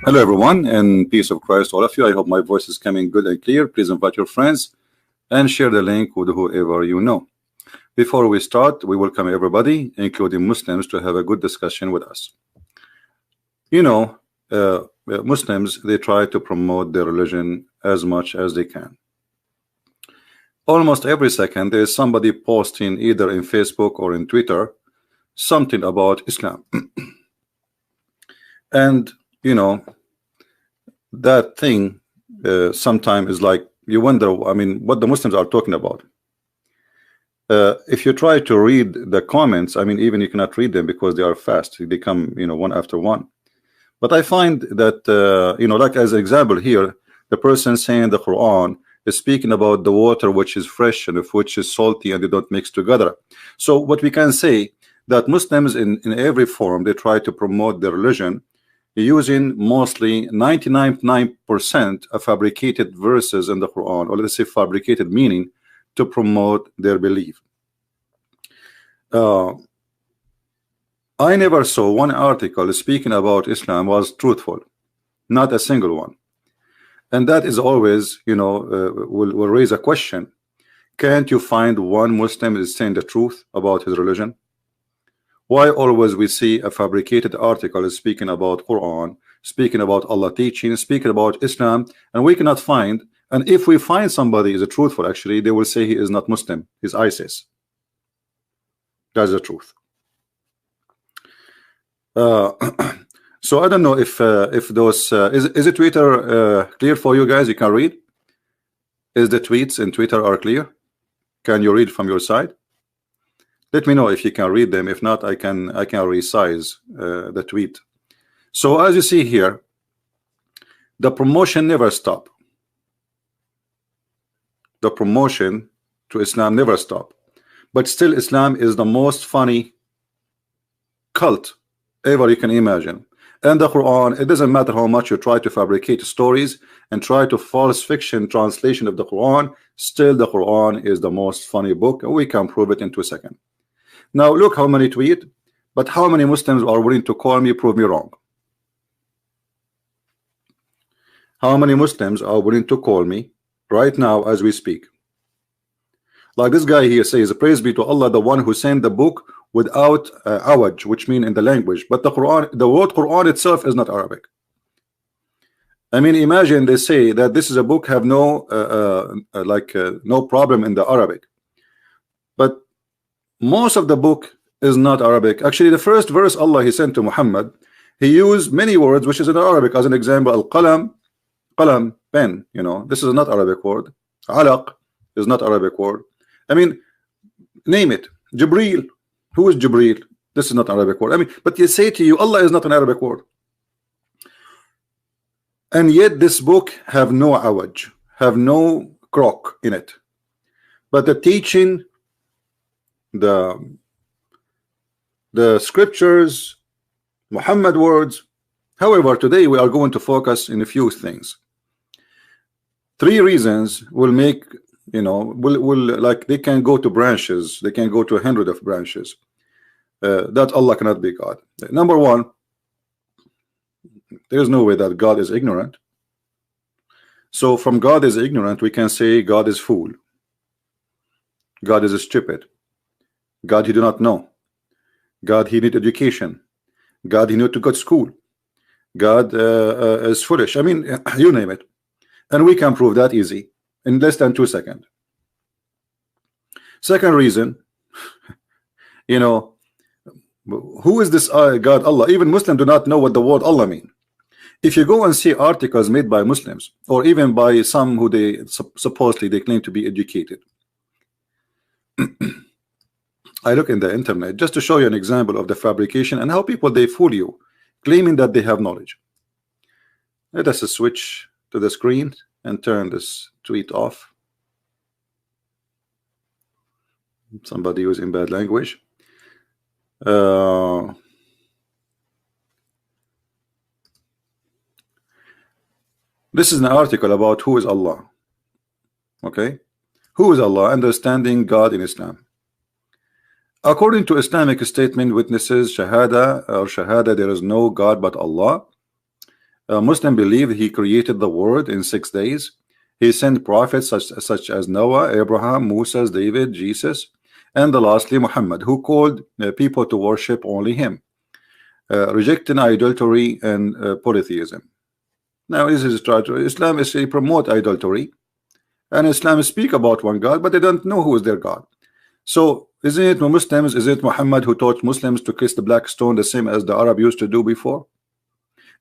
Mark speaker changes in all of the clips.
Speaker 1: Hello everyone, and peace of Christ to all of you. I hope my voice is coming good and clear. Please invite your friends and share the link with whoever you know. Before we start, we welcome everybody, including Muslims, to have a good discussion with us. You know, Muslims, they try to promote their religion as much as they can. Almost every second there is somebody posting either in Facebook or in Twitter something about Islam. And you know, that thing sometimes is like you wonder, I mean, what the Muslims are talking about. If you try to read the comments, I mean, even you cannot read them because they are fast. They come, you know, one after one. But I find that, you know, like as an example here, the person saying the Quran is speaking about the water which is fresh and which is salty and they don't mix together. So what we can say that Muslims in every form, they try to promote their religion using mostly 99% of fabricated verses in the Quran, or let's say fabricated meaning, to promote their belief. I never saw one article speaking about Islam was truthful, not a single one. And that is always, you know, will raise a question. Can't you find one Muslim is saying the truth about his religion? Why always we see a fabricated article speaking about Quran, speaking about Allah teaching, speaking about Islam, and we cannot find, and if we find somebody is a truthful, actually they will say he is not Muslim, he's ISIS. That's the truth. So I don't know if those is it Twitter clear for you guys? You can read. Is the tweets in Twitter are clear? Can you read from your side? Let me know if you can read them. If not, I can resize the tweet. So as you see here, the promotion never stop. The promotion to Islam never stop. But still, Islam is the most funny cult ever you can imagine. And the Quran, it doesn't matter how much you try to fabricate stories and try to false fiction translation of the Quran, still the Quran is the most funny book, and we can prove it in 2 seconds. Now look how many tweet, but how many Muslims are willing to call me, prove me wrong? How many Muslims are willing to call me right now as we speak? Like this guy here says, praise be to Allah, the one who sent the book without awaj, which mean in the language, but the Quran, the word Quran itself is not Arabic. I mean, imagine they say that this is a book have no no problem in the Arabic, but most of the book is not Arabic. Actually, the first verse Allah he sent to Muhammad, he used many words which is in Arabic. As an example, al-qalam, qalam, pen, you know, this is not Arabic word. Alaq is not Arabic word. I mean, name it. Jibreel, who is Jibreel? This is not Arabic word. I mean, but they say to you, Allah is not an Arabic word. And yet this book have no awaj, have no crock in it. But the teaching, the scriptures, Muhammad words. However, today we are going to focus in a few things. 3 reasons will make, you know, will like they can go to branches, they can go to 100 of branches that Allah cannot be God. Number 1, there is no way that God is ignorant. So from God is ignorant, we can say God is fool, God is stupid, God he do not know, God he need education, God he need to go to school, God is foolish. I mean, you name it, and we can prove that easy in less than 2 seconds. Second reason, you know, who is this God Allah? Even Muslims do not know what the word Allah mean. If you go and see articles made by Muslims or even by some who they supposedly they claim to be educated, I look in the internet just to show you an example of the fabrication and how people they fool you, claiming that they have knowledge. Let us switch to the screen and turn this tweet off. Somebody using bad language. This is an article about who is Allah. Okay, who is Allah? Understanding God in Islam. According to Islamic statement witnesses, Shahada or Shahada, there is no God but Allah. Muslim believe he created the world in 6 days. He sent prophets such as Noah, Abraham, Moses, David, Jesus, and lastly Muhammad, who called people to worship only him, rejecting idolatry and polytheism. Now this is try to Islam is promote idolatry, and Islam speak about one God, but they don't know who is their God. So isn't it Muslims? Is it Muhammad who taught Muslims to kiss the black stone the same as the Arab used to do before?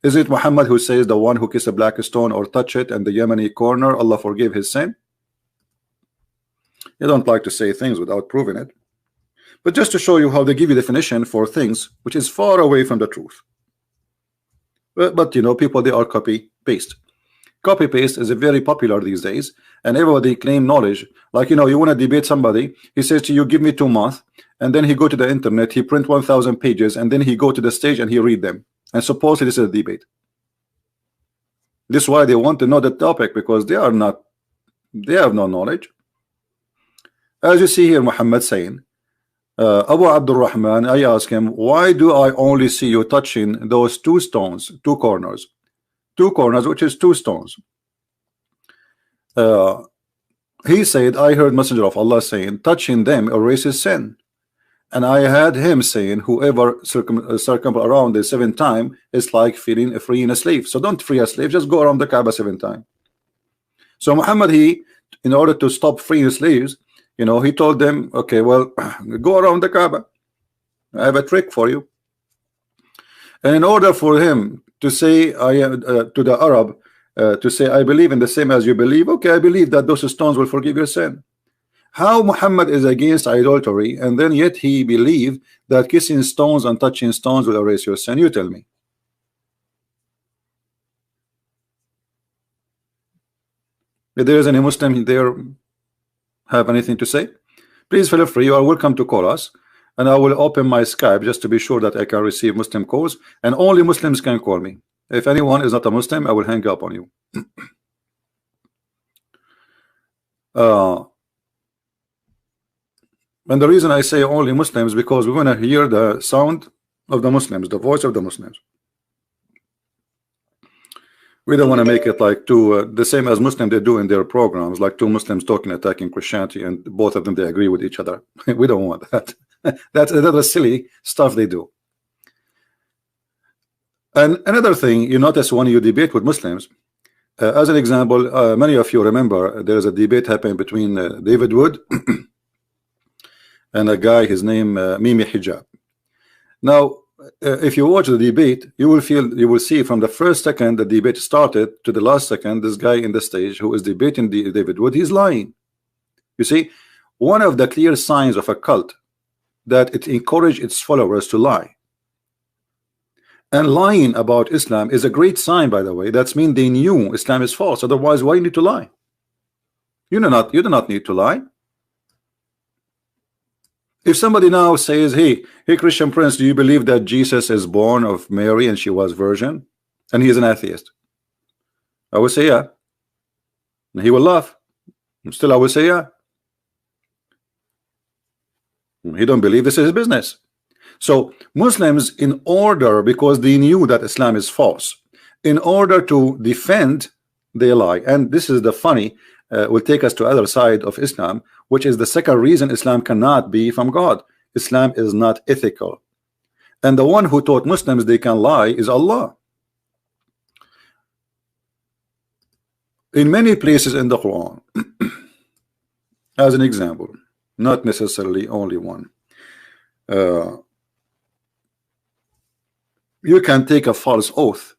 Speaker 1: Is it Muhammad who says the one who kiss a black stone or touch it and the Yemeni corner, Allah forgive his sin? You don't like to say things without proving it, but just to show you how they give you definition for things which is far away from the truth. But you know, people, they are copy paste. Copy paste is very popular these days, and everybody claim knowledge. Like, you know, you want to debate somebody, he says to you, give me 2 months, and then he go to the internet, he print 1,000 pages, and then he go to the stage and he read them, and supposedly this is a debate. This is why they want to know the topic, because they have no knowledge. As you see here, Muhammad saying, Abu Abdul Rahman, I ask him, why do I only see you touching those 2 stones, 2 corners, which is 2 stones? He said, I heard Messenger of Allah saying, touching them erases sin. And I had him saying, whoever circum around the 7th time is like freeing a slave. So don't free a slave, just go around the Kaaba 7 times. So Muhammad, he, in order to stop freeing slaves, you know, he told them, okay, well, go around the Kaaba. I have a trick for you. And in order for him to say, to the Arab, to say, I believe in the same as you believe, okay, I believe that those stones will forgive your sin. How Muhammad is against idolatry, and then yet he believed that kissing stones and touching stones will erase your sin? You tell me. If there is any Muslim there have anything to say, please feel free. You are welcome to call us, and I will open my Skype just to be sure that I can receive Muslim calls, and only Muslims can call me. If anyone is not a Muslim, I will hang up on you. And the reason I say only Muslims, because we want to hear the sound of the Muslims, the voice of the Muslims. We don't want to make it like the same as Muslims they do in their programs, like 2 Muslims talking, attacking Christianity, and both of them they agree with each other. We don't want that. That's silly stuff they do. And another thing you notice when you debate with Muslims, as an example, many of you remember there is a debate happening between David Wood and a guy, his name Mimi Hijab. Now, if you watch the debate, you will see from the first second the debate started to the last second, this guy in the stage who is debating David Wood, he's lying. You see, one of the clear signs of a cult that it encourages its followers to lie. And lying about Islam is a great sign, by the way. That's mean they knew Islam is false. Otherwise, why you need to lie? You do not need to lie. If somebody now says, hey Christian Prince, do you believe that Jesus is born of Mary and she was virgin, and he is an atheist? I will say yeah. And he will laugh. Still I will say yeah. He don't believe, this is his business. So Muslims, in order, because they knew that Islam is false, in order to defend, they lie. And this is the funny, will take us to other side of Islam, which is the second reason Islam cannot be from God. Islam is not ethical, and the one who taught Muslims they can lie is Allah. In many places in the Quran, as an example, not necessarily only one, you can take a false oath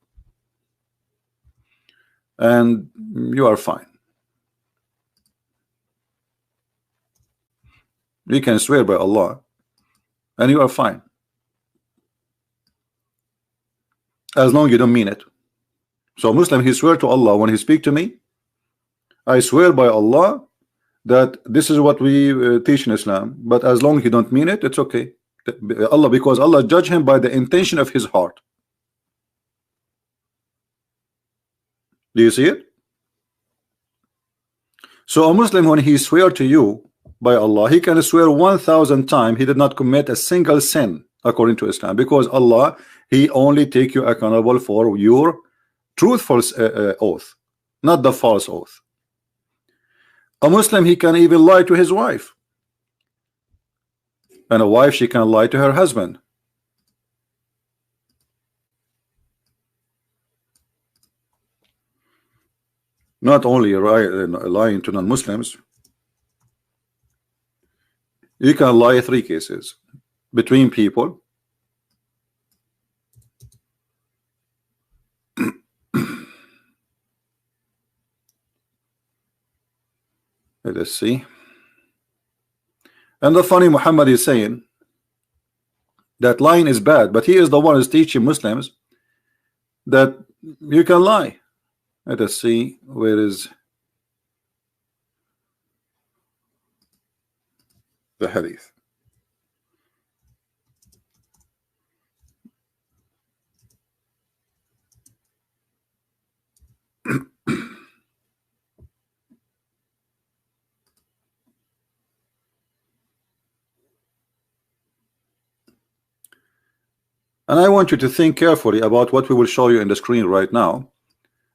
Speaker 1: and you are fine. You can swear by Allah and you are fine, as long as you don't mean it. So Muslim, he swear to Allah when he speak to me, I swear by Allah that this is what we teach in Islam, but as long as you don't mean it, it's okay. Allah, because Allah judge him by the intention of his heart. Do you see it? So a Muslim, when he swear to you by Allah, he can swear 1,000 times he did not commit a single sin according to Islam, because Allah, he only take you accountable for your truthful oath, not the false oath. A Muslim, he can even lie to his wife, and a wife, she can lie to her husband. Not only lying to non-Muslims, you can lie 3 cases: between people, let's see. And the funny, Muhammad is saying that lying is bad, but he is the one who's teaching Muslims that you can lie. Let us see, where is the hadith? And I want you to think carefully about what we will show you in the screen right now,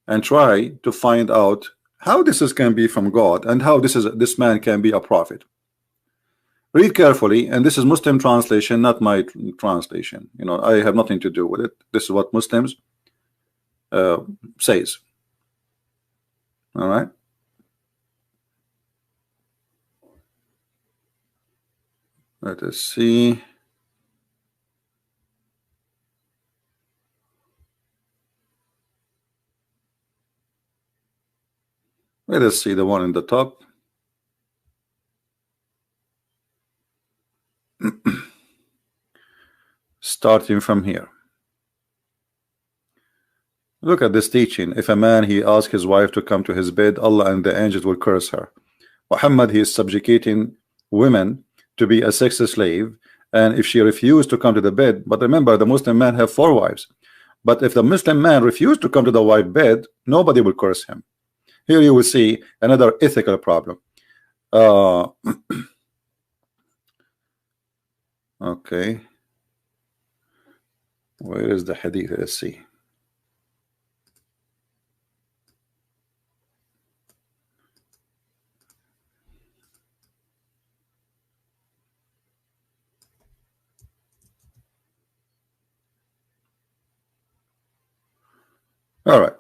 Speaker 1: and try to find out how this can be from God, and how this man can be a prophet. Read carefully, and this is Muslim translation, not my translation. You know, I have nothing to do with it. This is what Muslims says. All right. Let us see. Let us see the one in the top. Starting from here. Look at this teaching. If a man, he asks his wife to come to his bed, Allah and the angels will curse her. Muhammad, he is subjugating women to be a sex slave, and if she refused to come to the bed, but remember, the Muslim man have 4 wives. But if the Muslim man refused to come to the wife bed, nobody will curse him. Here you will see another ethical problem. Okay. Where is the hadith? Let's see. All right.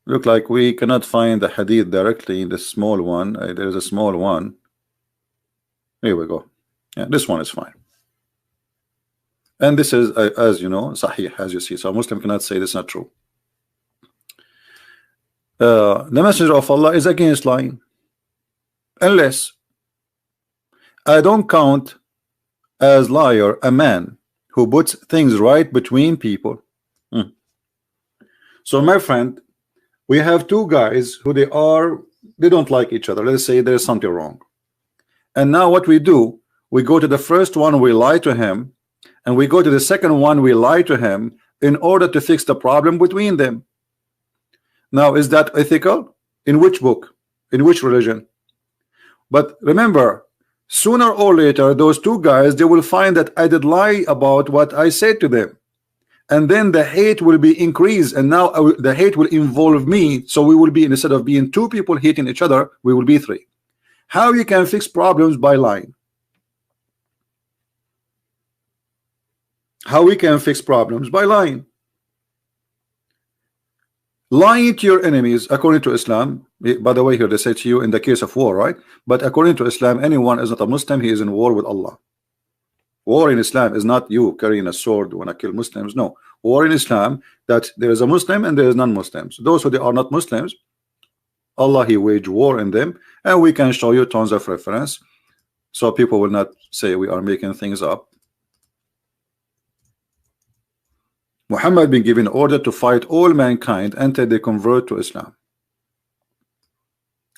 Speaker 1: Look like we cannot find the hadith directly in the small one. There is a small one. Here we go. Yeah, this one is fine. And this is, as you know, sahih, as you see. So a Muslim cannot say this is not true. The Messenger of Allah is against lying, unless I don't count as liar a man who puts things right between people. So my friend, we have 2 guys who they don't like each other. Let's say there's something wrong, and now what we do, we go to the first one, we lie to him, and we go to the second one, we lie to him in order to fix the problem between them. Now, is that ethical? In which book? In which religion? But remember, sooner or later, those 2 guys, they will find that I did lie about what I said to them, and then the hate will be increased, and now the hate will involve me. So we will be, instead of being 2 people hating each other, we will be 3. How you can fix problems? By lying. How we can fix problems? By lying. Lying to your enemies, according to Islam, by the way, here they say to you in the case of war, right? But according to Islam, anyone is not a Muslim, he is in war with Allah. War in Islam is not you carrying a sword when I kill Muslims. No. War in Islam, that there is a Muslim and there is non-Muslims. Those who they are not Muslims, Allah, he waged war in them, and we can show you tons of reference, so people will not say we are making things up. Muhammad been given order to fight all mankind until they convert to Islam,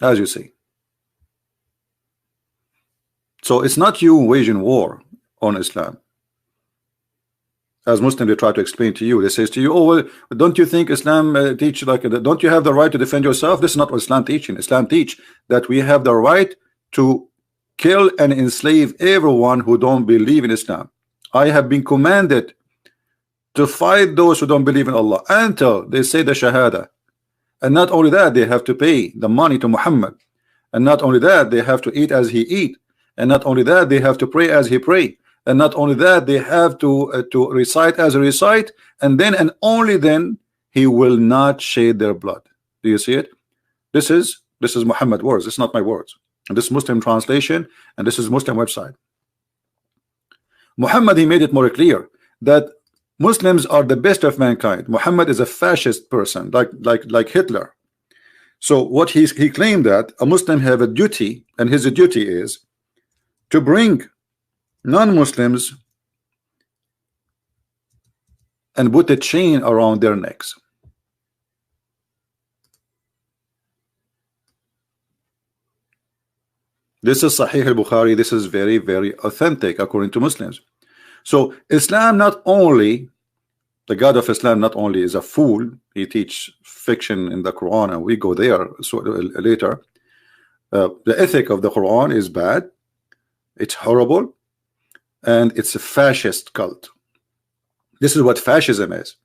Speaker 1: as you see. So it's not you waging war on Islam. As Muslims, they try to explain to you, they say to you, oh well, don't you think Islam teach like, don't you have the right to defend yourself? This is not what Islam teaching. Islam teach that we have the right to kill and enslave everyone who don't believe in Islam. I have been commanded to fight those who don't believe in Allah until they say the Shahada. And not only that, they have to pay the money to Muhammad. And not only that, they have to eat as he eat. And not only that, they have to pray as he pray. And not only that, they have to recite as he recite. And then and only then he will not shed their blood. Do you see it? This is Muhammad words. It's not my words. And this is Muslim translation, and this is Muslim website. Muhammad, he made it more clear that Muslims are the best of mankind. Muhammad is a fascist person, like Hitler. So what he claimed that a Muslim have a duty, and his duty is to bring non-Muslims and put a chain around their necks. This is Sahih al-Bukhari. This is very, very authentic according to Muslims. So Islam, not only the God of Islam, not only is a fool, he teach fiction in the Quran, and we go there later. The ethic of the Quran is bad, it's horrible, and it's a fascist cult. This is what fascism is.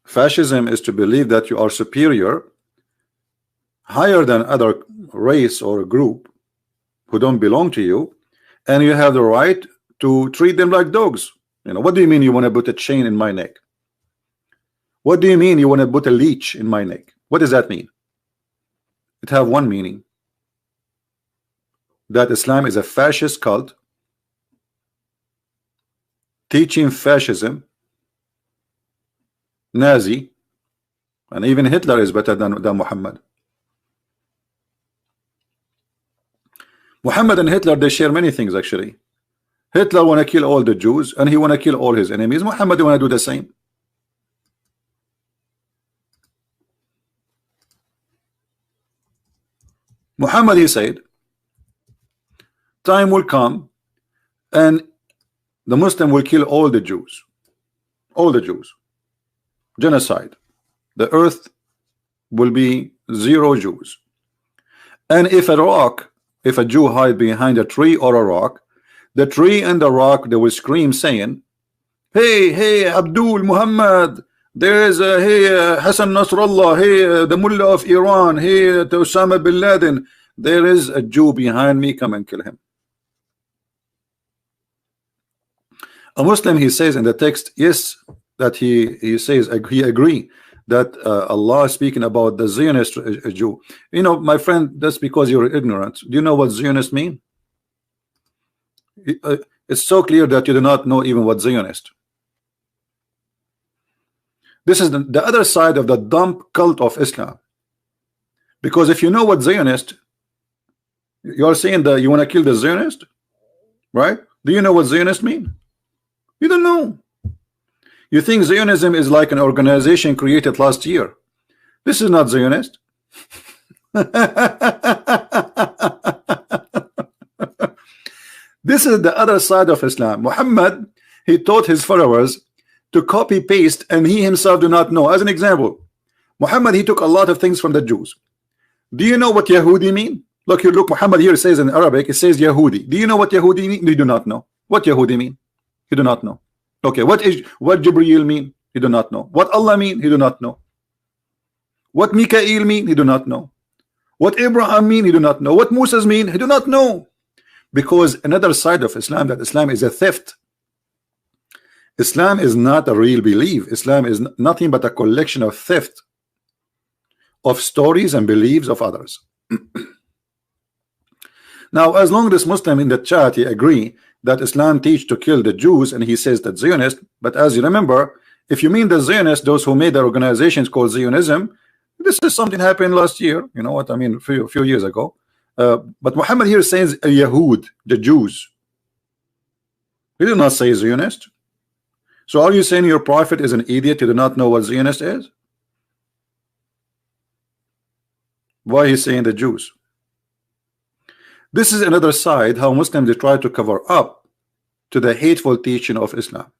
Speaker 1: Fascism is to believe that you are superior, higher than other race or group who don't belong to you, and you have the right to treat them like dogs. You know, what do you mean you want to put a chain in my neck? What do you mean you want to put a leech in my neck? What does that mean? It have one meaning, that Islam is a fascist cult teaching fascism, Nazi, and even Hitler is better than Muhammad. Muhammad and Hitler, they share many things actually. Hitler want to kill all the Jews, and he want to kill all his enemies. Muhammad want to do the same. Muhammad, he said, time will come and the Muslim will kill all the Jews. All the Jews. Genocide. The earth will be zero Jews. And if a Jew hide behind a tree or a rock, the tree and the rock, they will scream saying, hey Abdul Muhammad, there is a Hassan Nasrallah, hey the Mullah of Iran, hey Osama bin Laden, there is a Jew behind me, come and kill him. A Muslim, he says in the text, yes, that he says he agree that Allah is speaking about the Zionist Jew. You know, my friend, that's because you're ignorant. Do you know what Zionist mean? It's so clear that you do not know even what Zionist. This is the other side of the dumb cult of Islam. Because if you know what Zionist, you are saying that you want to kill the Zionist, right? Do you know what Zionist mean? You don't know. You think Zionism is like an organization created last year. This is not Zionist. This is the other side of Islam. Muhammad, he taught his followers to copy paste, and he himself do not know. As an example, Muhammad, he took a lot of things from the Jews. Do you know what Yahudi mean? Look, Muhammad here says in Arabic, it says Yahudi. Do you know what Yahudi mean? You do not know. What Yahudi mean? You do not know. Okay, what Jibreel mean? He do not know. What Allah mean? He do not know. What Mikael mean? He do not know. What Abraham mean? He do not know. What Moses mean? He do not know. Because another side of Islam, that Islam is a theft. Islam is not a real belief. Islam is nothing but a collection of theft of stories and beliefs of others. Now, as long as this Muslim in the chat, he agree that Islam teach to kill the Jews, and he says that Zionist, but as you remember, if you mean the Zionists, those who made the organizations called Zionism, this is something happened last year, you know what I mean, a few years ago. But Muhammad here says Yahud, the Jews. He did not say Zionist. So are you saying your prophet is an idiot? You do not know what Zionist is? Why he's saying the Jews? This is another side how Muslims they try to cover up to the hateful teaching of Islam.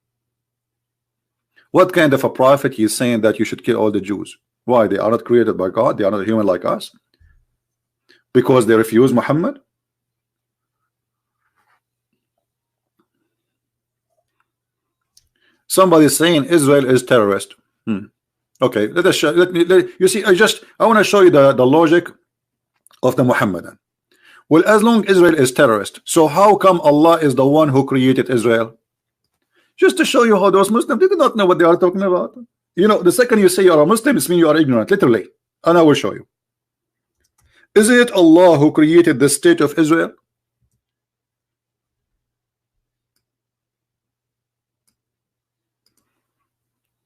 Speaker 1: What kind of a prophet is saying that you should kill all the Jews? Why? They are not created by God. They are not human like us. Because they refuse Muhammad. Somebody saying Israel is terrorist. Okay, let us show, you see, I want to show you the logic of the Mohammedan. Well, as long Israel is terrorist, so how come Allah is the one who created Israel? Just to show you how those Muslims, they do not know what they are talking about. You know, the second you say you are a Muslim, it means you are ignorant, literally. And I will show you. Is it Allah who created the state of Israel?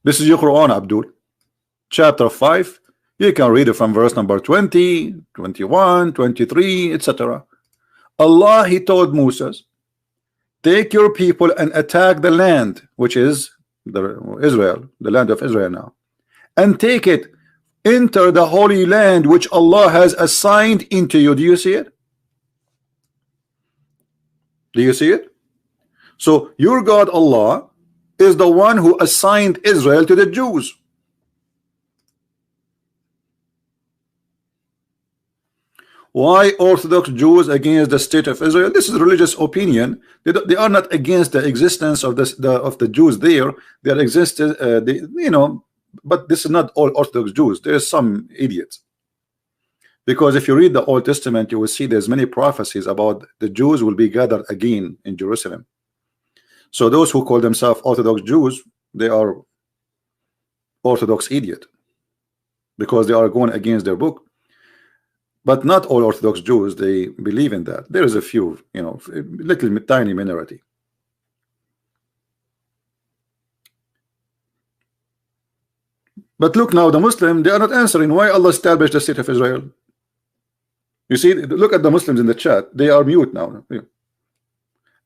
Speaker 1: This is your Quran, Abdul. Chapter 5. You can read it from verse number 20, 21, 23, etc. Allah, He told Moses, take your people and attack the land, which is Israel, the land of Israel now, and take it. Enter the holy land which Allah has assigned into you. Do you see it? Do you see it? So your God Allah is the one who assigned Israel to the Jews. Why Orthodox Jews against the state of Israel? This is religious opinion. They are not against the existence of the Jews there. They are existed, you know, but this is not all Orthodox Jews. There are some idiots. Because if you read the Old Testament, you will see there's many prophecies about the Jews will be gathered again in Jerusalem. So those who call themselves Orthodox Jews, they are Orthodox idiot, because they are going against their book. But not all Orthodox Jews, they believe in that. There is a few, you know, little tiny minority. But look now, the Muslim, they are not answering why Allah established the state of Israel. You see, look at the Muslims in the chat. They are mute now.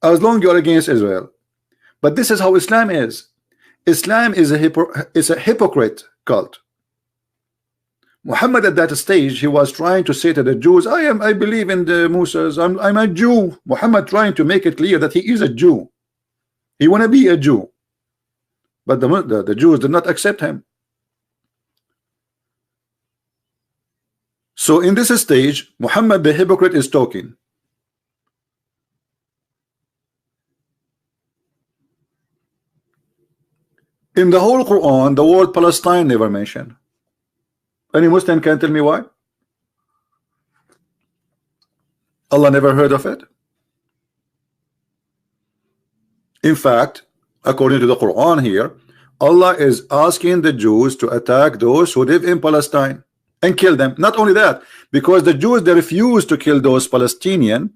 Speaker 1: As long you are against Israel. But this is how Islam is. Islam is a hypocrite cult. Muhammad at that stage, he was trying to say to the Jews, I believe in the Musas, I'm a Jew. Muhammad trying to make it clear that he is a Jew. He want to be a Jew. But the Jews did not accept him. So in this stage, Muhammad the hypocrite is talking. In the whole Quran, the word Palestine never mentioned. Any Muslim can tell me why? Allah never heard of it. In fact, according to the Quran here, Allah is asking the Jews to attack those who live in Palestine and kill them. Not only that, because the Jews, they refused to kill those Palestinians,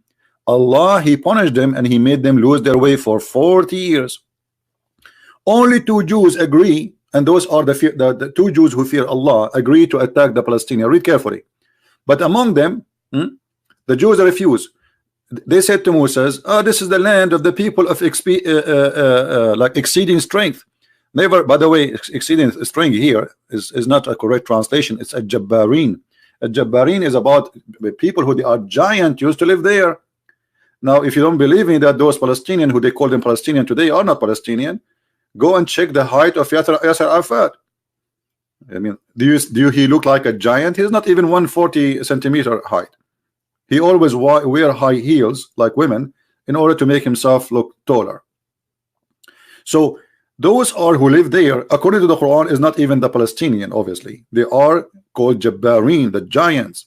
Speaker 1: Allah, He punished them and He made them lose their way for 40 years. Only 2 Jews agree, and those are the 2 Jews who fear Allah, agree to attack the Palestinians. Read carefully. But among them, the Jews refuse. They said to Moses, this is the land of the people of like exceeding strength. Never, by the way, exceeding strength here is not a correct translation. It's a Jabbarin. A Jabbarin is about people who they are giant used to live there. Now, if you don't believe me that those Palestinians who they call them Palestinian today are not Palestinian, go and check the height of Yasser Arafat. I mean, do he look like a giant? He's not even 140 centimeter height. He always wear high heels like women in order to make himself look taller. So those are who live there, according to the Quran, is not even the Palestinian. Obviously, they are called Jabbarin, the giants.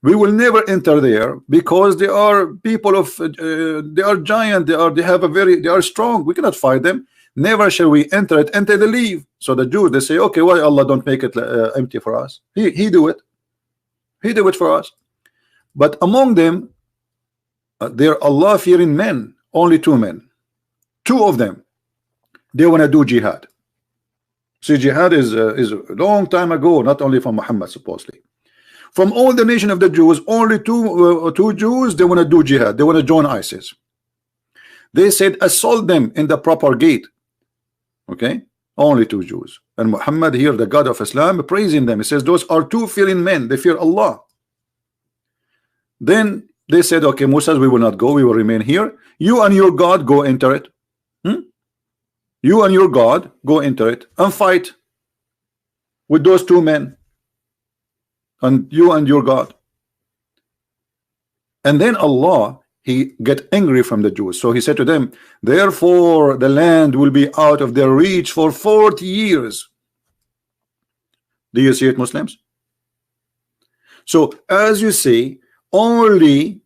Speaker 1: We will never enter there because they are people of they are giant. They are strong. We cannot fight them. Never shall we enter it until they leave. So the Jews, they say, okay, why Allah don't make it empty for us? He do it. He do it for us. But among them, they are Allah-fearing men. Only 2 men. 2 of them, they want to do jihad. See, jihad is a long time ago, not only from Muhammad, supposedly. From all the nation of the Jews, only 2 Jews, they want to do jihad. They want to join ISIS. They said, assault them in the proper gate. Okay, only 2 Jews. And Muhammad here, the God of Islam, praising them. He says, those are 2 fearing men. They fear Allah. Then they said, okay, Musa, we will not go. We will remain here. You and your God go enter it. You and your God go enter it and fight with those 2 men. And you and your God. And then Allah he get angry from the Jews. So he said to them, therefore the land will be out of their reach for 40 years. Do you see it, Muslims? So as you see, only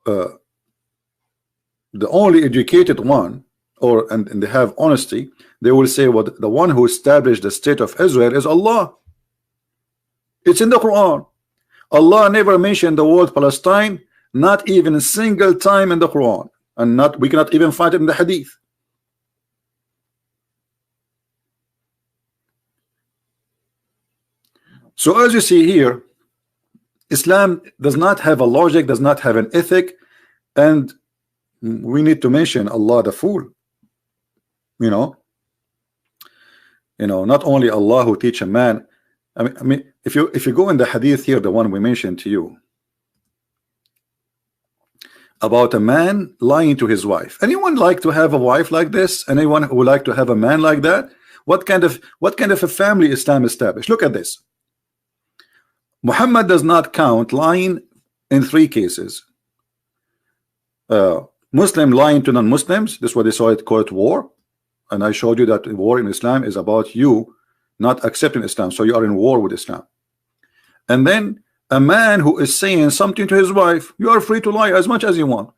Speaker 1: the only educated one, and they have honesty, they will say what the one who established the state of Israel is Allah. It's in the Quran. Allah never mentioned the word Palestine, not even a single time in the Quran, and we cannot even find it in the Hadith. So as you see here, Islam does not have a logic, does not have an ethic, and we need to mention Allah the fool. Not only Allah who teach a man. I mean, if you go in the Hadith here, the one we mentioned to you, about a man lying to his wife. Anyone like to have a wife like this? Anyone who would like to have a man like that? What kind of a family Islam established? Look at this. Muhammad does not count lying in 3 cases. Muslim lying to non-Muslims. This is what they saw it called war. And I showed you that war in Islam is about you not accepting Islam. So you are in war with Islam. And then a man who is saying something to his wife, you are free to lie as much as you want.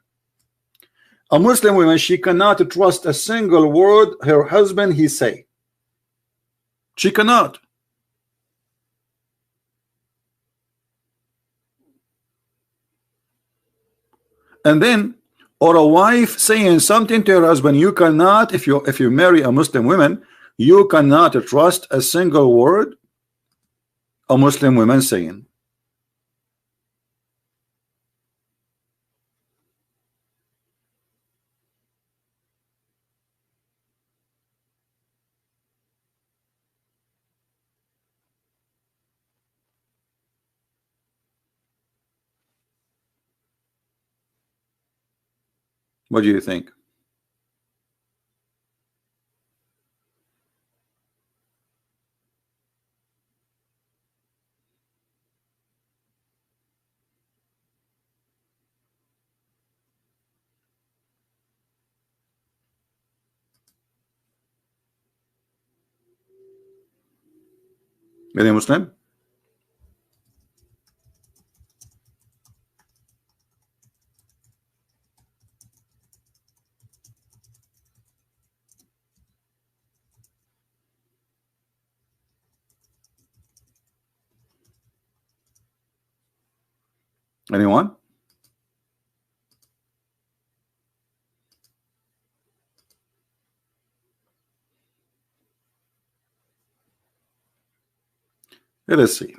Speaker 1: A Muslim woman, she cannot trust a single word her husband he say. She cannot. And then, or a wife saying something to her husband, you cannot, if you marry a Muslim woman, you cannot trust a single word a Muslim woman saying. What do you think? Any Muslim? Anyone? Let us see.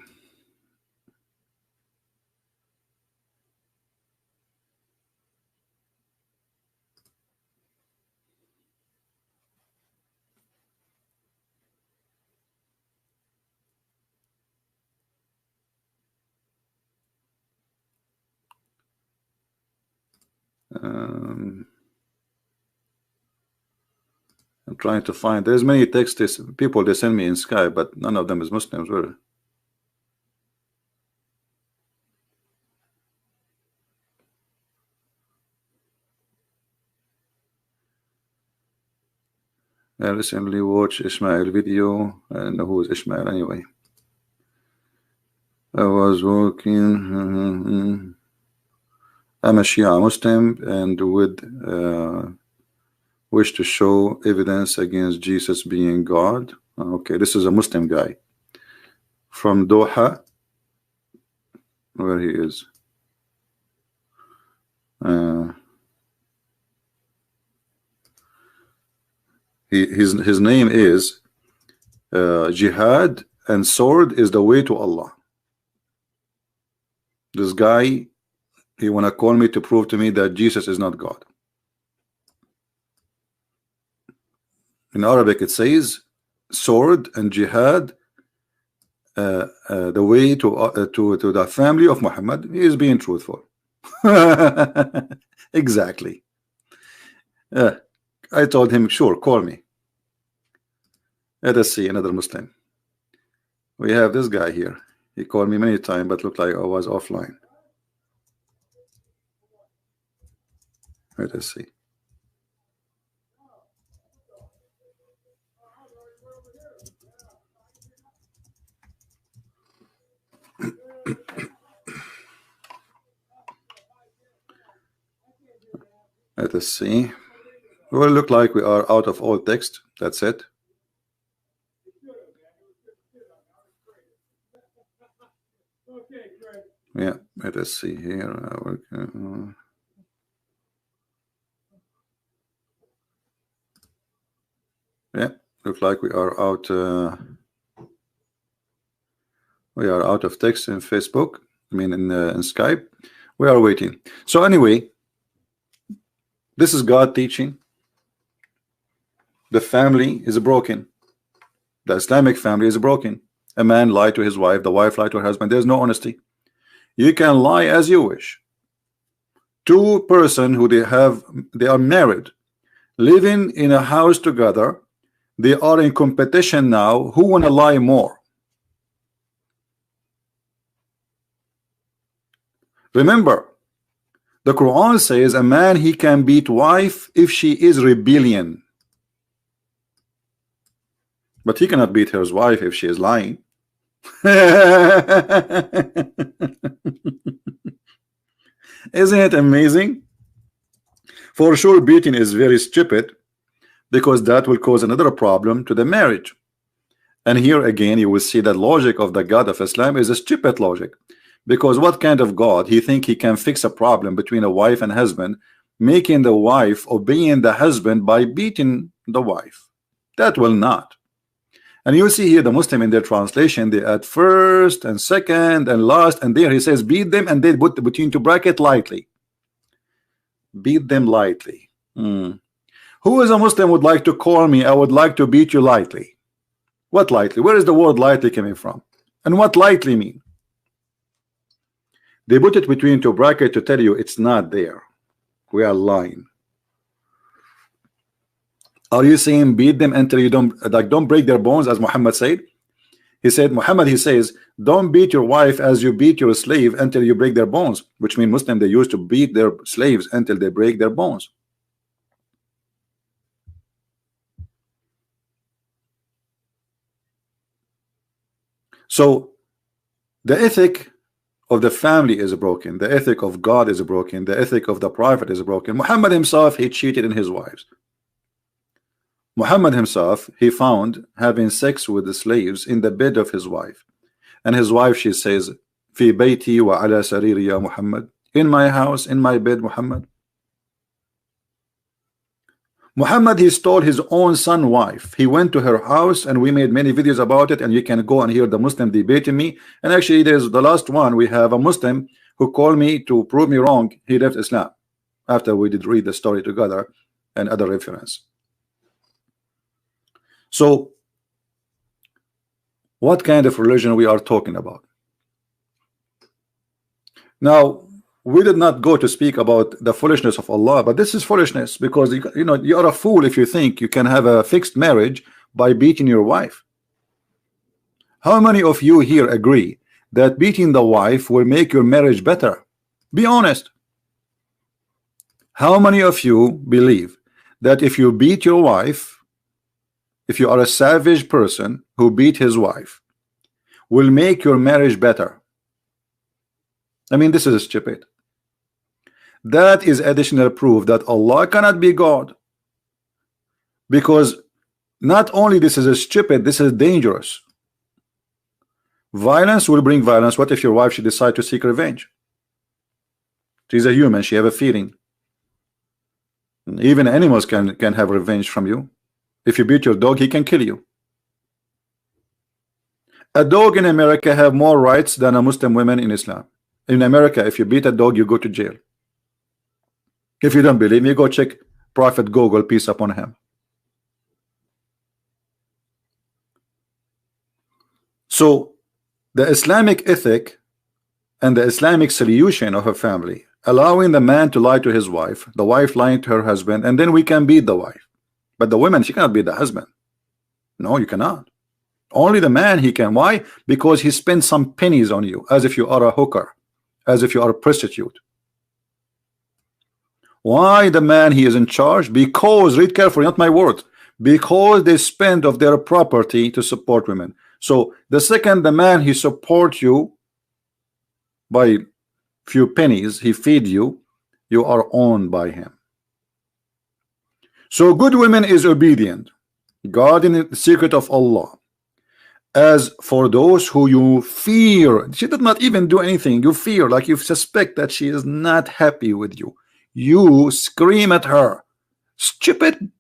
Speaker 1: I'm trying to find. There's many texts people they send me in Skype, but none of them is Muslims. Where? I recently watched Ishmael video, and who is Ishmael anyway? I was working. I'm a Shia Muslim and would wish to show evidence against Jesus being God. Okay, this is a Muslim guy from Doha, where he is. His name is Jihad and sword is the way to Allah. This guy, he wanna call me to prove to me that Jesus is not God. In Arabic it says sword and jihad, the way to the family of Muhammad. He is being truthful. Exactly. I told him, sure, call me. Let us see another Muslim. We have this guy here. He called me many times, but looked like I was offline. Let us see. Let us see. It will look like we are out of all text. That's it. Yeah, let us see here. Yeah, look like we are out. We are out of text in Facebook. I mean, in Skype. We are waiting. So anyway, this is God teaching. The family is broken. The Islamic family is broken. A man lied to his wife. The wife lied to her husband. There's no honesty. You can lie as you wish. Two person who they are married, living in a house together. They are in competition now. Who wanna lie more? Remember, the Quran says a man he can beat wife if she is rebellion, but he cannot beat his wife if she is lying. Isn't it amazing? For sure, beating is very stupid, because that will cause another problem to the marriage. And here again, you will see that logic of the God of Islam is a stupid logic. Because what kind of God he think he can fix a problem between a wife and husband, making the wife obeying the husband by beating the wife? That will not. And you see here the Muslim in their translation, they add first and second and last, and there he says beat them, and they put between two bracket lightly. Beat them lightly. Who is a Muslim would like to call me, I would like to beat you lightly? What lightly? Where is the word lightly coming from? And what lightly mean? They put it between two brackets to tell you it's not there. We are lying. Are you saying beat them until you don't break their bones, as Muhammad said? He says, don't beat your wife as you beat your slave until you break their bones, which means Muslim, they used to beat their slaves until they break their bones. So the ethic of the family is broken. The ethic of God is broken. The ethic of the Prophet is broken. Muhammad himself, he cheated in his wives. Muhammad himself, he found having sex with the slaves in the bed of his wife. And his wife, she says, Fi bayti wa ala sariri ya Muhammad. In my house, in my bed, Muhammad. Muhammad, he stole his own son wife. He went to her house, and we made many videos about it, and you can go and hear the Muslim debating me. And actually, there's the last one. We have a Muslim who called me to prove me wrong. He left Islam after we did read the story together and other reference. So what kind of religion we are talking about? Now, we did not go to speak about the foolishness of Allah, but this is foolishness, because you know, you are a fool if you think you can have a fixed marriage by beating your wife. How many of you here agree that beating the wife will make your marriage better? Be honest. How many of you believe that if you beat your wife, if you are a savage person who beat his wife, will make your marriage better? I mean, this is stupid. That is additional proof that Allah cannot be God, because not only this is stupid, this is dangerous. Violence will bring violence. What if your wife should decide to seek revenge? She's a human, she have a feeling. Even animals can have revenge from you. If you beat your dog, he can kill you. A dog in America have more rights than a Muslim woman in Islam. In America, if you beat a dog, you go to jail. If you don't believe me, go check Prophet Google, peace upon him. So the Islamic ethic and the Islamic solution of a family, allowing the man to lie to his wife, the wife lying to her husband, and then we can beat the wife. But the woman, she cannot beat the husband. No, you cannot. Only the man he can. Why? Because he spent some pennies on you, as if you are a hooker, as if you are a prostitute. Why the man he is in charge? Because, read carefully, not my word, because they spend of their property to support women. So the second the man he support you by few pennies, he feed you, you are owned by him. So good women is obedient, God in the secret of Allah. As for those who you fear, she did not even do anything, you fear, like you suspect that she is not happy with you, you scream at her, stupid,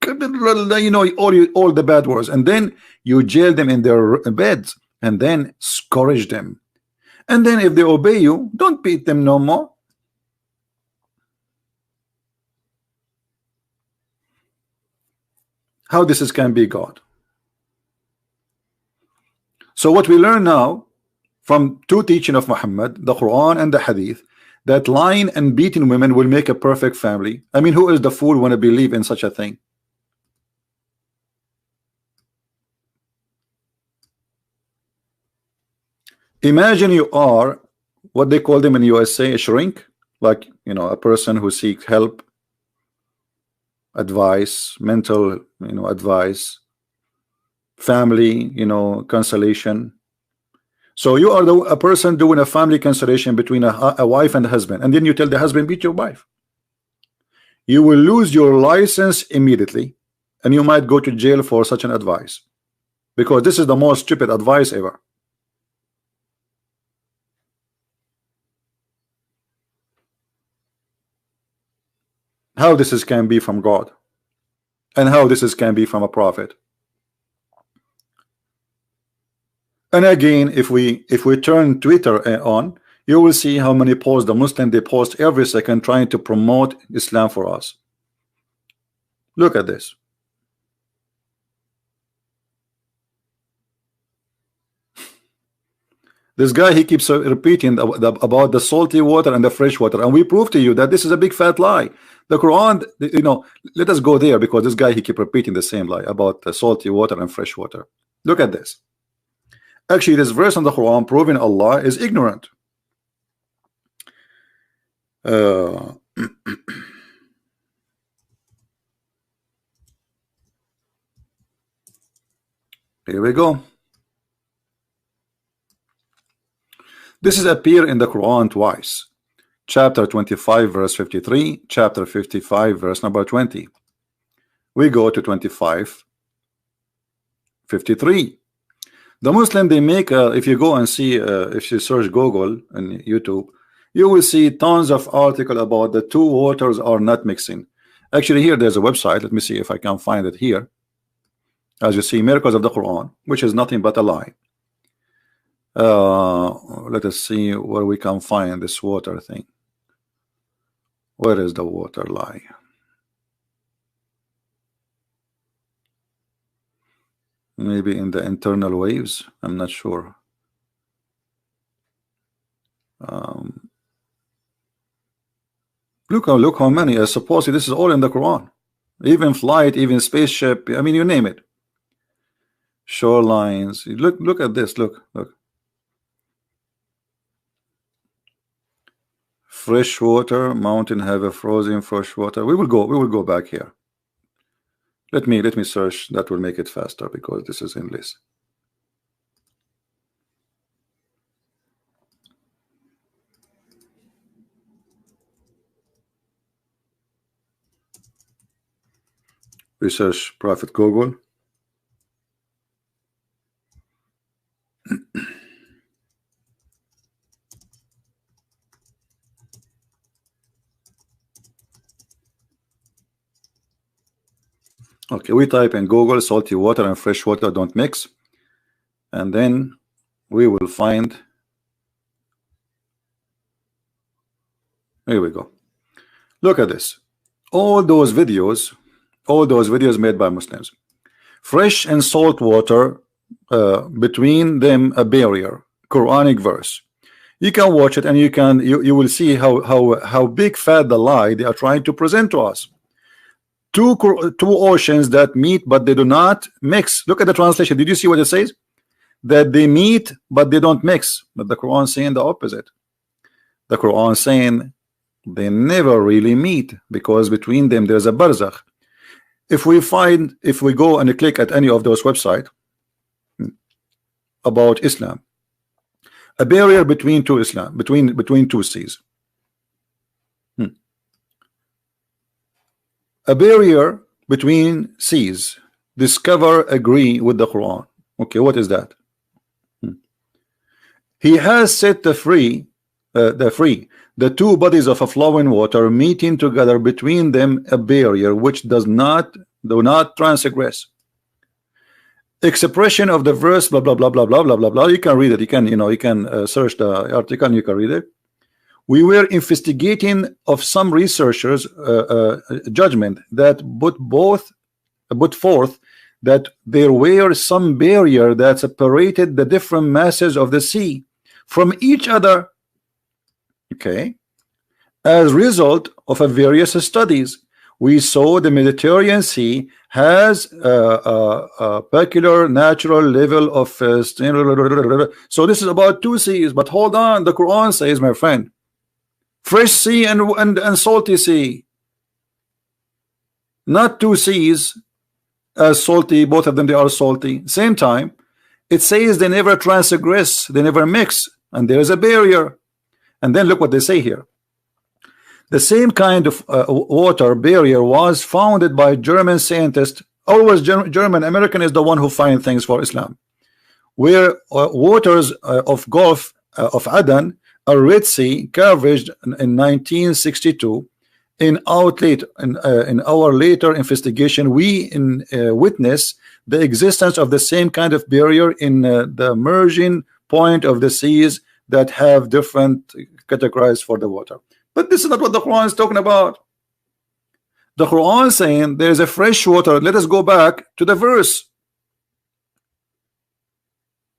Speaker 1: you know, all the bad words, and then you jail them in their beds, and then scourge them, and then if they obey you, don't beat them no more. How this can be God? So what we learn now from two teaching of Muhammad, the Quran and the Hadith, that lying and beating women will make a perfect family. I mean, who is the fool want to believe in such a thing? Imagine you are what they call them in USA, a shrink, like, you know, a person who seeks help, advice, mental, you know, advice, family, you know, consolation. So you are a person doing a family consolation between a wife and a husband, and then you tell the husband, beat your wife. You will lose your license immediately, and you might go to jail for such an advice, because this is the most stupid advice ever. How this can be from God, and how this can be from a prophet. And again, if we turn Twitter on, you will see how many posts the Muslim they post every second trying to promote Islam for us. Look at this. This guy, he keeps repeating about the salty water and the fresh water, and we prove to you that this is a big fat lie. The Quran, you know, let us go there, because this guy, he keep repeating the same lie about the salty water and fresh water. Look at this. Actually, this verse in the Quran proving Allah is ignorant. Here we go. This is appear in the Quran twice. Chapter 25 verse 53, chapter 55 verse number 20. We go to 25 53. The Muslim, they make if you go and see if you search Google and YouTube, you will see tons of article about the two waters are not mixing. Actually, here there's a website. Let me see if I can find it here. As you see, miracles of the Quran, which is nothing but a lie. Let us see where we can find this water thing. Where is the water lie? Maybe in the internal waves, I'm not sure. Look how many. Supposedly this is all in the Quran. Even flight, even spaceship. I mean, you name it. Shorelines. Look at this. Look. Fresh water. Mountain have a frozen fresh water. We will go back here. Let me search. That will make it faster, because this is endless. Research Prophet Google. Okay, we type in Google salty water and fresh water don't mix, and then we will find. Here we go. Look at this. All those videos made by Muslims. Fresh and salt water, between them a barrier. Quranic verse. You can watch it, and you will see how big fat the lie they are trying to present to us. Two oceans that meet but they do not mix. Look at the translation. Did you see what it says? That they meet but they don't mix. But the Quran saying the opposite. The Quran saying They never really meet because between them there's a barzakh. If we go and click at any of those websites about Islam, a barrier between two Islam, between two seas. A barrier between seas. Discover, agree with the Quran. Okay, what is that? He has set the two bodies of a flowing water, meeting together between them a barrier which do not transgress. Expression of the verse, blah blah blah blah blah blah blah blah. You can read it. You can search the article and you can read it. We were investigating of some researchers' judgment that put forth that there were some barrier that separated the different masses of the sea from each other. Okay, as a result of a various studies, we saw the Mediterranean Sea has a peculiar natural level of so this is about two seas. But hold on, the Quran says, my friend, fresh sea and salty sea, not two seas as salty. Both of them, they are salty. Same time, it says they never transgress, they never mix, and there is a barrier. And then look what they say here. The same kind of water barrier was founded by German scientists. Always German. American is the one who finds things for Islam. Where waters of Gulf of Aden, a Red Sea, carved in 1962. In our later investigation, we witness the existence of the same kind of barrier in the merging point of the seas that have different categories for the water. But this is not what the Quran is talking about. The Quran is saying there is a fresh water. Let us go back to the verse.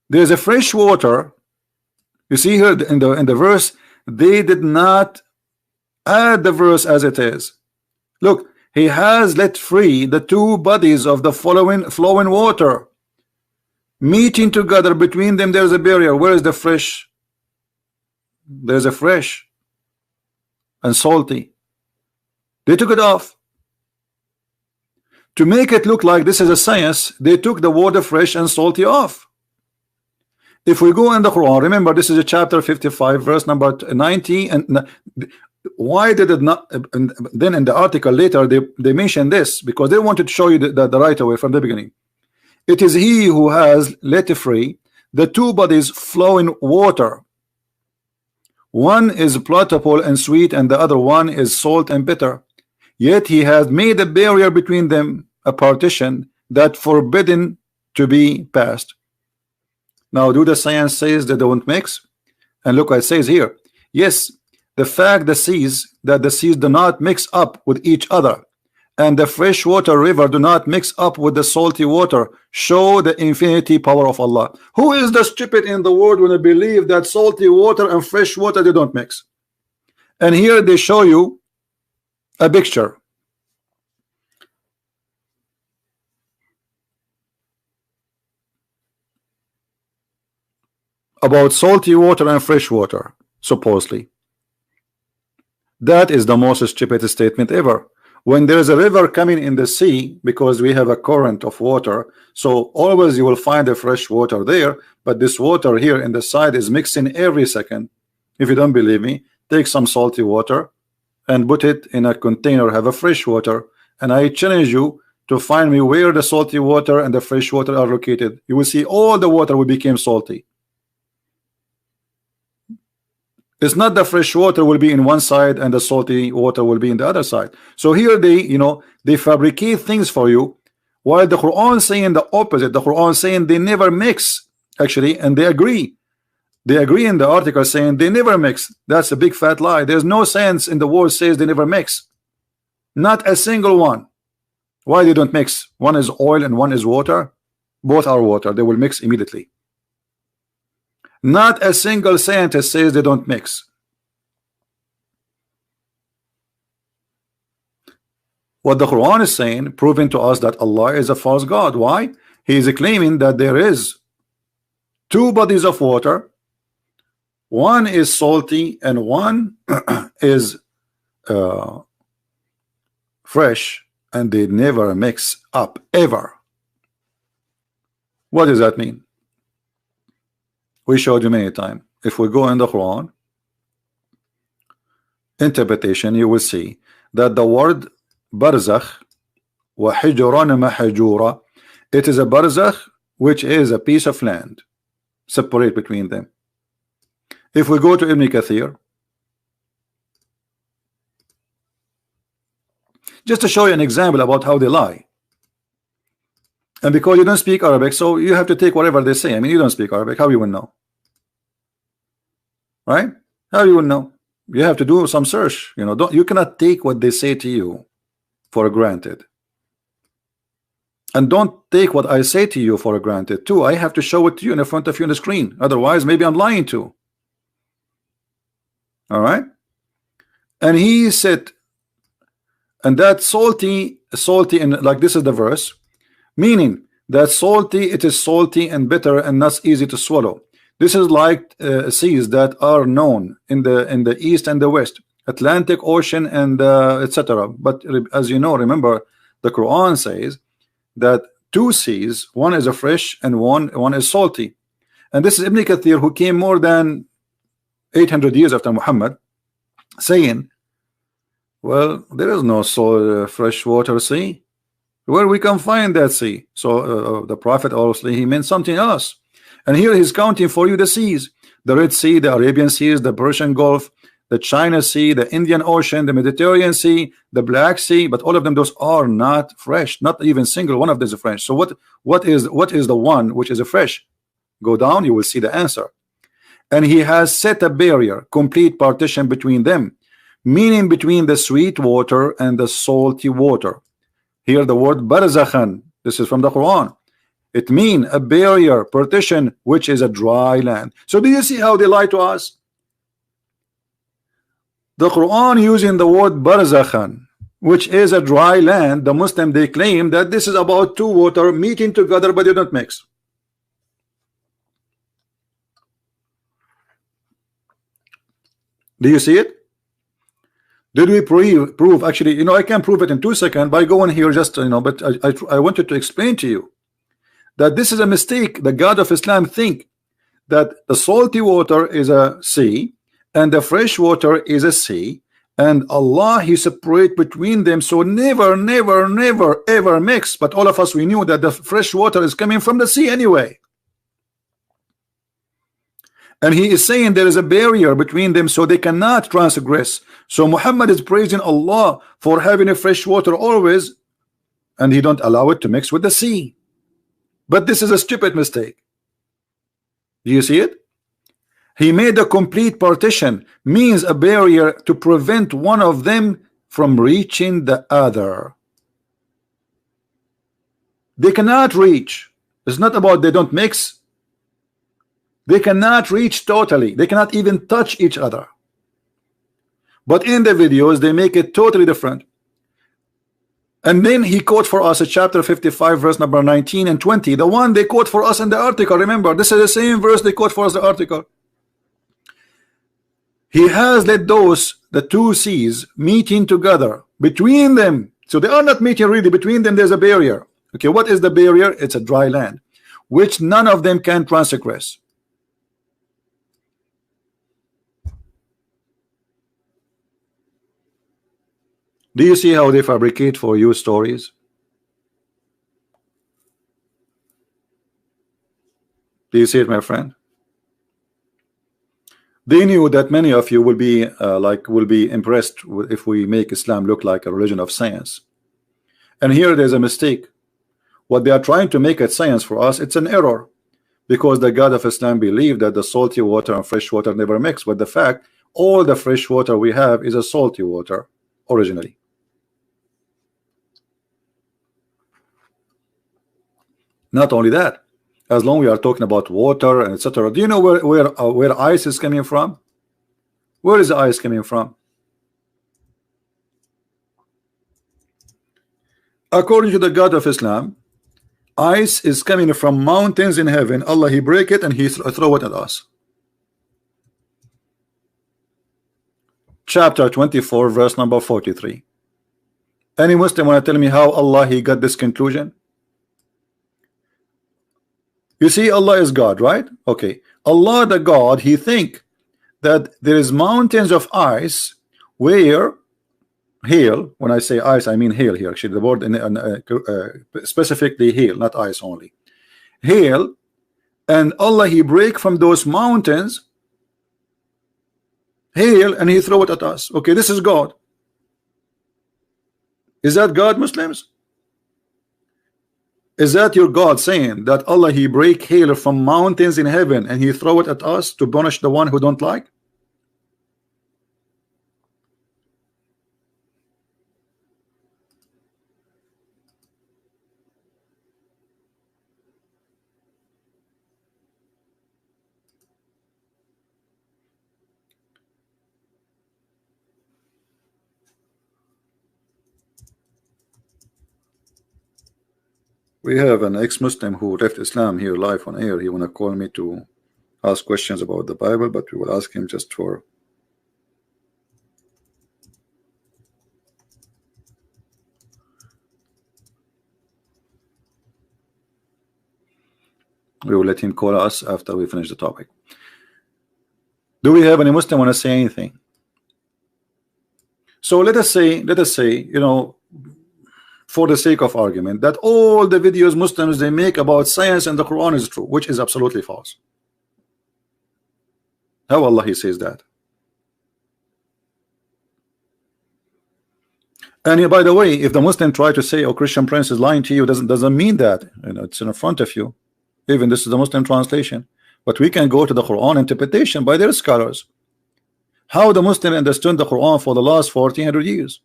Speaker 1: There is a fresh water. You see here in the verse, they did not add the verse as it is. Look, he has let free the two bodies of the flowing water, meeting together. Between them there is a barrier. Where is the fresh? There is a fresh and salty. They took it off. To make it look like this is a science, they took the water fresh and salty off. If we go in the Quran, remember this is a chapter 55 verse number 90, and why did it not? And then in the article later they mentioned this because they wanted to show you the right away from the beginning. It is he who has let free the two bodies flowing water. One is palatable and sweet, and the other one is salt and bitter. Yet he has made a barrier between them, a partition that forbidden to be passed. Now, do the science says they don't mix? And look what it says here. Yes, the fact the seas do not mix up with each other, and the freshwater river do not mix up with the salty water, show the infinity power of Allah. Who is the stupid in the world when they believe that salty water and fresh water they don't mix? And here they show you a picture. About salty water and fresh water, supposedly. That is the most stupid statement ever. When there is a river coming in the sea, because we have a current of water, so always you will find the fresh water there, but this water here in the side is mixing every second. If you don't believe me, take some salty water and put it in a container, have a fresh water, and I challenge you to find me where the salty water and the fresh water are located. You will see all the water will become salty. It's not the fresh water will be in one side and the salty water will be in the other side. So here they fabricate things for you, while the Quran saying the opposite. The Quran saying they never mix, actually, and they agree. They agree in the article saying they never mix. That's a big fat lie. There's no sense in the word says they never mix. Not a single one. Why they don't mix? One is oil and one is water. Both are water. They will mix immediately. Not a single scientist says they don't mix. What the Quran is saying, proving to us that Allah is a false God. Why? He is claiming that there is two bodies of water. One is salty and one is uh, fresh, and they never mix up ever. What does that mean? We showed you many times. If we go in the Quran interpretation, you will see that the word barzakh wa hijran mahjura, it is a barzakh, which is a piece of land separate between them. If we go to Ibn Kathir, just to show you an example about how they lie, and because you don't speak Arabic, so you have to take whatever they say. I mean, you don't speak Arabic, how you will know, right? How you will know? You have to do some search. You know, you cannot take what they say to you for granted, and don't take what I say to you for granted too. I have to show it to you in front of you on the screen, otherwise maybe I'm lying too. All right. And he said, and that salty, and like this is the verse, meaning that salty, it is salty and bitter and not easy to swallow. This is like seas that are known in the east and the west, Atlantic Ocean and etc. But as you know, remember, the Quran says that two seas, one is a fresh and one is salty. And this is Ibn Kathir, who came more than 800 years after Muhammad, saying, well, there is no freshwater sea. Where we can find that sea? So the Prophet, obviously, he meant something else. And here he's counting for you the seas: the Red Sea, the Arabian Seas, the Persian Gulf, the China Sea, the Indian Ocean, the Mediterranean Sea, the Black Sea. But all of them, those are not fresh. Not even single one of them is fresh. So what is the one which is a fresh? Go down, you will see the answer. And he has set a barrier, complete partition between them, meaning between the sweet water and the salty water. Here the word barzakhan, this is from the Quran. It means a barrier, partition, which is a dry land. So do you see how they lie to us? The Quran using the word barzakhan, which is a dry land. The Muslim, they claim that this is about two water meeting together, but they don't mix. Do you see it? Did we prove? Actually, you know, I can prove it in 2 seconds by going here, just, you know, but I wanted to explain to you that this is a mistake. The God of Islam think that the salty water is a sea and the fresh water is a sea, and Allah, he separate between them, so never ever mix. But all of us, we knew that the fresh water is coming from the sea anyway. And he is saying there is a barrier between them, so they cannot transgress. So Muhammad is praising Allah for having a fresh water always, and he don't allow it to mix with the sea. But this is a stupid mistake. Do you see it? He made a complete partition, means a barrier to prevent one of them from reaching the other. They cannot reach. It's not about they don't mix. They cannot reach totally. They cannot even touch each other. But in the videos, they make it totally different. And then he quote for us a chapter 55, verse number 19 and 20. The one they quote for us in the article. Remember, this is the same verse they quote for us in the article. He has let the two seas meeting together between them. So they are not meeting really. Between them, there's a barrier. Okay, what is the barrier? It's a dry land, which none of them can transgress. Do you see how they fabricate for you stories? Do you see it, my friend? They knew that many of you will be impressed if we make Islam look like a religion of science. And here there's a mistake. What they are trying to make it science for us, it's an error, because the God of Islam believed that the salty water and fresh water never mix. But the fact, all the fresh water we have is a salty water originally. Not only that, as long we are talking about water and etc. Do you know where ice is coming from? Where is the ice coming from? According to the God of Islam, ice is coming from mountains in heaven. Allah, he break it and he throw it at us. chapter 24, verse number 43. Any Muslim want to tell me how Allah he got this conclusion? You see, Allah is God, right? Okay. Allah the God, he think that there is mountains of ice where hail, when I say ice I mean hail here, actually the word specifically hail, not ice only, hail, and Allah he break from those mountains hail and he throw it at us. Okay, this is God. Is that God, Muslims? Is that your God saying that Allah he break hail from mountains in heaven and he throw it at us to punish the one who don't like? We have an ex-Muslim who left Islam here live on air. He wanna call me to ask questions about the Bible, but we will ask him just for we will let him call us after we finish the topic. Do we have any Muslim want to say anything? So let us say, you know, for the sake of argument, that all the videos Muslims they make about science and the Quran is true, which is absolutely false. How Allah he says that? And by the way, if the Muslim try to say, "Oh, Christian Prince is lying to you," doesn't mean that. You know, it's in front of you. Even this is the Muslim translation, but we can go to the Quran interpretation by their scholars. How the Muslim understood the Quran for the last 1400 years.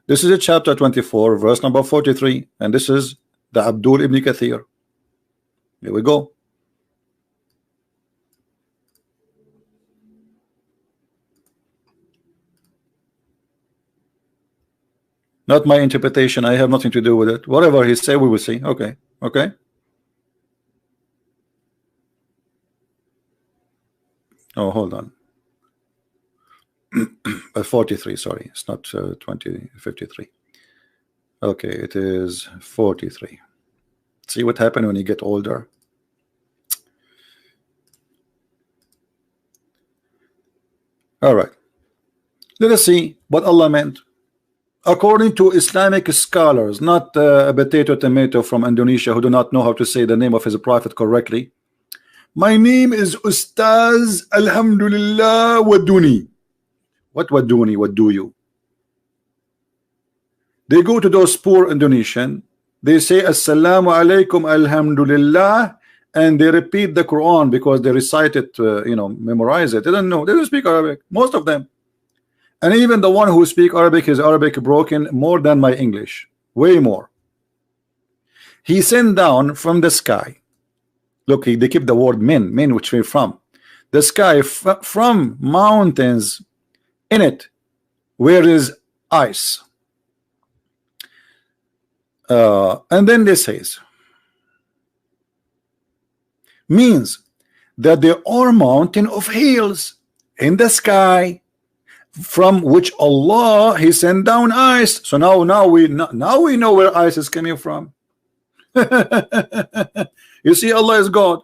Speaker 1: This is a chapter 24, verse number 43, and this is the Abdul Ibn Kathir. Here we go. Not my interpretation. I have nothing to do with it. Whatever he say, we will see. Okay. Okay. Oh, hold on. 43, sorry, it's not 53. Okay, it is 43. See what happened when you get older. All right, let us see what Allah meant according to Islamic scholars, not a potato tomato from Indonesia who do not know how to say the name of his prophet correctly. My name is Ustaz Alhamdulillah Waduni. What waduni? What do you? They go to those poor Indonesian, they say Assalamu alaikum alhamdulillah, and they repeat the Quran because they recite it, you know, memorize it. They don't know, they don't speak Arabic, most of them. And even the one who speak Arabic, his Arabic broken more than my English, way more. He sent down from the sky. Look, they keep the word min, which we're from the sky, from mountains in it where is ice, and then this says means that there are mountain of hills in the sky from which Allah he sent down ice. So now we know where ice is coming from. You see, Allah is God.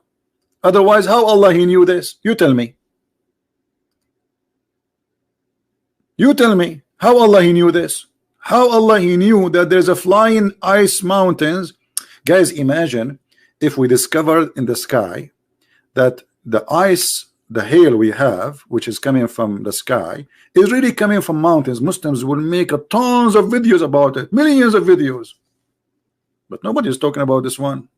Speaker 1: Otherwise, how Allah he knew this? You tell me. You tell me how Allah he knew this. How Allah he knew that there's a flying ice mountains. Guys, imagine if we discovered in the sky that the ice, the hail we have, which is coming from the sky, is really coming from mountains. Muslims will make tons of videos about it, millions of videos, but nobody is talking about this one.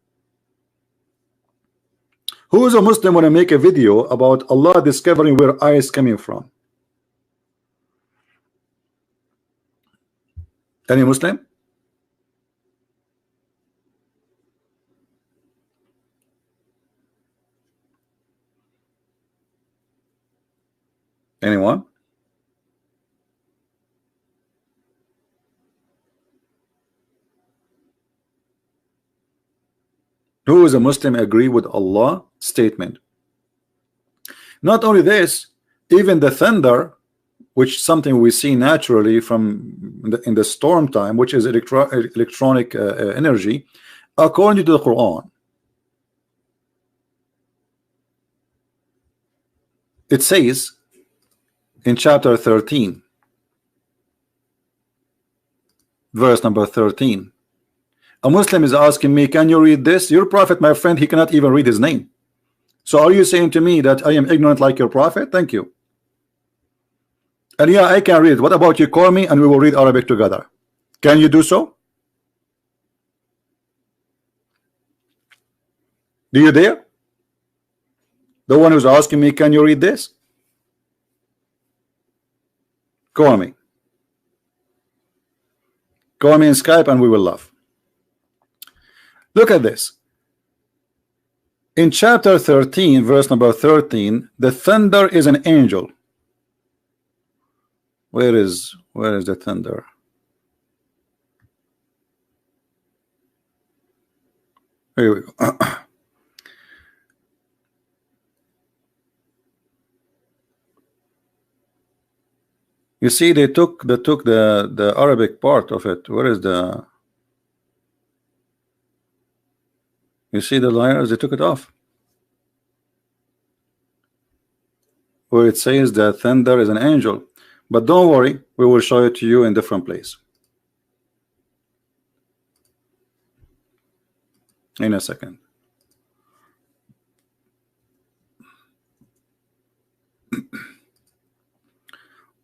Speaker 1: Who is a Muslim want to make a video about Allah discovering where ice coming from? Any Muslim? Anyone? Who is a Muslim agree with Allah statement? Not only this, even the thunder which something we see naturally from in the storm time, which is electronic energy, according to the Quran. It says in chapter 13, verse number 13, a Muslim is asking me, can you read this? Your prophet, my friend, he cannot even read his name. So are you saying to me that I am ignorant like your prophet? Thank you. And yeah, I can read. What about you call me and we will read Arabic together? Can you do so? Do you dare? The one who's asking me, can you read this? Call me. Call me in Skype and we will laugh. Look at this. In chapter 13, verse number 13, the thunder is an angel. Where is the thunder? Here we go. You see, they took the Arabic part of it. Where is the? You see the liars? They took it off. Where it says that thunder is an angel. But don't worry, we will show it to you in different place. In a second.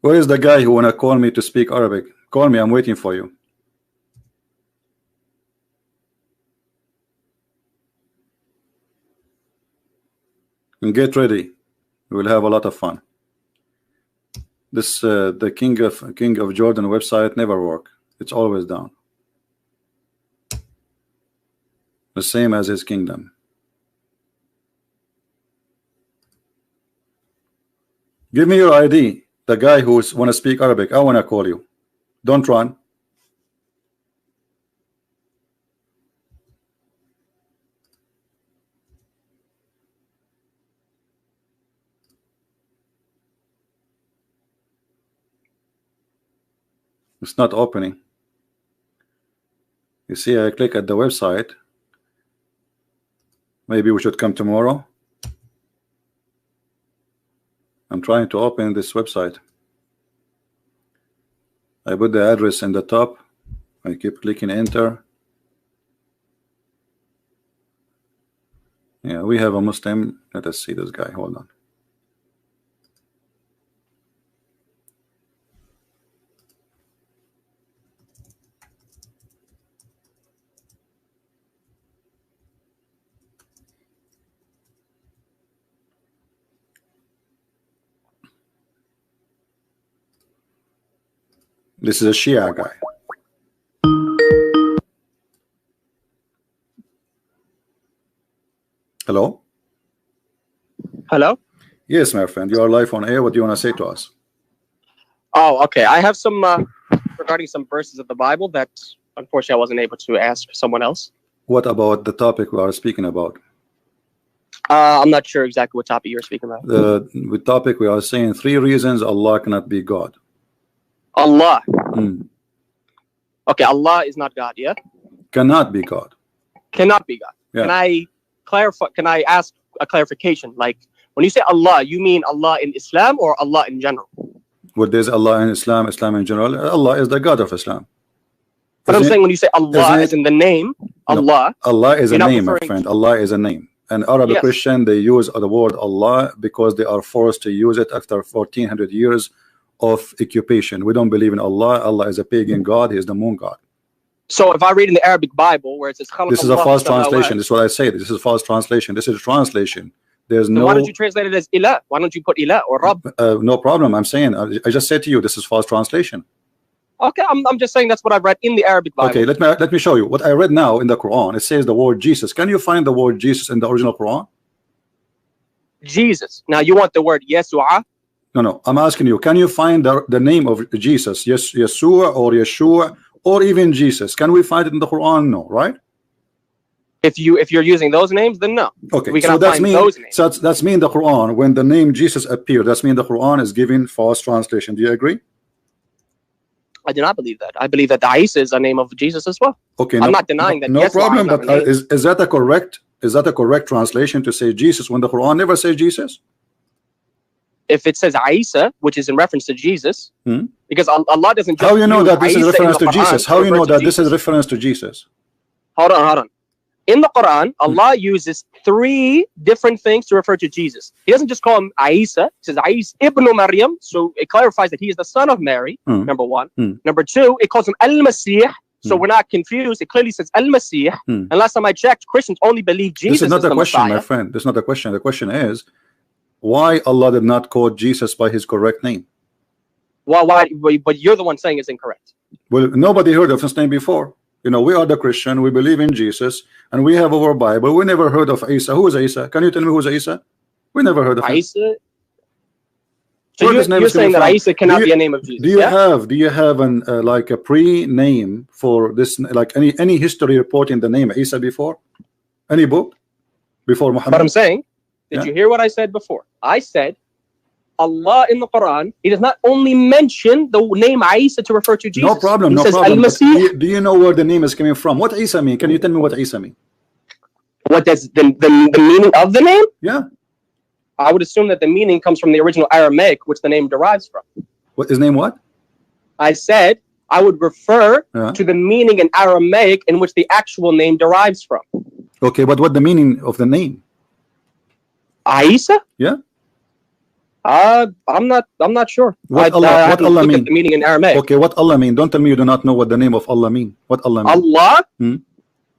Speaker 1: Where is the guy who wanna call me to speak Arabic? Call me, I'm waiting for you. And get ready. We will have a lot of fun. This the King of Jordan website never work. It's always down. The same as his kingdom. Give me your ID. The guy who want to speak Arabic, I want to call you. Don't run. It's not opening. You see, I click at the website. Maybe we should come tomorrow. I'm trying to open this website. I put the address in the top. I keep clicking enter. Yeah, we have a Muslim. Let us see this guy. Hold on. This is a Shia guy. Hello?
Speaker 2: Hello?
Speaker 1: Yes, my friend. You are live on air. What do you want to say to us?
Speaker 2: Oh, okay. I have some regarding some verses of the Bible that unfortunately I wasn't able to ask someone else.
Speaker 1: What about the topic we are speaking about?
Speaker 2: I'm not sure exactly what topic you're speaking about.
Speaker 1: The topic we are saying 3 reasons Allah cannot be God.
Speaker 2: Allah. Okay, Allah is not God, yeah?
Speaker 1: Cannot be God.
Speaker 2: Cannot be God.
Speaker 1: Yeah.
Speaker 2: Can I clarify? Can I ask a clarification? Like, when you say Allah, you mean Allah in Islam or Allah in general?
Speaker 1: What is Allah in Islam? Islam in general? Allah is the God of Islam.
Speaker 2: But I'm saying when you say Allah as in the name, Allah.
Speaker 1: No, Allah is a name, my friend. Allah is a name. And Arabic
Speaker 2: Yes.
Speaker 1: Christian, they use the word Allah because they are forced to use it after 1400 years of occupation. We don't believe in Allah. Allah is a pagan God. He is the moon God.
Speaker 2: So if I read in the Arabic Bible where it says
Speaker 1: This is a false translation. This is what I say. This is a false translation. This is a translation. There's no.
Speaker 2: Why don't you translate it as Ilah? Why don't you put Ilah or Rabb?
Speaker 1: No problem. I'm saying. I just said to you, this is false translation.
Speaker 2: Okay, I'm just saying that's what I've read in the Arabic Bible.
Speaker 1: Okay, let me show you what I read now in the Quran. It says the word Jesus. Can you find the word Jesus in the original Quran?
Speaker 2: Jesus. Now you want the word Yesua?
Speaker 1: No. I'm asking you. Can you find the name of Jesus? Yes, Yeshua or Yeshua or even Jesus? Can we find it in the Quran? No, right?
Speaker 2: If you're using those names, then no.
Speaker 1: Okay,
Speaker 2: we
Speaker 1: so
Speaker 2: cannot find those names.
Speaker 1: So that's mean the Quran, when the name Jesus appeared, that's mean the Quran is giving false translation. Do you agree?
Speaker 2: I do not believe that. I believe that the Isa is a name of Jesus as well.
Speaker 1: Okay,
Speaker 2: I'm not denying that.
Speaker 1: No
Speaker 2: yes,
Speaker 1: problem. But is that a correct translation to say Jesus when the Quran never says Jesus?
Speaker 2: If it says Isa, which is in reference to Jesus, because Allah doesn't just
Speaker 1: how you know that this is
Speaker 2: Isa
Speaker 1: reference to Jesus? How you know that this is reference to Jesus?
Speaker 2: Hold on. In the Quran, Allah uses 3 different things to refer to Jesus. He doesn't just call him Isa. He says Isa ibn Maryam, so it clarifies that he is the son of Mary, number 1. Number 2, it calls him Al-Masih, so we're not confused. It clearly says Al-Masih. And last time I checked, Christians only believe Jesus is the Messiah. This is not the question, my friend. This is not the question. The question is, why Allah did not call Jesus by his correct name? Well, why? But you're the one saying it's incorrect.
Speaker 1: Well, nobody heard of his name before. You know, we are the Christian, we believe in Jesus, and we have our Bible. We never heard of Isa. Who is Isa? Can you tell me who is Isa? We never heard of him.
Speaker 2: Isa? So you're saying that Isa cannot be a name of Jesus?
Speaker 1: Do you have an like a pre-name for this, like any history reporting the name Isa before? Any book before Muhammad?
Speaker 2: But I'm saying, did you hear what I said before? I said Allah in the Quran, he does not only mention the name Isa to refer to Jesus.
Speaker 1: No problem,
Speaker 2: he says
Speaker 1: Al-Masih. Do you know where the name is coming from? What Isa mean? Can you tell me what Isa mean?
Speaker 2: What does the meaning of the name?
Speaker 1: Yeah.
Speaker 2: I would assume that the meaning comes from the original Aramaic, which the name derives from.
Speaker 1: What his name? What?
Speaker 2: I said I would refer to the meaning in Aramaic in which the actual name derives from.
Speaker 1: Okay, but what the meaning of the name?
Speaker 2: Isa?
Speaker 1: Yeah.
Speaker 2: I'm not sure.
Speaker 1: What Allah mean?
Speaker 2: The meaning in Aramaic.
Speaker 1: Okay, what Allah mean? Don't tell me you do not know what the name of Allah mean. What Allah mean?
Speaker 2: Allah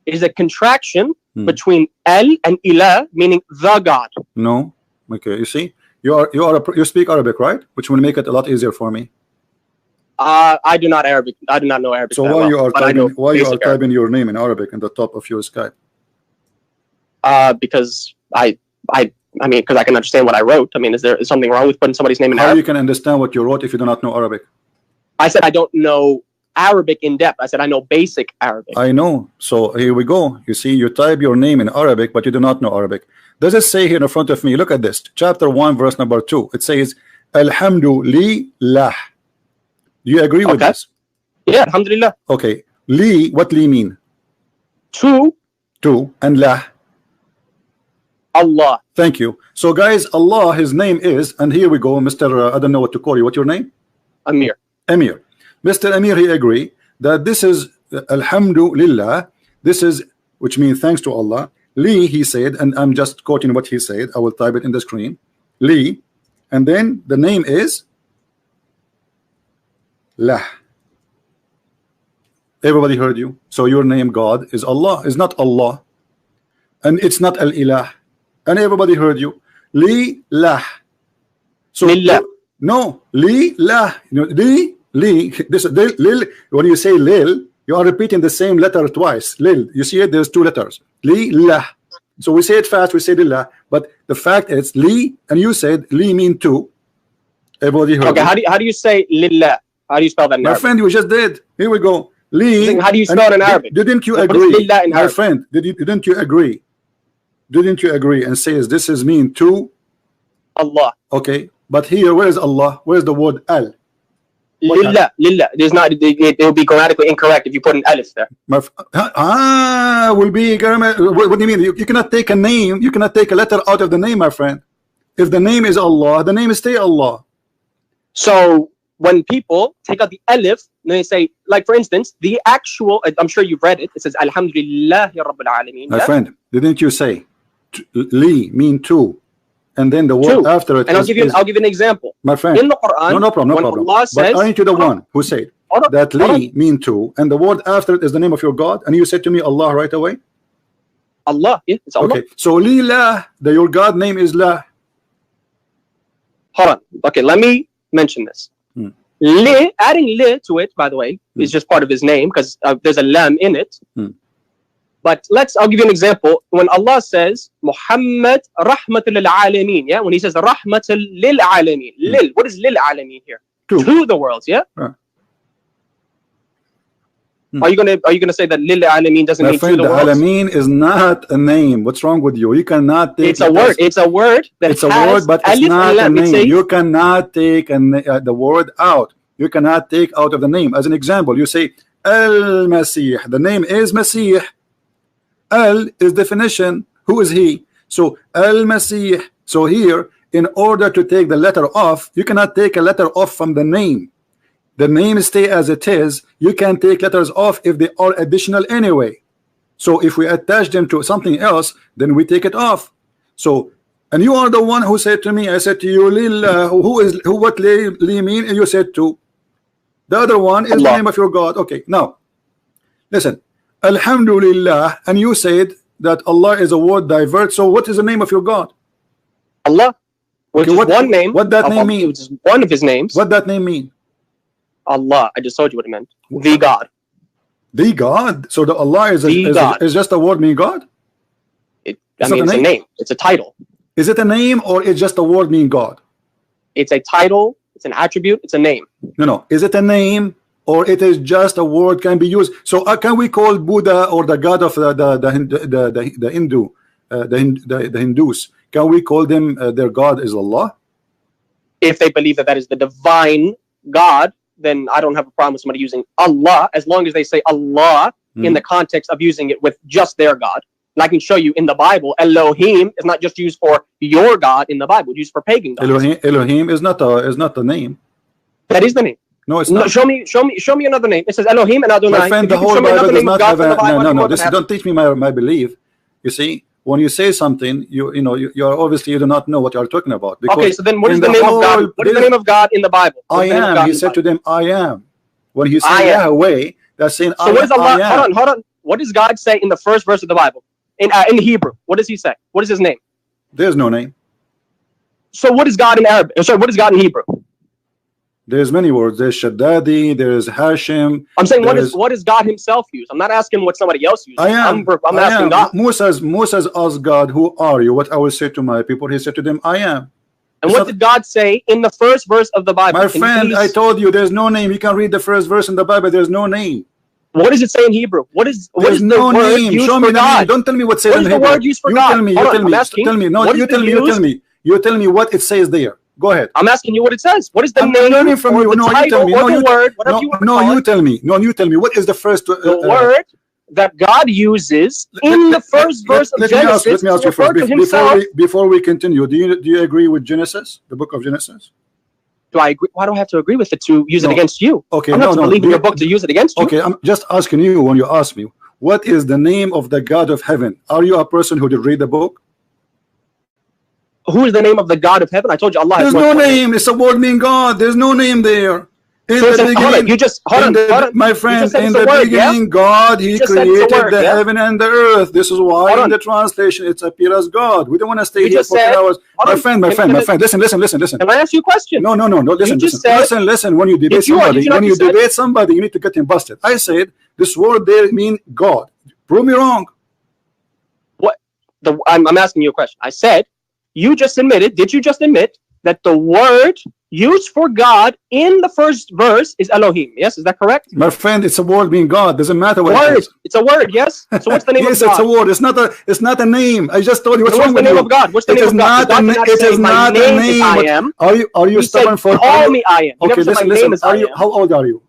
Speaker 2: is a contraction between El and Ilah, meaning the God.
Speaker 1: No. Okay, you see, you speak Arabic, right? Which will make it a lot easier for me.
Speaker 2: I do not Arabic. I do not know Arabic.
Speaker 1: So why you are typing your name in Arabic in the top of your Skype?
Speaker 2: Because I mean, because I can understand what I wrote. I mean, is there something wrong with putting somebody's name in Arabic?
Speaker 1: How you can understand what you wrote if you do not know Arabic?
Speaker 2: I said I don't know Arabic in depth. I said I know basic Arabic.
Speaker 1: I know. So here we go. You see, you type your name in Arabic, but you do not know Arabic. Does it say here in front of me? Look at this. Chapter 1, verse number 2. It says, Alhamdulillah. Do you agree with this?
Speaker 2: Yeah, Alhamdulillah.
Speaker 1: Okay. Li, what li mean?
Speaker 2: To.
Speaker 1: And lah.
Speaker 2: Allah.
Speaker 1: Thank you. So guys, Allah, his name is, and here we go, Mr. I don't know what to call you. What's your name?
Speaker 2: Amir.
Speaker 1: Mr. Amir, he agree that this is Alhamdulillah. This is, which means thanks to Allah. Li, he said, and I'm just quoting what he said. I will type it in the screen. Li, and then the name is Lah. Everybody heard you. So your name, God, is Allah. Is not Allah, and it's not Al-Ilah. And everybody heard you. Li lah. So
Speaker 2: Lillah.
Speaker 1: No, li lah. You know, li. This lil. When you say lil, you are repeating the same letter twice. Lil. You see it? There's 2 letters. Li lah. So we say it fast. We say lillah. But the fact is li, and you said li mean 2. Everybody heard.
Speaker 2: Okay. How do you say lillah? How do you spell that in Arabic?
Speaker 1: My friend, you just did. Here we go. Li.
Speaker 2: How do you spell it in Arabic?
Speaker 1: Didn't you agree? My friend, didn't you agree? Didn't you agree and says this is mean to
Speaker 2: Allah?
Speaker 1: Okay, but here, where is Allah? Where's the word al?
Speaker 2: Lillah. There's not. It will be grammatically incorrect if you put an alif there.
Speaker 1: Will be. What do you mean? You cannot take a name. You cannot take a letter out of the name, my friend. If the name is Allah, the name is stay Allah.
Speaker 2: So when people take out the alif, they say, like for instance, the actual. I'm sure you've read it. It says Alhamdulillahi Rabbil Alameen.
Speaker 1: My friend, didn't you say li mean 2, and then the word after it?
Speaker 2: And I'll give you an example.
Speaker 1: My friend,
Speaker 2: in the Quran,
Speaker 1: no problem.
Speaker 2: Allah says,
Speaker 1: but aren't you the one who said that li mean 2, and the word after it is the name of your God, and you said to me Allah right away?
Speaker 2: Allah, yeah, it's Allah.
Speaker 1: Okay, so li lah, your God name is lah.
Speaker 2: Hold on. Okay, let me mention this. Li, adding li to it, by the way, is just part of his name because there's a lam in it. But I'll give you an example. When Allah says Muhammad rahmatul lil alameen, yeah, when he says rahmatul lil alameen, lil, what is lil alameen here? To the worlds, yeah. Are you gonna say that Lil Alameen doesn't mean to the world?
Speaker 1: Alameen is not a name. What's wrong with you? You cannot take
Speaker 2: it's a word. It's a word that
Speaker 1: it's a word, but it's not a name. You cannot take the word out. You cannot take out of the name. As an example, you say Al-Masih. The name is Masih. Al is definition. Who is he? So Al-Masih. So here, in order to take the letter off, you cannot take a letter off from the name. The name stay as it is. You can take letters off if they are additional anyway. So if we attach them to something else, then we take it off. So, and you are the one who said to me, I said to you, Lil, what Li mean? And you said to. The other one is the name of your God. Okay, now listen. Alhamdulillah, and you said that Allah is a word divert. So what is the name of your God?
Speaker 2: Allah. Which is one name.
Speaker 1: What that name mean?
Speaker 2: Which is one of his names.
Speaker 1: What that name mean?
Speaker 2: Allah. I just told you what it meant. The God.
Speaker 1: The God. So the Allah is just a word meaning God.
Speaker 2: It's a name. It's a title.
Speaker 1: Is it a name or it's just a word meaning God?
Speaker 2: It's a title. It's an attribute. It's a name.
Speaker 1: No. Is it a name or it is just a word can be used? So can we call Buddha or the God of the Hindus? Can we call them their God is Allah?
Speaker 2: If they believe that is the divine God, then I don't have a problem with somebody using Allah as long as they say Allah in the context of using it with just their God. And I can show you in the Bible, Elohim is not just used for your God in the Bible; it's used for pagan gods.
Speaker 1: Elohim is not the name.
Speaker 2: That is the name.
Speaker 1: No, it's not.
Speaker 2: No, show me another name. It says Elohim and Adonai.
Speaker 1: My friend, the whole Bible does not have a no. Don't teach me my belief. You see, when you say something, you are obviously you do not know what you are talking about.
Speaker 2: Okay, so then what is the name of God? What is the name of God in the Bible?
Speaker 1: I am. He said to them, I am. When he said Yahweh, that's saying
Speaker 2: so what is Allah? Hold on. What does God say in the first verse of the Bible? In Hebrew, what does he say? What is his name?
Speaker 1: There's no name.
Speaker 2: So what is God in Arabic? Sorry, what is God in Hebrew?
Speaker 1: There's many words. There's Shaddadi. There's Hashim.
Speaker 2: I'm saying what is God himself use? I'm not asking what somebody else uses.
Speaker 1: I am.
Speaker 2: I'm asking God.
Speaker 1: Moses asked God, who are you? What I will say to my people. He said to them, I am.
Speaker 2: And what did God say in the first verse of the Bible?
Speaker 1: My friend, I told you there's no name. You can read the first verse in the Bible. There's no name.
Speaker 2: What does it say in Hebrew? What is
Speaker 1: no
Speaker 2: the word
Speaker 1: name.
Speaker 2: used
Speaker 1: Show
Speaker 2: for
Speaker 1: me the
Speaker 2: God?
Speaker 1: name. Don't tell me what says in Hebrew.
Speaker 2: What is the word used for God?
Speaker 1: Tell me. Tell me. No, you tell me. You tell me what it says there. Go ahead.
Speaker 2: I'm asking you what it says. What is the name
Speaker 1: learning from
Speaker 2: or
Speaker 1: you.
Speaker 2: the title or the word? Whatever you want to call it.
Speaker 1: You tell me. No, you tell me. What is the first
Speaker 2: the word that God uses in the first verse of Genesis
Speaker 1: to refer to himself? Before we continue, do you agree with Genesis, the book of Genesis?
Speaker 2: Do I agree? Why do I have to agree with it to use it against you?
Speaker 1: Okay,
Speaker 2: I'm not to believe in your book to use it against you.
Speaker 1: Okay, I'm just asking you when you ask me, what is the name of the God of heaven? Are you a person who did read the book?
Speaker 2: Who is the name of the God of heaven? I told you Allah.
Speaker 1: There's no name. It's a word meaning God. There's no name there. In the beginning, my friend, in the beginning, God, He created the heaven and the earth. This is why in the translation it appears as God. We don't want to stay here for 10 hours. My friend, listen.
Speaker 2: Can I ask you a question?
Speaker 1: No. Listen. When you debate somebody, you need to get him busted. I said this word there means God. Prove me wrong.
Speaker 2: What? I'm asking you a question. I said you just admitted. Did you just admit that the word used for God in the first verse is Elohim? Yes, is that correct?
Speaker 1: My friend, it's a word being God. Doesn't matter what
Speaker 2: word.
Speaker 1: it is.
Speaker 2: It's a word, yes. So what's the name of God?
Speaker 1: Yes, it's a word. It's not a name. I just told you what's wrong with you.
Speaker 2: What's the name of God? What's the name of God?
Speaker 1: It is not a name.
Speaker 2: I am.
Speaker 1: Are you stubborn for?
Speaker 2: Call me I am.
Speaker 1: Okay, listen. How old are you?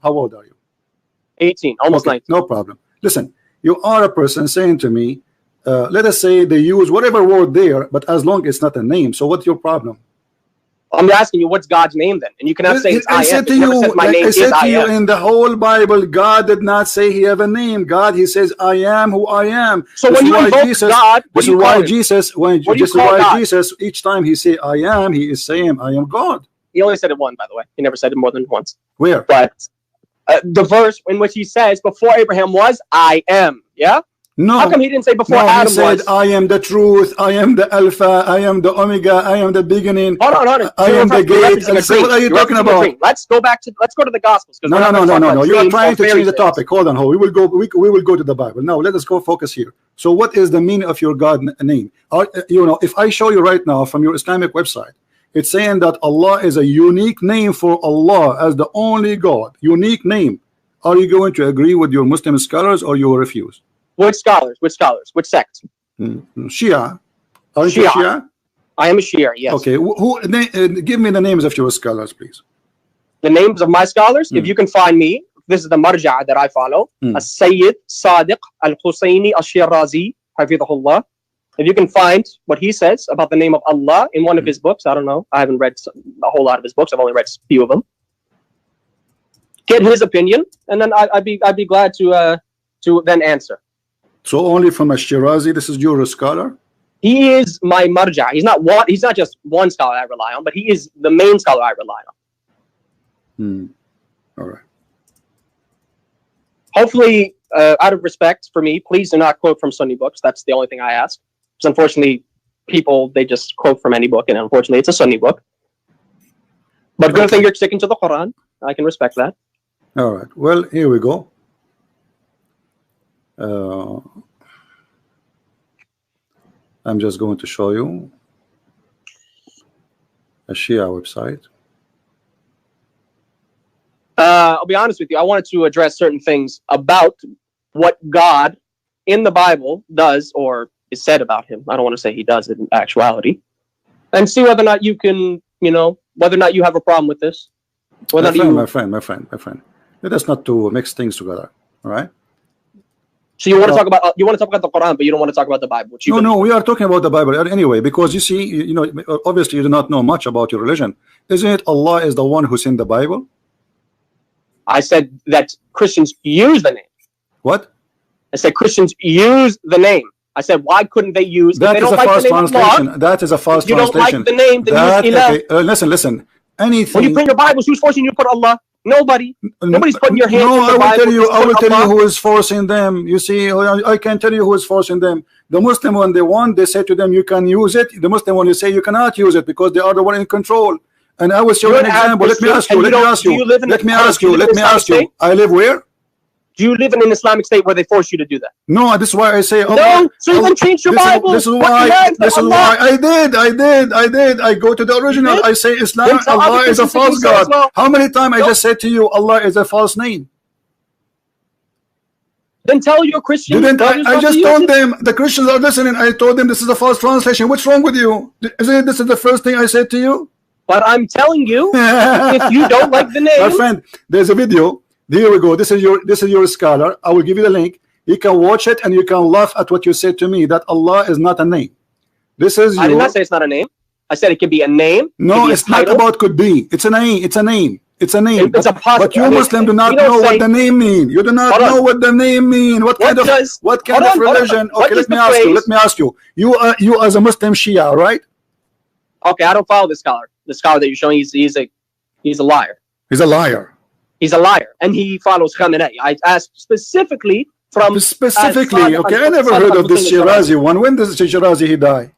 Speaker 2: 18, almost 19.
Speaker 1: No problem. Listen, you are a person saying to me, let us say they use whatever word there, but as long as it's not a name. So what's your problem?
Speaker 2: I'm asking you, what's God's name then? And you cannot say it's I am.
Speaker 1: I said to you, in the whole Bible, God did not say He have a name. God, He says, I am who I am.
Speaker 2: So when you invoke God,
Speaker 1: this is why Jesus, each time He say I am, He is saying I am God.
Speaker 2: He only said it once, by the way. He never said it more than once.
Speaker 1: Where?
Speaker 2: But the verse in which He says, before Abraham was, I am. Yeah?
Speaker 1: No.
Speaker 2: How come He didn't say before Adam
Speaker 1: He said,
Speaker 2: was?
Speaker 1: I am the truth, I am the Alpha, I am the Omega, I am the beginning.
Speaker 2: Hold on.
Speaker 1: I am the gate. What are you talking about?
Speaker 2: Let's go to the Gospels.
Speaker 1: No. You are trying to change the topic. Hold on. We will go to the Bible. Now let us go focus here. So what is the meaning of your God name? If I show you right now from your Islamic website, it's saying that Allah is a unique name for Allah as the only God. Unique name. Are you going to agree with your Muslim scholars or you will refuse?
Speaker 2: Which scholars? Which scholars? Which sect?
Speaker 1: Shia. Are you
Speaker 2: Shia.
Speaker 1: Shia?
Speaker 2: I am a Shia, yes.
Speaker 1: Okay, give me the names of your scholars, please.
Speaker 2: The names of my scholars, if you can find me, this is the marja that I follow. As-Sayyid Sadiq Al-Husayni Al-Shirazi, Hafidhahullah. If you can find what he says about the name of Allah in one of his books, I don't know. I haven't read a whole lot of his books. I've only read a few of them. Get his opinion, and then I'd be glad to then answer.
Speaker 1: So only from Al-Shirazi, this is your scholar?
Speaker 2: He is my marja. He's not just one scholar I rely on, but he is the main scholar I rely on.
Speaker 1: All right.
Speaker 2: Hopefully, out of respect for me, please do not quote from Sunni books. That's the only thing I ask. Because unfortunately, people, they just quote from any book, and unfortunately, it's a Sunni book. But good thing you're sticking to the Quran. I can respect that.
Speaker 1: All right. Well, here we go. I'm just going to show you a Shia website.
Speaker 2: I'll be honest with you. I wanted to address certain things about what God in the Bible does or is said about him. I don't want to say he does it in actuality. And see whether or not you can, whether or not you have a problem with this. Whether
Speaker 1: my friend. Let us not to mix things together. All right?
Speaker 2: So you want to talk about the Quran, but you don't want to talk about the Bible.
Speaker 1: No, we are talking about the Bible anyway, because you see, obviously you do not know much about your religion. Isn't it Allah is the one who sent the Bible?
Speaker 2: I said that Christians use the name.
Speaker 1: What?
Speaker 2: I said Christians use the name. I said, why couldn't they use?
Speaker 1: That is a false translation. That is a false translation.
Speaker 2: You don't like the name, then use Ilah.
Speaker 1: Okay, listen. Anything.
Speaker 2: When you print your Bibles, who's forcing you to put Allah? Nobody. Nobody's putting your hands in the Bible.
Speaker 1: I will tell you who is forcing them. You see, I can tell you who is forcing them. The Muslim, when they want, they say to them, you can use it. The Muslim, when you say you cannot use it because they are the one in control. And I will show you an example. Let me ask you. I live where?
Speaker 2: Do you live in an Islamic state where they force you to do that?
Speaker 1: No, this is why I say.
Speaker 2: No, so you can change your Bible.
Speaker 1: This is why I did. I go to the original. I say Islam. Allah is a false God. Well. How many times I just said to you, Allah is a false name?
Speaker 2: Then tell your Christians.
Speaker 1: I just told them. The Christians are listening. I told them this is a false translation. What's wrong with you? Isn't it? This is the first thing I said to you.
Speaker 2: But I'm telling you, if you don't like the name,
Speaker 1: my friend, there's a video. Here we go. This is your scholar. I will give you the link. You can watch it and you can laugh at what you said to me, that Allah is not a name.
Speaker 2: I did not say it's not a name. I said it could be a name.
Speaker 1: No, it's not about could be. It's a name. It's a name. It's a name. But you Muslim do not know what the name mean. You do not know what the name mean. What kind of religion? Okay, let me ask you. You as a Muslim Shia, right?
Speaker 2: Okay, I don't follow this scholar. The scholar that you're showing, he's a liar.
Speaker 1: He's a liar.
Speaker 2: He's a liar, and he follows Khamenei. I asked specifically from...
Speaker 1: Specifically, okay, I never heard of this Shirazi one. When does Shirazi he die?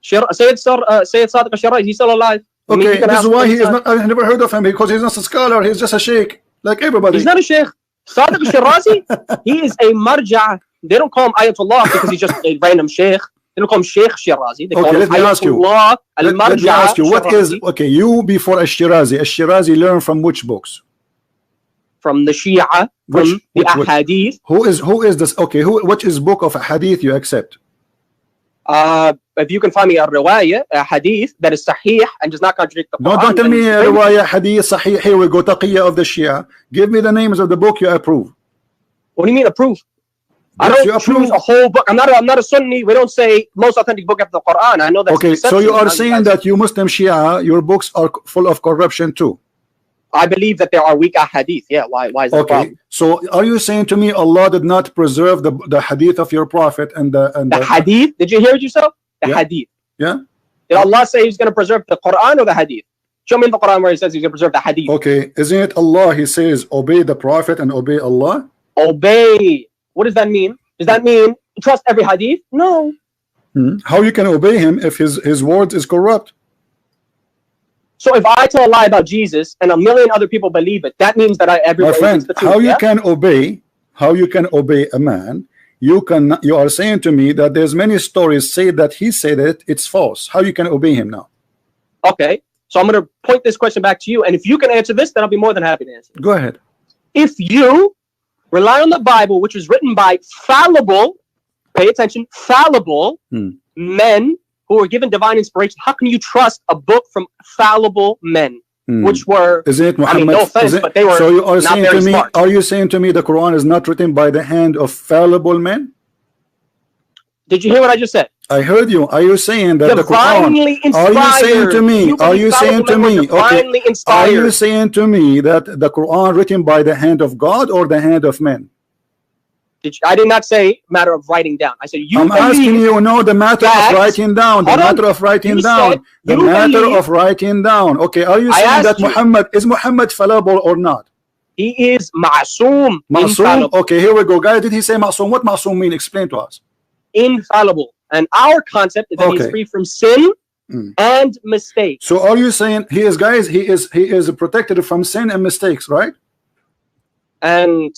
Speaker 2: Sayyid Sadiq al-Shirazi, he's still alive.
Speaker 1: Okay, this is why he is not... I never heard of him, because he's not a scholar, he's just a sheikh, like everybody.
Speaker 2: He's not a sheikh. Sadiq al-Shirazi, he is a marja. They don't call him Ayatollah because he's just a random sheikh. They don't call him Sheikh Shirazi. They call him
Speaker 1: let me ask you. What is... Okay, you before Shirazi learned from which books?
Speaker 2: From the Shia, from the Ahadith.
Speaker 1: Who is this? Okay, which is book of Hadith you accept?
Speaker 2: If you can find me a riwayah, a hadith that is sahih and does not contradict the Quran.
Speaker 1: No, don't tell me a riwayah, hadith, sahih. Here we go, Taqiya of the Shia. Give me the names of the book you approve.
Speaker 2: What do you mean approve? I don't choose a whole book. I'm not a Sunni. We don't say most authentic book after the Quran. I know that.
Speaker 1: Okay, so you are saying that you Muslim Shia, your books are full of corruption too.
Speaker 2: I believe that there are weak hadith. Yeah, why is that?
Speaker 1: Okay, so are you saying to me Allah did not preserve the hadith of your prophet and the
Speaker 2: hadith? Did you hear it yourself? The hadith.
Speaker 1: Yeah.
Speaker 2: Did Allah say He's going to preserve the Quran or the hadith? Show me in the Quran where He says He's going to preserve the hadith.
Speaker 1: Okay, isn't it Allah? He says obey the prophet and obey Allah.
Speaker 2: Obey. What does that mean? Does that mean trust every hadith? No.
Speaker 1: How you can obey him if his words is corrupt?
Speaker 2: So if I tell a lie about Jesus and a million other people believe it, that means that everybody
Speaker 1: believes the truth. How you can obey a man? You are saying to me that there's many stories say that he said it's false. How you can obey him now?
Speaker 2: Okay, so I'm going to point this question back to you, and if you can answer this, then I'll be more than happy to answer.
Speaker 1: Go ahead.
Speaker 2: if you rely on the Bible, which was written by fallible, pay attention, fallible men who were given divine inspiration, how can you trust a book from fallible men? Which were,
Speaker 1: isn't it Muhammad?
Speaker 2: I mean, no offense, but they were
Speaker 1: so you are
Speaker 2: not
Speaker 1: saying
Speaker 2: very
Speaker 1: to me,
Speaker 2: smart.
Speaker 1: are you saying to me the Quran is not written by the hand of fallible men?
Speaker 2: Did you hear what I just said?
Speaker 1: I heard you. Are you saying that
Speaker 2: Divinely
Speaker 1: the Quran? Are you saying to me? Are you saying to me? Okay. Are you saying to me that the Quran written by the hand of God or the hand of men?
Speaker 2: I did not say matter of writing down. I said you.
Speaker 1: I'm asking you. No, the matter of writing down. The matter of writing down. The matter of writing down. Okay. Are you saying that Muhammad is Muhammad fallible or not?
Speaker 2: He is ma'soom.
Speaker 1: Ma'soom. Okay. Here we go, guys. Did he say ma'soom? What ma'soom mean? Explain to us.
Speaker 2: Infallible. And our concept is that he's free from sin and mistakes.
Speaker 1: So are you saying he is, guys? He is protected from sin and mistakes, right?
Speaker 2: And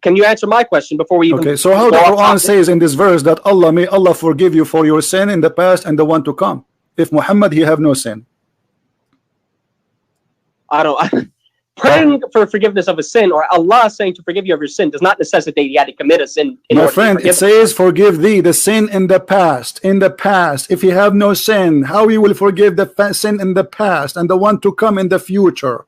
Speaker 2: can you answer my question before we even?
Speaker 1: Okay, so how the Quran says in this verse that may Allah forgive you for your sin in the past and the one to come, if Muhammad he have no sin?
Speaker 2: Praying for forgiveness of a sin, or Allah saying to forgive you of your sin, does not necessitate you had to commit a sin.
Speaker 1: My friend, it says forgive thee the sin in the past. In the past, if you have no sin, how you will forgive the sin in the past and the one to come in the future?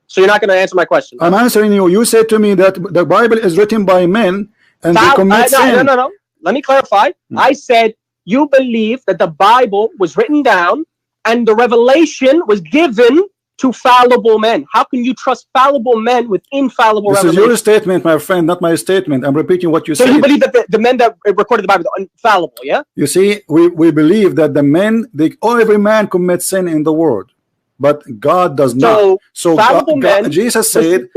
Speaker 2: So you're not going to answer my question.
Speaker 1: I'm answering you. You said to me that the Bible is written by men and they commit sin.
Speaker 2: No. Let me clarify. I said you believe that the Bible was written down and the revelation was given to fallible men. How can you trust fallible men with infallible revelation?
Speaker 1: This is your statement, my friend, not my statement. I'm repeating what you said.
Speaker 2: So you believe that the men that recorded the Bible are infallible, yeah?
Speaker 1: You see, we believe that the men, every man commits sin in the world. But God does not. So Jesus said,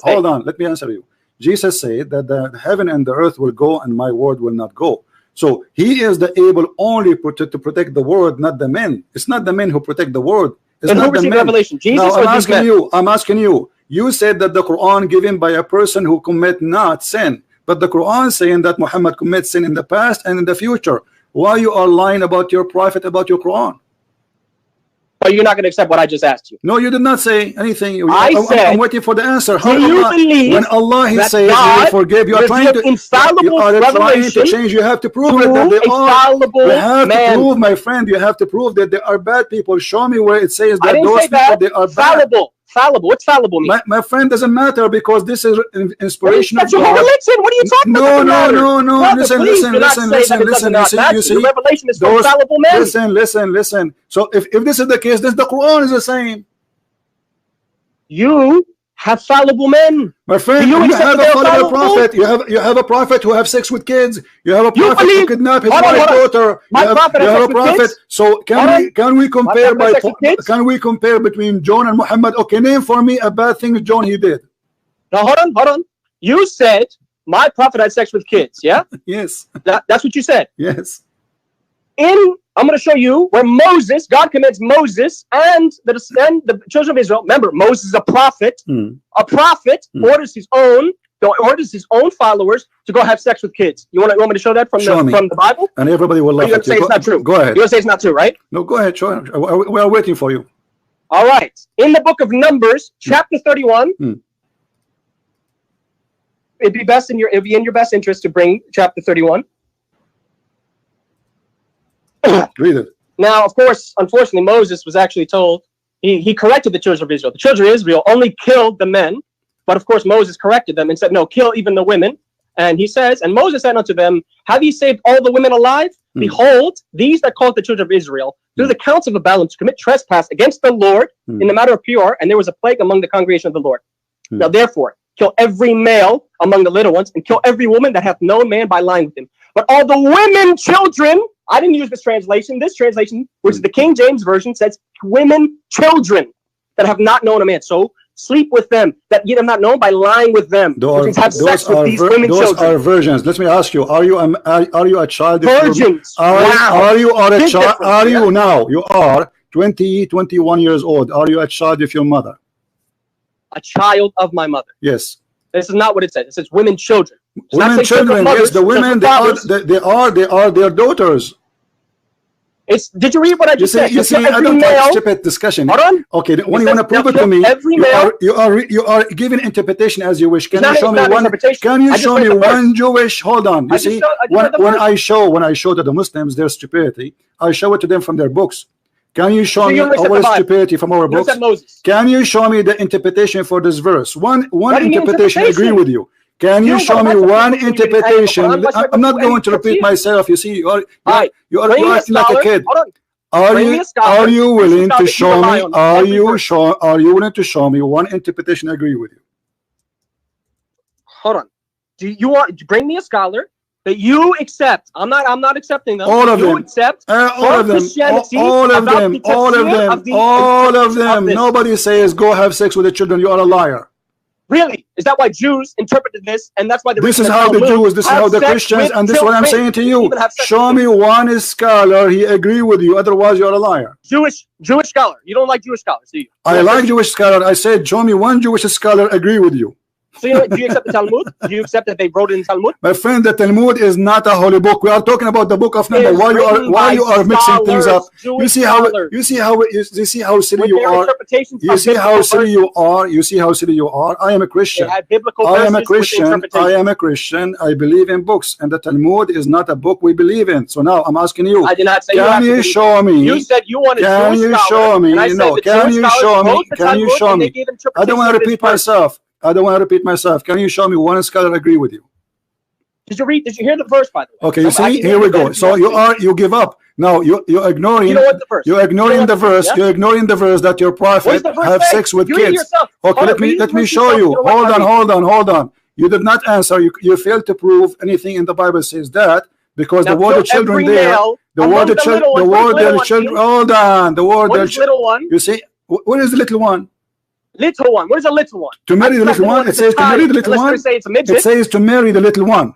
Speaker 1: hold on, let me answer you. Jesus said that the heaven and the earth will go and my word will not go. So he is the able only to protect the word, not the men. It's not the men who protect the word. It's not the men.
Speaker 2: Revelation? Jesus
Speaker 1: now, I'm asking you. You said that the Quran given by a person who commit not sin. But the Quran saying that Muhammad commits sin in the past and in the future. Why you are lying about your prophet, about your Quran?
Speaker 2: But you're not going to accept what I just asked you.
Speaker 1: No, you did not say anything.
Speaker 2: I'm
Speaker 1: waiting for the answer.
Speaker 2: How do you believe
Speaker 1: when Allah he says he will forgive, you are trying to change. You have to prove it that they are. You have to prove, my friend. You have to prove that there are bad people. Show me where it says that those people they are
Speaker 2: fallible. Fallible. What's fallible mean?
Speaker 1: My friend, doesn't matter because this is inspiration of God.
Speaker 2: What are you talking about?
Speaker 1: No. Listen. You see,
Speaker 2: the revelation is for fallible men.
Speaker 1: Listen. So if this is the case, then the Quran is the same.
Speaker 2: You have fallible men.
Speaker 1: My friend, you have a fallible prophet. You have a prophet who have sex with kids. You have a prophet who kidnap his wife's daughter. You have a prophet. So can we compare between John and Muhammad? Okay, name for me a bad thing John he did.
Speaker 2: Now hold on. You said my prophet had sex with kids. Yeah.
Speaker 1: Yes.
Speaker 2: That's what you said.
Speaker 1: Yes.
Speaker 2: I'm going to show you where God commands Moses and the children of Israel. Remember, Moses is a prophet. A prophet orders his own followers to go have sex with kids. You want me to show that from the Bible?
Speaker 1: And everybody will laugh at you.
Speaker 2: It's not true.
Speaker 1: Go ahead.
Speaker 2: You're going to say it's not true, right?
Speaker 1: No, go ahead. Show it. We are waiting for you.
Speaker 2: All right. In the book of Numbers, chapter 31, it'd be in your best interest to bring chapter 31.
Speaker 1: Read it.
Speaker 2: Now, of course, unfortunately, Moses was actually told, he corrected the children of Israel. The children of Israel only killed the men, but of course Moses corrected them and said, no, kill even the women. And he says, and Moses said unto them, have ye saved all the women alive? Behold, these that called the children of Israel through the counsel of Balaam to commit trespass against the Lord in the matter of Peor, and there was a plague among the congregation of the Lord. Now, therefore, kill every male among the little ones, and kill every woman that hath known man by lying with him. But all the women, children, I didn't use this translation. This translation, which is the King James Version, says women, children that have not known a man. So sleep with them, that ye have not known by lying with them. Which means have sex with these women, children.
Speaker 1: Those are virgins. Let me ask you: Are you a child?
Speaker 2: Virgins.
Speaker 1: Are you a child? Are you now? You are 20, 21 years old. Are you a child of your mother?
Speaker 2: A child of my mother.
Speaker 1: Yes.
Speaker 2: This is not what it says. It says women, children.
Speaker 1: Women, children. Yes, the women. They are their daughters.
Speaker 2: Did you read what I just said?
Speaker 1: You see, I don't like stupid discussion.
Speaker 2: Hold on.
Speaker 1: Okay, when you want to prove it to me, you are giving interpretation as you wish. Can you show me one? Can you show me one Jewish? Hold on. You see, when I show to the Muslims their stupidity, I show it to them from their books. Can you show me our stupidity from our books? Can you show me the interpretation for this verse? One interpretation. I agree with you. Can you show me one interpretation? I'm not going to repeat myself. You see, you are acting like a kid. Are you willing to show me? Are you willing to show me one interpretation? I agree with you.
Speaker 2: Hold on. Do you want to bring me a scholar that you accept? I'm not accepting them.
Speaker 1: All of them.
Speaker 2: Accept
Speaker 1: all of them. All of them. Nobody says go have sex with the children. You are a liar.
Speaker 2: Really? Is that why Jews interpreted this? And that's why
Speaker 1: this is how the Jews, this is how the Christians, and this is what I'm saying to you. Show me one scholar he agree with you. Otherwise, you're a liar.
Speaker 2: Jewish scholar. You don't like Jewish scholars, do you?
Speaker 1: I like Jewish scholar. I said, show me one Jewish scholar agree with you.
Speaker 2: So do you accept the Talmud? Do you accept that they wrote it in Talmud?
Speaker 1: My friend, the Talmud is not a holy book. We are talking about the book of number. Why you are mixing things up? You see how silly you are. You see how silly you are. You see how silly you are. I am a Christian. I am a Christian. I believe in books, and the Talmud is not a book we believe in. So now I'm asking you.
Speaker 2: I did not say
Speaker 1: can you show me?
Speaker 2: You said you wanted.
Speaker 1: Can you show me? No. Can you show me? Can you show me? I don't want to repeat myself. Can you show me one scholar agree with you?
Speaker 2: Did you hear the verse, by the way?
Speaker 1: Okay, you see, here we go. So you give up. No, you're ignoring.
Speaker 2: You know what the verse?
Speaker 1: You're ignoring the verse. Yeah? You're ignoring the verse that your prophet have sex with kids. Okay, let me show you. Hold on. You did not answer. You failed to prove anything in the Bible says that, because the word of children there, the word of children. Hold on. The word of little one. You see, what is the little one?
Speaker 2: Little one. What is a little one?
Speaker 1: To marry the little one. It says to marry the little one. It says to marry the little one.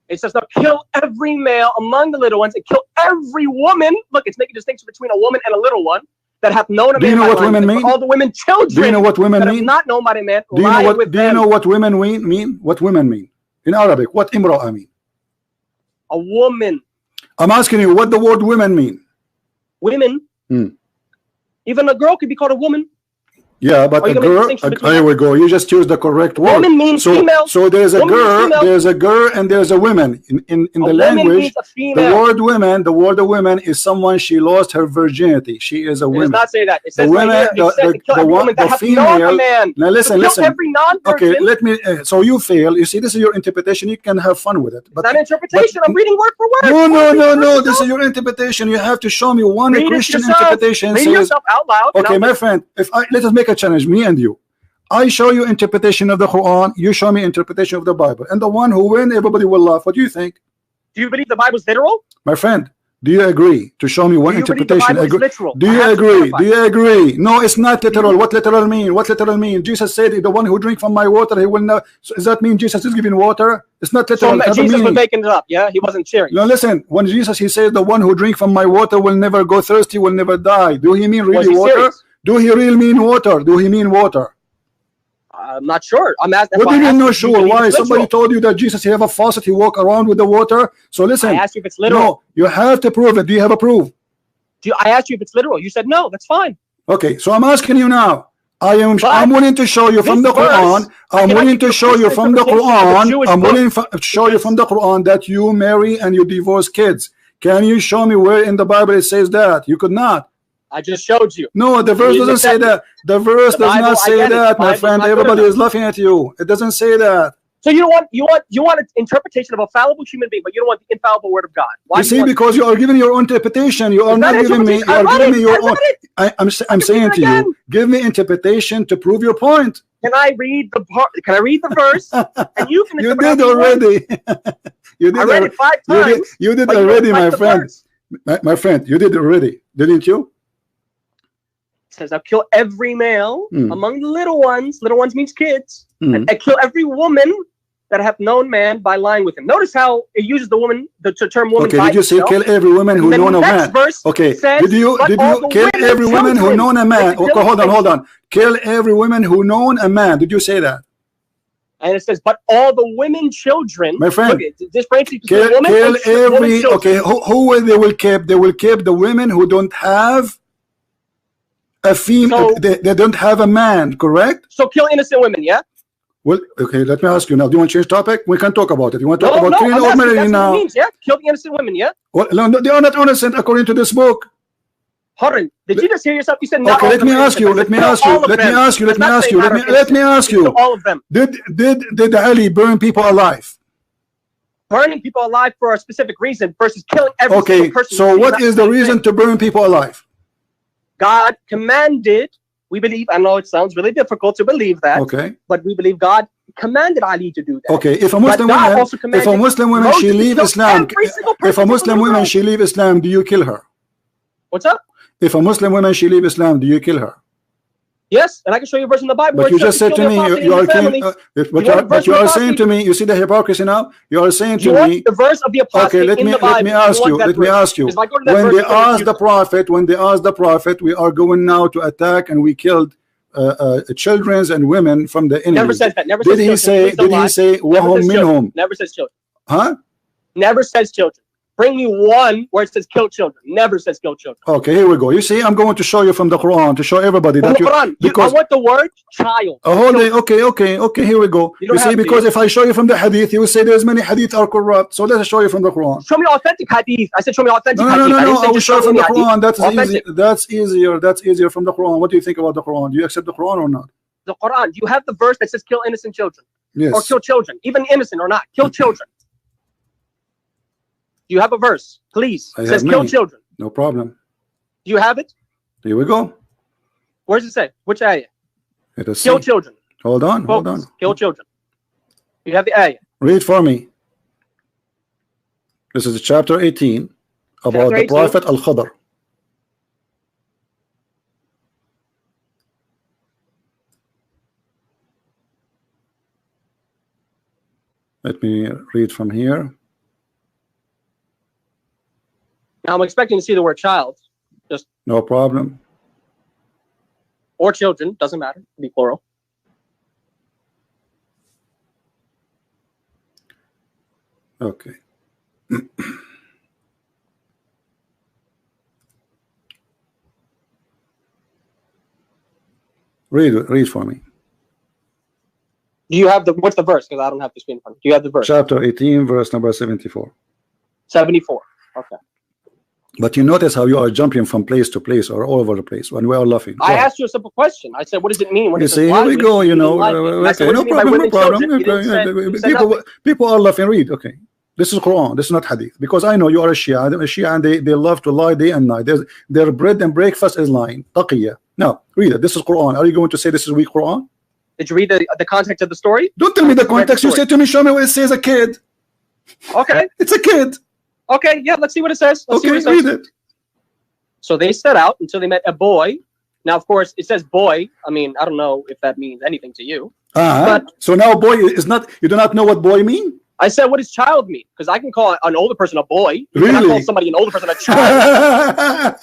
Speaker 2: It says to kill every male among the little ones and kill every woman. Look, it's making a distinction between a woman and a little one that hath known a man.
Speaker 1: Do you know what women mean?
Speaker 2: All the women, children.
Speaker 1: Do you know what women mean?
Speaker 2: Not known by a man.
Speaker 1: Do you know what women mean? What women mean in Arabic? What imra'a mean?
Speaker 2: A woman.
Speaker 1: I'm asking you what the word women mean.
Speaker 2: Women. Even a girl could be called a woman.
Speaker 1: Yeah, but a girl. Here we go. You just use the correct word.
Speaker 2: Woman means female.
Speaker 1: So there's a girl, and there's a woman. In the language, the word woman is someone she lost her virginity. She is a woman.
Speaker 2: It does not say that. It says
Speaker 1: the female. Now listen. Okay, let me. So you fail. You see, this is your interpretation. You can have fun with it. But
Speaker 2: that interpretation. I'm reading word for word.
Speaker 1: No. This is your interpretation. You have to show me one Christian interpretation.
Speaker 2: Read yourself out loud.
Speaker 1: Okay, my friend. Let us make a challenge, me and you. I show you interpretation of the Quran, you show me interpretation of the Bible, and the one who win, everybody will laugh. What do you think?
Speaker 2: Do you believe the Bible is literal?
Speaker 1: My friend, do you agree to show me one interpretation?
Speaker 2: Do you
Speaker 1: agree? No, it's not literal. What literal mean? Jesus said, the one who drink from my water, he will not. So does that mean Jesus is giving water? It's not literal.
Speaker 2: So Jesus was making it up, yeah? He wasn't sharing.
Speaker 1: No, listen, when Jesus, he says, the one who drink from my water will never go thirsty, will never die. Do he mean really water?
Speaker 2: Serious?
Speaker 1: Do he really mean water? Do he mean water?
Speaker 2: I'm not sure. I'm asking.
Speaker 1: What do you mean not sure? Why? Somebody told you that Jesus, he have a faucet, he walk around with the water. So listen.
Speaker 2: I asked you if it's literal.
Speaker 1: No, you have to prove it. Do you have a proof?
Speaker 2: I asked you if it's literal. You said no. That's fine.
Speaker 1: Okay, so I'm asking you now. I'm willing to show you from the Quran. I'm willing to show you from the Quran. I'm willing to show you from the Quran that you marry and you divorce kids. Can you show me where in the Bible it says that? You could not.
Speaker 2: I just showed you.
Speaker 1: No, the verse doesn't say that. The verse does not say that, my friend. Everybody is laughing at you. It doesn't say that.
Speaker 2: So you want an interpretation of a fallible human being, but you don't want the infallible word of God. Why?
Speaker 1: You see, because you are giving your own interpretation. You are not giving me. You are giving me your own. I'm saying to you, give me interpretation to prove your point.
Speaker 2: Can I read the part? Can I read the verse? And you can.
Speaker 1: You did already. You did.
Speaker 2: I read it 5 times.
Speaker 1: You did already, my friend. My friend, you did already, didn't you?
Speaker 2: Says I'll kill every male among the little ones. Little ones means kids. And I kill every woman that hath known man by lying with him. Notice how it uses the woman, the term woman.
Speaker 1: Okay, did you say kill every woman who known a man? Okay, did you kill every woman who known a man? Okay, hold on. Kill every woman who known a man. Did you say that?
Speaker 2: And it says, but all the women children.
Speaker 1: My friend,
Speaker 2: look, this branch
Speaker 1: kill every. Okay, who will they will keep? They will keep the women who don't have a female. So, they don't have a man, correct?
Speaker 2: So kill innocent women, yeah.
Speaker 1: Well, okay, let me ask you now. Do you want to change topic? We can talk about it. You want to talk about killing or marrying now?
Speaker 2: Means, yeah, kill the innocent women, yeah.
Speaker 1: Well, no, they are not innocent according to this book.
Speaker 2: Did you just hear yourself? You said
Speaker 1: not. Okay, let me ask you. Let me ask you. Let me ask you.
Speaker 2: All of them.
Speaker 1: Did Ali burn people alive?
Speaker 2: Burning people alive for a specific reason versus killing every single person.
Speaker 1: So what is the reason to burn people alive?
Speaker 2: God commanded. We believe. I know it sounds really difficult to believe that.
Speaker 1: Okay.
Speaker 2: But we believe God commanded Ali to do that.
Speaker 1: Okay. If a Muslim woman, she leave Islam. If a Muslim woman she leave Islam, do you kill her?
Speaker 2: What's up?
Speaker 1: If a Muslim woman she leave Islam, do you kill her?
Speaker 2: Yes, and I can show you a verse in the Bible.
Speaker 1: But you just said to me, you are killing. But you are saying to me, you see the hypocrisy now. You are saying to me,
Speaker 2: the verse of the apostate.
Speaker 1: Okay, let me ask you. When they asked the prophet, we are going now to attack, and we killed children and women from the enemy.
Speaker 2: Never says that.
Speaker 1: Did he say? Wahum minhum?
Speaker 2: Never says children.
Speaker 1: Huh?
Speaker 2: Never says children. Bring me one where it says kill children. Never says kill children.
Speaker 1: Okay, here we go. You see, I'm going to show you from the Quran to show everybody that
Speaker 2: I want the word child.
Speaker 1: Okay, here we go. You see, because if I show you from the hadith, you will say there's many hadith are corrupt. So let's show you from the Quran.
Speaker 2: Show me authentic hadith. I said show me authentic hadith.
Speaker 1: No, I will show you from the Quran. That's easier from the Quran. What do you think about the Quran? Do you accept the Quran or not?
Speaker 2: The Quran. Do you have the verse that says kill innocent children?
Speaker 1: Yes.
Speaker 2: Or kill children, even innocent or not. Kill children. Do you have a verse, please? It says kill children.
Speaker 1: No problem.
Speaker 2: Do you have it?
Speaker 1: Here we go.
Speaker 2: Where does it say? Which ayah? Kill children.
Speaker 1: Hold on.
Speaker 2: Kill children. You have the ayah.
Speaker 1: Read for me. This is chapter 18 about the Prophet Al-Khadr. Let me read from here.
Speaker 2: Now I'm expecting to see the word child. Just
Speaker 1: no problem.
Speaker 2: Or children, doesn't matter. Be plural.
Speaker 1: Okay. Read for me.
Speaker 2: Do you have what's the verse? Because I don't have the screen in front. Do you have the verse?
Speaker 1: Chapter 18, verse number 74.
Speaker 2: 74. Okay.
Speaker 1: But you notice how you are jumping from place to place or all over the place when we are laughing.
Speaker 2: I asked you a simple question. I said, what does it mean? When
Speaker 1: you see, here we go, you know. Okay, no problem. People are laughing. Read, okay. This is Quran. This is not Hadith. Because I know you are a Shia, and they love to lie day and night. Their bread and breakfast is lying. Taqiya. Now, read it. This is Quran. Are you going to say this is weak Quran?
Speaker 2: Did you read the context of the story?
Speaker 1: Don't tell me the context. You said to me, show me where it says a kid.
Speaker 2: Okay.
Speaker 1: It's a kid.
Speaker 2: Okay, yeah, let's see what it says.
Speaker 1: Read it.
Speaker 2: So they set out until they met a boy. Now, of course, it says boy. I mean, I don't know if that means anything to you. But
Speaker 1: so now boy is not, you do not know what boy mean?
Speaker 2: I said, what does child mean? Because I can call an older person a boy.
Speaker 1: Really?
Speaker 2: I call somebody an older person a child.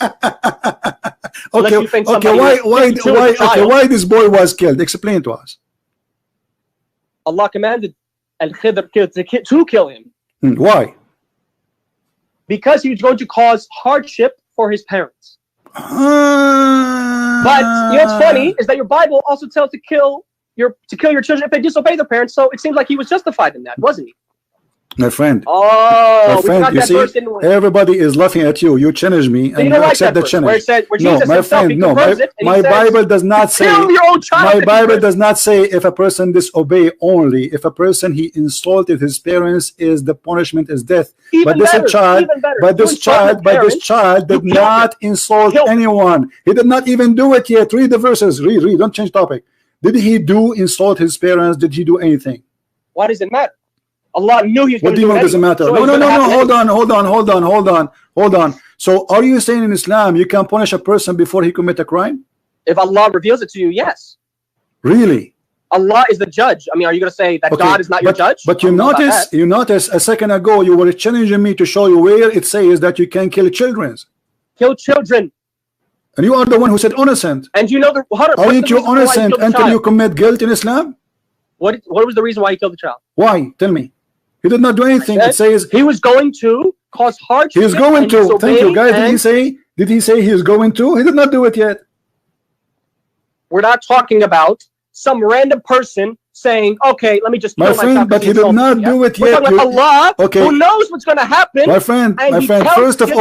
Speaker 1: Why this boy was killed? Explain to us.
Speaker 2: Allah commanded Al-Khidr to kill him.
Speaker 1: Why?
Speaker 2: Because he was going to cause hardship for his parents. But you know what's funny is that your Bible also tells to kill your children if they disobey their parents. So it seems like he was justified in that, wasn't he?
Speaker 1: My friend.
Speaker 2: Oh,
Speaker 1: my friend, you see, everybody is laughing at you. You challenge me, and you accept the challenge. No, my friend, no. My Bible does not say. My Bible does not say if a person disobey only. If a person he insulted his parents, is the punishment is death. But this child did not insult anyone. He did not even do it yet. Read the verses. Read. Don't change topic. Did he insult his parents? Did he do anything?
Speaker 2: Why does it matter? Allah knew he was going to do it.
Speaker 1: What do you mean doesn't matter? No. Hold on. So are you saying in Islam you can punish a person before he commit a crime?
Speaker 2: If Allah reveals it to you, yes.
Speaker 1: Really?
Speaker 2: Allah is the judge. I mean, are you going to say that God is not your judge?
Speaker 1: But you notice a second ago you were challenging me to show you where it says that you can kill children.
Speaker 2: Kill children.
Speaker 1: And you are the one who said innocent.
Speaker 2: And you know
Speaker 1: aren't you innocent until you commit guilt in Islam?
Speaker 2: What was the reason why he killed the child?
Speaker 1: Why? Tell me. He did not do anything. It says
Speaker 2: he was going to cause hardship.
Speaker 1: He is going to. Thank you, guys. Did he say? Did he say he is going to? He did not do it yet.
Speaker 2: We're not talking about some random person saying, "Okay, let me just kill
Speaker 1: my friend." But he did not do it yet.
Speaker 2: We're talking about Allah, who knows what's going to happen.
Speaker 1: My friend. First of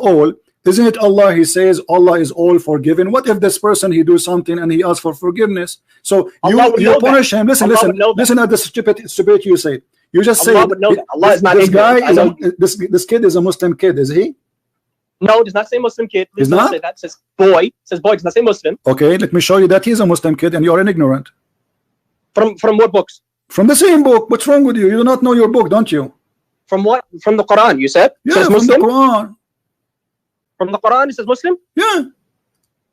Speaker 1: all, isn't it Allah? He says Allah is all forgiving. What if this person he do something and he asks for forgiveness? So you punish him. Listen at the stupid you say. You just say
Speaker 2: Allah is not
Speaker 1: this guy is this kid is a Muslim kid, is he?
Speaker 2: No, it does not say Muslim kid.
Speaker 1: It does not
Speaker 2: say that. It says boy. It says boy. It does not say Muslim.
Speaker 1: Okay, let me show you that he's a Muslim kid and you are an ignorant.
Speaker 2: From what books?
Speaker 1: From the same book. What's wrong with you? You do not know your book, don't you?
Speaker 2: From what? From the Quran, you said?
Speaker 1: Yeah, from the Quran.
Speaker 2: From the Quran, it says Muslim?
Speaker 1: Yeah.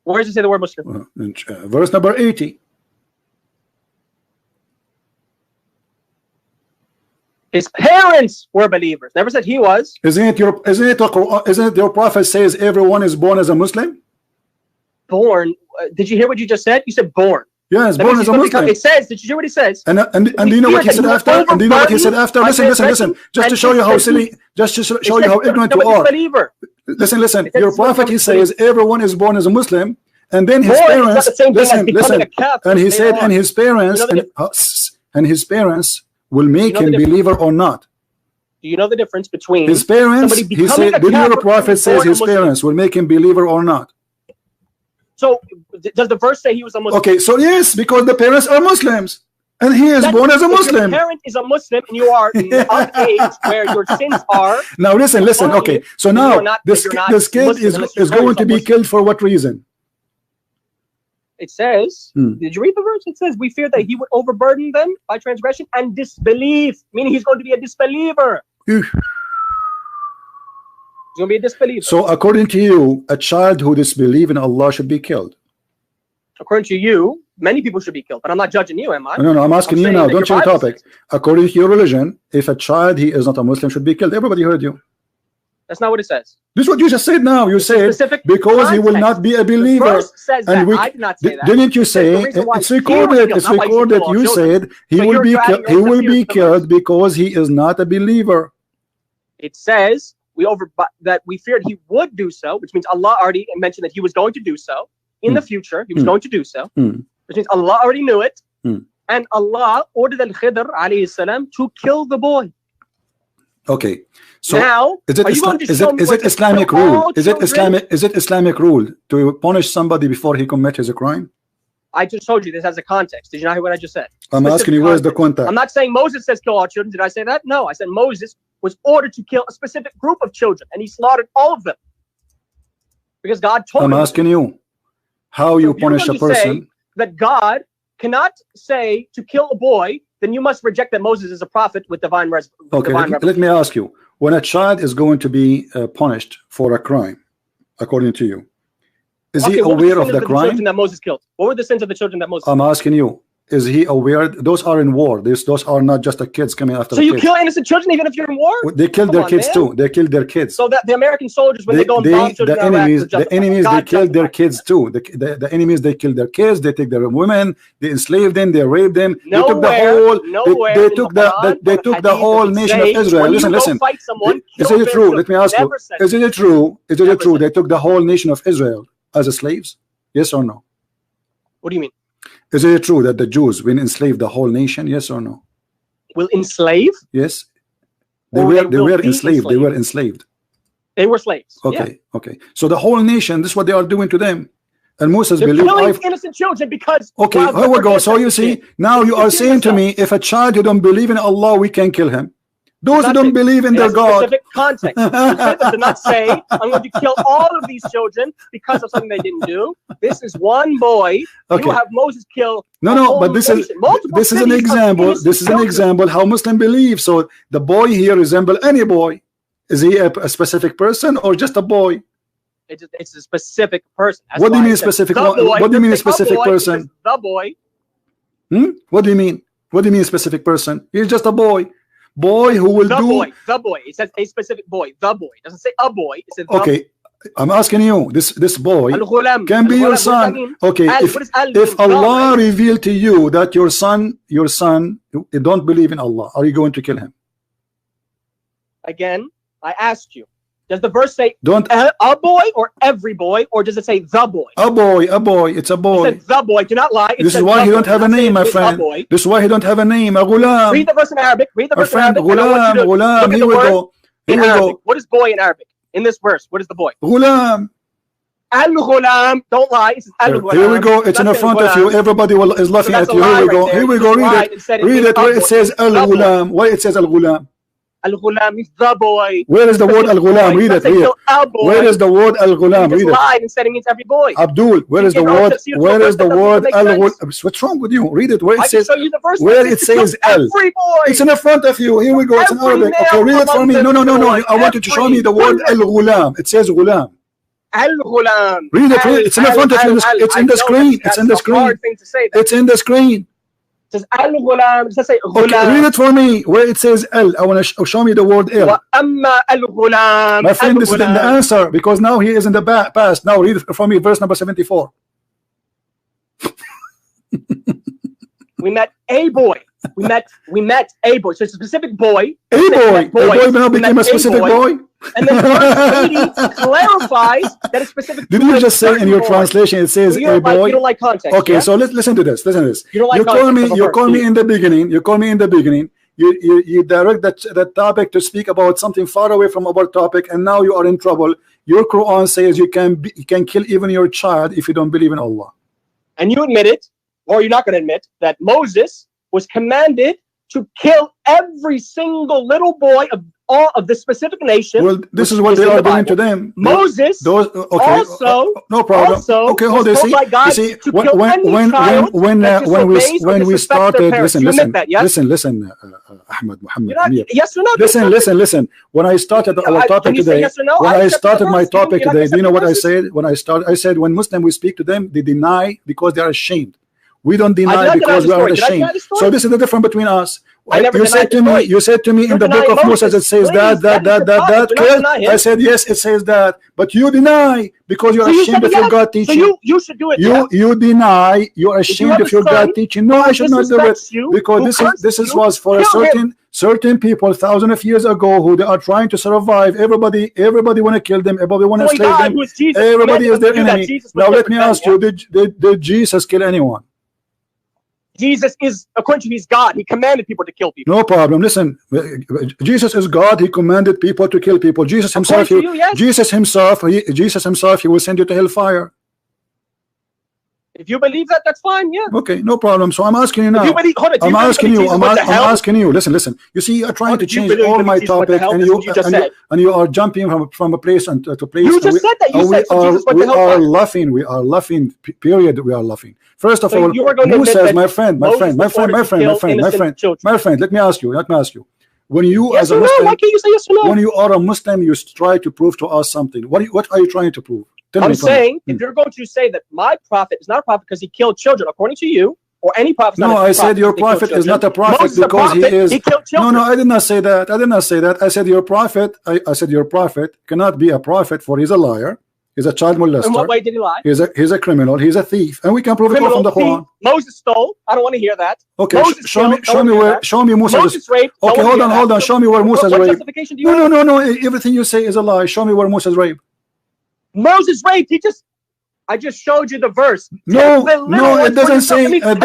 Speaker 2: Where does it say the word Muslim?
Speaker 1: Verse number 80.
Speaker 2: His parents were believers. Never said he was.
Speaker 1: Isn't it your prophet says everyone is born as a Muslim?
Speaker 2: Born? Did you hear what you just said? You said born.
Speaker 1: Yes, born as a Muslim.
Speaker 2: It says. Did you hear what he says?
Speaker 1: And do you know what he said after? And do you know what he said after? Listen. Just to show you how silly. Just to show you how ignorant you are. Listen. Your prophet he says everyone is born as a Muslim, and then his parents. Listen. And he said, and his parents will make him believer or not.
Speaker 2: Do you know the difference between
Speaker 1: his parents? He said, did your prophet says his parents will make him believer or not?
Speaker 2: So does the verse say he was a Muslim?
Speaker 1: Okay, so yes, because the parents are Muslims, and he is born as a Muslim.
Speaker 2: Your parent is a Muslim, and you are of age where your sins are.
Speaker 1: Now listen. Okay, so now this kid is going to be killed for what reason?
Speaker 2: It says, did you read the verse? It says, we fear that he would overburden them by transgression and disbelief, meaning he's going to be a disbeliever. He's going to be a disbeliever.
Speaker 1: So according to you, a child who disbelieves in Allah should be killed?
Speaker 2: According to you, many people should be killed, but I'm not judging you, am I?
Speaker 1: No, I'm asking you now. Don't change the topic. According to your religion, if a child he is not a Muslim should be killed. Everybody heard you.
Speaker 2: That's not what it says.
Speaker 1: This is what you just said now. You said because he will not be a believer.
Speaker 2: The verse says that. I did not say that.
Speaker 1: Didn't you say it's recorded? It's recorded. You said he will be killed. He will be killed because he is not a believer.
Speaker 2: It says that we feared he would do so, which means Allah already mentioned that he was going to do so in the future. He was going to do so, which means Allah already knew it, and Allah ordered Al-Khidr alayhi salam to kill the boy.
Speaker 1: Okay. So
Speaker 2: now,
Speaker 1: is it Islamic rule? Is it Islamic rule to punish somebody before he commits his crime?
Speaker 2: I just told you this has a context. Did you not hear what I just said?
Speaker 1: I'm asking you, where's the context?
Speaker 2: I'm not saying Moses says kill all children. Did I say that? No, I said Moses was ordered to kill a specific group of children, and he slaughtered all of them because God told him.
Speaker 1: I'm asking you, how you punish a person?
Speaker 2: That God cannot say to kill a boy, then you must reject that Moses is a prophet with divine revelation.
Speaker 1: Okay, let me ask you. When a child is going to be punished for a crime, according to you, is he aware of the crime?
Speaker 2: Children that Moses killed? What were the sins of the children that Moses killed?
Speaker 1: I'm asking you, is he aware? Those are in war. Those are not just the kids coming after.
Speaker 2: So you kill innocent children even if you're in war?
Speaker 1: They kill their kids too. They kill their kids.
Speaker 2: So that the American soldiers, when they go and bomb children,
Speaker 1: the enemies, they kill their kids too. The enemies, they kill their kids. They take their women. They enslave them. They rape them. They took the whole nation of Israel. Listen. Is it true? Let me ask you. Is it true? They took the whole nation of Israel as slaves? Yes or no?
Speaker 2: What do you mean?
Speaker 1: Is it true that the Jews will enslave the whole nation? Yes or no?
Speaker 2: Will enslave?
Speaker 1: Yes. They were enslaved. They were enslaved.
Speaker 2: They were slaves.
Speaker 1: Okay. Yeah. Okay. So the whole nation, this is what they are doing to them. And Moses
Speaker 2: believed killing innocent children because.
Speaker 1: Okay, here we go. So you see, now you are saying to me, if a child who don't believe in Allah, we can kill him. Those who don't believe in their God.
Speaker 2: Specific context. The did not say, I'm going to kill all of these children because of something they didn't do. This is one boy.
Speaker 1: Okay.
Speaker 2: You have Moses kill.
Speaker 1: No, but this is an example. This is an example how Muslim believe. So the boy here resembles any boy. Is he a specific person or just a boy?
Speaker 2: It's a specific person.
Speaker 1: What do you mean specific? What do you mean a specific person?
Speaker 2: The boy.
Speaker 1: What do you mean? What do you mean specific person? He's just a boy. Boy who will
Speaker 2: the boy. It says a specific boy. The boy. It doesn't say a boy. It says
Speaker 1: okay. I'm asking you, this boy can be your son. Okay, if Allah revealed to you that your son don't believe in Allah, are you going to kill him?
Speaker 2: Again, I asked you, does the verse say
Speaker 1: don't
Speaker 2: a boy or every boy, or does it say the boy?
Speaker 1: A boy, it's a boy.
Speaker 2: It said the boy, do not lie.
Speaker 1: This is why he don't have a name, my friend. This is why he don't have a name. A ghulam.
Speaker 2: Read the verse in Arabic. Read the verse in Arabic.
Speaker 1: Ghulam. Here we go.
Speaker 2: In Arabic. What is boy in Arabic? In this verse, what is the boy?
Speaker 1: Ghulam.
Speaker 2: Al-ghulam. Don't lie. It's al-ghulam.
Speaker 1: Here we go. It's in the front of you. Everybody is laughing at you. Here we go. Here we go. Read it. Read it where it says al-ghulam. Why it says al-ghulam?
Speaker 2: Al-ghulam is the boy.
Speaker 1: Where is the word al-ghulam? Read it. Read it. Where is the word al-ghulam? Read it.
Speaker 2: Lied and said it means every boy.
Speaker 1: Abdul, where is the word? Where is the word al-ghulam? What's wrong with you? Read it. Where it says. Where it says al. It's in the front of you. Here we go. It's in Arabic. Okay, read it for me. No. I want you to show me the word al-ghulam. It says ghulam.
Speaker 2: Al-ghulam.
Speaker 1: Read it. It's in the front of you. It's in the screen. It's in the screen. It's in the screen.
Speaker 2: It says al-ghulam. It says ghulam.
Speaker 1: Okay, read it for me. Where it says al. I want to show me the word al.
Speaker 2: al-ghulam.
Speaker 1: My friend, this is the answer, because now he is in the past. Now read it for me, verse number 74.
Speaker 2: We met a boy. We met a boy. So it's a specific boy.
Speaker 1: A boy now became a specific boy.
Speaker 2: And then verse 80 clarifies that it's specific.
Speaker 1: Did you just say in your translation it says a boy?
Speaker 2: You don't like context.
Speaker 1: Okay, so listen to this. Listen to this.
Speaker 2: You don't like
Speaker 1: you call me in the beginning. You call me in the beginning. You direct that topic to speak about something far away from our topic, and now you are in trouble. Your Quran says you can kill even your child if you don't believe in Allah.
Speaker 2: And you admit it, or you're not going to admit that Moses was commanded to kill every single little boy of all of the specific nation.
Speaker 1: Well, this is what they are doing to them.
Speaker 2: Moses also
Speaker 1: no problem. Okay, hold on. See, when we started, listen, Ahmed, Muhammad,
Speaker 2: yes or no?
Speaker 1: Listen. When I started our topic today, when I started my topic today, do you know what I said? I said when Muslims we speak to them, they deny because they are ashamed. We don't deny because we are ashamed. So this is the difference between us. You said to me in the book of Moses it says that. I said yes, it says that, but you deny because you're ashamed of your God teaching.
Speaker 2: So you should do it.
Speaker 1: You deny. You're ashamed of your God teaching. No, I should not do it because this was for a certain people thousands of years ago who they are trying to survive. Everybody want to kill them. Everybody want to slave them. Everybody is their enemy. Now let me ask you: Did Jesus kill anyone?
Speaker 2: Jesus is, according to his God, he commanded people to kill people.
Speaker 1: No problem. Listen, Jesus is God. He commanded people to kill people. Jesus himself, Jesus himself, he will send you to hellfire.
Speaker 2: If you believe that, that's fine. Yeah.
Speaker 1: Okay, no problem. So I'm asking you now. I'm asking you. Listen. You see, you're trying to change all my topic, and you are jumping from a place to place.
Speaker 2: You just said that. You said Jesus went to hellfire.
Speaker 1: We are laughing. Period. We are laughing. First of all, Musa, my friend. Let me ask you. When you as a Muslim,
Speaker 2: why can't you say yes or no?
Speaker 1: When you are a Muslim, you try to prove to us something. What are you trying to prove?
Speaker 2: I'm saying, if you're going to say that my prophet is not a prophet because he killed children, according to you, or any prophet.
Speaker 1: No, I said your prophet is not a prophet because he is.
Speaker 2: He killed children.
Speaker 1: No, I did not say that. I said your prophet. I said your prophet cannot be a prophet, for he's a liar. He's a child molester.
Speaker 2: In what way did he lie?
Speaker 1: He's a criminal. He's a thief, and we can prove it all from the Quran.
Speaker 2: Moses stole. I don't want to hear that.
Speaker 1: Okay, show me Moses
Speaker 2: raped.
Speaker 1: Okay, hold on. Show me where Moses raped.
Speaker 2: Justification do you have?
Speaker 1: No. Everything you say is a lie. Show me where Moses raped.
Speaker 2: Moses raped. I just showed you the verse.
Speaker 1: No, it doesn't say. It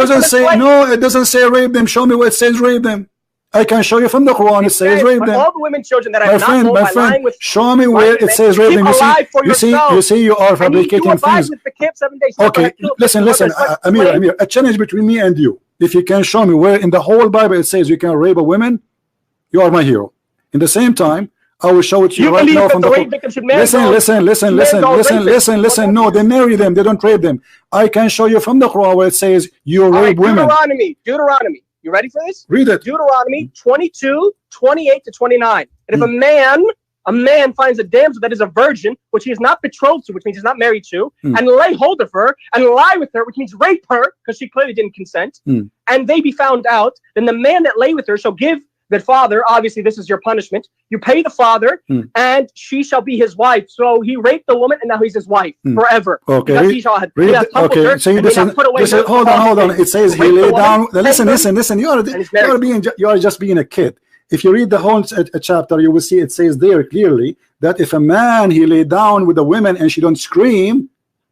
Speaker 1: doesn't say rape them. Show me where it says rape them. I can show you from the Quran. It says rape them.
Speaker 2: All the women, children that I have not told by lying with.
Speaker 1: Show me where it says rape them. You see, you are fabricating things. Okay, listen, Amir. A challenge between me and you. If you can show me where in the whole Bible it says you can rape a woman, you are my hero. In the same time, I will show it to you right now from the Quran. Listen. No, they marry them. They don't rape them. I can show you from the Quran where it says you rape women.
Speaker 2: Deuteronomy. You ready for this?
Speaker 1: Read it.
Speaker 2: Deuteronomy 22, 28 to 29. And if a man finds a damsel that is a virgin, which he is not betrothed to, which means he's not married to, and lay hold of her and lie with her, which means rape her, because she clearly didn't consent, and they be found out, then the man that lay with her shall give that father, obviously this is your punishment. You pay the father, and she shall be his wife. So he raped the woman, and now he's his wife forever.
Speaker 1: Okay.
Speaker 2: Okay.
Speaker 1: So hold on. It says he lay down. Listen. You are just being a kid. If you read the whole chapter, you will see it says there clearly that if a man he lay down with a woman and she don't scream,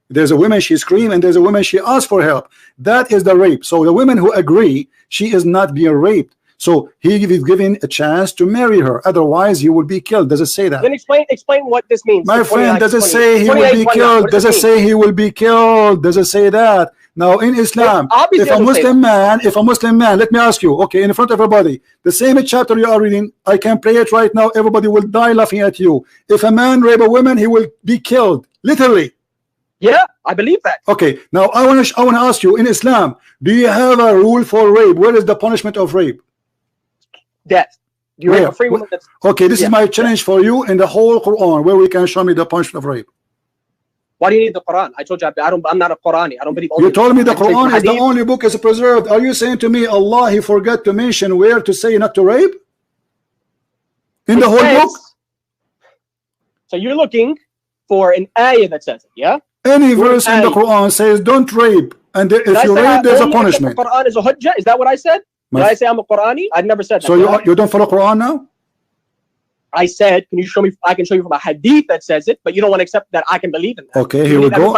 Speaker 1: there's a woman she scream and there's a woman she asks for help. That is the rape. So the women who agree, she is not being raped. So he is given a chance to marry her. Otherwise, he will be killed. Does it say that?
Speaker 2: Then explain what this means.
Speaker 1: My friend, does it say he will be killed? Does it say he will be killed? Does it say that? Now in Islam, if a Muslim man, let me ask you, okay, in front of everybody, the same chapter you are reading, I can play it right now. Everybody will die laughing at you. If a man rape a woman, he will be killed, literally.
Speaker 2: Yeah, I believe that.
Speaker 1: Okay, now I want to ask you, in Islam, do you have a rule for rape? Where is the punishment of rape?
Speaker 2: Death. You rape a free woman.
Speaker 1: Okay, this is my challenge for you in the whole Quran, where we can show me the punishment of rape.
Speaker 2: Why do you need the Quran? I told you I'm not a Qurani. I don't believe.
Speaker 1: You told me the Quran is the only book is preserved. Are you saying to me Allah he forgot to mention where to say not to rape? In the whole book?
Speaker 2: So you're looking for an ayah that says it, yeah?
Speaker 1: Any verse in the Quran says don't rape, and if you rape, there's a punishment.
Speaker 2: The Quran is a hujjah. Is that what I said? Did I say I'm a Qurani? I never said that.
Speaker 1: So you don't follow Quran now?
Speaker 2: I said, can you show me? I can show you from a hadith that says it, but you don't want to accept that I can believe in that.
Speaker 1: Okay, here we go.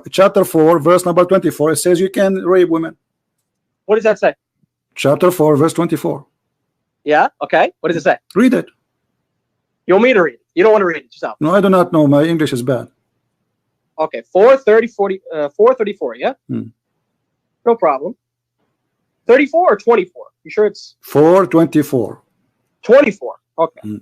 Speaker 1: Chapter 4, verse number 24. It says you can rape women.
Speaker 2: What does that say?
Speaker 1: Chapter 4, verse 24.
Speaker 2: Yeah. Okay. What does it say?
Speaker 1: Read it.
Speaker 2: You want me to read it? You don't want to read it yourself?
Speaker 1: No, I do not know. My English is bad.
Speaker 2: Okay. 434. Yeah. No problem. 34 or 24? You sure it's
Speaker 1: 4:24?
Speaker 2: 24. Okay.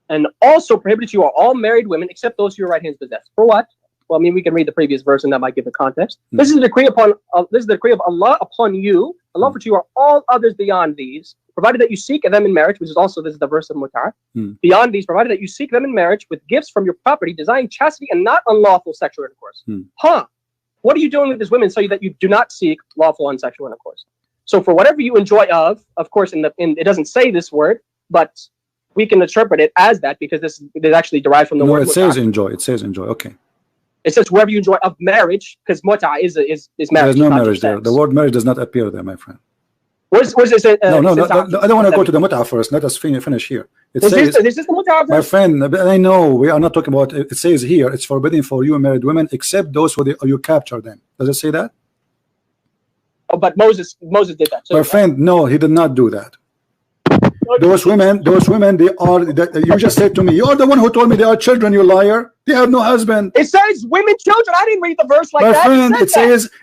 Speaker 2: And also prohibited you are all married women except those who your right hands possess. For what? Well, I mean, we can read the previous verse and that might give the context. This is the decree upon this is the decree of Allah upon you. Allah for you are all others beyond these, provided that you seek them in marriage, which is also this is the verse of Mut'ah. Beyond these, provided that you seek them in marriage with gifts from your property, desiring chastity and not unlawful sexual intercourse. What are you doing with these women so that you do not seek lawful unsexual intercourse? So for whatever you enjoy of course, it doesn't say this word, but we can interpret it as that because this is actually derived from the word.
Speaker 1: It says enjoy. It says enjoy. Okay.
Speaker 2: It says whoever you enjoy of marriage, because mut'ah is marriage.
Speaker 1: There's no marriage there. The word marriage does not appear there, my friend.
Speaker 2: What does it say?
Speaker 1: No, I don't want to go to the mut'ah first. Let us finish here. It says,
Speaker 2: this is the mut'ah verse?
Speaker 1: My friend, I know we are not talking about it. It says here it's forbidden for you married women except those who you capture them. Does it say that?
Speaker 2: Oh, but Moses did that. So
Speaker 1: my friend, no, he did not do that. Those women, they are. You just said to me, you are the one who told me they are children. You liar. They have no husband.
Speaker 2: It says women, children. I didn't read the verse like
Speaker 1: that.
Speaker 2: My
Speaker 1: friend,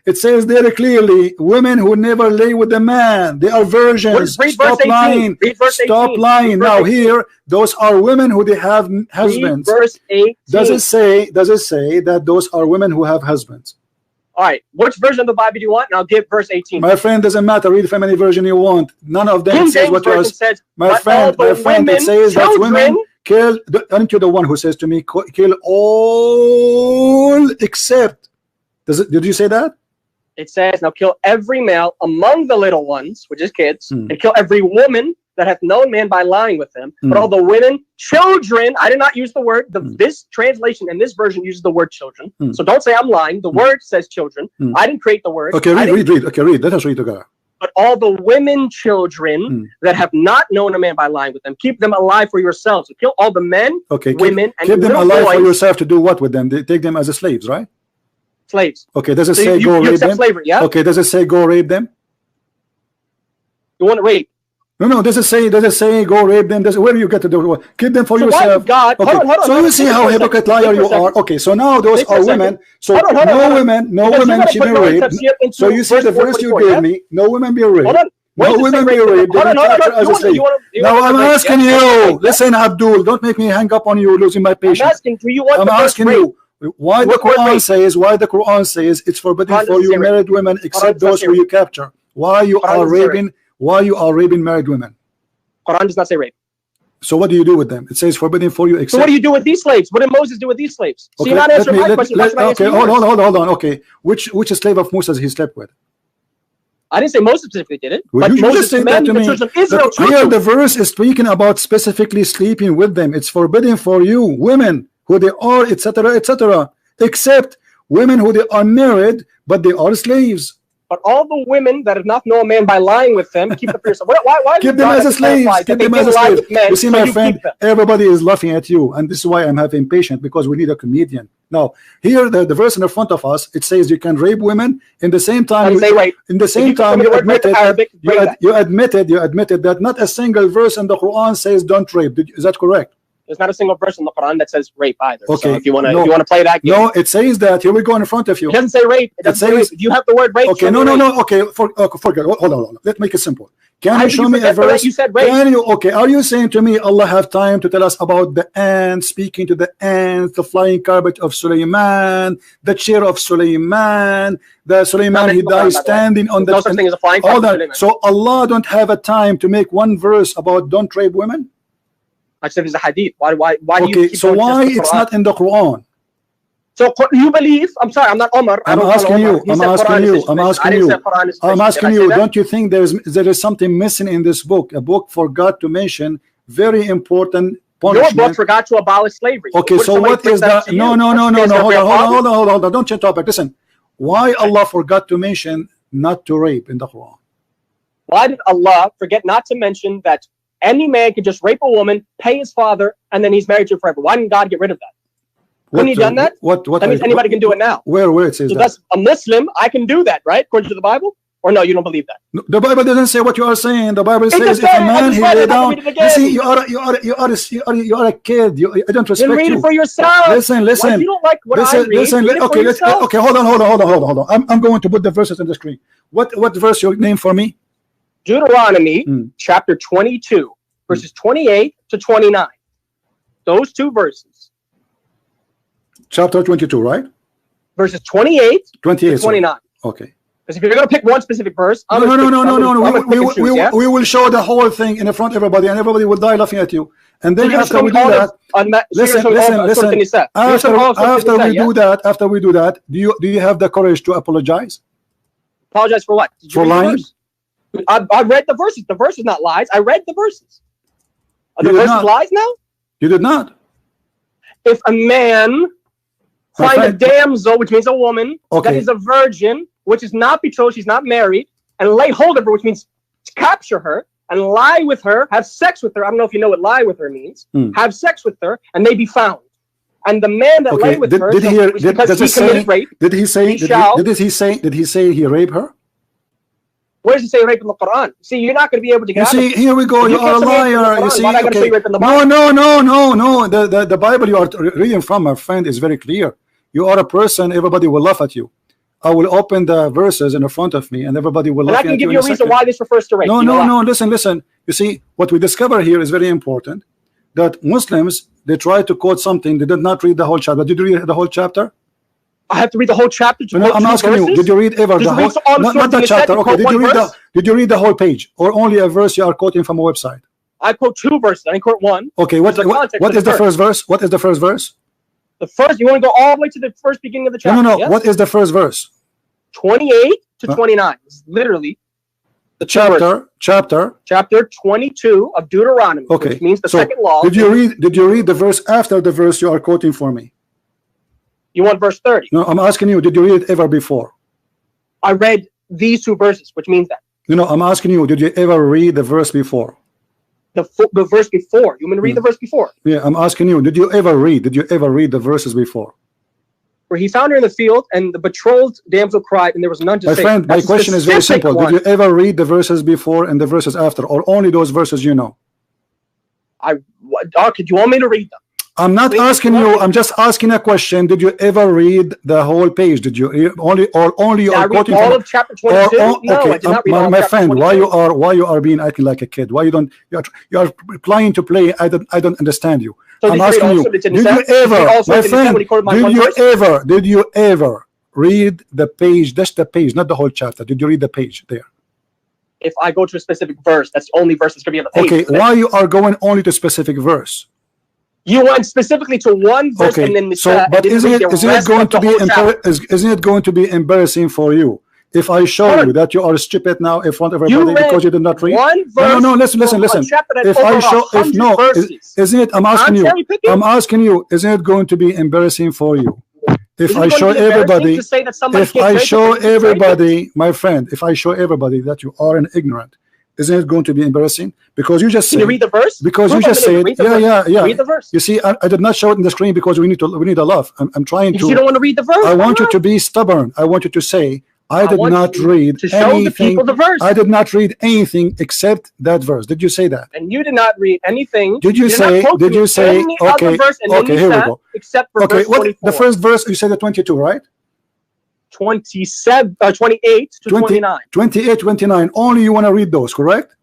Speaker 1: it says there clearly, women who never lay with a man. They are virgins. Stop lying. Stop lying. Now here, those are women who they have husbands.
Speaker 2: Read verse 18.
Speaker 1: Does it say that those are women who have husbands?
Speaker 2: All right, which version of the Bible do you want? And I'll give verse 18.
Speaker 1: My friend, doesn't matter. Read from any version you want. None of them says what you are. My friend, it says that women kill. Aren't you the one who says to me, kill all except? Did you say that?
Speaker 2: It says, now kill every male among the little ones, which is kids, and kill every woman that hath known man by lying with him. But all the women, children, I did not use the word. This translation and this version uses the word children. So don't say I'm lying. The word says children. I didn't create the word.
Speaker 1: Okay, read. Okay, read. Let us read together.
Speaker 2: But all the women, children that have not known a man by lying with them, keep them alive for yourselves. So kill all the men, women, and
Speaker 1: keep them alive for yourself to do what with them? They take them as slaves, right?
Speaker 2: Slaves.
Speaker 1: Okay, does it say go rape them?
Speaker 2: Slavery, yeah?
Speaker 1: Okay, does it say go rape them?
Speaker 2: You want to rape?
Speaker 1: No. Does it say go rape them? Where do you get to do? Keep them for yourself.
Speaker 2: God,
Speaker 1: okay.
Speaker 2: Hold on,
Speaker 1: so you see how hypocrite liar you are. Okay, so now those are women. So no women should be raped. So you see the verse you gave me. No women be raped. No women be raped. Now I'm asking you. Listen, Abdul, don't make me hang up on you, losing my patience.
Speaker 2: I'm asking, do you want?
Speaker 1: I'm asking you. Why the Quran says it's forbidden for you married women except those who you capture? Why you are raping married women?
Speaker 2: Quran does not say rape.
Speaker 1: So what do you do with them? It says forbidden for you except.
Speaker 2: So what do you do with these slaves? What did Moses do with these slaves?
Speaker 1: Okay,
Speaker 2: so you're not answering my question.
Speaker 1: Okay, hold on. Okay, which slave of Moses he slept with?
Speaker 2: I didn't say Moses specifically did it,
Speaker 1: Well,
Speaker 2: but
Speaker 1: you
Speaker 2: Moses
Speaker 1: just said that to
Speaker 2: commanded the
Speaker 1: me.
Speaker 2: children of Israel to
Speaker 1: Here
Speaker 2: do
Speaker 1: the
Speaker 2: it.
Speaker 1: verse is speaking about specifically sleeping with them. It's forbidden for you, women, who they are, etc., etc., except women who they are married, but they are slaves.
Speaker 2: But all the women that have not known a man by lying with them, keep them for yourself. Why
Speaker 1: Keep them as a slave. Keep them as a slave. You see, my friend, everybody is laughing at you, and this is why I'm having patience, because we need a comedian. Now, here the verse in the front of us, it says you can rape women. In the same time, you admitted that not a single verse in the Quran says don't rape. Is that correct?
Speaker 2: There's not a single verse in the Quran that says rape either.
Speaker 1: Okay.
Speaker 2: So if you want to play that game.
Speaker 1: No, it says that. Here we go in front of you.
Speaker 2: It doesn't say rape. It doesn't say rape. You have the word rape.
Speaker 1: Okay, no. Okay, forget. Hold on. Let's make it simple. Can you show me a verse?
Speaker 2: You said rape.
Speaker 1: Okay, are you saying to me Allah have time to tell us about the ants, speaking to the ants, the flying carpet of Sulaiman, the chair of Sulaiman, the Sulaiman he died standing on the...
Speaker 2: No such thing as a flying carpet.
Speaker 1: So Allah don't have a time to make one verse about don't rape women?
Speaker 2: I said it's a hadith. Why do you keep
Speaker 1: so why it's not in the Quran?
Speaker 2: So you believe? I'm sorry, I'm not Omar.
Speaker 1: I'm asking you. Don't you think there is something missing in this book? A book forgot to mention very important punishment.
Speaker 2: Your book forgot to abolish slavery.
Speaker 1: Okay, so what is that? No. Hold on. Don't change topic. Listen. Why Allah forgot to mention not to rape in the Quran?
Speaker 2: Why did Allah forget not to mention that any man could just rape a woman, pay his father, and then he's married to her forever? Why didn't God get rid of that? Couldn't he done that? That means anybody can do it now.
Speaker 1: Where it says
Speaker 2: so
Speaker 1: that?
Speaker 2: That's a Muslim. I can do that, right? According to the Bible? Or no, you don't believe that?
Speaker 1: No, the Bible doesn't say what you are saying. The Bible says if a man he lay down. You see, you are a kid. I don't respect you.
Speaker 2: Read it for yourself.
Speaker 1: Listen.
Speaker 2: Well, you don't like what I read.
Speaker 1: Okay, hold on. I'm going to put the verses on the screen. What verse you name for me?
Speaker 2: Deuteronomy chapter 22, verses 28 to 29. Those two verses.
Speaker 1: Chapter 22, right?
Speaker 2: Verses 28 to 29.
Speaker 1: Sorry. Okay.
Speaker 2: Because if you're going to pick one specific verse,
Speaker 1: no. We will show the whole thing in front of everybody, and everybody will die laughing at you. And then after we do that, listen. After we do that, do you have the courage to apologize?
Speaker 2: Apologize for what?
Speaker 1: For lying?
Speaker 2: I read the verses. The verse is not lies. I read the verses. Are the verses lies now?
Speaker 1: You did not.
Speaker 2: If a man find a damsel, which means a woman, that is a virgin, which is not betrothed, she's not married, and lay hold of her, which means capture her and lie with her, have sex with her. I don't know if you know what lie with her means. Have sex with her, and they be found. And the man that lay with her, because he committed rape,
Speaker 1: did he say he raped her?
Speaker 2: Where does it say rape in the Quran? See, you're not going to be able to get out of it.
Speaker 1: Here we go. You are a liar. You see, okay. No. The Bible you are reading from, my friend, is very clear. You are a person. Everybody will laugh at you. I will open the verses in front of me, and everybody will laugh at you.
Speaker 2: I can give you a reason why this refers to rape.
Speaker 1: No. Listen. You see, what we discover here is very important. That Muslims, they try to quote something. They did not read the whole chapter. Did you read the whole chapter?
Speaker 2: I have to read the whole chapter.
Speaker 1: I'm asking you. Did you read ever the whole? Not the chapter. Okay. Did you read the whole page, or only a verse you are quoting from a website?
Speaker 2: I quote two verses. I didn't quote one.
Speaker 1: Okay. What is the first verse? What is the first verse?
Speaker 2: The first. You want to go all the way to the first beginning of the chapter?
Speaker 1: No. Yes? What is the first verse?
Speaker 2: 28 to 29. It's literally the chapter 22 of Deuteronomy.
Speaker 1: Okay.
Speaker 2: Which means the second law.
Speaker 1: Did you read the verse after the verse you are quoting for me?
Speaker 2: You want verse 30?
Speaker 1: No, I'm asking you, did you read it ever before?
Speaker 2: I read these two verses, which means that.
Speaker 1: No, I'm asking you, did you ever read the verse before?
Speaker 2: The verse before. You want me to read the verse before?
Speaker 1: Yeah, I'm asking you, did you ever read the verses before?
Speaker 2: Where he found her in the field, and the betrothed damsel cried, and there was none to say.
Speaker 1: My friend, my question is very simple. Did you ever read the verses before and the verses after, or only those verses you know?
Speaker 2: Could you want me to read them?
Speaker 1: I'm not asking you. I'm just asking a question. Did you ever read the whole page? Did you only you are quoting
Speaker 2: all of chapter 22? No, I did not read all of
Speaker 1: my friend,
Speaker 2: 22.
Speaker 1: why you are being acting like a kid? Why you are applying to play? I don't understand you.
Speaker 2: So
Speaker 1: I'm asking you. Did you ever, my friend? Did you ever read the page? Just the page, not the whole chapter. Did you read the page there?
Speaker 2: If I go to a specific verse, that's the only verse that's going to be on the page.
Speaker 1: Okay, why you are going only to specific verse?
Speaker 2: You went specifically to one verse, and then
Speaker 1: but isn't it going to be embarrassing for you If I show you that you are stupid now in front of everybody because you did not read.
Speaker 2: One verse
Speaker 1: No, listen. If I show, if no, isn't it? I'm asking you. Isn't it going to be embarrassing for you? If I show everybody, my friend, if I show everybody that you are an ignorant, isn't it going to be embarrassing? Because you just said.
Speaker 2: Can you read the verse?
Speaker 1: Because you just said, yeah.
Speaker 2: Read the verse.
Speaker 1: You see, I did not show it in the screen because we need a laugh. I'm trying to.
Speaker 2: You don't want to read the verse.
Speaker 1: I want you to be stubborn. I want you to say. I did not read anything. I did not read anything except that verse. Did you say that?
Speaker 2: And you did not read anything.
Speaker 1: Did you say? Okay, here we go.
Speaker 2: Except for verse 24.
Speaker 1: The first verse you said the 22, right?
Speaker 2: 28 to 29.
Speaker 1: 28, 29. Only you want to read those, correct?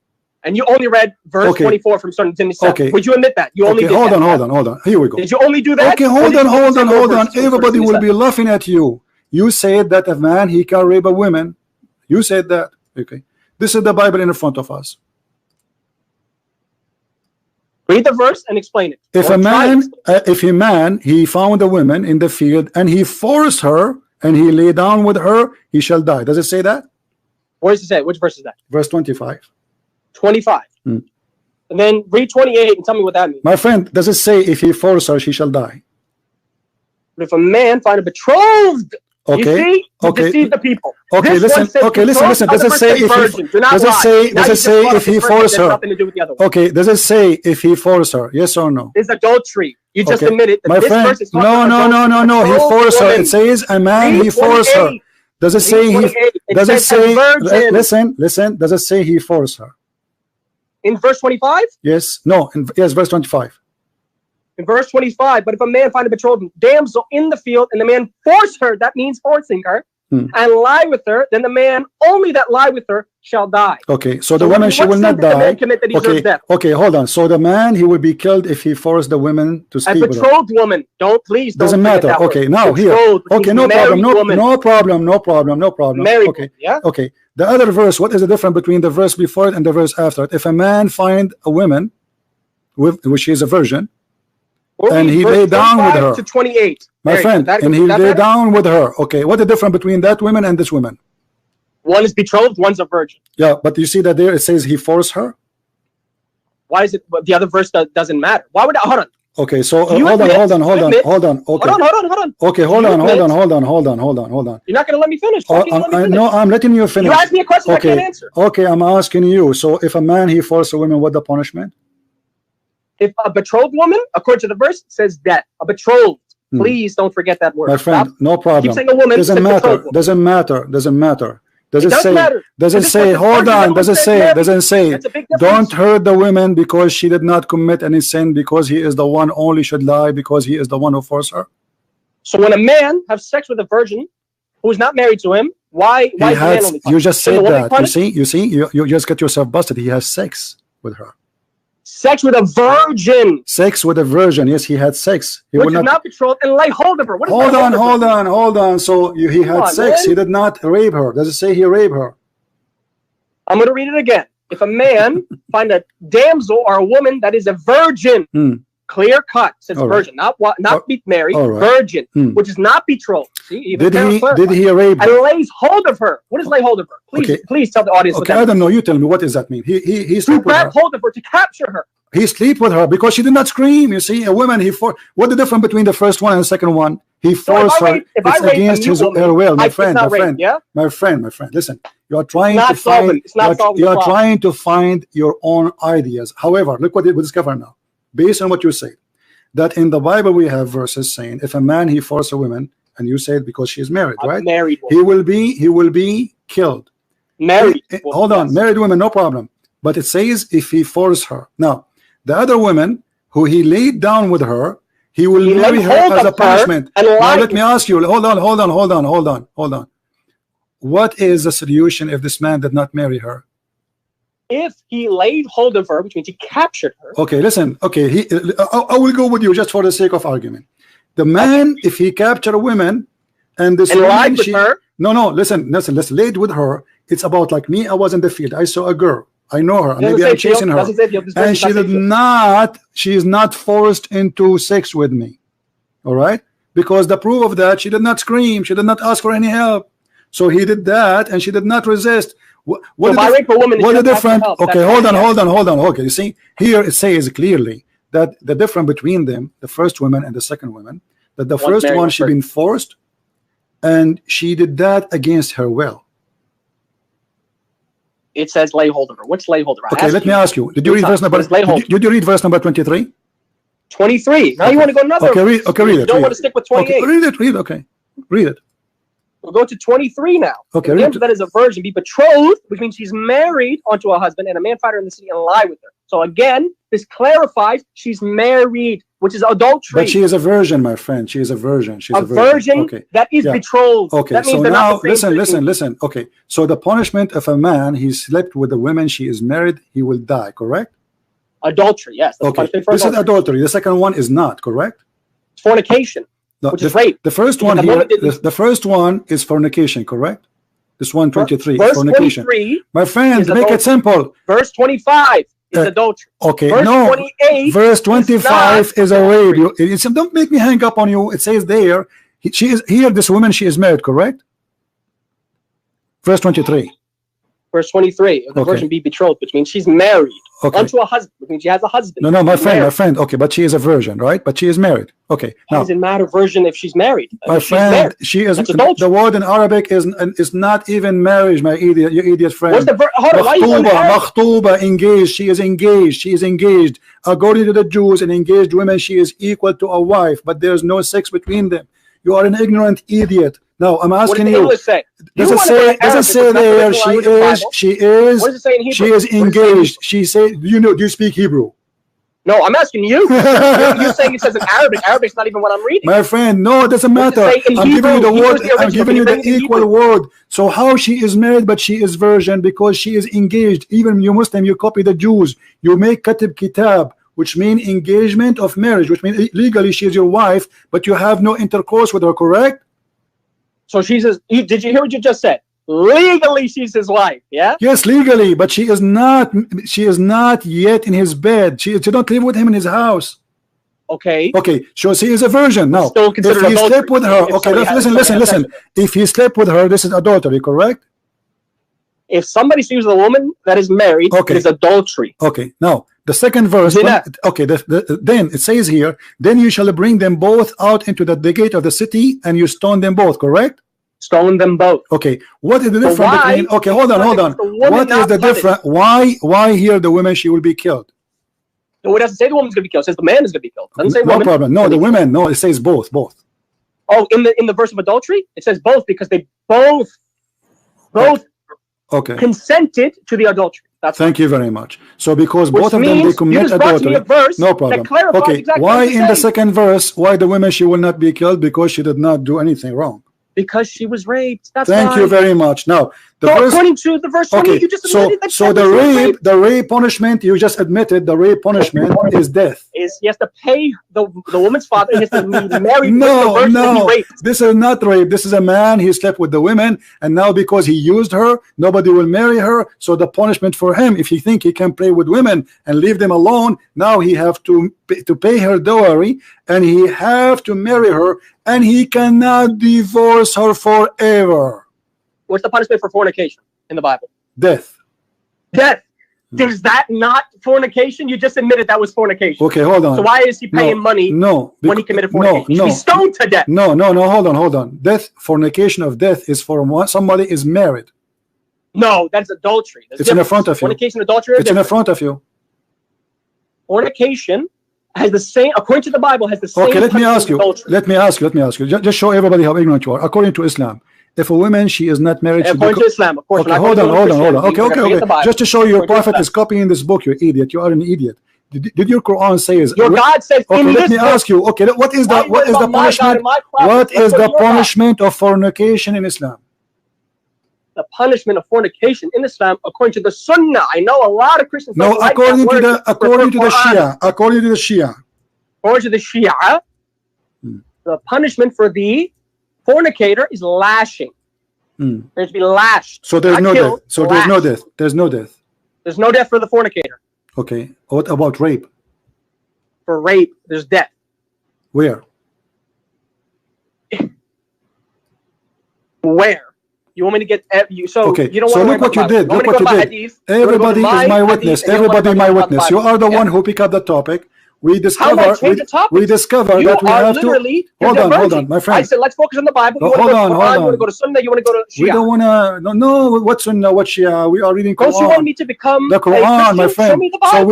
Speaker 2: And you only read verse 24 from starting to 27. Okay. Would you admit that? You only did
Speaker 1: hold on. Here we go.
Speaker 2: Did you only do that?
Speaker 1: Okay, hold on. Everybody will be laughing at you. You said that a man, he can rape a woman. You said that. Okay. This is the Bible in front of us.
Speaker 2: Read the verse and explain it.
Speaker 1: If a man, he found a woman in the field and he forced her and he lay down with her, he shall die. Does it say that?
Speaker 2: Where does it say? Which verse is that?
Speaker 1: Verse 25.
Speaker 2: 25. And then read 28 and tell me what that means.
Speaker 1: My friend, does it say if he forced her, she shall die?
Speaker 2: But if a man find a betrothed, you see, deceive the people.
Speaker 1: Okay, listen. Does it say if he forced her? Okay, does it say if he forced her? Yes or no?
Speaker 2: It's adultery. You just admitted that this verse is
Speaker 1: no. He forced her. It says a man he forced her. Does it say he? Does it say? Listen. Does it say he forced her?
Speaker 2: In verse 25?
Speaker 1: Yes. No. Yes, verse 25.
Speaker 2: In verse 25, but if a man find a betrothed damsel in the field and the man force her, that means forcing her, and lie with her, then the man only that lie with her shall die.
Speaker 1: Okay, so the woman, she will not die. Okay, hold on. So the man, he will be killed if he forced the woman to sleep with her.
Speaker 2: A betrothed woman. Don't
Speaker 1: doesn't matter. Okay, now here. Okay, no problem.
Speaker 2: Married
Speaker 1: okay. Yeah. Okay. The other verse, what is the difference between the verse before it and the verse after it? If a man find a woman which is a virgin, and he lay down with her.
Speaker 2: To 28.
Speaker 1: My friend, and he lay down with her. Okay, what the difference between that woman and this woman?
Speaker 2: One is betrothed, one's a virgin.
Speaker 1: Yeah, but you see that there it says he forced her.
Speaker 2: Why is it? But the other verse doesn't matter. Why would I? Hold on.
Speaker 1: Okay, so hold on. Okay,
Speaker 2: hold on.
Speaker 1: Okay, hold on.
Speaker 2: You're not gonna let me finish.
Speaker 1: No, I'm letting you finish.
Speaker 2: You asked me a question I can't answer.
Speaker 1: Okay, I'm asking you. So if a man he forced a woman, what the punishment?
Speaker 2: If a betrothed woman, according to the verse, says death. A betrothed. Please don't forget that word.
Speaker 1: My friend, no problem.
Speaker 2: Keep saying a woman.
Speaker 1: Doesn't matter. Does it say? Hold on. Does it say? Don't hurt the woman because she did not commit any sin, because he is the one only should lie because he is the one who forced her.
Speaker 2: So when a man has sex with a virgin who is not married to him, why is the man only punished?
Speaker 1: You just said that. You see, you just get yourself busted. He has sex with her.
Speaker 2: Sex with a virgin.
Speaker 1: Sex with a virgin. Yes, he had sex. He
Speaker 2: would not betrothed and lay hold of her. What is
Speaker 1: hold on. So he had sex. Man. He did not rape her. Does it say he raped her?
Speaker 2: I'm going to read it again. If a man find a damsel or a woman that is a virgin, clear cut, says virgin, not be married, virgin, which is not betrothed. See,
Speaker 1: did he rape her?
Speaker 2: And lays hold of her. What does lay hold of her? Please tell the audience.
Speaker 1: Okay, I don't know. You tell me. What does that mean? He slept with her.
Speaker 2: Hold of her to capture her.
Speaker 1: He slept with her because she did not scream. You see, a woman. What the difference between the first one and the second one? He forced her. It's against her will. My friend. Listen, you are trying to find your own ideas. However, look what we discover now. Based on what you say, that in the Bible we have verses saying if a man he forced a woman, and you said because she is married, right?
Speaker 2: Married
Speaker 1: woman. He will be killed.
Speaker 2: Married.
Speaker 1: Hold on, married woman, no problem. But it says if he forced her. Now, the other woman who he laid down with her, he will marry her as a punishment. Now let me ask you. Hold on. What is the solution if this man did not marry her?
Speaker 2: If he laid hold of her, which means he captured her.
Speaker 1: Okay, listen. Okay, I will go with you just for the sake of argument. The man, if he captured a woman, and this woman,
Speaker 2: lied with her.
Speaker 1: No. Listen. Laid with her. It's about like me. I was in the field. I saw a girl. I know her. Maybe I'm chasing her, and she did not. She is not forced into sex with me. All right, because the proof of that, she did not scream. She did not ask for any help. So he did that, and she did not resist. What
Speaker 2: So if I rape a woman,
Speaker 1: what the difference?
Speaker 2: help,
Speaker 1: Okay, hold on. Okay, you see, here it says clearly that the difference between them, the first woman and the second woman, that the first one she been forced, and she did that against her will.
Speaker 2: It says lay hold of her. What's lay hold of her?
Speaker 1: Okay, let me ask you. Did you read verse number? Did you read verse number 23?
Speaker 2: 23. Now you want to go another.
Speaker 1: Okay, read it. You
Speaker 2: don't want to stick with 28.
Speaker 1: Okay, read it. Okay, read it.
Speaker 2: We'll go to 23 now.
Speaker 1: Okay,
Speaker 2: read it. That is a virgin, be betrothed, which means she's married onto a husband, and a man find her in the city and lie with her. So again, this clarifies she's married, which is adultery.
Speaker 1: But she is a virgin, my friend. She is a virgin. She's
Speaker 2: a virgin. Okay. That is betrothed.
Speaker 1: Okay,
Speaker 2: that means
Speaker 1: so now listen. Okay, so the punishment of a man, he slept with a woman, she is married, he will die, correct?
Speaker 2: Adultery, yes.
Speaker 1: Okay, this is adultery. The second one is not, correct?
Speaker 2: It's fornication, which is rape.
Speaker 1: The first one here, the first one is fornication, correct? This one, 23,
Speaker 2: verse
Speaker 1: fornication.
Speaker 2: 23,
Speaker 1: my friend, make it simple.
Speaker 2: Verse 25 is adultery.
Speaker 1: Okay,
Speaker 2: verse
Speaker 1: no.
Speaker 2: 28
Speaker 1: verse 25 is a rape. Don't make me hang up on you. It says there, she is here. This woman, she is married, correct? Verse 23.
Speaker 2: Verse 23, the virgin be betrothed, which means she's married unto a husband, which means she has a husband.
Speaker 1: No, my friend. Okay, but she is a virgin, right? But she is married. Okay.
Speaker 2: Now, doesn't matter virgin if she's married.
Speaker 1: My friend, she is. The word in Arabic is not even marriage, my idiot, you idiot friend.
Speaker 2: What's the
Speaker 1: makhtuba, engaged. She is engaged. She is engaged. According to the Jews, an engaged woman, she is equal to a wife, but there is no sex between them. You are an ignorant idiot. Now I'm asking you.
Speaker 2: Does
Speaker 1: it say there she is engaged? She said, do you speak Hebrew?
Speaker 2: No, I'm asking you. You're saying it says in Arabic. Arabic's not even what I'm reading.
Speaker 1: My friend, no, it doesn't matter. I'm giving you the word. I'm giving you the equal word. So how she is married, but she is virgin because she is engaged. Even you Muslim, you copy the Jews. You make katib kitab, which means engagement of marriage, which means legally she is your wife, but you have no intercourse with her, correct?
Speaker 2: So she says, did you hear what you just said? Legally she's his wife, yeah?
Speaker 1: Yes, legally, but she is not yet in his bed. She don't live with him in his house.
Speaker 2: Okay.
Speaker 1: Okay, so she is a virgin. Now, if he slept with her, okay, listen. If he slept with her, this is adultery, correct?
Speaker 2: If somebody sleeps with a woman that is married, it is adultery.
Speaker 1: Okay, now, the second verse, then it says here, then you shall bring them both out into the gate of the city, and you stone them both, correct?
Speaker 2: Stone them both.
Speaker 1: Okay, what is the difference between? Okay, hold on. What is the difference? Why here the women she will be killed?
Speaker 2: No, it doesn't say the woman's going to be killed. It says the man is going to be killed. It doesn't say
Speaker 1: no problem. No, the women. No, it says both.
Speaker 2: Oh, in the verse of adultery, it says both because they both consented to the adultery.
Speaker 1: Thank you very much. So because both of them they commit adultery, no problem. Okay, exactly why in the second verse, why the women she will not be killed? Because she did not do anything wrong.
Speaker 2: Because she was raped. That's
Speaker 1: Thank you very much. Now,
Speaker 2: according to the verse 20, you just admitted that.
Speaker 1: So the rape punishment, you just admitted the rape punishment is death.
Speaker 2: He has to pay the woman's father. He has to be married.
Speaker 1: No. This is not rape. This is a man. He slept with the women, and now because he used her, nobody will marry her. So the punishment for him, if he think he can play with women and leave them alone, now he have to pay her dowry, and he have to marry her, and he cannot divorce her forever.
Speaker 2: What's the punishment for fornication in the Bible?
Speaker 1: Death.
Speaker 2: Is that not fornication? You just admitted that was fornication.
Speaker 1: Okay, hold on.
Speaker 2: So why is he paying money when he committed fornication? He's stoned to death.
Speaker 1: No, hold on. Death, fornication of death is for somebody is married.
Speaker 2: No, that's adultery.
Speaker 1: It's in the front of you.
Speaker 2: Fornication, adultery.
Speaker 1: It's in the front of you.
Speaker 2: Fornication has the same, according to the Bible, has the same.
Speaker 1: Okay, let me ask you. Just show everybody how ignorant you are. According to Islam, if a woman she is not married,
Speaker 2: according to Islam, of course.
Speaker 1: Okay, hold on. Okay. Just to show you, your prophet is copying this book. You idiot. You are an idiot. Did your Quran say?
Speaker 2: Your God says.
Speaker 1: Okay, let me ask you. Okay, what is the punishment? What is the punishment of fornication in Islam?
Speaker 2: The punishment of fornication in Islam, according to the Sunnah. I know a lot of Christians.
Speaker 1: No, according to the Shia. According to the Shia.
Speaker 2: According to the Shia, the punishment for the fornicator is lashing. There's to be lashed.
Speaker 1: So there's no death. So there's no death. There's no death.
Speaker 2: There's no death for the fornicator.
Speaker 1: Okay. What about rape?
Speaker 2: For rape, there's death.
Speaker 1: Where?
Speaker 2: Where? You want me to get you? So
Speaker 1: okay.
Speaker 2: you don't
Speaker 1: So
Speaker 2: want
Speaker 1: look what you did. Look what you did. Everybody is my witness. Everybody my witness. You are the one who pick up the topic. We discover that we have to hold on, my friend.
Speaker 2: I said let's focus on the Bible. You
Speaker 1: hold on.
Speaker 2: You want to go to Sunnah? You want to go to Shia?
Speaker 1: We don't want to. No, what Sunnah? What Shia? We are reading Quran.
Speaker 2: Don't you want me to become
Speaker 1: the Quran, my friend?
Speaker 2: Show me the Bible.
Speaker 1: So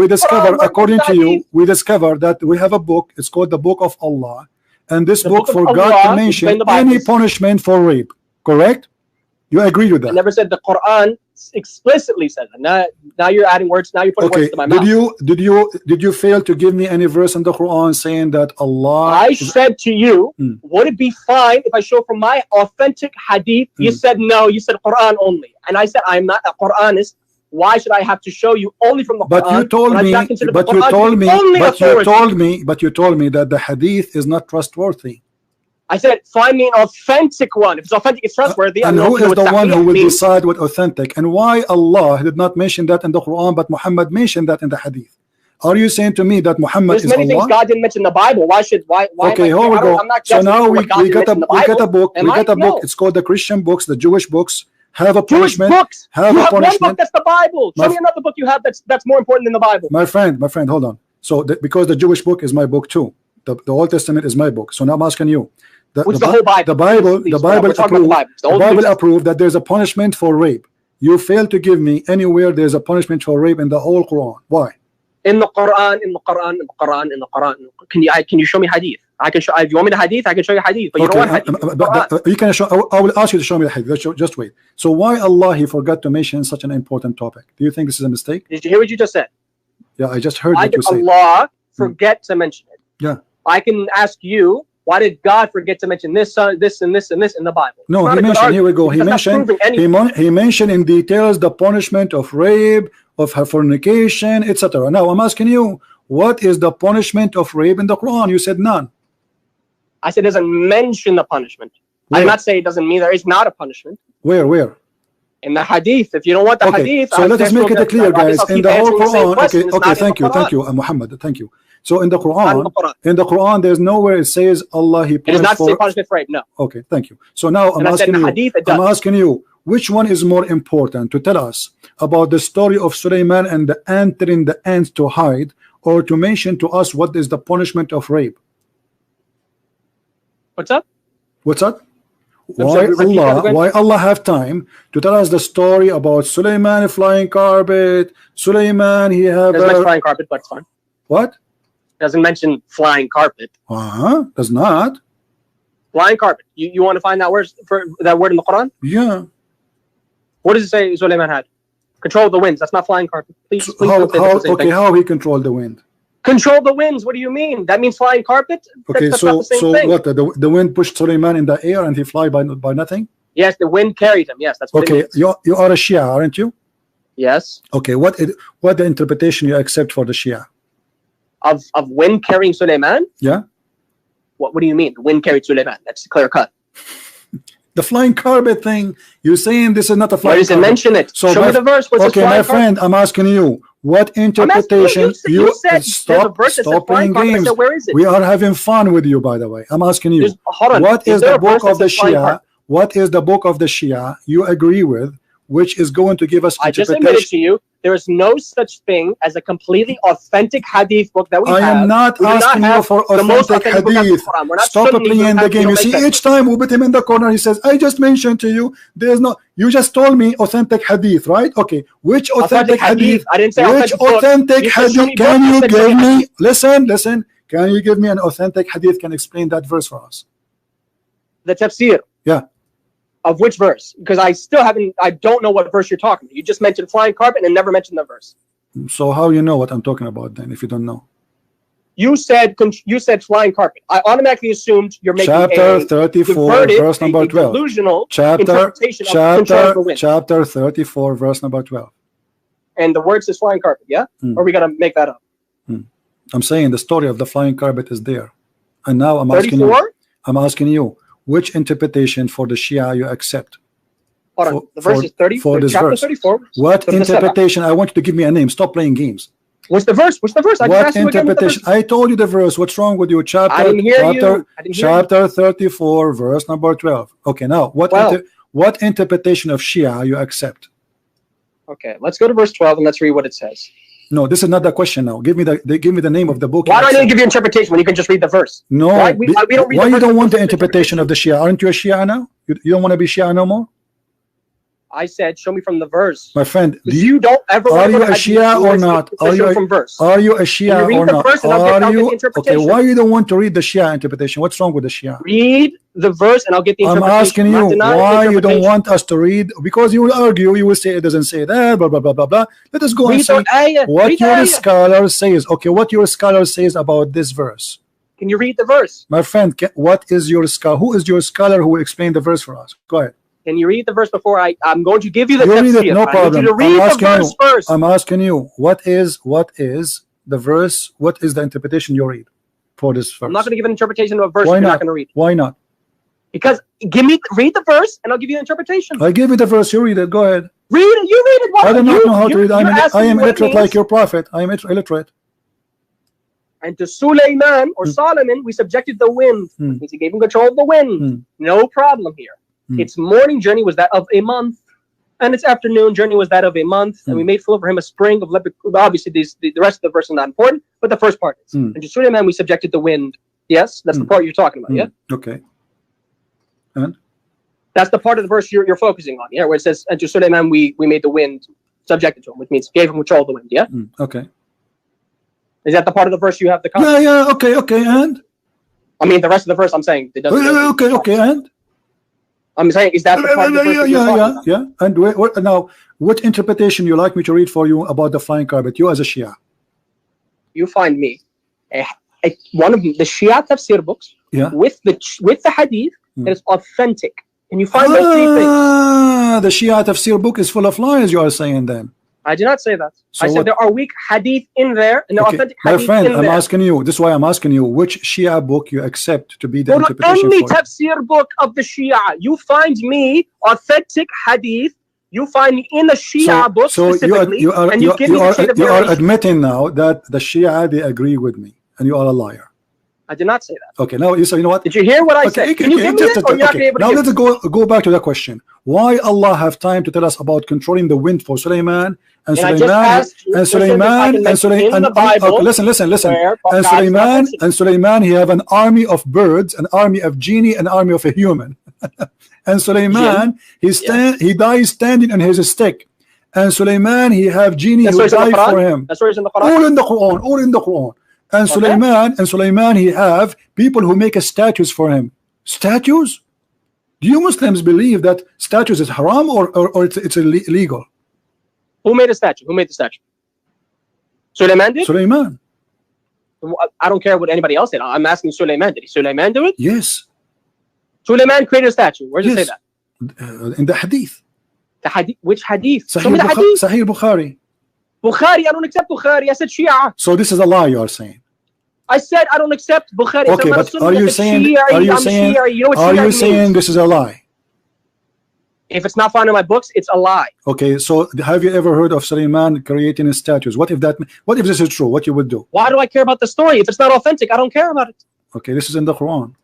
Speaker 1: we discover, according to you, we discover that we have a book. It's called the Book of Allah, and this book forgot to mention any punishment for rape. Correct? You agree with that?
Speaker 2: I never said the Quran explicitly says that. Now you're adding words. Now you're putting words to my mouth.
Speaker 1: Did you fail to give me any verse in the Quran saying that Allah?
Speaker 2: I said to you, would it be fine if I show from my authentic hadith? You said no. You said Quran only, and I said I'm not a Quranist. Why should I have to show you only from the Quran? But you told me that the hadith is not trustworthy. I said, find me an authentic one. If it's authentic, it's trustworthy.
Speaker 1: And who is the one who will decide what authentic? And why Allah did not mention that in the Quran, but Muhammad mentioned that in the Hadith? Are you saying to me that Muhammad is Allah?
Speaker 2: There's many things God didn't mention in the Bible. Why?
Speaker 1: Okay, here we go. So now we got a book. We got a book. It's called the Christian books, the Jewish books. Have a punishment.
Speaker 2: Books.
Speaker 1: Have a punishment.
Speaker 2: One book that's the Bible. Show me another book you have that's more important than the Bible.
Speaker 1: My friend, hold on. So because the Jewish book is my book too. The Old Testament is my book. So now I'm asking you. The whole Bible. The Bible approved that there's a punishment for rape. You fail to give me anywhere there's a punishment for rape in the whole Quran. Why?
Speaker 2: In the Quran. Can you show me hadith? I can show. If you want me to hadith, I can show you hadith. But you don't want hadith.
Speaker 1: You can show. I will ask you to show me the hadith. Just wait. So why Allah he forgot to mention such an important topic? Do you think this is a mistake?
Speaker 2: Did you hear what you just said?
Speaker 1: Yeah, I just heard what you said.
Speaker 2: Allah forget to mention it.
Speaker 1: Yeah.
Speaker 2: I can ask you. Why did God forget to mention this, this, and this, and this in the Bible?
Speaker 1: No, he mentioned. Here we go. He mentioned in details the punishment of rape, of her fornication, etc. Now I'm asking you, what is the punishment of rape in the Quran? You said none.
Speaker 2: I said it doesn't mention the punishment. I did not say it doesn't mean there is not a punishment.
Speaker 1: Where? In
Speaker 2: the hadith. If you don't want the hadith,
Speaker 1: so let us make it clear, guys. In the whole Quran, okay, thank you, Muhammad, thank you. So in the Quran, there's nowhere it says Allah he punished.
Speaker 2: It does not say punishment for rape. No.
Speaker 1: Okay, thank you. So now I'm asking you, which one is more important to tell us about the story of Sulaiman and the ant telling the ants to hide, or to mention to us what is the punishment of rape?
Speaker 2: What's up?
Speaker 1: Why Allah have time to tell us the story about Sulaiman flying carpet? Sulaiman he have
Speaker 2: flying carpet, but it's fine.
Speaker 1: What?
Speaker 2: Doesn't mention flying carpet.
Speaker 1: Does not.
Speaker 2: Flying carpet. You want to find that word in the Quran?
Speaker 1: Yeah.
Speaker 2: What does it say Sulaiman had? Control the winds. That's not flying carpet. Please
Speaker 1: how he controlled the wind?
Speaker 2: Control the winds. What do you mean? That means flying carpet?
Speaker 1: Okay, that's so what? The wind pushed Sulaiman in the air and he fly by nothing?
Speaker 2: Yes, the wind carried him. Yes, that's what it means.
Speaker 1: You are a Shia, aren't you?
Speaker 2: Yes.
Speaker 1: Okay, what the interpretation you accept for the Shia?
Speaker 2: Of wind carrying Sulaiman?
Speaker 1: Yeah.
Speaker 2: What do you mean? The wind carried Sulaiman. That's clear cut.
Speaker 1: The flying carpet thing. You're saying this is not a flying carpet.
Speaker 2: Where does it mention it? So show me the verse.
Speaker 1: Okay, my friend, I'm asking you. What interpretation?
Speaker 2: You said
Speaker 1: stop playing games.
Speaker 2: Said, where is it?
Speaker 1: We are having fun with you, by the way. I'm asking you. What is the book of the Shia? What is the book of the Shia you agree with, which is going to give us
Speaker 2: I just admitted to you there is no such thing as a completely authentic hadith book that we have.
Speaker 1: I am not asking you for authentic hadith. Stop playing the game. You see, each time we put him in the corner, he says, I just mentioned to you, there's no, you just told me authentic hadith, right? Okay, which authentic hadith?
Speaker 2: I didn't say
Speaker 1: which authentic hadith can you give me? Listen, can you give me an authentic hadith can explain that verse for us?
Speaker 2: The tafsir.
Speaker 1: Yeah.
Speaker 2: Of which verse? Because I don't know what verse you're talking about. You just mentioned flying carpet and never mentioned the verse.
Speaker 1: So how you know what I'm talking about then, if you don't know?
Speaker 2: You said flying carpet. I automatically assumed you're making
Speaker 1: chapter 34, verse number 12.
Speaker 2: Delusional interpretation of control of the wind.
Speaker 1: Chapter 34, verse number 12.
Speaker 2: And the word says flying carpet, yeah? Or are we gonna make that up?
Speaker 1: I'm saying the story of the flying carpet is there. And now I'm asking you, which interpretation for the Shia you accept?
Speaker 2: Hold on. The verse is 30.
Speaker 1: For this
Speaker 2: chapter
Speaker 1: verse.
Speaker 2: 34.
Speaker 1: What interpretation? I want you to give me a name. Stop playing games.
Speaker 2: What's the verse?
Speaker 1: What interpretation? I told you the verse. What's wrong with you? Chapter 34, verse number 12. Okay, now what what interpretation of Shia you accept?
Speaker 2: Okay, let's go to verse 12 and let's read what it says.
Speaker 1: No, this is not the question now. Give me the name of the book.
Speaker 2: Why do I need to give you interpretation when you can just read the verse?
Speaker 1: No,
Speaker 2: why you don't
Speaker 1: want the interpretation of the Shia? Aren't you a Shia now? You don't want to be Shia no more?
Speaker 2: I said, show me from the verse.
Speaker 1: My friend,
Speaker 2: you don't ever.
Speaker 1: Are you a Shia or not? Are you a Shia or not? Are you okay? Why you don't want to read the Shia interpretation? What's wrong with the Shia?
Speaker 2: Read the verse and I'll get the interpretation.
Speaker 1: I'm asking you why you don't want us to read, because you will argue. You will say it doesn't say that. Blah blah blah blah blah. Let us go and say what your scholar says. Okay, what your scholar says about this verse.
Speaker 2: Can you read the verse,
Speaker 1: my friend? What is your scholar? Who is your scholar who will explain the verse for us? Go ahead.
Speaker 2: Can you read the verse before I'm going to give you the
Speaker 1: read it, no problem.
Speaker 2: I need you to read the verse first.
Speaker 1: I'm asking you, what is the verse? What is the interpretation you read for this verse?
Speaker 2: I'm not going to give an interpretation of a verse you're not going to read.
Speaker 1: Why not?
Speaker 2: Because read the verse and I'll give you an interpretation.
Speaker 1: I give you the verse, you read it. Go ahead.
Speaker 2: Read it. You read it. Why?
Speaker 1: I do not know how to read. I am illiterate like your prophet. I am illiterate.
Speaker 2: And to Sulaiman or Solomon, we subjected the wind. Which means he gave him control of the wind. No problem here. Its morning journey was that of a month, and its afternoon journey was that of a month. And we made full for him a spring of leopard. Obviously, the rest of the verse is not important, but the first part is. And to Sulaiman we subjected the wind. Yes, that's the part you're talking about. Yeah.
Speaker 1: Okay. And
Speaker 2: that's the part of the verse you're focusing on. Yeah, where it says, "And to Sulaiman we made the wind subjected to him," which means gave him control of the wind. Yeah.
Speaker 1: Okay.
Speaker 2: Is that the part of the verse you have the concept?
Speaker 1: Yeah. Okay. And
Speaker 2: I mean, the rest of the verse I'm saying it doesn't.
Speaker 1: Okay. And
Speaker 2: I'm saying, is that the part of the verse
Speaker 1: yeah. And now, what interpretation you like me to read for you about the flying carpet? You as a Shia.
Speaker 2: You find me one of the Shia tafsir books with the hadith that is authentic. And you find those three things.
Speaker 1: The Shia tafsir book is full of lies, you are saying then.
Speaker 2: I did not say that. So I said there are weak hadith in there and there are authentic hadith
Speaker 1: my friend,
Speaker 2: in there.
Speaker 1: asking you, this is why I'm asking you, which Shia book you accept to be the interpretation
Speaker 2: any tafsir book of the Shia. You find me authentic hadith. You find me in the Shia book specifically.
Speaker 1: You are admitting now that the Shia, they agree with me, and you are a liar.
Speaker 2: I did not say that.
Speaker 1: Okay, now you know what?
Speaker 2: Did you hear what I said? Can you give me it or you're not able to?
Speaker 1: Now let's go back to the question. Why Allah have time to tell us about controlling the wind for Sulaiman and Sulaiman and Sulaiman and Sulaiman? Listen. And Sulaiman, he have an army of birds, an army of genie, an army of a human. And Sulaiman, he dies standing on his stick. And Sulaiman, he have genie who die for him.
Speaker 2: That's where it's in the Quran.
Speaker 1: All in the Quran. And Sulaiman, he have people who make statues for him. Statues? Do you Muslims believe that statues is haram or it's illegal?
Speaker 2: Who made a statue? Who made the statue? Sulaiman did?
Speaker 1: Sulaiman.
Speaker 2: I don't care what anybody else did. I'm asking Sulaiman. Did Sulaiman do it?
Speaker 1: Yes.
Speaker 2: Sulaiman created a statue. Where does it say
Speaker 1: that? In the hadith.
Speaker 2: The hadith? Which hadith?
Speaker 1: Sahih Bukhari.
Speaker 2: Bukhari, I don't accept Bukhari. I said Shia.
Speaker 1: So this is a lie you are saying.
Speaker 2: I said I don't accept Bukhari.
Speaker 1: Okay, but are you saying this is a lie?
Speaker 2: If it's not found in my books, it's a lie.
Speaker 1: Okay, so have you ever heard of Sulaiman creating statues? What if this is true? What you would do?
Speaker 2: Why do I care about the story? If it's not authentic, I don't care about it.
Speaker 1: Okay, this is in the Quran.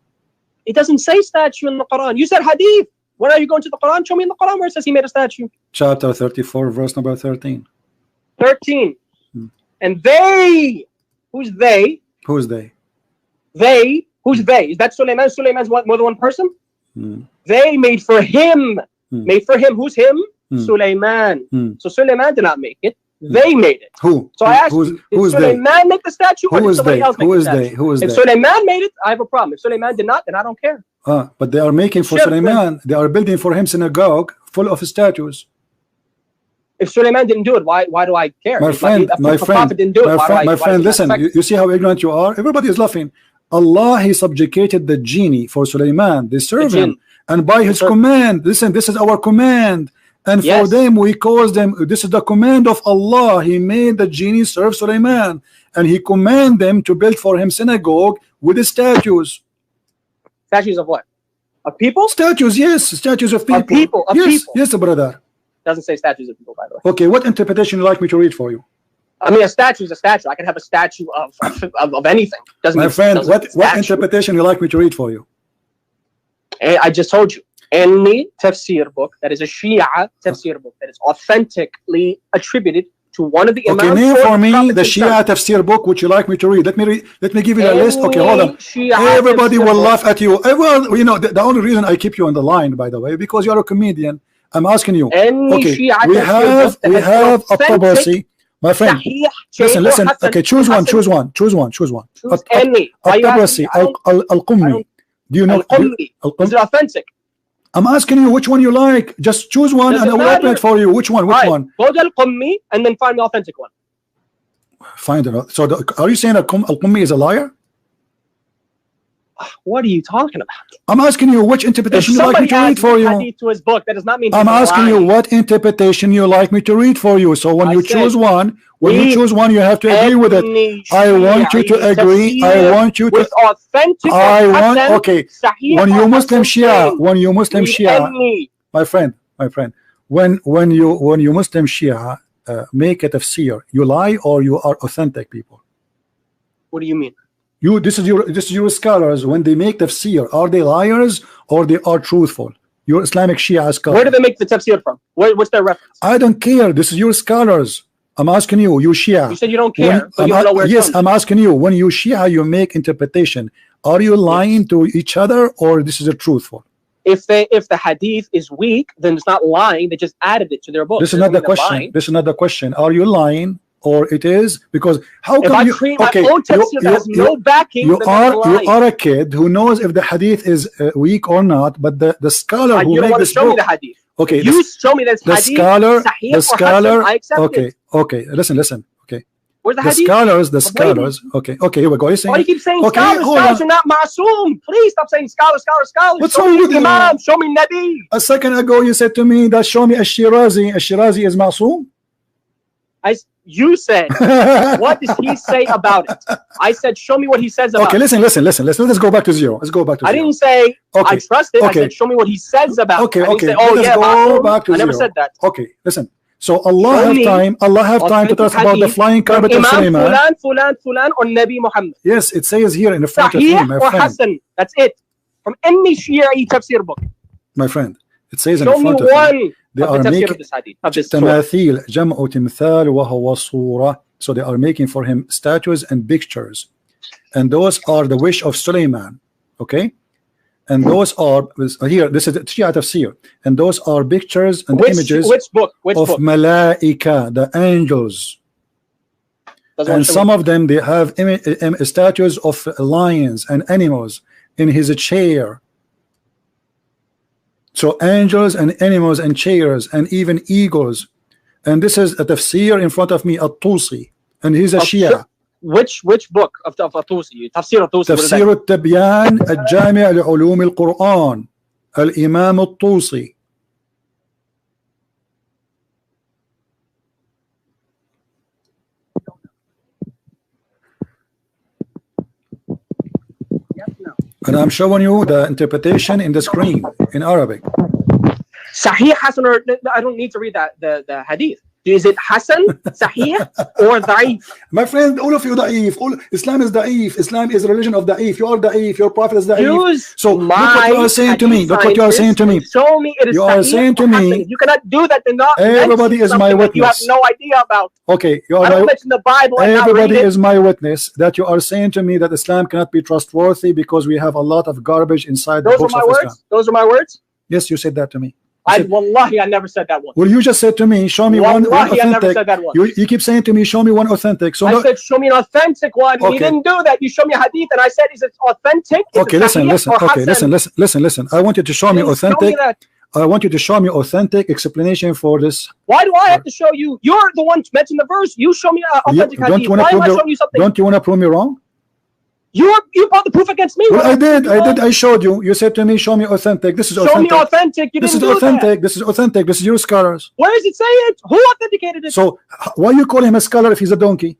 Speaker 2: It doesn't say statue in the Quran. You said hadith. When are you going to the Quran? Show me in the Quran where it says he made a statue.
Speaker 1: Chapter 34, verse number 13.
Speaker 2: 13. And they, who's they?
Speaker 1: Who's they?
Speaker 2: They, who's they? Is that Sulaiman? Sulaiman's more than one person? They made for him. Made for him. Who's him? Sulaiman. So Sulaiman did not make it. They made it.
Speaker 1: Who?
Speaker 2: So I asked you, did Sulaiman make the statue or did somebody else make the statue?
Speaker 1: Who is they?
Speaker 2: If Sulaiman made it, I have a problem. If Sulaiman did not, then I don't care.
Speaker 1: But they are making for Sulaiman. They are building for him synagogue full of statues.
Speaker 2: If Sulaiman didn't do it, why do I care?
Speaker 1: My friend, listen, you see how ignorant you are? Everybody is laughing. Allah, he subjugated the genie for Sulaiman. They serve him. And by his command, listen, this is our command. And for them, we cause them, this is the command of Allah. He made the genie serve Sulaiman. And he commanded them to build for him synagogue with the statues.
Speaker 2: Statues of what? Of people?
Speaker 1: Statues, yes. Statues of people. Yes, brother.
Speaker 2: Doesn't say statues of people, by the way.
Speaker 1: Okay, what interpretation would you like me to read for you?
Speaker 2: I mean, a statue is a statue. I can have a statue of anything.
Speaker 1: My friend, what interpretation would you like me to read for you?
Speaker 2: I just told you. Any tafsir book that is a Shia tafsir book that is authentically attributed to one of the imams.
Speaker 1: Okay, name for me the Shia tafsir book which you like me to read. Let me give you the list. Okay, hold on. Everybody will laugh at you. Well, you know, the only reason I keep you on the line, by the way, because you're a comedian. I'm asking you. Okay, we have a Tabarsi. My friend, listen. Okay, choose one.
Speaker 2: Choose any.
Speaker 1: Al-Tabarsi, Al-Qummi. Do you know?
Speaker 2: Is it authentic?
Speaker 1: I'm asking you which one you like. Just choose one and I will open it for you. Which one? Which one?
Speaker 2: Go to Al-Qummi and then find the authentic one.
Speaker 1: Find it. So are you saying Al-Qummi is a liar?
Speaker 2: What are you talking about?
Speaker 1: I'm asking you which interpretation you like me to read for you.
Speaker 2: To his book, that does not mean
Speaker 1: I'm asking you what interpretation you like me to read for you. So when you choose one, you have to agree with it. I want you to agree. I want you to.
Speaker 2: With authentic.
Speaker 1: Okay. When you Muslim Shia, my friend, when you Muslim Shia make a tafsir, you lie or you are authentic people?
Speaker 2: What do you mean?
Speaker 1: This is your scholars. When they make tafsir, are they liars or they are truthful? Your Islamic Shia scholar.
Speaker 2: Where do they make the tafsir from? What's their reference?
Speaker 1: I don't care. This is your scholars. I'm asking you, you Shia.
Speaker 2: You said you don't care. But you don't know where it's from.
Speaker 1: I'm asking you, when you Shia, you make interpretation. Are you lying to each other or this is a truthful?
Speaker 2: If the hadith is weak, then it's not lying. They just added it to their book.
Speaker 1: This is not the question. This is not the question. Are you lying? Or it is because how come you
Speaker 2: create my own tafsir that has no backing?
Speaker 1: You are a kid who knows if the hadith is weak or not, but the scholar who makes this book.
Speaker 2: Me the hadith.
Speaker 1: Okay,
Speaker 2: you show me this hadith.
Speaker 1: The scholar. Okay. Listen. Okay.
Speaker 2: Where's the hadith?
Speaker 1: The scholars. Okay. Here we go.
Speaker 2: Why do you keep saying scholars? Scholars are not ma'soom. Please stop saying scholars.
Speaker 1: What's wrong with you?
Speaker 2: Imam, show me Nabi.
Speaker 1: A second ago you said to me that show me Ash-Shirazi. Ash-Shirazi is ma'soom.
Speaker 2: You said, what does he say about it? I said, show me what he says about it.
Speaker 1: Okay, listen. Let's go back to zero. I
Speaker 2: didn't say, I trust it. I said, show me what he says about it.
Speaker 1: Okay.
Speaker 2: Say, oh, yeah,
Speaker 1: go back to
Speaker 2: I never said that.
Speaker 1: Okay, listen. So Allah have time to talk about the flying carpet of Sulaiman.
Speaker 2: Fulan, or Nabi Muhammad.
Speaker 1: Yes, it says here in the front of me, my friend.
Speaker 2: Hasan. That's it. From any Shia tafsir book.
Speaker 1: My friend, it says in the front of me. They are making تماثيل جمع تمثال وهو صورة. So they are making for him statues and pictures, and those are the wish of Sulaiman. Okay, and those are here. This is Shia tafsir, and those are pictures and images
Speaker 2: which book?
Speaker 1: of malaika, the angels. And some of them they have statues of lions and animals in his chair. So angels and animals and chairs and even eagles. And this is a tafsir in front of me, At-Tusi, and he's a Shia.
Speaker 2: Which book of At-Tusi? Tafsir At-Tusi.
Speaker 1: تفسير التبيان الجامع لعلوم القرآن الإمام الطوسي. And I'm showing you the interpretation in the screen in Arabic.
Speaker 2: Sahih, Hasan, or I don't need to read that the hadith. Is it Hasan, Sahih, or Da'if?
Speaker 1: My friend, all of you Da'if. Islam is Da'if. Islam is a religion of Da'if. You are Da'if. Your prophet is Da'if. So look what you are saying to me. Look what you are saying to me.
Speaker 2: Show me it is.
Speaker 1: You are saying to me.
Speaker 2: You cannot do that.
Speaker 1: Everybody is my witness.
Speaker 2: You have no idea about.
Speaker 1: Okay, you are.
Speaker 2: I don't mention the Bible.
Speaker 1: Everybody is my witness that you are saying to me that Islam cannot be trustworthy because we have a lot of garbage inside the books of Islam.
Speaker 2: Those are my words.
Speaker 1: Yes, you said that to me.
Speaker 2: Wallahi, I never said that one.
Speaker 1: Well, you just said to me, show me one authentic.
Speaker 2: I never said that one.
Speaker 1: You keep saying to me, show me one authentic. So
Speaker 2: I said, show me an authentic one. Okay. You didn't do that. You show me a hadith, and I said, is it authentic?
Speaker 1: Okay, listen. Okay, listen. I want you to show me authentic. I want you to show me authentic explanation for this.
Speaker 2: Why do I have to show you? You're the one to mention the verse. You show me an authentic hadith. Why am I showing you something?
Speaker 1: Don't you want to prove me wrong?
Speaker 2: You brought the proof against me.
Speaker 1: Well, I did. I showed you. You said to me, show me authentic. This is authentic.
Speaker 2: Show me authentic. You didn't do that.
Speaker 1: This is authentic. This is your scholars.
Speaker 2: Where does it say it? Who authenticated it?
Speaker 1: So why you call him a scholar if he's a donkey?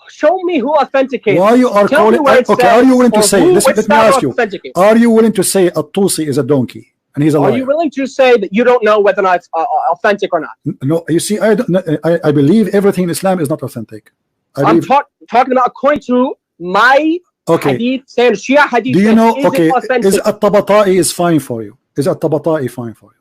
Speaker 2: Show me who authenticated.
Speaker 1: Why you are calling? Okay, are you willing to say? Listen, let me ask you. Are you willing to say At-Tusi is a donkey and he's a liar?
Speaker 2: Are you willing to say that you don't know whether or not it's authentic or not?
Speaker 1: No, you see, I believe everything in Islam is not authentic.
Speaker 2: I'm talking about according to my
Speaker 1: Okay.
Speaker 2: hadith, saying Shia hadith.
Speaker 1: Do you know?
Speaker 2: Is
Speaker 1: Okay,
Speaker 2: it authentic?
Speaker 1: is at-Tabata'i is fine for you? Is at-Tabata'i fine for you?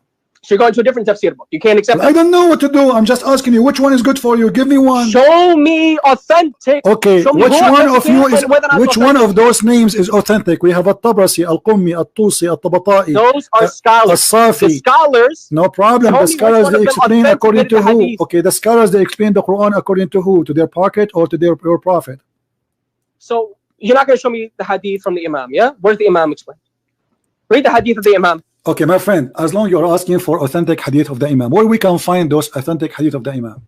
Speaker 2: So you're going to a different tafsir book. You can't accept
Speaker 1: I don't know what to do. I'm just asking you which one is good for you. Give me one.
Speaker 2: Show me authentic.
Speaker 1: Okay,
Speaker 2: Show me
Speaker 1: which one of you is
Speaker 2: which
Speaker 1: one of those names is authentic? We have At-Tabrasi, Al-Qummi, At-Tusi, At-Tabata'i.
Speaker 2: Those are scholars.
Speaker 1: As-Safi.
Speaker 2: The scholars.
Speaker 1: No problem. The scholars they explain according to who? Okay, the scholars they explain the Quran according to who? To their pocket or to their prophet?
Speaker 2: So you're not going to show me the hadith from the Imam, yeah? Where's the Imam explained? Read the hadith of the Imam.
Speaker 1: Okay, my friend, as long as you're asking for authentic hadith of the Imam, where we can find those authentic hadith of the Imam?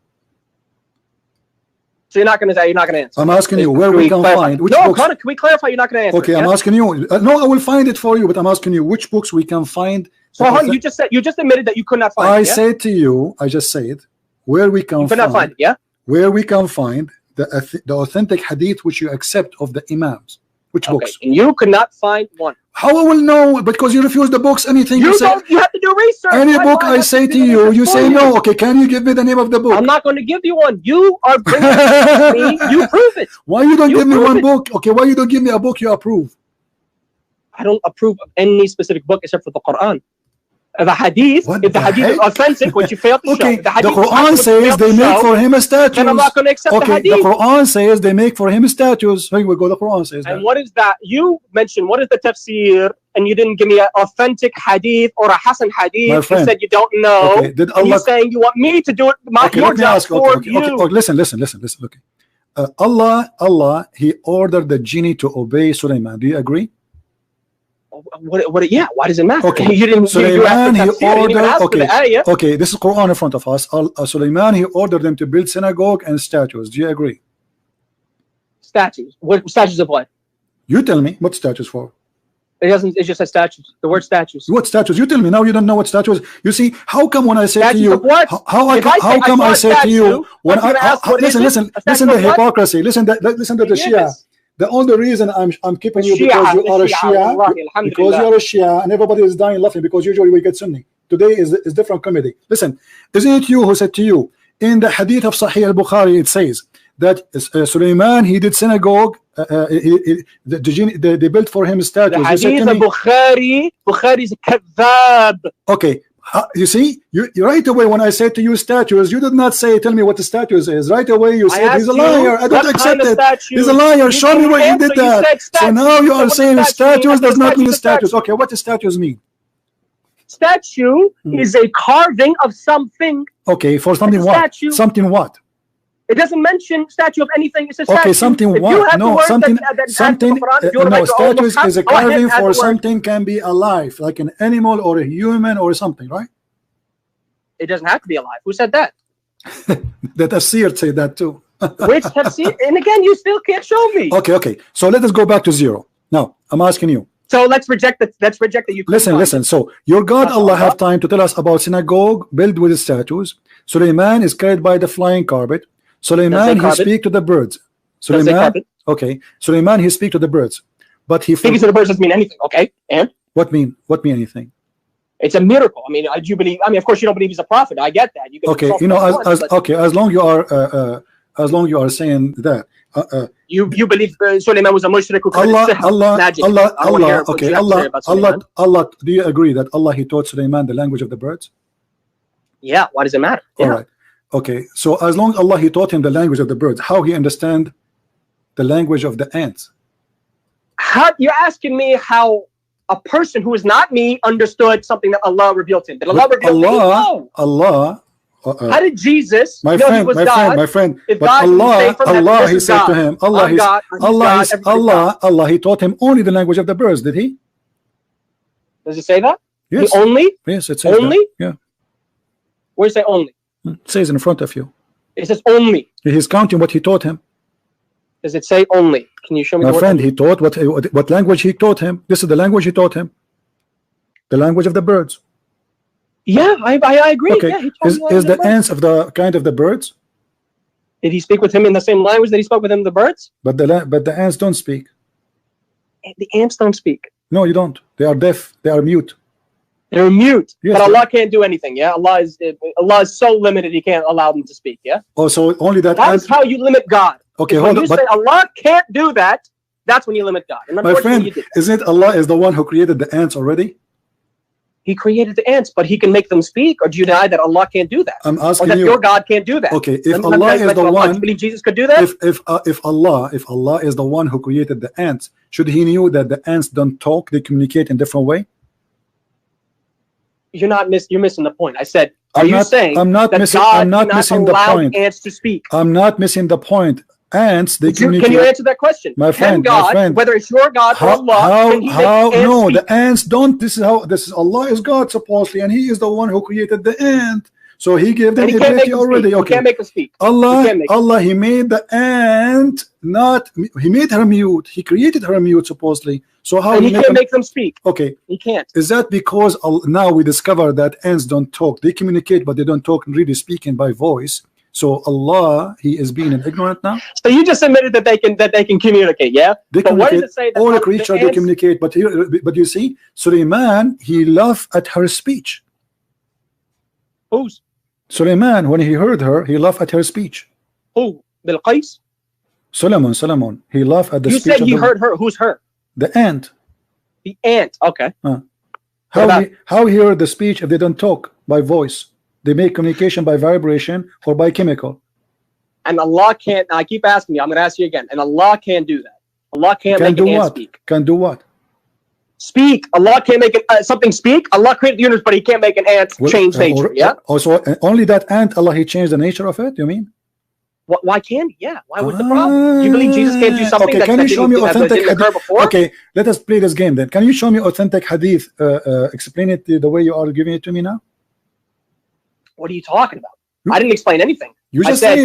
Speaker 2: So you're not going to answer.
Speaker 1: I'm asking you where we can find which books.
Speaker 2: Can we clarify? You're not going to answer.
Speaker 1: Okay, I'm asking you. No, I will find it for you, but I'm asking you which books we can find.
Speaker 2: So you just admitted that you could not find it.
Speaker 1: I said to you, I just said where we can
Speaker 2: find it, yeah?
Speaker 1: Where we can find the authentic hadith which you accept of the Imams. Which books?
Speaker 2: And you could not find one.
Speaker 1: How I will know? Because you refuse the books. Anything you say,
Speaker 2: you have to do research.
Speaker 1: Any book I say to you, you say no. Okay, can you give me the name of the book?
Speaker 2: I'm not going to give you one. You are bringing me. You prove it.
Speaker 1: Why you don't give me one book? Okay, why you don't give me a book you approve?
Speaker 2: I don't approve of any specific book except for the Quran. The hadith, if the hadith is authentic, which you fail to show.
Speaker 1: The Quran says they make for him a statue.
Speaker 2: Then I'm not going to accept the hadith.
Speaker 1: The Quran says they make for him statues. Here we go. The Quran says that.
Speaker 2: And what is that? You mentioned what is the tafsir, and you didn't give me an authentic hadith or a Hasan hadith. You said you don't know.
Speaker 1: Okay. Did Allah...
Speaker 2: You're saying you want me to do it. Your job for you.
Speaker 1: Okay. Listen. Okay. Allah, He ordered the genie to obey Sulaiman. Do you agree?
Speaker 2: What? Yeah. Why does it matter?
Speaker 1: Okay.
Speaker 2: You didn't.
Speaker 1: Sulaiman, he ordered. Okay. This is Quran in front of us. Sulaiman, he ordered them to build synagogue and statues. Do you agree?
Speaker 2: Statues. What statues of what?
Speaker 1: You tell me what statues for.
Speaker 2: It doesn't. It just says statues. The word statues.
Speaker 1: What statues? You tell me now. You don't know what statues. You see, how come when I say
Speaker 2: statues
Speaker 1: to you,
Speaker 2: how
Speaker 1: come I say to you when listen the hypocrisy. Listen to the Shia. The only reason I'm keeping you because you are a Shia, because you are a Shia, and everybody is dying laughing because usually we get Sunni. Today is different comedy. Listen, isn't it you who said to you in the hadith of Sahih al-Bukhari? It says that Sulaiman, he did synagogue. They built for him statues.
Speaker 2: The hadith of Bukhari is a kadhab.
Speaker 1: Okay. You see, you right away when I said to you statues, you did not say, tell me what the statues is. Right away you said he's a liar. I don't accept it. He's a liar. Show me where you did that. So now you are saying statues does not mean statues. Okay, what does statues mean?
Speaker 2: Statue is a carving of something.
Speaker 1: Okay, for something what? Something what?
Speaker 2: It doesn't mention statue of anything. It's a statue.
Speaker 1: Okay, something what? No, something. No, statues is a carving for something can be alive, like an animal or a human or something, right?
Speaker 2: It doesn't have to be alive. Who said that?
Speaker 1: The tafsir say that too.
Speaker 2: Which tafsir? And again, you still can't show me.
Speaker 1: Okay. So let us go back to zero. Now I'm asking you.
Speaker 2: So let's reject that. Let's reject that. You
Speaker 1: listen. So your God Allah have time to tell us about synagogue built with statues. Sulaiman is carried by the flying carpet. Sulaiman, he speak to the birds. Sulaiman, okay. Sulaiman, he speak to the birds, but he
Speaker 2: speaking to the birds doesn't mean anything. Okay, and
Speaker 1: what mean anything?
Speaker 2: It's a miracle. I mean, do you believe? I mean, of course, you don't believe he's a prophet. I get that. You
Speaker 1: okay, you know, as long you are saying that.
Speaker 2: You believe Sulaiman was a mushrik who
Speaker 1: Allah. Do you agree that Allah he taught Sulaiman the language of the birds?
Speaker 2: Yeah. Why does it matter?
Speaker 1: All right. Okay, so as long as Allah he taught him the language of the birds, how he understand the language of the ants?
Speaker 2: How you're asking me how a person who is not me understood something that Allah revealed to him? Did Allah reveal to him? No.
Speaker 1: Allah.
Speaker 2: How did Jesus?
Speaker 1: My friend. But Allah, he said to him, Allah, he taught him only the language of the birds. Did he?
Speaker 2: Does it say that?
Speaker 1: Yes.
Speaker 2: Only?
Speaker 1: Yes, it says
Speaker 2: only.
Speaker 1: That. Yeah.
Speaker 2: Where does it say only?
Speaker 1: It says in front of you.
Speaker 2: It says only.
Speaker 1: He's counting what he taught him.
Speaker 2: Does it say only? Can you show me?
Speaker 1: My friend, he taught what language he taught him. This is the language he taught him. The language of the birds.
Speaker 2: Yeah, I agree.
Speaker 1: Okay.
Speaker 2: Yeah,
Speaker 1: is the ants of the kind of the birds?
Speaker 2: Did he speak with him in the same language that he spoke with him the birds?
Speaker 1: But the ants don't speak.
Speaker 2: The ants don't speak.
Speaker 1: No, you don't. They are deaf. They are mute.
Speaker 2: They're mute,
Speaker 1: yes,
Speaker 2: but Allah can't do anything. Yeah, Allah is so limited. He can't allow them to speak. Yeah.
Speaker 1: Oh, so only that.
Speaker 2: That's how you limit God.
Speaker 1: Okay,
Speaker 2: hold on. You say Allah can't do that, that's when you limit God. And
Speaker 1: My friend, isn't Allah is the one who created the ants already?
Speaker 2: He created the ants, but he can make them speak. Or do you deny that Allah can't do that?
Speaker 1: I'm asking
Speaker 2: or that
Speaker 1: you.
Speaker 2: your God can't do that.
Speaker 1: Okay, if Allah is the one,
Speaker 2: do you believe Jesus could do that?
Speaker 1: If Allah is the one who created the ants, should he knew that the ants don't talk, they communicate in different way?
Speaker 2: You're missing the point. I said, I'm not
Speaker 1: missing the point.
Speaker 2: Ants to speak.
Speaker 1: I'm not missing the point. Ants, they communicate.
Speaker 2: Can you answer that question?
Speaker 1: My friend,
Speaker 2: whether it's your God or Allah, can he make ants speak?
Speaker 1: The ants don't. This is Allah is God supposedly, and He is the one who created the ant. So He gave them ability already. Okay,
Speaker 2: He can't make them speak.
Speaker 1: Allah, He made the ant He made her mute. He created her mute supposedly. So how
Speaker 2: He can't make them speak?
Speaker 1: Okay,
Speaker 2: He can't.
Speaker 1: Is that because now we discover that ants don't talk? They communicate, but they don't talk really speaking by voice. So Allah, He is being ignorant now.
Speaker 2: So you just admitted that they can communicate, yeah?
Speaker 1: They communicate. What does it say? That all the creatures they communicate, but you see, Sulaiman, he laughed at her speech.
Speaker 2: Who's?
Speaker 1: Sulaiman, when he heard her, he laughed at her speech.
Speaker 2: Who? Bilqis?
Speaker 1: Solomon. He laughed at the speech.
Speaker 2: You said he heard her. Who's her?
Speaker 1: The ant.
Speaker 2: The ant. Okay.
Speaker 1: How he heard the speech if they don't talk by voice? They make communication by vibration or by chemical.
Speaker 2: And Allah can't. I keep asking you. I'm going to ask you again. And Allah can't do that. Allah can't make an ant speak.
Speaker 1: Can do what?
Speaker 2: Speak. Allah can't make something speak. Allah created the universe, but He can't make an ant change nature. Yeah.
Speaker 1: Also, only that ant, Allah, He changed the nature of it. You mean?
Speaker 2: Why can't He? Yeah. Why was the problem? You believe Jesus can't do something that didn't occur before?
Speaker 1: Okay. Let us play this game then. Can you show me authentic hadith? Explain it the way you are giving it to me now.
Speaker 2: What are you talking about? I didn't explain anything.
Speaker 1: You just said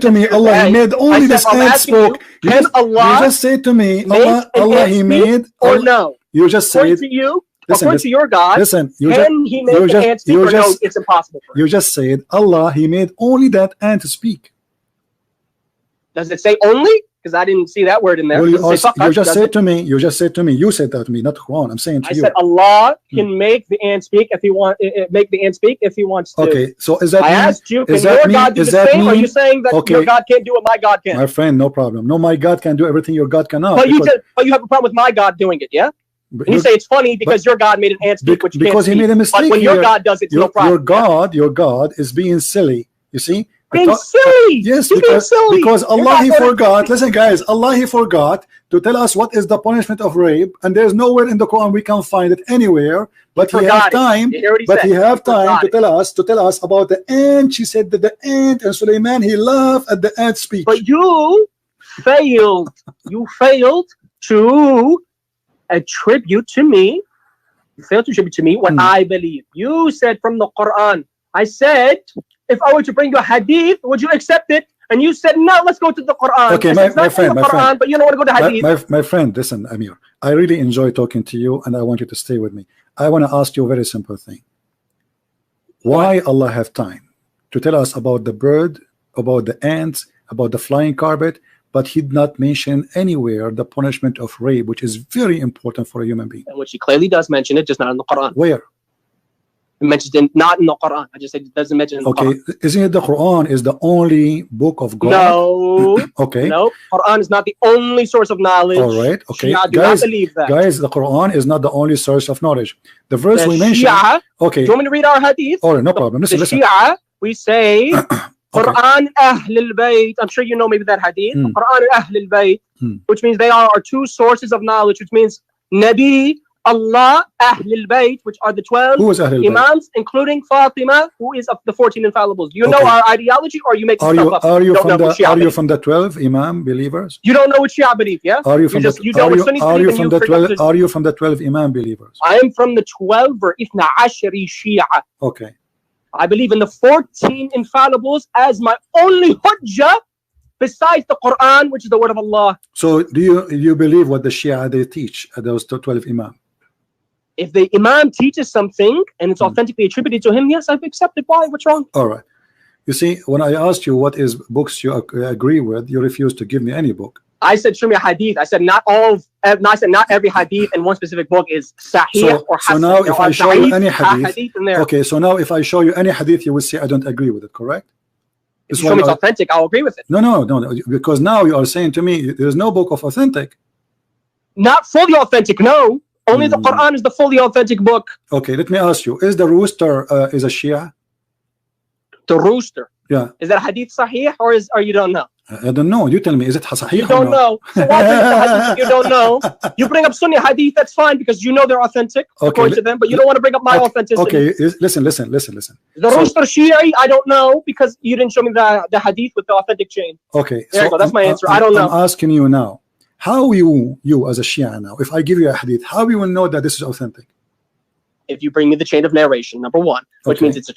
Speaker 1: to me, Allah, He made only this ant spoke. You just said to me, Allah, He made.
Speaker 2: Or no?
Speaker 1: You just said.
Speaker 2: According to you, according to your God,
Speaker 1: listen.
Speaker 2: Can He make an ant speak or no? It's impossible for Him.
Speaker 1: You just said, Allah, He made only that ant to speak.
Speaker 2: Does it say only? Because I didn't see that word in there.
Speaker 1: Well, you just said to me. You said that to me, not Quran. I'm saying to you.
Speaker 2: I said Allah can make the ant speak if He wants. Make the ant speak if He wants to.
Speaker 1: Okay, so is that?
Speaker 2: I asked you, can your God do the same? Or are you saying that your God can't do what my God can?
Speaker 1: My friend, no problem. No, my God can do everything your God cannot.
Speaker 2: But you have a problem with my God doing it, yeah? And you say it's funny because your God made an ant speak, which you can't speak.
Speaker 1: Because He made a mistake.
Speaker 2: But when your God does it, it's no problem.
Speaker 1: Your God is being silly. You see?
Speaker 2: Being silly.
Speaker 1: Yes, because Allah He forgot. Listen, guys, Allah He forgot to tell us what is the punishment of rape, and there's nowhere in the Quran we can find it anywhere. But He have time. To tell us about the ant. She said that the ant and Sulaiman, he laughed at the ant speech.
Speaker 2: But you failed. You failed to attribute to me. You failed to attribute to me what I believe. You said from the Quran. I said, if I were to bring you a hadith, would you accept it? And you said, no, let's go to the Quran.
Speaker 1: Okay, my friend,
Speaker 2: but you don't want to go to hadith.
Speaker 1: My friend, listen, Amir, I really enjoy talking to you, and I want you to stay with me. I want to ask you a very simple thing. Why Allah have time to tell us about the bird, about the ants, about the flying carpet, but He did not mention anywhere the punishment of rape, which is very important for a human being?
Speaker 2: Which He clearly does mention it, just not in the Quran.
Speaker 1: Where?
Speaker 2: It mentions it not in the Quran. I just said it doesn't mention it in the Quran.
Speaker 1: Okay, isn't it the Quran is the only book of God?
Speaker 2: No.
Speaker 1: Okay.
Speaker 2: No, Quran is not the only source of knowledge.
Speaker 1: All right. Okay.
Speaker 2: Shia do not believe that.
Speaker 1: Guys, the Quran is not the only source of knowledge. The verse we mentioned.
Speaker 2: Shia,
Speaker 1: okay.
Speaker 2: Do you want me to read our hadith?
Speaker 1: All right, no problem. Listen.
Speaker 2: Shia, we say Quran Ahl al-Bayt. I'm sure you know maybe that hadith. Quran Ahl al-Bayt, which means they are our two sources of knowledge, which means Nabi, Allah, Ahl al-Bayt, which are the 12 Imams, including Fatima, who is of the 14 infallibles. Do you know our ideology, or you make stuff up?
Speaker 1: Are you from the 12 Imam believers?
Speaker 2: You don't know what Shia believe, yeah?
Speaker 1: Are you from the 12 Imam believers?
Speaker 2: I am from the 12 or Ithna Ashari Shia.
Speaker 1: Okay.
Speaker 2: I believe in the 14 infallibles as my only hujjah besides the Quran, which is the word of Allah.
Speaker 1: So do you believe what the Shia they teach, those 12 Imam?
Speaker 2: If the Imam teaches something and it's authentically attributed to him, yes, I've accepted. Why? What's wrong?
Speaker 1: All right. You see, when I asked you what is books you agree with, you refused to give me any book.
Speaker 2: I said, show me a hadith. I said, not every hadith in one specific book is sahih or hasan.
Speaker 1: So now if I show you any hadith, okay, so now if I show you any hadith, you will say I don't agree with it, correct?
Speaker 2: If you show me it's authentic, I'll agree with it.
Speaker 1: No, because now you are saying to me there is no book of authentic.
Speaker 2: Not fully authentic, no. Only the Quran is the fully authentic book.
Speaker 1: Okay, let me ask you: is the rooster is a Shia?
Speaker 2: The rooster.
Speaker 1: Yeah.
Speaker 2: Is that hadith sahih or you don't know?
Speaker 1: I don't know. You tell me. Is it sahih?
Speaker 2: You don't know. So why bring up the hadith if you don't know? You bring up Sunni hadith, that's fine, because you know they're authentic according to them, but you don't want to bring up my authenticity.
Speaker 1: Okay, listen.
Speaker 2: The rooster Shia, I don't know, because you didn't show me the hadith with the authentic chain.
Speaker 1: Okay.
Speaker 2: There you go. That's my answer. I don't know.
Speaker 1: I'm asking you now. How you as a Shia now, if I give you a hadith, how you will know that this is authentic?
Speaker 2: If you bring me the chain of narration, number one, which means it's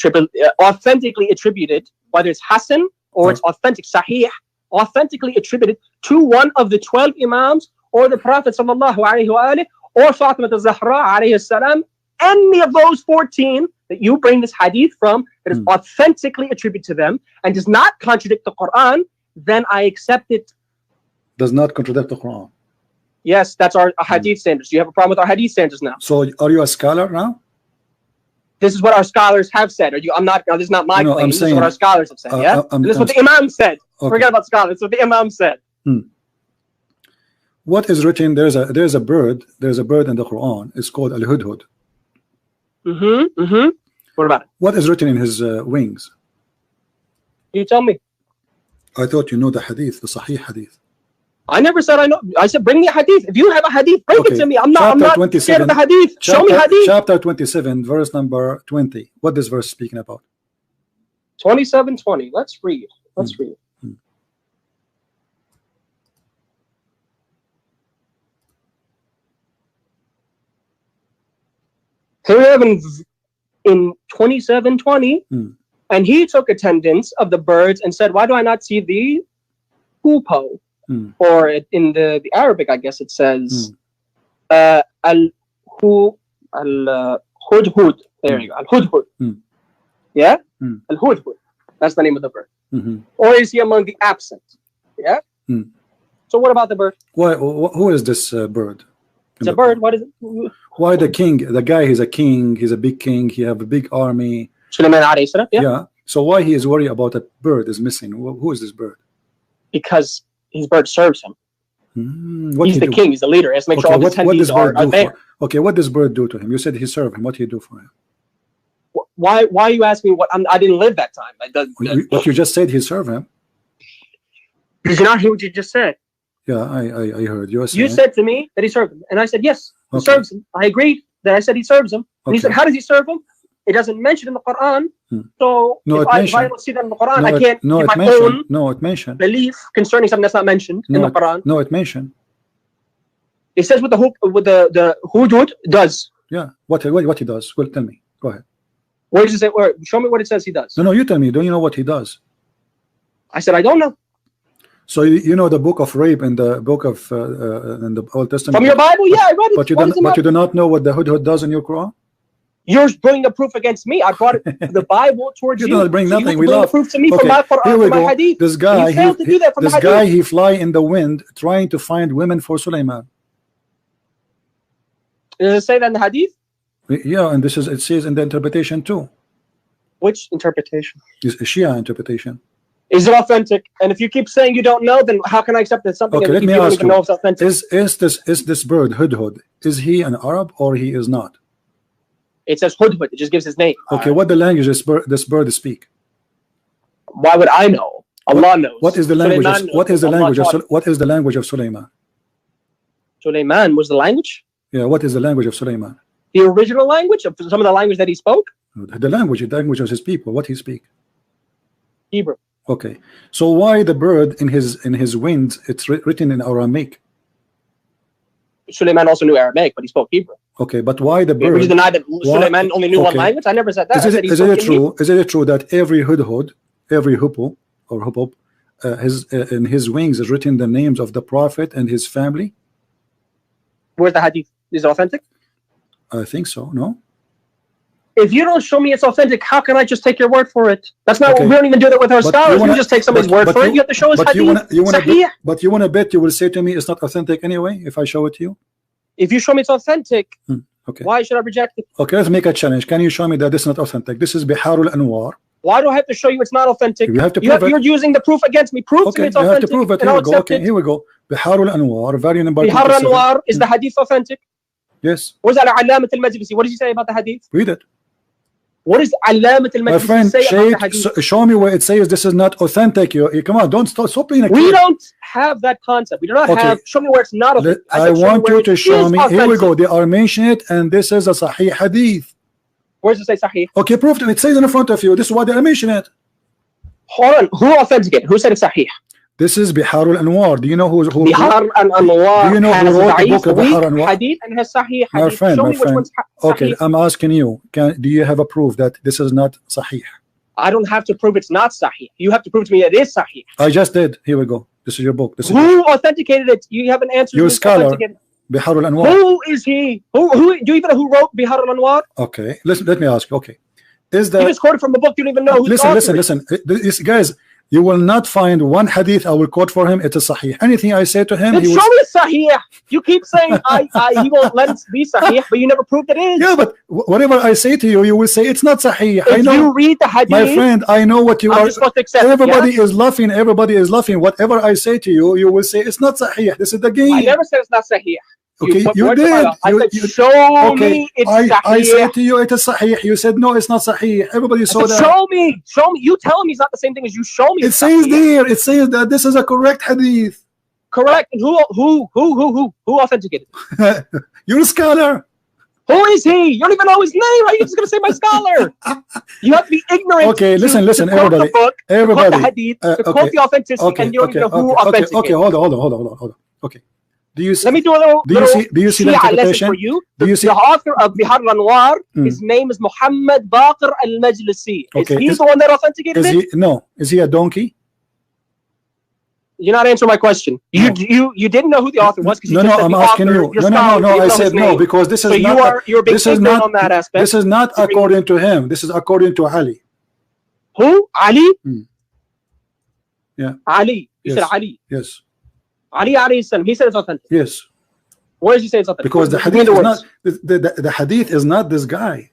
Speaker 2: authentically attributed, whether it's Hasan or it's authentic, Sahih, authentically attributed to one of the 12 Imams or the Prophet sallallahu alaihi wasallam or Fatima al-Zahra alayhi salam, any of those 14 that you bring this hadith from that is authentically attributed to them and does not contradict the Quran, then I accept it.
Speaker 1: Does not contradict the Quran.
Speaker 2: Yes, that's our hadith standards. Do you have a problem with our hadith standards now?
Speaker 1: So are you a scholar now?
Speaker 2: This is what our scholars have said. I'm not. This is not my claim. This is what our scholars have said. Yeah, this is what the Imam said. Okay. Forget about scholars. This is what the Imam said.
Speaker 1: What is written? There's a bird. There's a bird in the Quran. It's called al-hudhud.
Speaker 2: What about it?
Speaker 1: What is written in his wings?
Speaker 2: You tell me.
Speaker 1: I thought you know the hadith, the Sahih hadith.
Speaker 2: I never said I know. I said bring me a hadith. If you have a hadith, bring it to me. I'm not scared of the hadith. Show me hadith.
Speaker 1: Chapter 27, verse number 20. What this verse speaking about?
Speaker 2: 27:20. Let's read. Let's read. Here we have in 27:20, and he took attendance of the birds and said, "Why do I not see the hoopoe?" Or in the Arabic, I guess it says al-hudhud. There you go, al-hudhud. Yeah, al-hudhud. That's the name of the bird. Or is he among the absent? Yeah. So what about the bird?
Speaker 1: Why? Who is this bird?
Speaker 2: It's a bird. What is it?
Speaker 1: Why the king? The guy, he's a king. He's a big king. He have a big army.
Speaker 2: Sulaiman alayhi salam.
Speaker 1: Yeah. So why he is worried about a bird is missing? Who is this bird?
Speaker 2: Because his bird serves him. He's the king. He's the leader. He has to make sure all the attendees are there.
Speaker 1: Okay, what does bird do to him? You said he served him. What do you do for him?
Speaker 2: Why are you asking me what? I didn't live that time.
Speaker 1: But you just said he served him.
Speaker 2: Did you not hear what you just said?
Speaker 1: Yeah, I heard you.
Speaker 2: You said to me that he served him, and I said yes, he serves him. I agreed that I said he serves him, and he said, how does he serve him? It doesn't mention in the Quran. So if I don't see that in the Quran, I can't give my own belief concerning something that's not mentioned in the Quran.
Speaker 1: No, it mentioned.
Speaker 2: It says with the hudud does.
Speaker 1: Yeah, what he does? Well, tell me. Go ahead.
Speaker 2: Where does it say? Show me what it says he does.
Speaker 1: No, you tell me. Don't you know what he does?
Speaker 2: I said I don't know.
Speaker 1: So you know the book of rape and the book of in the Old Testament.
Speaker 2: From your Bible, yeah, I read it.
Speaker 1: But you do not know what the hudhud does in your Quran.
Speaker 2: You're bringing the proof against me. I brought the Bible towards you.
Speaker 1: You don't bring nothing. We
Speaker 2: love. Proof to me from my Quran, from my hadith.
Speaker 1: This guy, he fly in the wind trying to find women for Sulaiman.
Speaker 2: Does it say that in the hadith?
Speaker 1: Yeah, and it says in the interpretation too.
Speaker 2: Which interpretation?
Speaker 1: It's a Shia interpretation.
Speaker 2: Is it authentic? And if you keep saying you don't know, then how can I accept that something that you don't even know if it's authentic?
Speaker 1: Is this bird hudhud? Is he an Arab or he is not?
Speaker 2: It says hudhud. It just gives his name.
Speaker 1: Okay, what the language this bird speak?
Speaker 2: Why would I know? Allah knows.
Speaker 1: What is the language? What is the language of Sulaiman?
Speaker 2: Sulaiman was the language?
Speaker 1: Yeah, what is the language of Sulaiman?
Speaker 2: The original language of some of the language that he spoke?
Speaker 1: The language of his people. What he speak?
Speaker 2: Hebrew.
Speaker 1: Okay, so why the bird in his wings? It's written in Aramaic.
Speaker 2: Sulaiman also knew Aramaic, but he spoke Hebrew.
Speaker 1: Okay, but why the bird?
Speaker 2: Would you deny that Sulaiman only knew one language? I never said that.
Speaker 1: Is it true? Is it true that every hudhud, every hoopoe or hoopoe, in his wings is written the names of the Prophet and his family?
Speaker 2: Where's the hadith? Is it authentic?
Speaker 1: I think so. No.
Speaker 2: If you don't show me it's authentic, how can I just take your word for it? That's not. We don't even do that with our scholars. We just take somebody's word for it. You have to show us hadith.
Speaker 1: But you want to bet you will say to me it's not authentic anyway if I show it to you?
Speaker 2: If you show me it's authentic,
Speaker 1: okay.
Speaker 2: Why should I reject it?
Speaker 1: Okay, let's make a challenge. Can you show me that this is not authentic? This is Biharul Anwar,
Speaker 2: Why do I have to show you it's not authentic?
Speaker 1: You have to prove
Speaker 2: You're using the proof against me. Prove to me it's
Speaker 1: you have
Speaker 2: authentic.
Speaker 1: to prove it.
Speaker 2: And
Speaker 1: Here
Speaker 2: I'll
Speaker 1: we go.
Speaker 2: accept
Speaker 1: Okay,
Speaker 2: it.
Speaker 1: here we go. Bihar al-Anwar, volume number
Speaker 2: Bihar
Speaker 1: 27.
Speaker 2: al-Anwar, is the hadith authentic?
Speaker 1: Yes.
Speaker 2: Where's Al-Alamat al-Majlisi? What does he say about the hadith?
Speaker 1: Read it.
Speaker 2: What does Alamat
Speaker 1: My
Speaker 2: al-Majlisi
Speaker 1: friend,
Speaker 2: say about the hadith?
Speaker 1: show me where it says this is not authentic. You come on, don't stop being a kid.
Speaker 2: We don't have that concept. We do not have. Show me where it's not authentic.
Speaker 1: I want you to show me. Here we go. They are mentioning it, and this is a Sahih hadith.
Speaker 2: Where does it say Sahih?
Speaker 1: Okay, prove it. It says in front of you. This is why they are mentioning it.
Speaker 2: Hold on. Who authenticated? Who said it's Sahih?
Speaker 1: This is Bihar al-Anwar. Do you know who
Speaker 2: Bihar al-Anwar?
Speaker 1: Do you know who wrote the book of Bihar al-Anwar?
Speaker 2: Hadith and has Sahih hadith.
Speaker 1: My friend,
Speaker 2: show me which one's Sahih.
Speaker 1: Okay, I'm asking you. Do you have a proof that this is not Sahih?
Speaker 2: I don't have to prove it's not Sahih. You have to prove to me it is Sahih.
Speaker 1: I just did. Here we go. This is your book.
Speaker 2: Who authenticated it? You have an answer.
Speaker 1: You're a scholar. Bihar al-Anwar.
Speaker 2: Who is he? Who do you even know who wrote Bihar al-Anwar?
Speaker 1: Okay, let me ask you. Okay, is that
Speaker 2: you just quoted from a book? You don't even know who.
Speaker 1: Listen. This guys. You will not find one hadith I will quote for him. It is Sahih. Anything I say to him,
Speaker 2: then show me Sahih. You keep saying he won't let it be Sahih, but you never proved it is.
Speaker 1: Yeah, but whatever I say to you, you will say it's not Sahih.
Speaker 2: If you read the hadith,
Speaker 1: my friend, I know what you are.
Speaker 2: Supposed to accept,
Speaker 1: everybody is laughing. Everybody is laughing. Whatever I say to you, you will say it's not Sahih. This is the game.
Speaker 2: I never said it's not Sahih.
Speaker 1: Okay, you did.
Speaker 2: I said, show me it's Sahih.
Speaker 1: I said to you, it is Sahih. You said, no, it's not Sahih. Everybody saw that.
Speaker 2: Show me. You tell me it's not the same thing as you show me.
Speaker 1: It says there. It says that this is a correct hadith.
Speaker 2: Correct. And who authenticated it?
Speaker 1: You're a scholar.
Speaker 2: Who is he? You don't even know his name. How are you just going to say my scholar? You have to be ignorant.
Speaker 1: Okay, listen,
Speaker 2: everybody.
Speaker 1: The book, everybody.
Speaker 2: To quote the hadith, to quote the authenticity, and you don't even know who authenticated.
Speaker 1: Okay, hold on. Okay. Do you see,
Speaker 2: let me do a little.
Speaker 1: Do you see the interpretation?
Speaker 2: For you.
Speaker 1: Do you see
Speaker 2: the author of Bihar al-Anwar? His name is Muhammad Baqir al-Majlisi.
Speaker 1: Okay.
Speaker 2: Is he the one that authenticated it?
Speaker 1: No. Is he a donkey?
Speaker 2: You're not answering my question. You didn't know who the author was because
Speaker 1: no, I'm asking you. No. I said no because this is not.
Speaker 2: You're being ignorant on that aspect.
Speaker 1: This is not according to him. This is according to Ali.
Speaker 2: Who? Ali?
Speaker 1: Yeah.
Speaker 2: Ali. You said Ali.
Speaker 1: Yes.
Speaker 2: Ali alayhi salam, he said it's authentic.
Speaker 1: Yes.
Speaker 2: Where does he say it's authentic?
Speaker 1: Because the hadith is not the hadith is not this guy.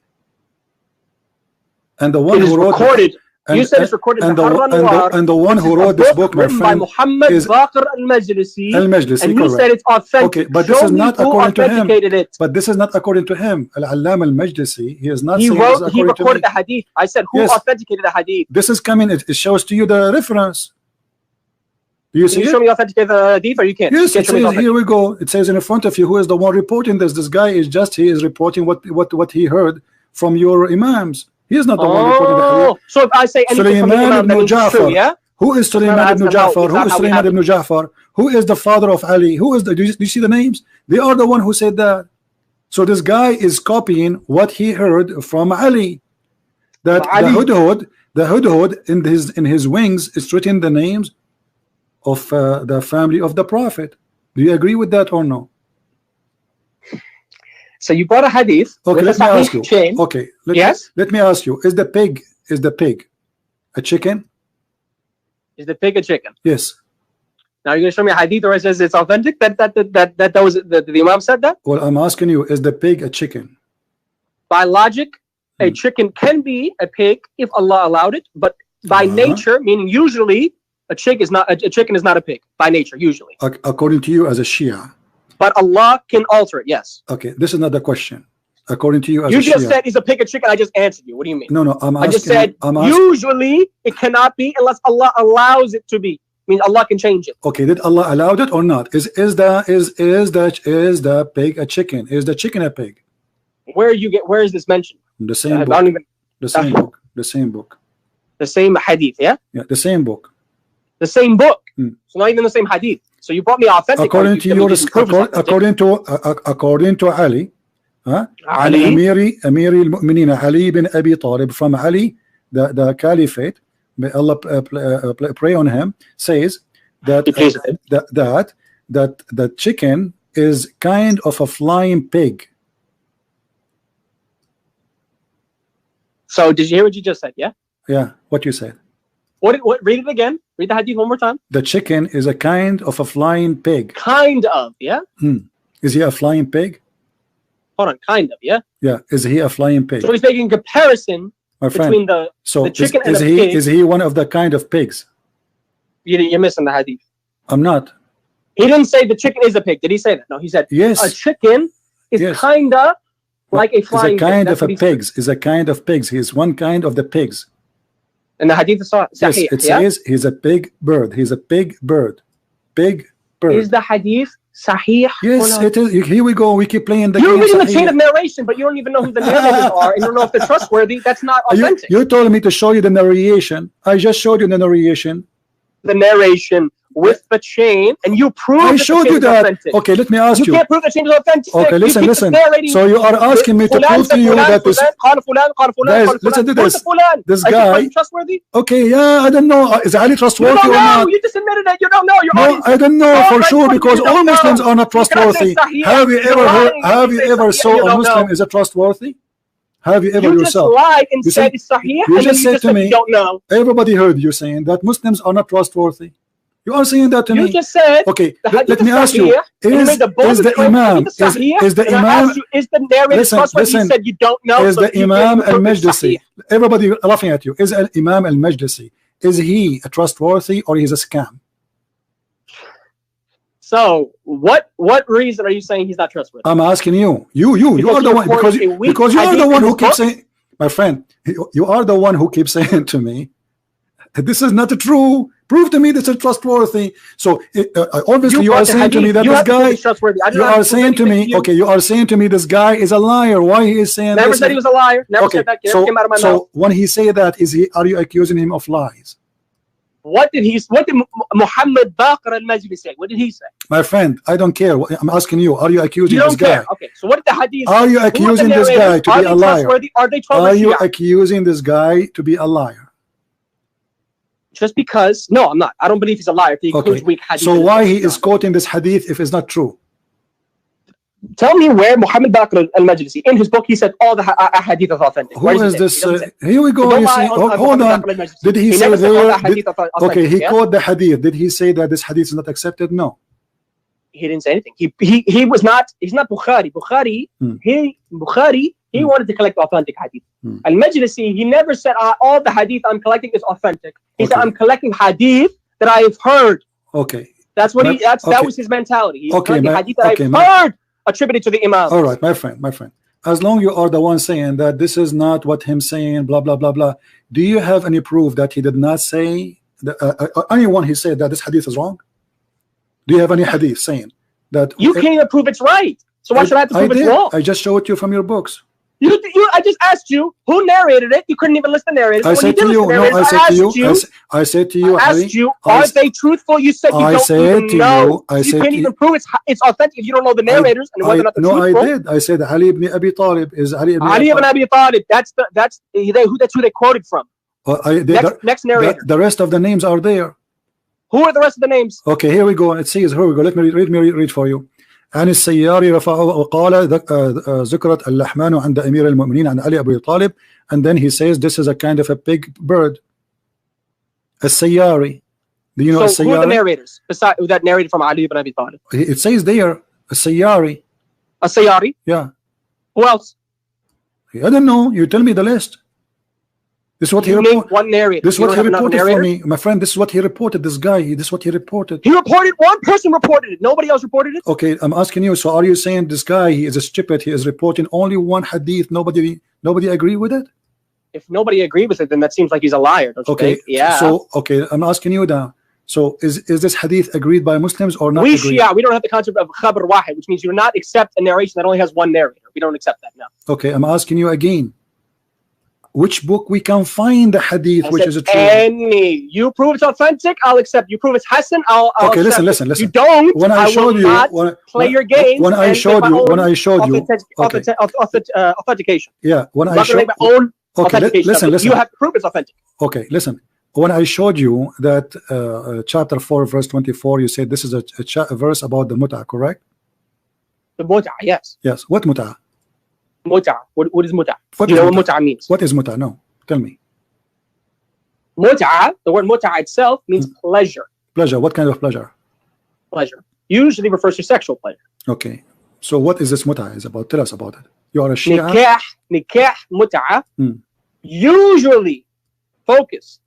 Speaker 1: And the one who wrote
Speaker 2: recorded. You said it's recorded
Speaker 1: and the one who wrote this book, my friend,
Speaker 2: by Muhammad Baqir al-Majlisi. And he said it's authentic.
Speaker 1: Okay, but this is not according to him. But this is not according to him. Al-Allam al-Majlisi, he is not saying this according to me.
Speaker 2: He recorded the hadith. I said who authenticated the hadith.
Speaker 1: This is coming. It shows to you the reference. Do you see
Speaker 2: Can you show me authenticated the hadith or you can't?
Speaker 1: Yes, it says, here we go. It says in front of you who is the one reporting this. This guy is reporting what he heard from your imams. He is not the one reporting the hadith.
Speaker 2: So if I say anything from the imam, that means it's true, yeah?
Speaker 1: Who is Sulaiman ibn Ja'far? Who is Sulaiman ibn Ja'far? Who is the father of Ali? Who is the? Do you see the names? They are the one who said that. So this guy is copying what he heard from Ali. That the hudhud in his wings is written the names of the family of the Prophet. Do you agree with that or no?
Speaker 2: So you brought a hadith.
Speaker 1: Okay, let me ask you.
Speaker 2: Chain.
Speaker 1: Okay, let me ask you. Is the pig a chicken?
Speaker 2: Is the pig a chicken?
Speaker 1: Yes.
Speaker 2: Now you're going to show me a hadith where it says it's authentic. That was the Imam said that.
Speaker 1: Well, I'm asking you: is the pig a chicken?
Speaker 2: By logic, a chicken can be a pig if Allah allowed it, but by nature, meaning usually. A chicken is not a pig by nature, usually.
Speaker 1: According to you as a Shia.
Speaker 2: But Allah can alter it, yes.
Speaker 1: Okay, this is not the question. According to you as a Shia.
Speaker 2: You just said is a pig a chicken. I just answered you. What do you mean?
Speaker 1: No, I'm asking.
Speaker 2: I just said usually it cannot be unless Allah allows it to be. I mean, Allah can change it.
Speaker 1: Okay, did Allah allow it or not? Is the pig a chicken? Is the chicken a pig?
Speaker 2: Where is this mentioned?
Speaker 1: The same book. The same book.
Speaker 2: The same hadith, yeah?
Speaker 1: Yeah, the same book.
Speaker 2: The same book. So not even the same hadith. So you brought me authentic.
Speaker 1: According to Ali, Ali Amiri al-Mu'mineen Ali bin Abi Talib, from Ali, the caliphate, may Allah pray on him, says that the chicken is kind of a flying pig.
Speaker 2: So did you hear what you just said? Yeah.
Speaker 1: Yeah. What you said.
Speaker 2: What? Read it again. Read the hadith one more time.
Speaker 1: The chicken is a kind of a flying pig.
Speaker 2: Kind of, yeah.
Speaker 1: Is he a flying pig?
Speaker 2: Hold on, kind of, yeah.
Speaker 1: Yeah. Is he a flying pig?
Speaker 2: So he's making a comparison
Speaker 1: my friend.
Speaker 2: between the chicken and the pig.
Speaker 1: Is he one of the kind of pigs?
Speaker 2: You're missing the hadith.
Speaker 1: I'm not.
Speaker 2: He didn't say the chicken is a pig. Did he say that? No, he said
Speaker 1: yes.
Speaker 2: A chicken is kinda like a flying
Speaker 1: pig. Is a kind
Speaker 2: of
Speaker 1: a pigs. Is a kind of pigs. He's one kind of the pigs.
Speaker 2: And the hadith is sahih.
Speaker 1: Yes, it says he's a big bird. He's a big bird. Big bird.
Speaker 2: Is the hadith sahih?
Speaker 1: Yes, it is. Here we go. We keep playing the game.
Speaker 2: You're reading the chain of narration, but you don't even know who the narrators are, and you don't know if they're trustworthy. That's not authentic.
Speaker 1: You told me to show you the narration. I just showed you the narration.
Speaker 2: The narration with the chain, and you proved
Speaker 1: I showed you that.
Speaker 2: Authentic.
Speaker 1: Okay, let me ask you.
Speaker 2: You can't prove the chain is authentic.
Speaker 1: Okay, listen. So you are asking me to prove to you that this. Guys, listen to this. This guy.
Speaker 2: Trustworthy?
Speaker 1: Okay, yeah, I don't know. Is Ali trustworthy or not?
Speaker 2: You just admitted that you don't know.
Speaker 1: No, I don't know for sure because all Muslims are not trustworthy. Have you ever heard? Have you ever saw a Muslim is a trustworthy? Have you ever yourself?
Speaker 2: You just lied and said it's sahih,
Speaker 1: you just said to me,
Speaker 2: you don't know.
Speaker 1: Everybody heard you saying that Muslims are not trustworthy. You are saying that to me.
Speaker 2: You just said.
Speaker 1: Okay, let me ask you: Is the Imam? Is the Imam?
Speaker 2: Is the narrator trustworthy? You said you don't know.
Speaker 1: Is the Imam al-Majlisi? Everybody laughing at you. Is Imam al-Majlisi? Is he a trustworthy or is a scam?
Speaker 2: So what reason are you saying he's not trustworthy?
Speaker 1: I'm asking you. You are the one because you are the one who keeps saying, my friend, you are the one who keeps saying to me, this is not true. Prove to me this is trustworthy. So obviously you are saying to me that this guy. You are saying to me, okay, you are saying to me this guy is a liar. Why he is saying?
Speaker 2: Never said he was a liar. Never said that.
Speaker 1: So when he say that, are you accusing him of lies?
Speaker 2: What did Muhammad Baqir al-Majli say? What did he say?
Speaker 1: My friend, I don't care. I'm asking you. Are you accusing this guy?
Speaker 2: Okay. So what did the hadith?
Speaker 1: Are you accusing this guy to be a liar?
Speaker 2: Are
Speaker 1: you accusing this guy to be a liar?
Speaker 2: Just because? No, I'm not. I don't believe he's a liar. If he includes weak hadith.
Speaker 1: So why he is quoting this hadith if it's not true?
Speaker 2: Tell me where Muhammad Baqir al-Majlisi, in his book, he said all the hadith is authentic.
Speaker 1: Who is this? Here we go. You see, hold on. Did he say there? Okay, he quoted the hadith. Did he say that this hadith is not accepted? No.
Speaker 2: He didn't say anything. He was not. He's not Bukhari. Bukhari. He wanted to collect authentic hadith. Al-Majlisi, he never said all the hadith I'm collecting is authentic. He said I'm collecting hadith that I've heard.
Speaker 1: Okay.
Speaker 2: That's what that was his mentality. He's collecting hadith that I've heard attributed to the Imam.
Speaker 1: All right, my friend. As long you are the one saying that this is not what him saying, blah blah blah blah. Do you have any proof that he did not say anyone he said that this hadith is wrong? Do you have any hadith saying that?
Speaker 2: You can't even prove it's right. So why should I have to prove it's wrong?
Speaker 1: I just showed you from your books.
Speaker 2: I just asked you who narrated it. You couldn't even list the narrators.
Speaker 1: I said to you. No, I said to you.
Speaker 2: I asked you. Are they truthful? You said you don't even know. You can't even prove it's authentic if you don't know the narrators and whether or not they're truthful.
Speaker 1: No, I did. I said Ali ibn Abi Talib is Ali ibn
Speaker 2: Abi Talib. That's who they quoted from. Next narrator.
Speaker 1: The rest of the names are there.
Speaker 2: Who are the rest of the names?
Speaker 1: Okay, here we go. It says, here we go. Let me read for you. عن السياري رفعه وقال ذكرت اللحمان عند أمير المؤمنين عن علي أبي طالب, and then he says this is a kind of a big bird. السياري. Do you know السياري? So who are the
Speaker 2: narrators besides that narrated from Ali ibn Abi Talib?
Speaker 1: It says there السياري.
Speaker 2: السياري?
Speaker 1: Yeah.
Speaker 2: Who else?
Speaker 1: I don't know. You tell me the list. This is what he reported.
Speaker 2: One narrator.
Speaker 1: This is what he reported for me, my friend. This is what he reported. This guy. This is what he reported.
Speaker 2: He reported. One person reported it. Nobody else reported it.
Speaker 1: Okay, I'm asking you. So, are you saying this guy? He is a stupid. He is reporting only one hadith. Nobody agree with it.
Speaker 2: If nobody agreed with it, then that seems like he's a liar. Don't you think? Yeah.
Speaker 1: So, okay, I'm asking you now. So, is this hadith agreed by Muslims or not?
Speaker 2: We Shia, we don't have the concept of khabar wahid, which means you do not accept a narration that only has one narrator. We don't accept that now.
Speaker 1: Okay, I'm asking you again. Which book we can find the hadith which is a true?
Speaker 2: Any. You prove it's authentic, I'll accept. You prove it's Hassan, I'll
Speaker 1: okay,
Speaker 2: accept.
Speaker 1: Listen.
Speaker 2: You don't.
Speaker 1: When I showed you,
Speaker 2: play your game.
Speaker 1: When I showed you,
Speaker 2: authentication.
Speaker 1: Yeah. When I showed. Okay. Listen.
Speaker 2: You have to prove it's authentic.
Speaker 1: Okay. Listen. When I showed you that chapter 4, verse 24, you said this is a verse about the mut'ah, correct?
Speaker 2: The mut'ah, yes.
Speaker 1: Yes. What mut'ah?
Speaker 2: Mut'ah. What is mut'ah? Do you know what mut'ah means?
Speaker 1: What is mut'ah? No, tell me.
Speaker 2: Mut'ah, the word mut'ah itself means pleasure.
Speaker 1: Pleasure. What kind of pleasure?
Speaker 2: Pleasure. Usually refers to sexual pleasure.
Speaker 1: Okay. So what is this mut'ah is about? Tell us about it. You are a Shia.
Speaker 2: Nikah mut'ah usually focuses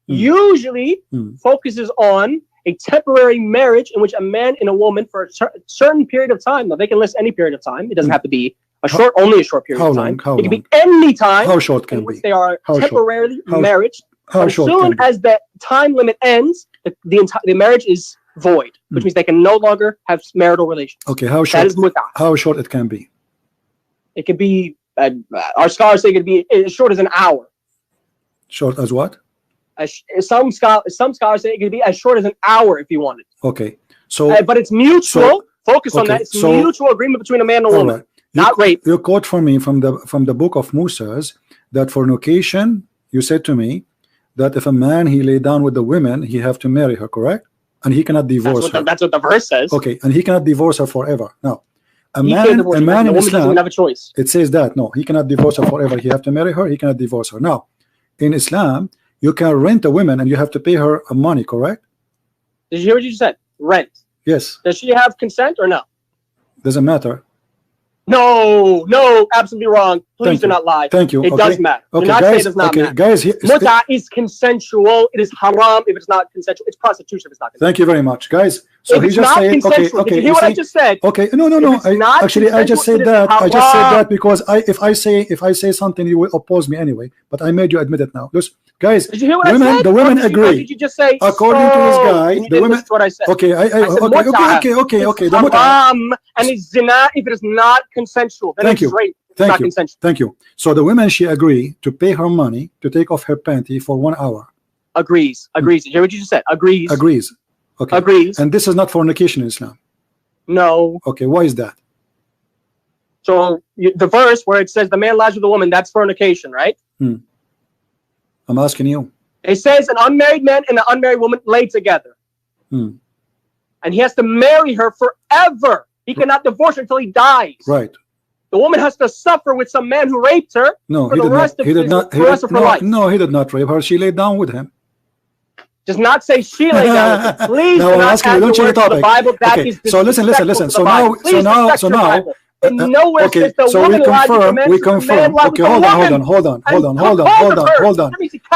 Speaker 2: on a temporary marriage in which a man and a woman for a certain period of time. Now they can list any period of time. It doesn't have to be only a short period of time. It can be any time.
Speaker 1: How short can
Speaker 2: in which they are temporarily married.
Speaker 1: As
Speaker 2: soon as the time limit ends, the marriage is void, which means they can no longer have marital relations.
Speaker 1: Okay, how short?
Speaker 2: That is mut'ah.
Speaker 1: How short it can be?
Speaker 2: It could be. Our scholars say it could be as short as an hour.
Speaker 1: Short as what?
Speaker 2: Some scholars say it could be as short as an hour if you wanted.
Speaker 1: Okay, so
Speaker 2: but it's mutual. Focus on that. It's mutual agreement between a man and a woman, not rape.
Speaker 1: You quote for me from the book of Moses that fornication. You said to me that if a man he lay down with the women, he have to marry her, correct? And he cannot divorce her.
Speaker 2: That's what the verse says.
Speaker 1: Okay, and he cannot divorce her forever. Now, a man in Islam
Speaker 2: doesn't have a choice.
Speaker 1: It says that no, he cannot divorce her forever. He have to marry her. He cannot divorce her. Now, in Islam, you can rent a woman and you have to pay her money, correct?
Speaker 2: Did you hear what you said? Rent.
Speaker 1: Yes.
Speaker 2: Does she have consent or no?
Speaker 1: Doesn't matter.
Speaker 2: No, absolutely wrong. Please do not lie.
Speaker 1: Thank you.
Speaker 2: It does matter.
Speaker 1: Okay,
Speaker 2: do not
Speaker 1: guys,
Speaker 2: say it does not matter.
Speaker 1: Guys,
Speaker 2: Mut'ah is consensual. It is haram if it's not consensual. It's prostitution if it's not consensual.
Speaker 1: Thank you very much, guys. So
Speaker 2: if
Speaker 1: he just said,
Speaker 2: okay. Did you hear what I just said?
Speaker 1: Okay, no. I just said that. I just said that because if I say something, you will oppose me anyway. But I made you admit it now. Listen, guys,
Speaker 2: did you hear what I said?
Speaker 1: The women agree.
Speaker 2: Did you just say?
Speaker 1: According to this guy, the women.
Speaker 2: What I said.
Speaker 1: Okay, okay.
Speaker 2: The haram and it's zina if it is not consensual. Then
Speaker 1: Thank you.
Speaker 2: Rape.
Speaker 1: Thank you. So the women, she agree to pay her money to take off her panty for 1 hour.
Speaker 2: Agrees. Did you hear what you just said? Agrees.
Speaker 1: Okay.
Speaker 2: Agrees.
Speaker 1: And this is not fornication in Islam.
Speaker 2: No.
Speaker 1: Okay, why is that?
Speaker 2: So the verse where it says the man lies with the woman, that's fornication, right?
Speaker 1: I'm asking you.
Speaker 2: It says an unmarried man and an unmarried woman lay together. And he has to marry her forever. He cannot divorce her until he dies.
Speaker 1: Right.
Speaker 2: The woman has to suffer with some man who raped her for the rest of her life.
Speaker 1: No, he did not rape her. She laid down with him.
Speaker 2: Does not say she laid down with him. Please
Speaker 1: no,
Speaker 2: do not add the
Speaker 1: don't change the topic.
Speaker 2: The Bible. That
Speaker 1: okay.
Speaker 2: is
Speaker 1: so listen. So now,
Speaker 2: nowhere
Speaker 1: okay.
Speaker 2: says the
Speaker 1: So
Speaker 2: woman
Speaker 1: we confirm. Okay, hold on.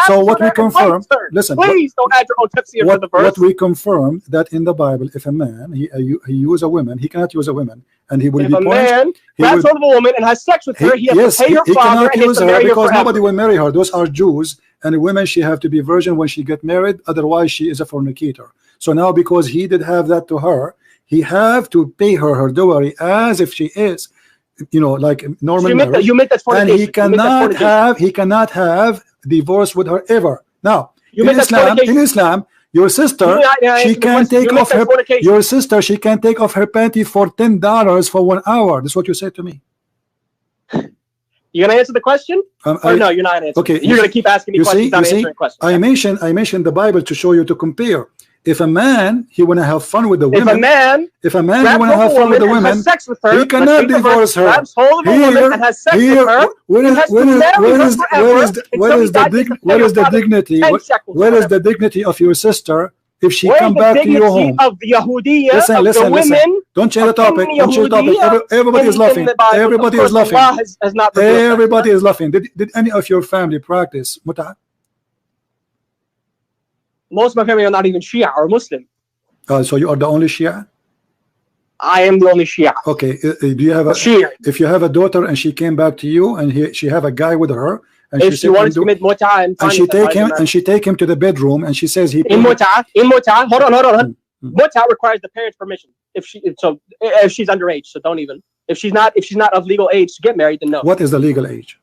Speaker 1: So what we confirm? Listen.
Speaker 2: Please don't add your own tafsir to the verse.
Speaker 1: What we confirm that in the Bible, if a man he use a woman, he cannot use a woman, and he will be punished.
Speaker 2: If a man grabs hold of a woman and has sex with her, he has to pay her father and he has to marry her
Speaker 1: because nobody will marry her. Those are Jews, and women she have to be virgin when she get married. Otherwise, she is a fornicator. So now, because he did have that to her, he have to pay her dowry as if she is, like normal marriage.
Speaker 2: You make that fornication.
Speaker 1: And he cannot have divorce with her ever. Now, in Islam, your sister she can take off her panty for $10 for 1 hour. That's what you said to me.
Speaker 2: You gonna answer the question? Or no, you're not answering.
Speaker 1: Okay,
Speaker 2: you're gonna keep asking me questions, not answering questions.
Speaker 1: I mentioned the Bible to show you to compare. If a man he wanna have fun with the women, if a man he wanna have fun with the women,
Speaker 2: sex with her,
Speaker 1: he cannot divorce her.
Speaker 2: Grabs hold of a woman and has sex with her. Where is
Speaker 1: the dignity of your sister if she come back to your home?
Speaker 2: Of the Yahudiyya,
Speaker 1: listen. Don't change the topic. Everybody is laughing. Everybody is laughing. Did any of your family practice mut'ah?
Speaker 2: Most of my family are not even Shia or Muslim.
Speaker 1: So you are the only Shia?
Speaker 2: I am the only Shia.
Speaker 1: Okay. Do you have if you have a daughter and she came back to you and she have a guy with her, and
Speaker 2: if she wanted to commit mut'ah
Speaker 1: and she take him to the bedroom and she says
Speaker 2: in mut'ah, hold on. Mut'ah requires the parents' permission. If she's underage, so don't even. If she's not of legal age to get married, then no.
Speaker 1: What is the legal age?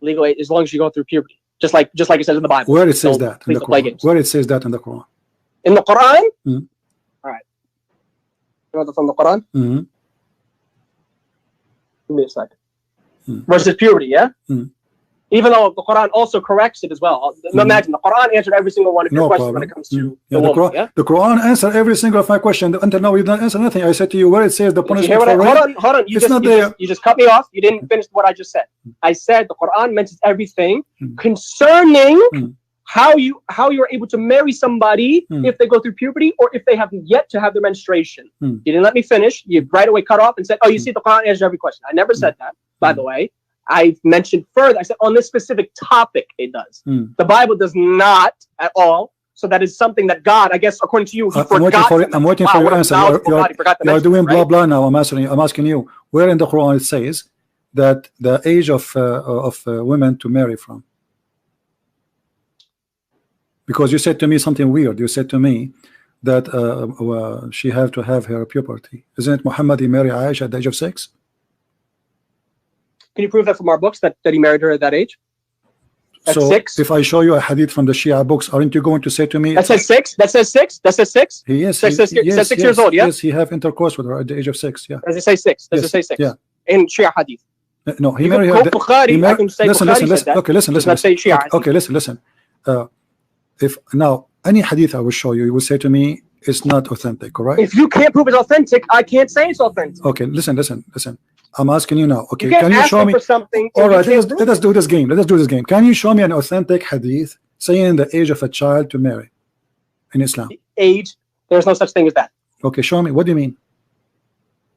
Speaker 2: Legal age as long as you go through puberty. Just like it says in the Bible.
Speaker 1: Where it says that in the Quran? Where it says that in the Quran?
Speaker 2: In the Quran? All right. You want it from the Quran? Give me a second. Versus puberty, yeah? Even though the Quran also corrects it as well. Imagine the Quran answered every single one of your questions when it comes to the woman.
Speaker 1: The Quran answered every single of my question. Until now, you didn't answer nothing. I said to you where it says the punishment for rape.
Speaker 2: Hold on. You just cut me off. You didn't finish what I just said. I said the Quran mentions everything concerning how you are able to marry somebody if they go through puberty or if they have yet to have their menstruation. You didn't let me finish. You right away cut off and said, "Oh, you see, the Quran answers every question." I never said that, by the way. I mentioned further, I said on this specific topic it does. The Bible does not at all. So that is something that God, I guess, according to you, he forgot.
Speaker 1: I'm waiting for your answer. You're doing blah blah now. I'm asking you, where in the Quran it says that the age of women to marry from? Because you said to me something weird. You said to me that she have to have her puberty. Isn't it Muhammad he married Aisha at the age of 6?
Speaker 2: Can you prove that from our books that he married her at that age? At
Speaker 1: so
Speaker 2: 6?
Speaker 1: If I show you a hadith from the Shia books, aren't you going to say to me
Speaker 2: that says 6? That says 6? That says 6?
Speaker 1: He is.
Speaker 2: That says 6 years old, yeah?
Speaker 1: Yes, he have intercourse with her at the age of 6, yeah.
Speaker 2: Does it say 6? Does it say 6?
Speaker 1: Yeah.
Speaker 2: In Shia hadith.
Speaker 1: No, he married her. Listen. Okay, listen. Okay, listen. If now any hadith I will show you, you will say to me it's not authentic, correct?
Speaker 2: If you can't prove it's authentic, I can't say it's authentic.
Speaker 1: Okay, listen. I'm asking you now. Okay,
Speaker 2: you
Speaker 1: can you show me?
Speaker 2: For something
Speaker 1: all right, let us do this game. Can you show me an authentic hadith saying the age of a child to marry in Islam?
Speaker 2: Age? There's no such thing as that.
Speaker 1: Okay, show me. What do you mean?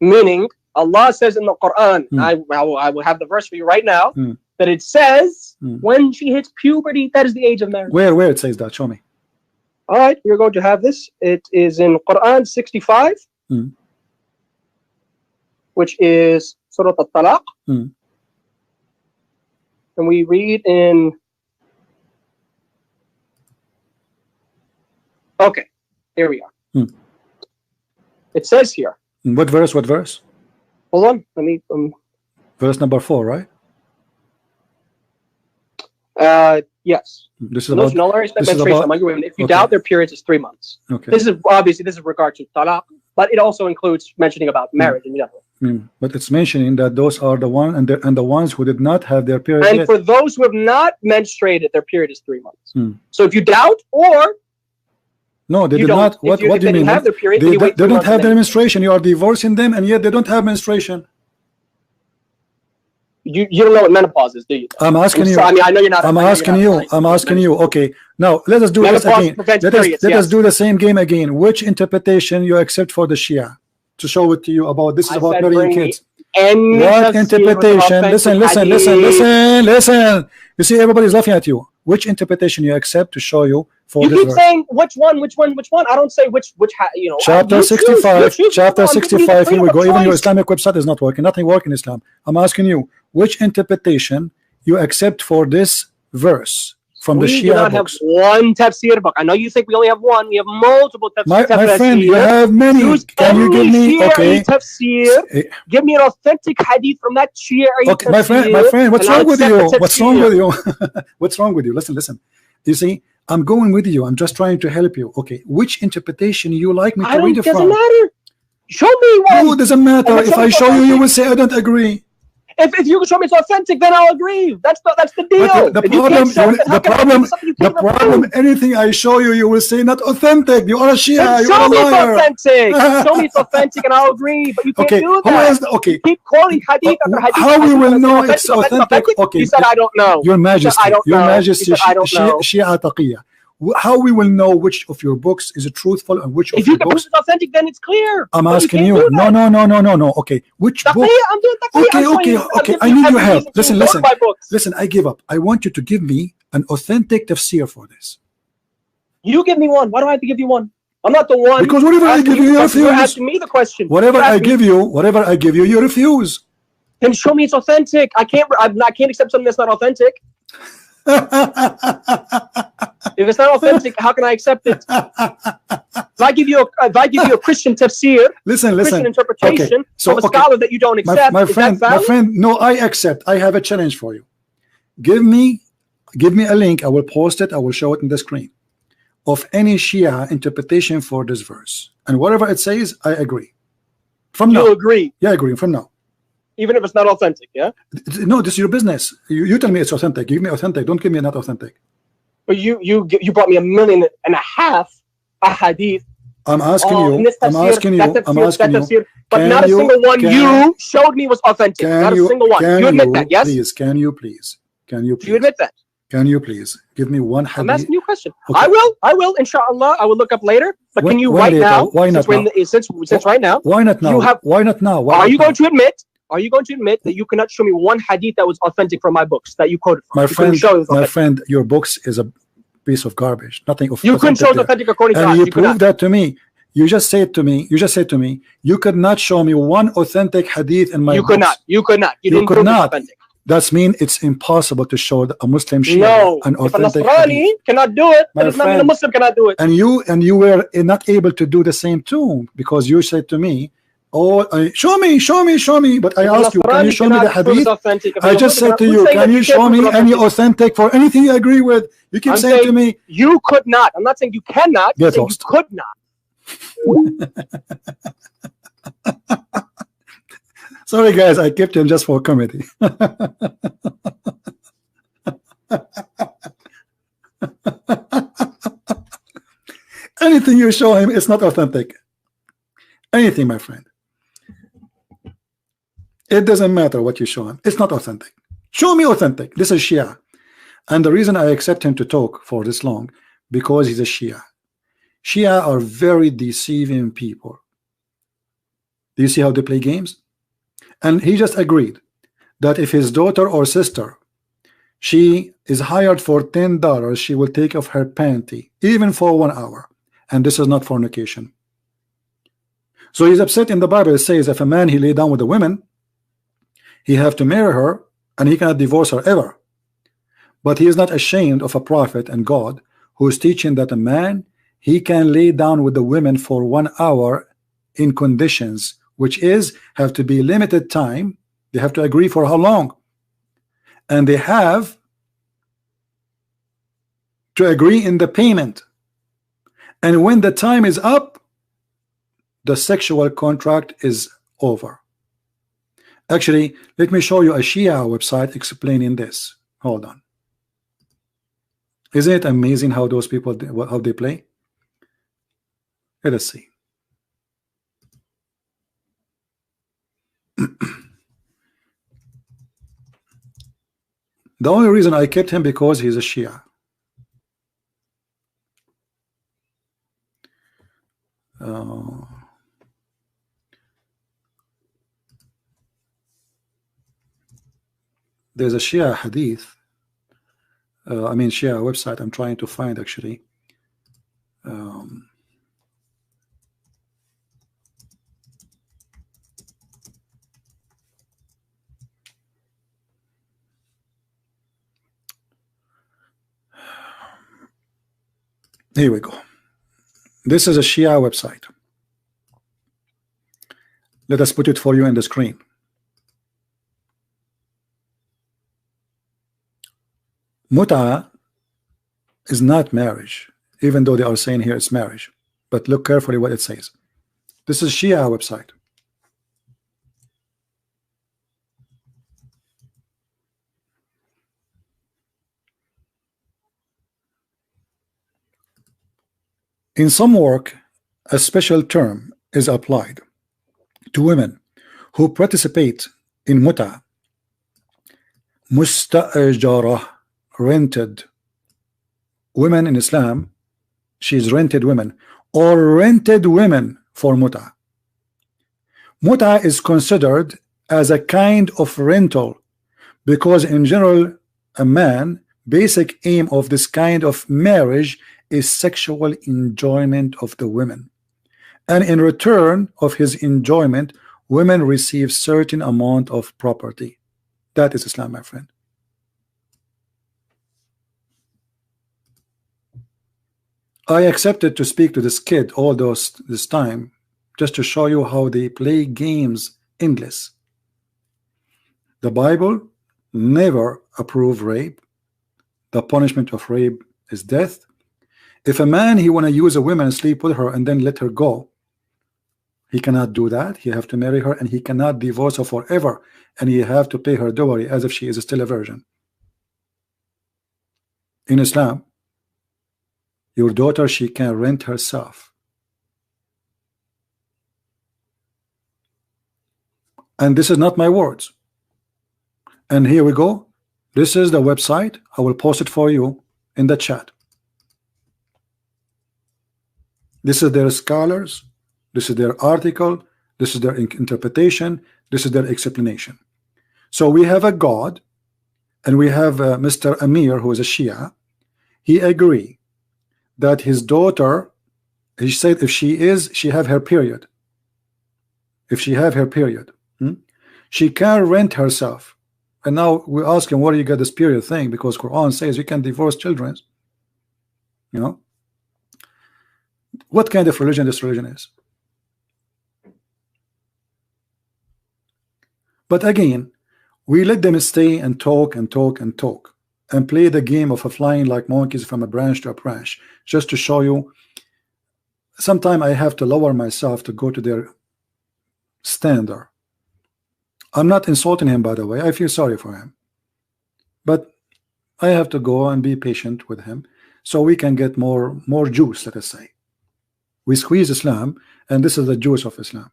Speaker 2: Meaning, Allah says in the Quran, I will have the verse for you right now, that it says when she hits puberty, that is the age of marriage.
Speaker 1: Where it says that? Show me.
Speaker 2: All right, you're going to have this. It is in Quran 65, which is Surah Al-Talaq. And we read in... Okay, here we are. It says here.
Speaker 1: What verse?
Speaker 2: Hold on, let me...
Speaker 1: verse number 4, right?
Speaker 2: Yes.
Speaker 1: This is about,
Speaker 2: if you doubt their periods, it's 3 months.
Speaker 1: Okay.
Speaker 2: This is obviously this is regard to talaq, but it also includes mentioning about marriage in general.
Speaker 1: But it's mentioning that those are the one and the ones who did not have their period.
Speaker 2: And for those who have not menstruated, their period is 3 months. So if you doubt or
Speaker 1: no, they did not. What do you mean?
Speaker 2: Have their period,
Speaker 1: they don't have their menstruation. You are divorcing them, and yet they don't have menstruation.
Speaker 2: You don't know what menopause is, do you?
Speaker 1: I'm asking you.
Speaker 2: I mean, I know you're not.
Speaker 1: I'm asking you. Okay, now let us do this again. Let us do the same game again. Which interpretation you accept for the Shia to show it to you about this is about marrying kids? What interpretation? Listen. You see, everybody's laughing at you. Which interpretation you accept to show you for
Speaker 2: you
Speaker 1: this
Speaker 2: keep
Speaker 1: verse?
Speaker 2: saying which one. I don't say which you know.
Speaker 1: Chapter 65. Chapter 65. Here we go. Even your Islamic website is not working. Nothing working in Islam. I'm asking you, which interpretation you accept for this verse from the Shia books? We do not have
Speaker 2: one tafsir book. I know you think we only have one. We have multiple tafsir.
Speaker 1: My friend, you have many. Can you give me
Speaker 2: tafsir? Give me an authentic hadith from that Shia.
Speaker 1: Okay, my friend, what's wrong with you? What's wrong with you? Listen. You see, I'm going with you. I'm just trying to help you. Okay, which interpretation you like me to read it from?
Speaker 2: Doesn't matter. Show me one.
Speaker 1: No, it doesn't matter. If I show you, you will say I don't agree.
Speaker 2: If you can show me it's authentic, then I'll agree. That's the deal.
Speaker 1: The problem. Anything I show you, you will say not authentic. You are a Shia. You are a liar.
Speaker 2: Show me it's authentic, and I'll agree. But you can't do that.
Speaker 1: You
Speaker 2: keep quoting hadith after hadith.
Speaker 1: How we will know it's authentic? Okay.
Speaker 2: He said I don't know.
Speaker 1: Your Majesty. Shia Taqiya. How we will know which of your books is truthful and which of your books? If you can prove it's
Speaker 2: authentic, then it's clear.
Speaker 1: I'm asking you. No. Okay, which book?
Speaker 2: I'm doing Taqiya.
Speaker 1: Okay. I need your help. Listen. I give up. I want you to give me an authentic tafsir for this.
Speaker 2: You give me one. Why do I have to give you one? I'm not the one.
Speaker 1: Because whatever I give you, you refuse.
Speaker 2: You're asking me the question.
Speaker 1: Whatever I give you, you refuse.
Speaker 2: Then show me it's authentic. I can't accept something that's not authentic. If it's not authentic, how can I accept it? If I give you a Christian tafsir, Christian interpretation from a scholar that you don't accept,
Speaker 1: my friend, no, I accept. I have a challenge for you. Give me a link. I will post it. I will show it in the screen of any Shia interpretation for this verse, and whatever it says, I agree.
Speaker 2: You agree?
Speaker 1: Yeah, I agree. From now.
Speaker 2: Even if it's not authentic, yeah?
Speaker 1: No, this is your business. You tell me it's authentic. Give me authentic. Don't give me not authentic.
Speaker 2: But you brought me 1.5 million hadith.
Speaker 1: I'm asking you. But
Speaker 2: not a single one you showed me was authentic. Not a single one. You admit that, yes?
Speaker 1: Please, can you please?
Speaker 2: You admit that?
Speaker 1: Can you please give me one hadith?
Speaker 2: I'm asking you a question. Okay. I will, inshallah. I will look up later. But can you right now?
Speaker 1: Why not now?
Speaker 2: Since right now.
Speaker 1: Why not now? Why not now?
Speaker 2: Are you going to admit are you going to admit that you cannot show me one hadith that was authentic from my books that you quoted from?
Speaker 1: My friend, your books is a piece of garbage. Nothing of
Speaker 2: you couldn't show it authentic according to
Speaker 1: and
Speaker 2: us.
Speaker 1: you proved that to me. You just said to me, you could not show me one authentic hadith in my books.
Speaker 2: You could not. You
Speaker 1: could not. That means it's impossible to show a Muslim Shia an authentic
Speaker 2: if a Nasrani
Speaker 1: hadith.
Speaker 2: Cannot do it, that does not mean a Muslim cannot do it.
Speaker 1: And you were not able to do the same too, because you said to me, oh, show me. But I asked you, can you show me the hadith? I just said to you, can you show me any authentic for anything you agree with? You keep saying to me,
Speaker 2: you could not. I'm not saying you cannot. I'm saying you could not.
Speaker 1: Sorry guys, I kept him just for comedy. Anything you show him, it's not authentic. Anything, my friend. It doesn't matter what you show him. It's not authentic. Show me authentic. This is Shia. And the reason I accept him to talk for this long, because he's a Shia. Shia are very deceiving people. Do you see how they play games? And he just agreed that if his daughter or sister, she is hired for $10, she will take off her panty, even for 1 hour. And this is not fornication. So he's upset. In the Bible it says if a man he lay down with a woman, he have to marry her and he cannot divorce her ever. But he is not ashamed of a prophet and God who is teaching that a man, he can lay down with the women for 1 hour in conditions, which is have to be limited time. They have to agree for how long, and they have to agree in the payment. And when the time is up, the sexual contract is over. Actually, let me show you a Shia website explaining this. Hold on. Isn't it amazing how those people, how they play? Let us see. The only reason I kept him because he's a Shia. There's a Shia hadith. I mean Shia website. I'm trying to find actually. Here we go. This is a Shia website. Let us put it for you in the screen. Mut'a is not marriage, even though they are saying here it's marriage. But look carefully what it says. This is Shia website. In some work, a special term is applied to women who participate in mut'a, musta'jarah, rented. Women in Islam, she's rented women, or rented women for mut'a. Mut'a is considered as a kind of rental because in general, a man, basic aim of this kind of marriage is sexual enjoyment of the women, and in return of his enjoyment, women receive certain amount of property. That is Islam, my friend. I accepted to speak to this kid all this time just to show you how they play games endless. The Bible never approved rape. The punishment of rape is death. If a man he want to use a woman and sleep with her and then let her go, he cannot do that. He have to marry her and he cannot divorce her forever, and he have to pay her dowry as if she is still a virgin. In Islam, your daughter, she can rent herself. And this is not my words. And here we go. This is the website. I will post it for you in the chat. This is their scholars. This is their article. This is their interpretation. This is their explanation. So we have a God, and we have Mr. Amir, who is a Shia. He agreed that his daughter, he said, if she have her period, if she have her period, she can rent herself. And now we ask him, where do you get this period thing? Because Quran says you can divorce children. You know, what kind of religion this religion is? But again, we let them stay and talk and talk and talk and play the game of flying like monkeys from a branch to a branch, just to show you. Sometimes I have to lower myself to go to their standard. I'm not insulting him, by the way. I feel sorry for him, but I have to go and be patient with him so we can get more juice. Let us say we squeeze Islam, and this is the juice of Islam.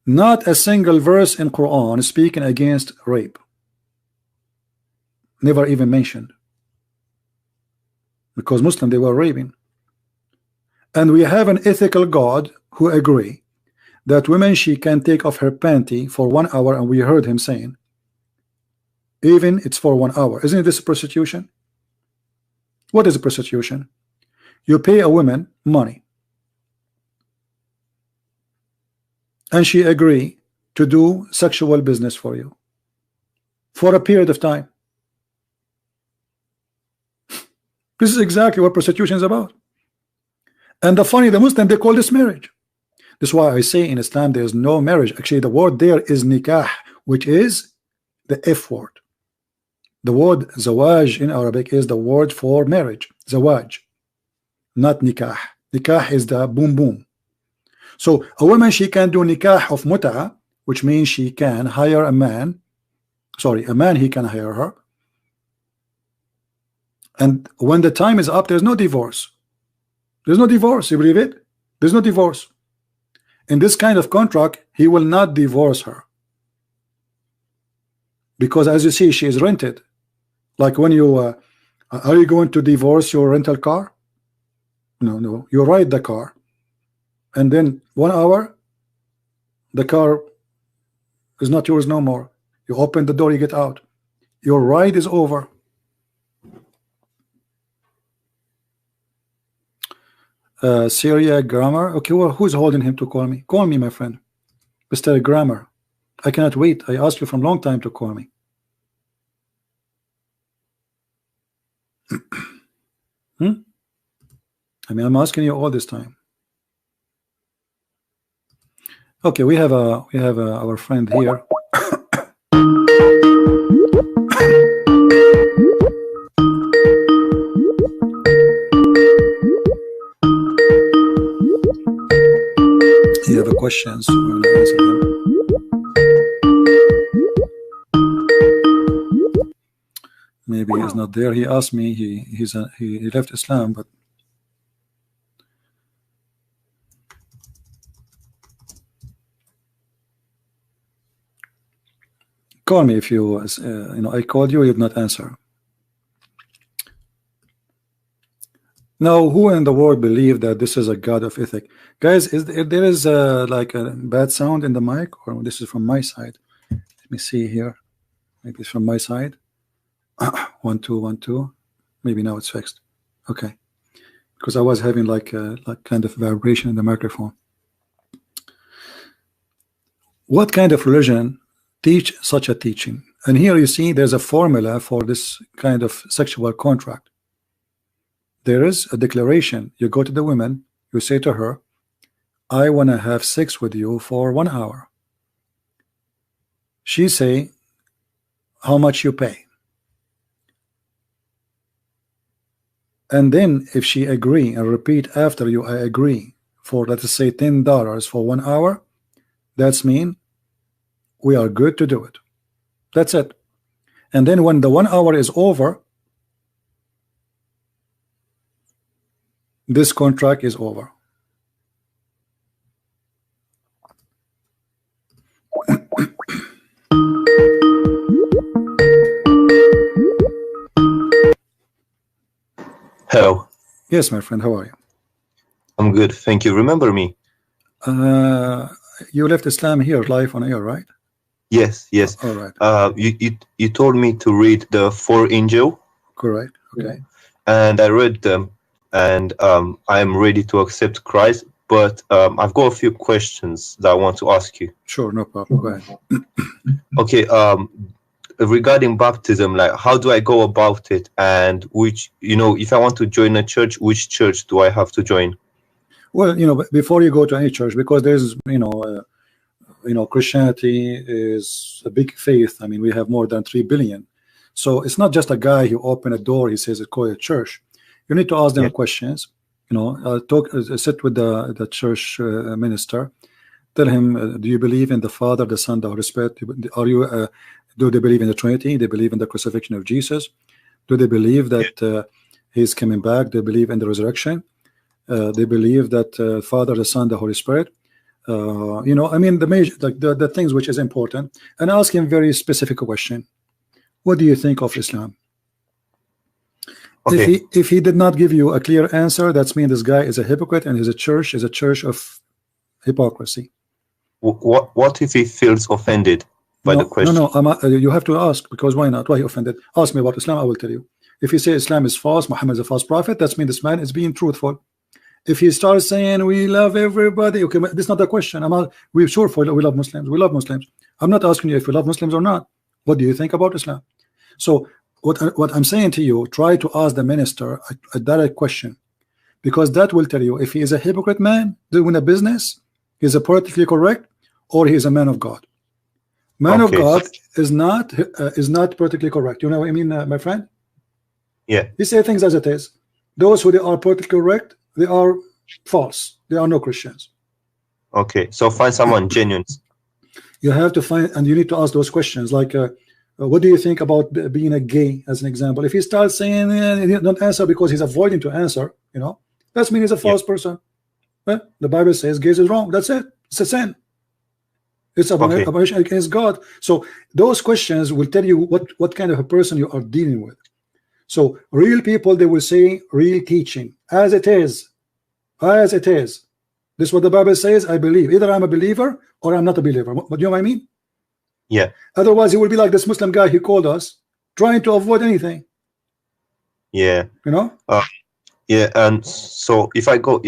Speaker 1: Not a single verse in Quran speaking against rape. Never even mentioned. Because Muslim, they were raping. And we have an ethical God who agree that women, she can take off her panty for 1 hour, and we heard him saying, even it's for 1 hour. Isn't this prostitution? What is prostitution? You pay a woman money, and she agree to do sexual business for you for a period of time. This is exactly what prostitution is about. And the Muslim, they call this marriage. This is why I say in Islam there is no marriage. Actually, the word there is nikah, which is the F word. The word zawaj in Arabic is the word for marriage. Zawaj, not nikah. Nikah is the boom boom. So a woman, she can do nikah of mut'a, which means she can hire a man. Sorry, a man, he can hire her. And when the time is up, there's no divorce. There's no divorce. You believe it? There's no divorce. In this kind of contract, he will not divorce her. Because as you see, she is rented. Like when you, are you going to divorce your rental car? No. You ride the car. And then 1 hour, the car is not yours no more. You open the door, you get out. Your ride is over. Syria Grammar. Okay, well, who's holding him to call me? Call me, my friend. Mr. Grammar. I cannot wait. I asked you from a long time to call me. I mean, I'm asking you all this time. Okay, we have our friend here. You have a questions, we're gonna answer them. Maybe he's not there. He asked me. He left Islam, but call me if you I called you. You did not answer. Now, who in the world believe that this is a God of ethic? Guys, there is like a bad sound in the mic, or this is from my side? Let me see here. Maybe it's from my side. 1 2 1 2. Maybe now it's fixed. Okay, because I was having like kind of vibration in the microphone. What kind of religion teach such a teaching? And here you see there's a formula for this kind of sexual contract. There is a declaration. You go to the woman, you say to her, I want to have sex with you for 1 hour. She say, how much you pay? And then if she agree and repeat after you, I agree, for let's say $10 for 1 hour, that's mean we are good to do it. That's it. And then when the 1 hour is over, this contract is over.
Speaker 3: Hello.
Speaker 1: Yes, my friend, how are you?
Speaker 3: I'm good, thank you. Remember me?
Speaker 1: You left Islam here live on air, right?
Speaker 3: Yes, yes.
Speaker 1: All right.
Speaker 3: You told me to read the 4 angels.
Speaker 1: Correct. Okay.
Speaker 3: And I read them, and I am ready to accept Christ. But I've got a few questions that I want to ask you.
Speaker 1: Sure, no problem. Go ahead.
Speaker 3: Okay. Regarding baptism, like, how do I go about it? And which, if I want to join a church, which church do I have to join?
Speaker 1: Well, before you go to any church, because there's, Christianity is a big faith. I mean, we have more than 3 billion. So it's not just a guy who open a door, he says it's called a church. You need to ask them questions. Sit with the church minister. Tell him, do you believe in the Father, the Son, the Holy Spirit? Do they believe in the Trinity? They believe in the crucifixion of Jesus? Do they believe that he's coming back? They believe in the resurrection? They believe that Father, the Son, the Holy Spirit. I mean, the major, the things which is important, and ask him very specific question. What do you think of Islam?
Speaker 3: Okay.
Speaker 1: If he did not give you a clear answer, that's mean this guy is a hypocrite, and his church is a church of hypocrisy.
Speaker 3: What if he feels offended by the question?
Speaker 1: No, you have to ask, because why not? Why he offended? Ask me about Islam, I will tell you. If you say Islam is false, Muhammad is a false prophet, that's mean this man is being truthful. If he starts saying we love everybody, okay, this is not a question. We're sure we love Muslims. We love Muslims. I'm not asking you if you love Muslims or not. What do you think about Islam? So what I'm saying to you, try to ask the minister a direct question, because that will tell you if he is a hypocrite man doing a business, he's a politically correct, or he is a man of God. Man of God is not politically correct. You know what I mean, my friend?
Speaker 3: Yeah.
Speaker 1: He say things as it is. Those who they are politically correct, they are false. They are no Christians.
Speaker 3: Okay, so find someone genuine.
Speaker 1: You have to find, and you need to ask those questions like, what do you think about being a gay, as an example? If he starts saying don't answer because he's avoiding to answer, that's mean he's a false person. Well, the Bible says gays is wrong. That's it. It's a sin. It's abomination against God. So those questions will tell you what kind of a person you are dealing with. So real people, they will say real teaching as it is. As it is. This is what the Bible says. I believe either I'm a believer or I'm not a believer. But you know what I mean?
Speaker 3: Yeah.
Speaker 1: Otherwise, he will be like this Muslim guy he called us, trying to avoid anything.
Speaker 3: Yeah.
Speaker 1: Yeah.
Speaker 3: And so if I go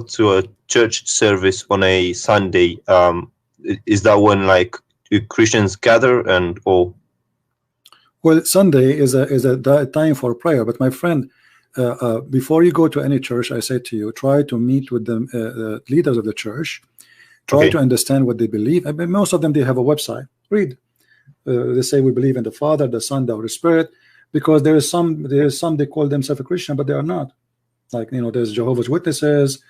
Speaker 3: to a church service on a Sunday, is that when like Christians gather and all?
Speaker 1: Well, Sunday is a time for prayer. But my friend, before you go to any church, I say to you, try to meet with the leaders of the church. Try to understand what they believe. I mean, most of them, they have a website. Read. They say we believe in the Father, the Son, the Holy Spirit, because there is some they call themselves a Christian, but they are not. Like, there's Jehovah's Witnesses,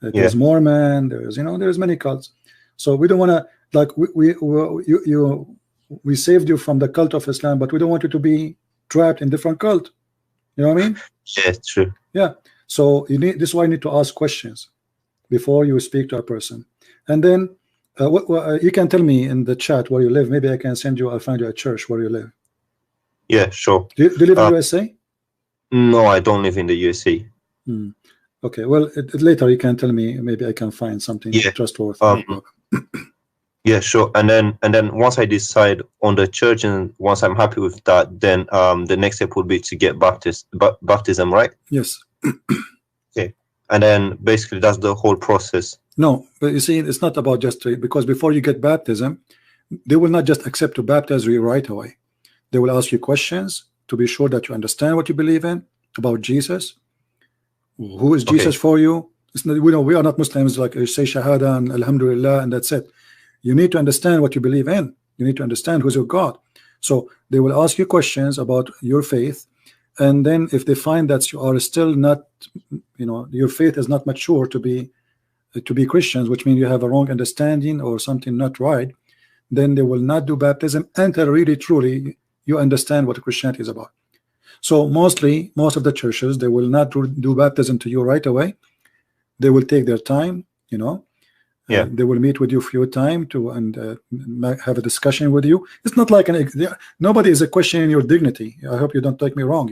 Speaker 1: there's Mormon, there's many cults. So we don't want to, like, we saved you from the cult of Islam, but we don't want you to be trapped in different cult. You know what I mean?
Speaker 3: Yeah, true.
Speaker 1: Yeah. So this is why you need to ask questions before you speak to a person. And then you can tell me in the chat where you live. Maybe I can I'll find you a church where you live.
Speaker 3: Yeah, sure.
Speaker 1: Do you live in USA?
Speaker 3: No, I don't live in the USA.
Speaker 1: Okay, well, later you can tell me. Maybe I can find something trustworthy.
Speaker 3: Yeah, sure. And then once I decide on the church, and once I'm happy with that, then the next step would be to get baptism, right?
Speaker 1: Yes.
Speaker 3: Okay. And then basically that's the whole process.
Speaker 1: No, but you see, it's not about just because before you get baptism, they will not just accept to baptize you right away. They will ask you questions to be sure that you understand what you believe in about Jesus. Who is Jesus for you? It's not, we are not Muslims like you say Shahada and Alhamdulillah and that's it. You need to understand what you believe in. You need to understand who's your God. So they will ask you questions about your faith, and then if they find that you are still not, your faith is not mature to be Christians, which means you have a wrong understanding or something not right, then they will not do baptism until really truly you understand what Christianity is about. So most of the churches, they will not do baptism to you right away. They will take their time, they will meet with you for your time and have a discussion with you. It's not like nobody is questioning your dignity. I hope you don't take me wrong.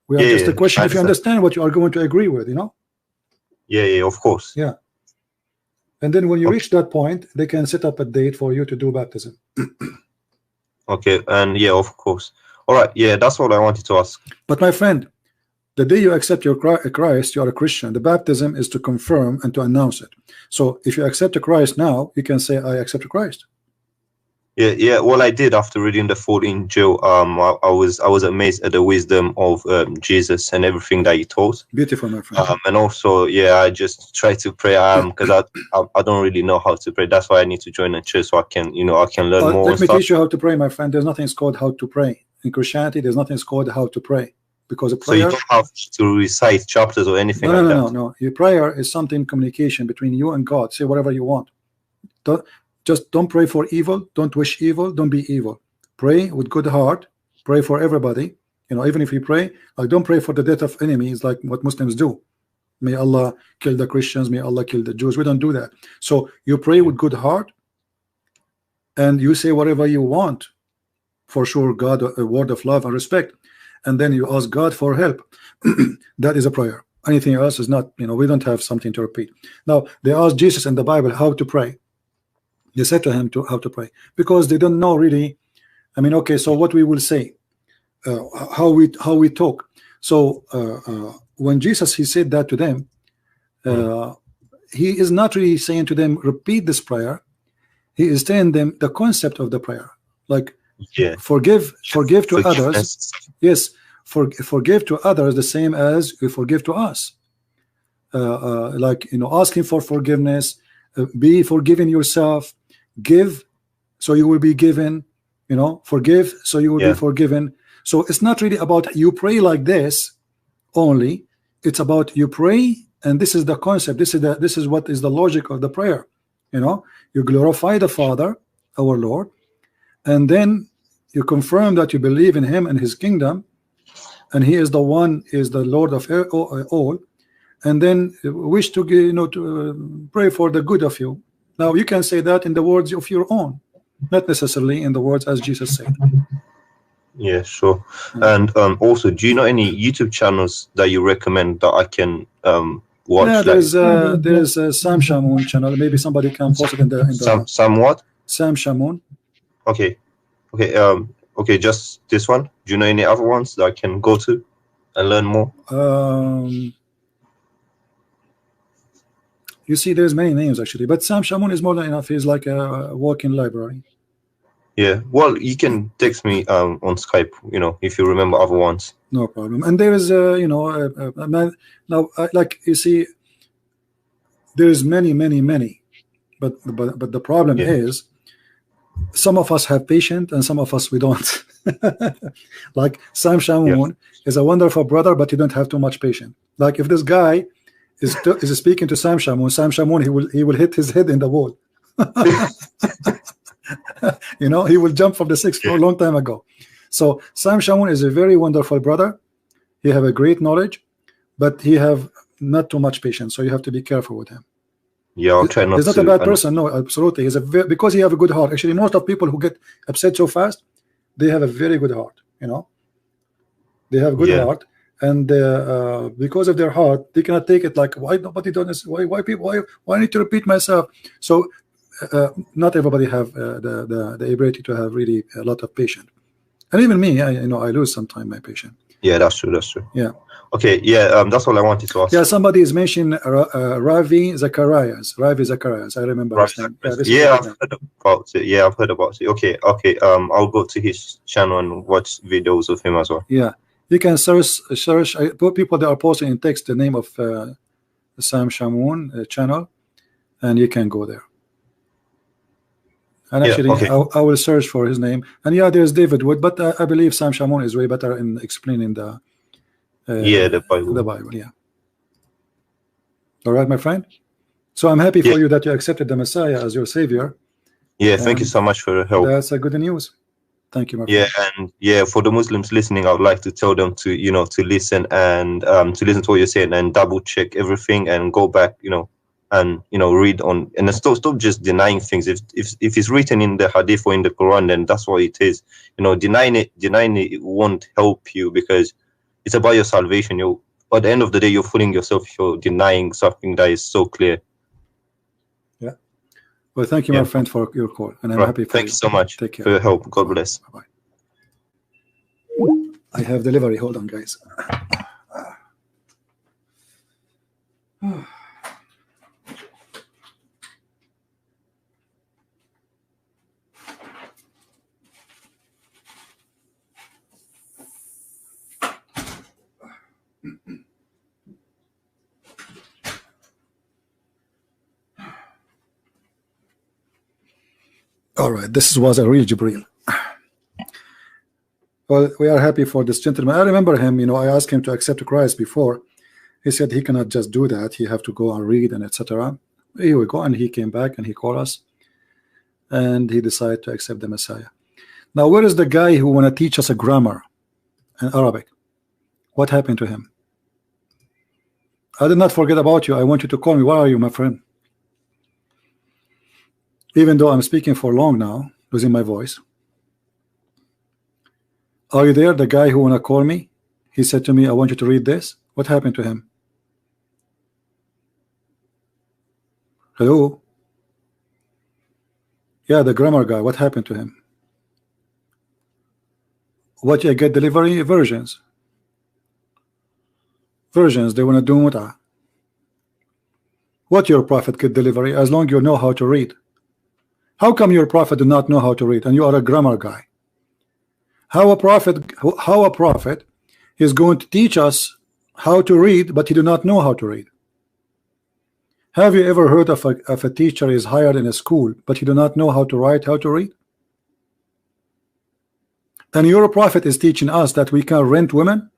Speaker 1: We are just a question if you understand what you are going to agree with.
Speaker 3: Yeah, of course.
Speaker 1: Yeah. And then when you reach that point, they can set up a date for you to do baptism.
Speaker 3: Okay, and yeah, of course. All right, yeah, that's all I wanted to ask.
Speaker 1: But my friend, the day you accept your Christ, you are a Christian. The baptism is to confirm and to announce it. So if you accept Christ now, you can say, I accept Christ.
Speaker 3: Yeah. Well, I did after reading the 14 Joe. I was amazed at the wisdom of Jesus and everything that he taught.
Speaker 1: Beautiful, my friend.
Speaker 3: And also, yeah, I just try to pray. Because I don't really know how to pray. That's why I need to join a church so I can learn more.
Speaker 1: Let me teach you how to pray, my friend. There's nothing called how to pray in Christianity. There's nothing called how to pray, because a prayer.
Speaker 3: So you don't have to recite chapters or anything.
Speaker 1: No. Your prayer is something communication between you and God. Say whatever you want. Don't pray for evil. Don't wish evil. Don't be evil. Pray with good heart. Pray for everybody. Even if you pray, like, don't pray for the death of enemies, like what Muslims do. May Allah kill the Christians. May Allah kill the Jews. We don't do that. So you pray with good heart, and you say whatever you want. For sure, God, a word of love and respect, and then you ask God for help. That is a prayer. Anything else is not. We don't have something to repeat. Now they asked Jesus in the Bible how to pray. They said to him how to pray, because they don't know really. I mean, okay, so what we will say, how we talk. So when Jesus, he said that to them, he is not really saying to them, repeat this prayer. He is telling them the concept of the prayer, like, forgive to others. Yes, forgive to others the same as you forgive to us. Like, asking for forgiveness, be forgiving yourself. Give, so you will be given. Forgive, so you will be forgiven. So it's not really about you pray like this only. It's about you pray, and this is the concept. This is what is the logic of the prayer. You glorify the Father, our Lord, and then you confirm that you believe in Him and His kingdom, and He is the one, is the Lord of all, and then wish to to pray for the good of you. Now you can say that in the words of your own, not necessarily in the words as Jesus said.
Speaker 3: Yeah, sure. And also, do you know any YouTube channels that you recommend that I can watch?
Speaker 1: Yeah, there's Sam Shamoun channel. Maybe somebody can post it in the
Speaker 3: Sam what?
Speaker 1: Sam Shamoun.
Speaker 3: Okay. Okay, just this one. Do you know any other ones that I can go to and learn more?
Speaker 1: You see, there's many names actually, but Sam Shamoun is more than enough. He's like a walking library.
Speaker 3: Yeah, well, you can text me on Skype, if you remember other ones.
Speaker 1: No problem. And there is a man now, like, you see, there's many, but the problem is, some of us have patience and some of us we don't. Like Sam Shamoun is a wonderful brother, but you don't have too much patience. Like, if this guy is speaking to Sam Shamoun, he will hit his head in the wall. He will jump from the 6th floor a long time ago. So Sam Shamoun is a very wonderful brother. He have a great knowledge, but he have not too much patience. So you have to be careful with him.
Speaker 3: Yeah, I'll try not to.
Speaker 1: He's not a bad person. No, absolutely. He's because he have a good heart. Actually, most of people who get upset so fast, they have a very good heart. They have good heart, and because of their heart, they cannot take it. Like, why nobody does this? Why people? Why I need to repeat myself? So not everybody have the ability to have really a lot of patience. And even me, I lose sometimes my patience.
Speaker 3: Yeah, that's true. Yeah. Okay. Yeah. That's all I wanted to ask.
Speaker 1: Yeah. Somebody is mentioning Ravi Zacharias. I remember his name.
Speaker 3: I've heard about it. Yeah, I've heard about it. Okay. I'll go to his channel and watch videos of him as well.
Speaker 1: Yeah. You can search. People that are posting in text the name of Sam Shamoun channel, and you can go there. And actually, I will search for his name. And there's David Wood, but I believe Sam Shamoun is way better in explaining the
Speaker 3: Bible.
Speaker 1: The Bible, yeah. All right, my friend. So I'm happy for you that you accepted the Messiah as your savior.
Speaker 3: Yeah, thank you so much for your help.
Speaker 1: That's a good news. Thank you, my friend.
Speaker 3: And for the Muslims listening, I would like to tell them to to listen and to listen to what you're saying and double check everything and go back, and read on, and stop just denying things. If it's written in the Hadith or in the Quran, then that's what it is. Denying it won't help you, because it's about your salvation. at the end of the day, you're fooling yourself if you're denying something that is so clear.
Speaker 1: Yeah. Well, thank you, my friend, for your call, and I'm happy for
Speaker 3: Thank you so much
Speaker 1: Take care.
Speaker 3: for your help. God bless.
Speaker 1: Bye-bye. I have delivery. Hold on, guys. All right, this was a real Jibril. Well, we are happy for this gentleman. I remember him, I asked him to accept Christ before. He said he cannot just do that. He have to go and read and etc. Here we go, and he came back and he called us, and he decided to accept the Messiah. Now, where is the guy who want to teach us a grammar in Arabic? What happened to him? I did not forget about you. I want you to call me. Where are you, my friend? Even though I'm speaking for long now, losing my voice. Are you there? The guy who want to call me? He said to me, I want you to read this. What happened to him? Hello? Yeah, the grammar guy. What happened to him? What you get delivery? Versions. Versions, they want to do mut'ah. What your prophet get delivery as long you know how to read? How come your prophet do not know how to read and you are a grammar guy? How a prophet is going to teach us how to read, but he do not know how to read? Have you ever heard of a teacher is hired in a school, but he do not know how to write, how to read? And your prophet is teaching us that we can rent women?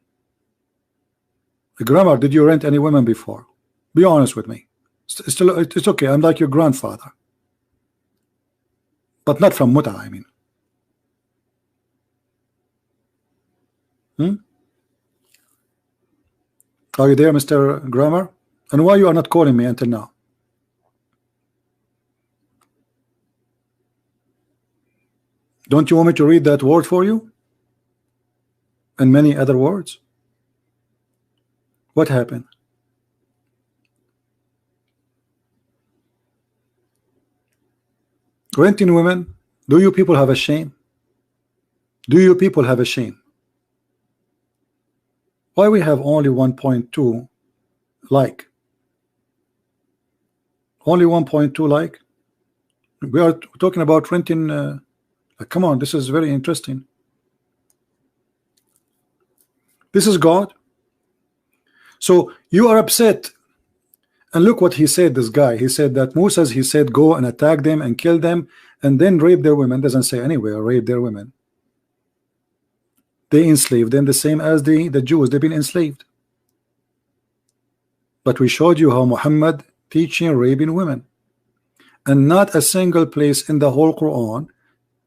Speaker 1: The grammar, did you rent any women before? Be honest with me. It's okay. I'm like your grandfather. But not from Muta, I mean. Are you there, Mr. Grammar? And why you are not calling me until now? Don't you want me to read that word for you? And many other words? What happened? Renting women? Do you people have a shame? Do you people have a shame? Why we have only 1.2 like? Only 1.2 like? We are talking about renting. Come on, this is very interesting. This is God. So you are upset. And look what he said, this guy. He said that Moses, he said, go and attack them and kill them and then rape their women. Doesn't say anywhere, rape their women. They enslaved them the same as the Jews. They've been enslaved. But we showed you how Muhammad teaching raping women. And not a single place in the whole Quran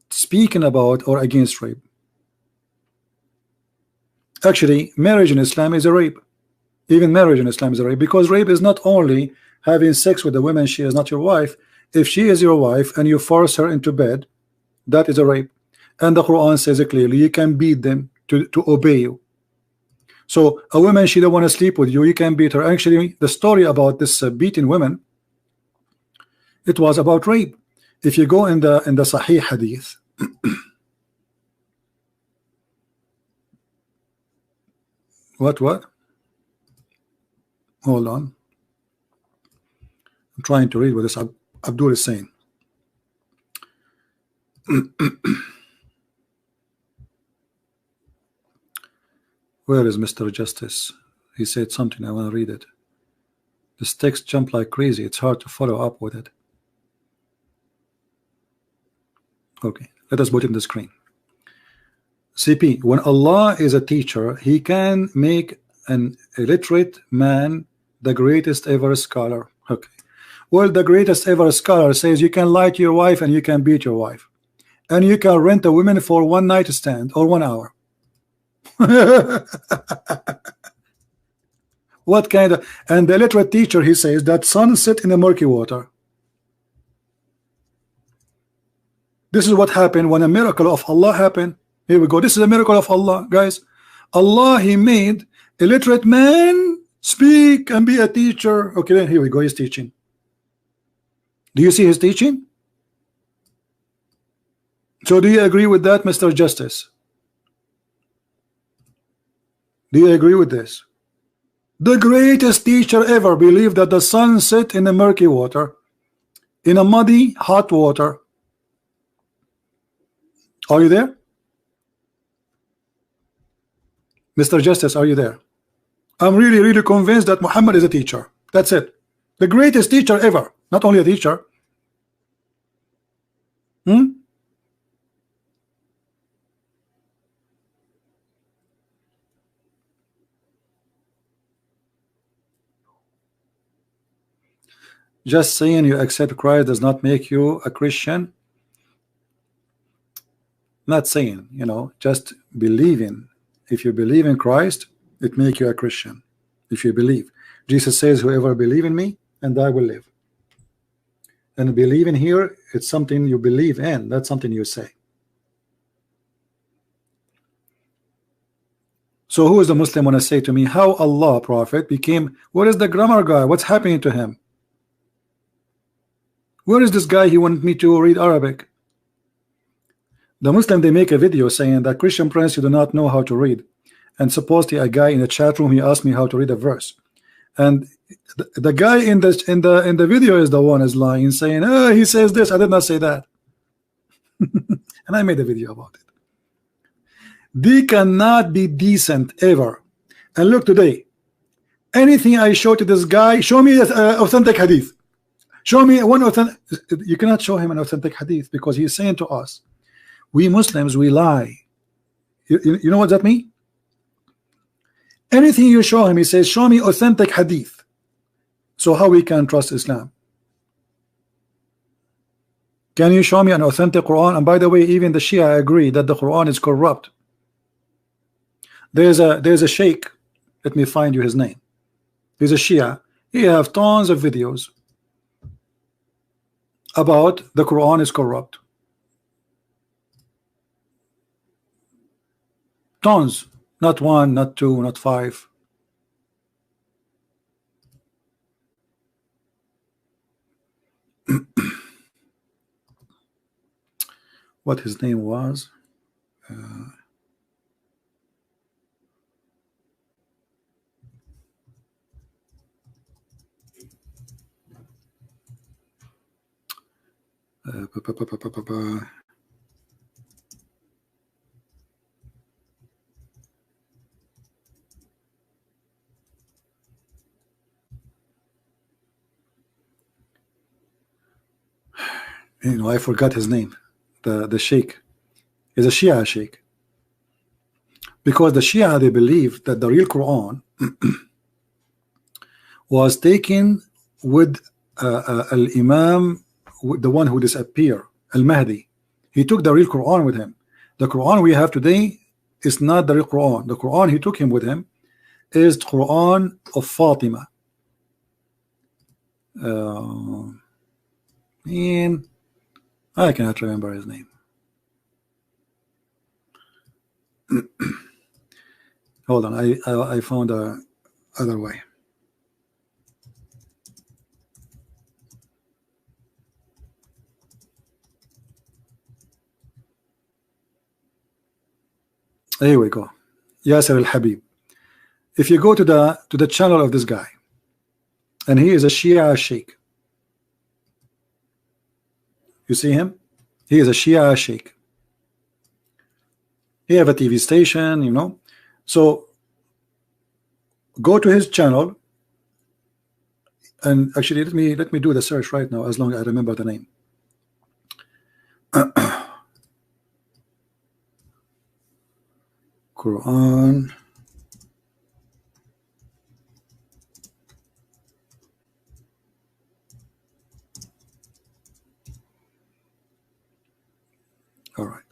Speaker 1: speaking about or against rape. Actually, marriage in Islam is a rape. Even marriage in Islam is a rape, because rape is not only having sex with a woman, she is not your wife. If she is your wife and you force her into bed, that is a rape. And the Quran says it clearly, you can beat them to obey you. So a woman, she don't want to sleep with you, you can beat her. Actually, the story about this beating women, it was about rape. If you go in the Sahih Hadith, what? Hold on. I'm trying to read what this Abdul is saying. Where is Mr. Justice? He said something. I want to read it. This text jumped like crazy. It's hard to follow up with it. Okay, let us put it in the screen. CP, when Allah is a teacher, he can make an illiterate man the greatest ever scholar. Okay. Well, the greatest ever scholar says you can lie to your wife and you can beat your wife. And you can rent a woman for one night stand or 1 hour. What kind of... And the illiterate teacher, he says that sun set in the murky water. This is what happened when a miracle of Allah happened. Here we go. This is a miracle of Allah, guys. Allah, he made Illiterate man, speak and be a teacher. Okay, then here we go. He's teaching. Do you see his teaching? So do you agree with that, Mr. Justice? Do you agree with this? The greatest teacher ever believed that the sun set in a murky water, in a muddy, hot water. Are you there? Mr. Justice, are you there? I'm really convinced that Muhammad is a teacher. That's it. The greatest teacher ever. Not only a teacher. Just saying you accept Christ does not make you a Christian. Not saying, you know, just believing. If you believe in Christ, it makes you a Christian. If you believe. Jesus says, whoever believe in me, and I will live. And believing here, it's something you believe in, not something you say. So who is the Muslim want to say to me, how Allah Prophet became, what is the grammar guy? What's happening to him? Where is this guy? He wanted me to read Arabic. The Muslim, they make a video saying that Christian Prince, you do not know how to read. And supposedly a guy in the chat room, he asked me how to read a verse. And the guy in the video is the one is lying, saying, oh, he says this, I did not say that. And I made a video about it. They cannot be decent ever. And look today, anything I show to this guy, show me authentic hadith. Show me one authentic. You cannot show him an authentic hadith because he's saying to us, we Muslims, we lie. You know what that means? Anything you show him, he says, show me authentic hadith. So how we can trust Islam? Can you show me an authentic Quran? And by the way, even the Shia agree that the Quran is corrupt. There's a sheikh. Let me find you his name. He's a Shia. He have tons of videos about the Quran is corrupt. Tons. Not one, not two, not five. What his name was? You know, I forgot his name. The sheikh is a Shia sheikh, because the Shia, they believe that the real Quran was taken with al-Imam, the one who disappeared, al-Mahdi. He took the real Quran with him. The Quran we have today is not the real Quran. The Quran he took him with him is the Quran of Fatima. And I cannot remember his name. Hold on, I found a other way. Here we go. Yasser al-Habib. If you go to the channel of this guy, and he is a Shia sheikh. You see him? He is a Shia sheikh. He have a TV station, you know. So go to his channel, and actually let me do the search right now, as long as I remember the name. Quran. All right.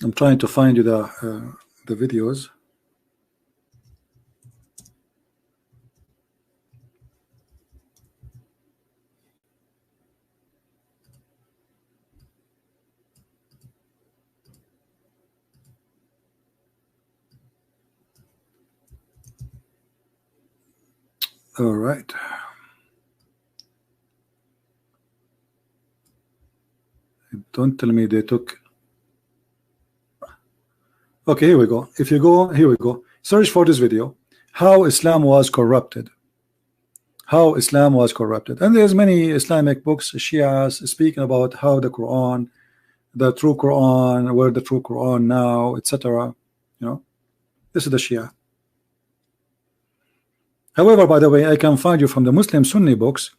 Speaker 1: I'm trying to find you the the videos. All right. Don't tell me they took. Okay, here we go. If you go, here we go. Search for this video. How Islam was corrupted. How Islam was corrupted. And there's many Islamic books, Shias, speaking about how the Quran, the true Quran, where the true Quran now, etc. You know, this is the Shia. However, by the way, I can find you from the Muslim Sunni books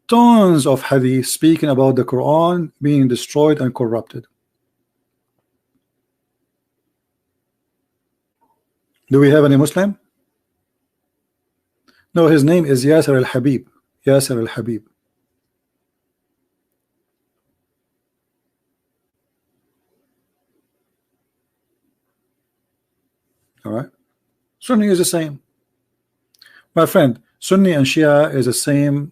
Speaker 1: tons of hadith speaking about the Quran being destroyed and corrupted. Do we have any Muslim? No, his name is Yasser al-Habib. Yasser al-Habib. All right. Sunni is the same. My friend, Sunni and Shia is the same,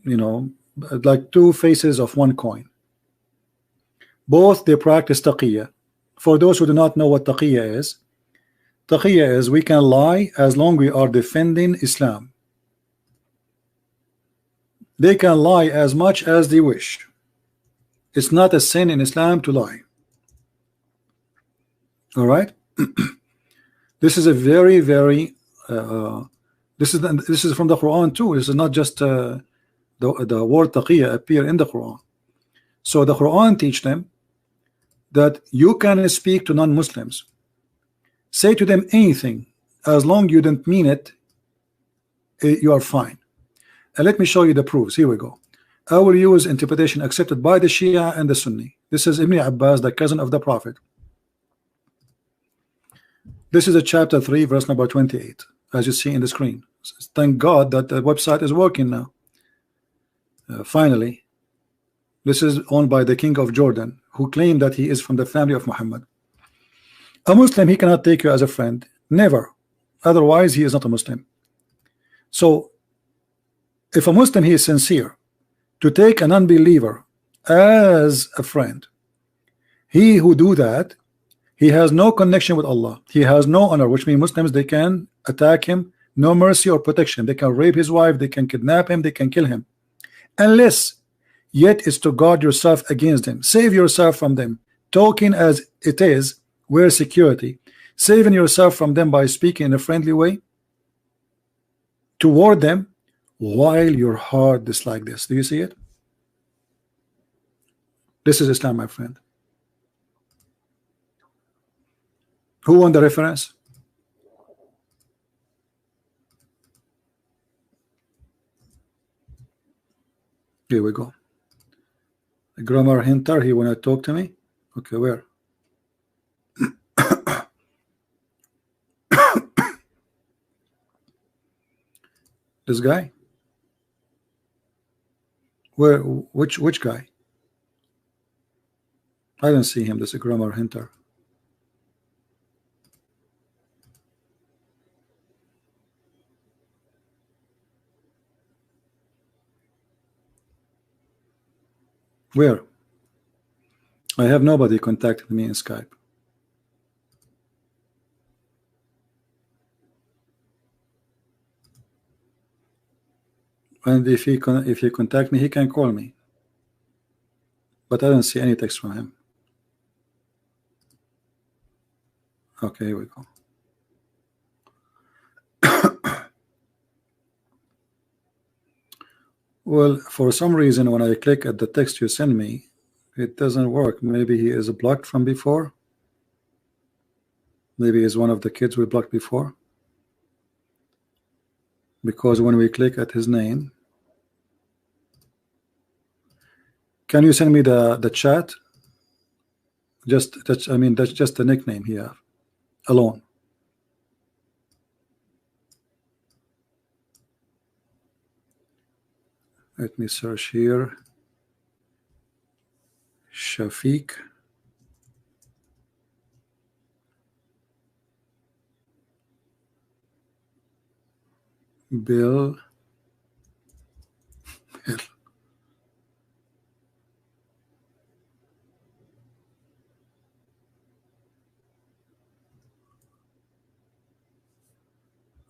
Speaker 1: you know, like two faces of one coin. Both they practice Taqiya. For those who do not know what Taqiya is we can lie as long we are defending Islam. They can lie as much as they wish. It's not a sin in Islam to lie. All right. This is a very, very this is from the Quran too. This is not just the word Taqiya appear in the Quran. So the Quran teach them that you can speak to non-Muslims, say to them anything as long you don't mean it, you are fine. And let me show you the proofs. Here we go. I will use interpretation accepted by the Shia and the Sunni. This is Ibn Abbas, the cousin of the Prophet. This is a chapter 3 verse number 28, as you see in the screen. Thank God that the website is working now. Finally, this is owned by the king of Jordan, who claimed that he is from the family of Muhammad. A Muslim, he cannot take you as a friend, never. Otherwise he is not a Muslim. So if a Muslim, he is sincere to take an unbeliever as a friend, he who do that, he has no connection with Allah, he has no honor, which means Muslims, they can attack him, no mercy or protection, they can rape his wife, they can kidnap him, they can kill him, unless yet is to guard yourself against them, save yourself from them, talking as it is, where security, saving yourself from them by speaking in a friendly way toward them while your heart is like this. Do you see it? This is Islam, my friend. Who won the reference? Here we go. The grammar hinter, he wanna talk to me. Okay, where? This guy? Where? Which guy? I don't see him. This is a grammar hinter. Where? I have nobody contacted me in Skype. And if he contact me, he can call me. But I don't see any text from him. Okay, here we go. Well, for some reason, when I click at the text you send me, it doesn't work. Maybe he is blocked from before. Maybe he's one of the kids we blocked before. Because when we click at his name, can you send me the chat? I mean, that's just the nickname here alone. Let me search here. Shafiq. Bill.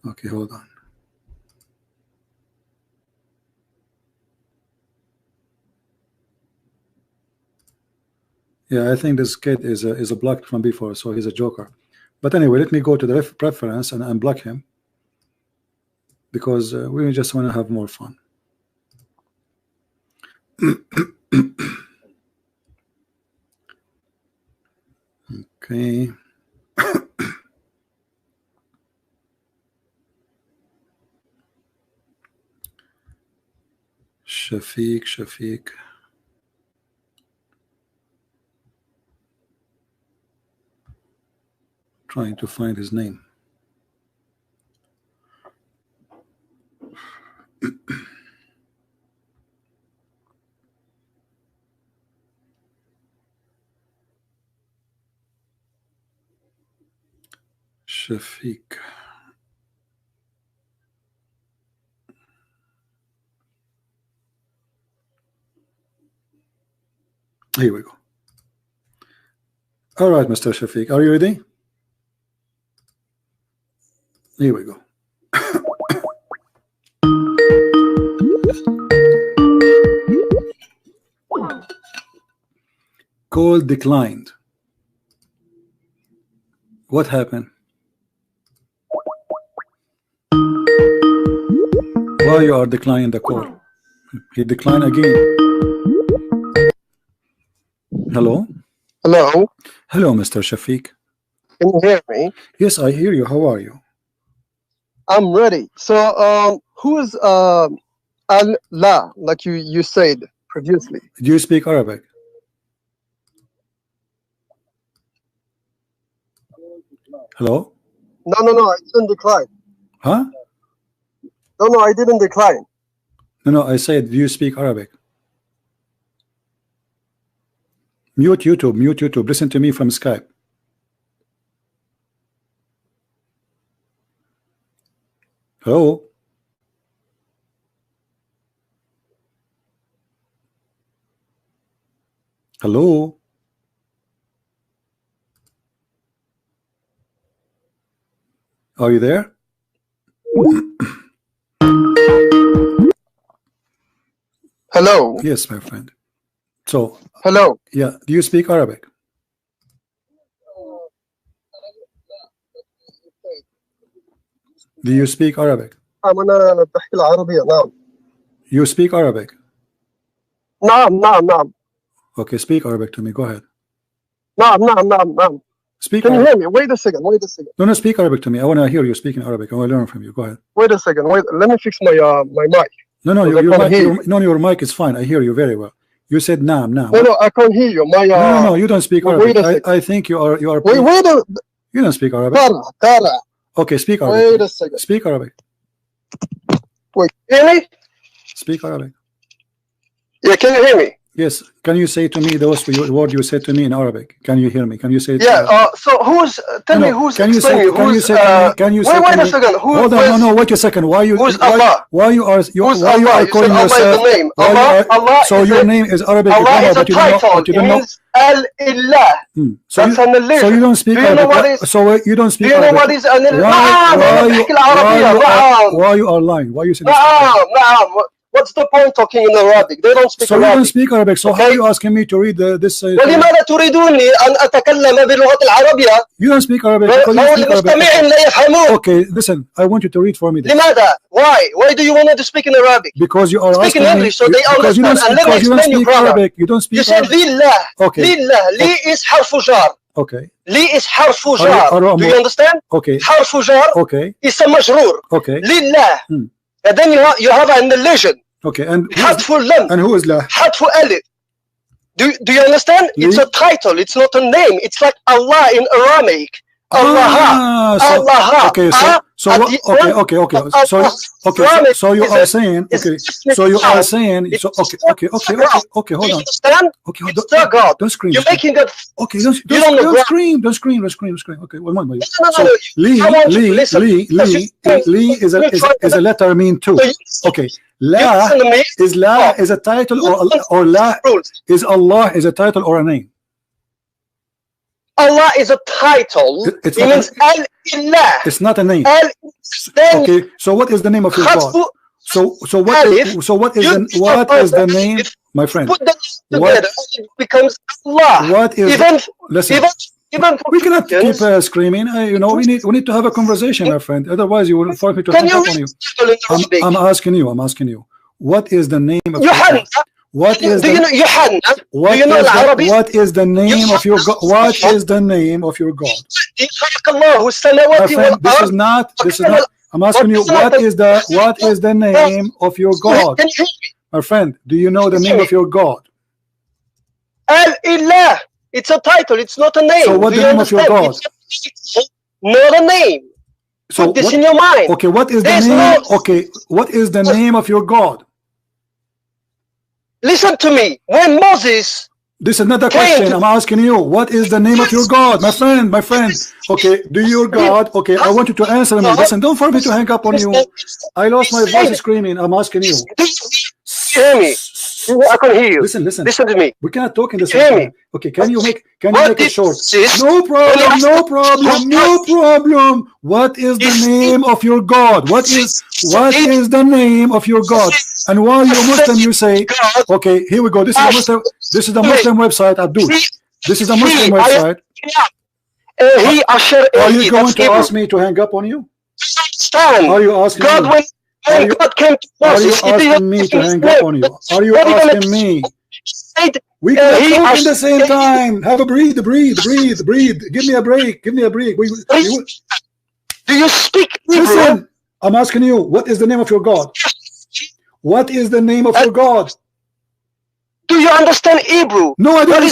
Speaker 1: Okay, hold on. Yeah, I think this kid is a blocked from before, so he's a joker. But anyway, let me go to the preference and unblock him, because we just want to have more fun. Okay. Shafiq. Trying to find his name. Shafiq. Here we go. All right, Mr. Shafiq, are you ready? Here we go. Call declined. What happened? Why you are declining the call? He declined again. Hello?
Speaker 4: Hello?
Speaker 1: Hello, Mr. Shafiq.
Speaker 4: Can you hear me?
Speaker 1: Yes, I hear you. How are you?
Speaker 4: I'm ready. So, who is Allah, like you said previously?
Speaker 1: Do you speak Arabic? Hello?
Speaker 4: No, I didn't decline.
Speaker 1: Huh?
Speaker 4: No, I didn't decline.
Speaker 1: No, I said, do you speak Arabic? Mute YouTube. Listen to me from Skype. Hello? Hello? Are you there?
Speaker 4: Hello?
Speaker 1: Yes, my friend. So,
Speaker 4: hello?
Speaker 1: Yeah, do you speak Arabic? Do you speak Arabic?
Speaker 4: أنا بحكي العربية. نعم.
Speaker 1: You speak Arabic?
Speaker 4: نعم.
Speaker 1: Okay, speak Arabic to me. Go ahead.
Speaker 4: نعم.
Speaker 1: Speak
Speaker 4: Can you
Speaker 1: Arabic.
Speaker 4: hear me? Wait a second.
Speaker 1: No, speak Arabic to me. I want to hear you speaking Arabic. I want to learn from you. Go ahead.
Speaker 4: Wait a second. Let me fix my mic.
Speaker 1: No, your mic is fine. I hear you very well. You said naam.
Speaker 4: No, I can't hear you.
Speaker 1: No, you don't speak Arabic. I think you are.
Speaker 4: Wait a.
Speaker 1: You don't speak Arabic.
Speaker 4: Tara.
Speaker 1: Okay, speak Arabic.
Speaker 4: Wait a second.
Speaker 1: Speak Arabic.
Speaker 4: Wait, really?
Speaker 1: Speak Arabic.
Speaker 4: Yeah, can you hear me?
Speaker 1: Yes. Can you say to me those word you said to me in Arabic? Can you hear me? Can you say?
Speaker 4: Yeah. So who's? Tell me who's.
Speaker 1: Can you say? Can you say? Can you say?
Speaker 4: Wait a second. Who?
Speaker 1: Hold on. No. Wait a second. Why you?
Speaker 4: Who's Allah?
Speaker 1: Why you are?
Speaker 4: Who's
Speaker 1: why you
Speaker 4: Allah?
Speaker 1: are calling
Speaker 4: Allah
Speaker 1: yourself?
Speaker 4: is the name. Allah.
Speaker 1: So your name is Arabic.
Speaker 4: Allah is a title.
Speaker 1: It
Speaker 4: means Al-Illah. That's an illusion.
Speaker 1: So you don't speak Arabic. So you don't speak Arabic.
Speaker 4: Do you know what is an illusion?
Speaker 1: Why you are lying? Why you say?
Speaker 4: What's the point talking in Arabic? They don't speak Arabic.
Speaker 1: So you don't speak Arabic. So how are you asking me to read this?
Speaker 4: ولماذا تريدوني أن أتكلم باللغة العربية؟
Speaker 1: You don't speak Arabic.
Speaker 4: المستمعين لا يفهمون.
Speaker 1: Okay, listen. I want you to read for me.
Speaker 4: لماذا? Why do you want to speak in Arabic?
Speaker 1: Because you are
Speaker 4: speak in English so they understand. And let me explain you, brother.
Speaker 1: You don't speak.
Speaker 4: You said لله.
Speaker 1: Okay.
Speaker 4: لله. لي is حرف جار.
Speaker 1: Okay.
Speaker 4: لي is حرف جار. Do you understand?
Speaker 1: Okay.
Speaker 4: حرف جار.
Speaker 1: Okay.
Speaker 4: اسم مجرور.
Speaker 1: Okay.
Speaker 4: لله. And then you have an illusion.
Speaker 1: Okay, and who is La?
Speaker 4: حذف ألف. Do you understand? It's a title. It's not a name. It's like Allah in Aramaic. Allah.
Speaker 1: So
Speaker 4: Allah.
Speaker 1: okay, so so you are saying, okay, so you are saying, so okay, hold on, okay, don't scream,
Speaker 4: You're making a.
Speaker 1: okay,
Speaker 4: You don't
Speaker 1: don't
Speaker 4: know.
Speaker 1: scream, okay, one moment.
Speaker 4: No.
Speaker 1: So Lee is a
Speaker 4: Listen.
Speaker 1: letter mean too. Okay, La
Speaker 4: Listen to me.
Speaker 1: is a title, or La is Allah is a title or a name?
Speaker 4: Allah is a title.
Speaker 1: It's
Speaker 4: It
Speaker 1: not
Speaker 4: means Al-Ilah.
Speaker 1: It's not a name.
Speaker 4: Then
Speaker 1: Okay, so what is the name of your God? So what is the name, my friend?
Speaker 4: put them together, it becomes Allah.
Speaker 1: What is listen?
Speaker 4: Even
Speaker 1: We cannot keep screaming. You know, we need to have a conversation, my friend. Otherwise, you will force me to hang up on you. I'm asking you. What is the name of your God? What is the what is the name of your God? What is the name of your God? My friend, this is not. I'm asking you, what is the name of your God? My friend, do you know the name of your God?
Speaker 4: Al-Ilah. It's a title. It's not a name.
Speaker 1: So what is the name of your God?
Speaker 4: Not a name.
Speaker 1: So
Speaker 4: put this in your mind.
Speaker 1: Okay, what is the name? Okay, what is the name of your God?
Speaker 4: Listen to me. When Moses,
Speaker 1: this is not a question. I'm asking you, what is the name of your God, my friend? Okay, do your God? Okay, I want you to answer me. Listen, don't force me to hang up on you. I lost my voice screaming. I'm asking you.
Speaker 4: Hear me. I can hear you.
Speaker 1: Listen
Speaker 4: to me.
Speaker 1: We cannot talk in the same time. Okay, can you make it short? No problem. What is the name of your God? What is the name of your God? And while you're Muslim, you say, okay, here we go. This is the Muslim website, Abdul. This is a Muslim website. Are you going to ask me to hang up on you? Are you asking me?
Speaker 4: God came to Moses.
Speaker 1: Are you asking me to hang up on you? Are you asking me? We can talk in the same time. Have a breathe. Give me a break.
Speaker 4: Do you speak Hebrew?
Speaker 1: Listen, I'm asking you, what is the name of your God? What is the name of your God?
Speaker 4: Do you understand Hebrew?
Speaker 1: No, I don't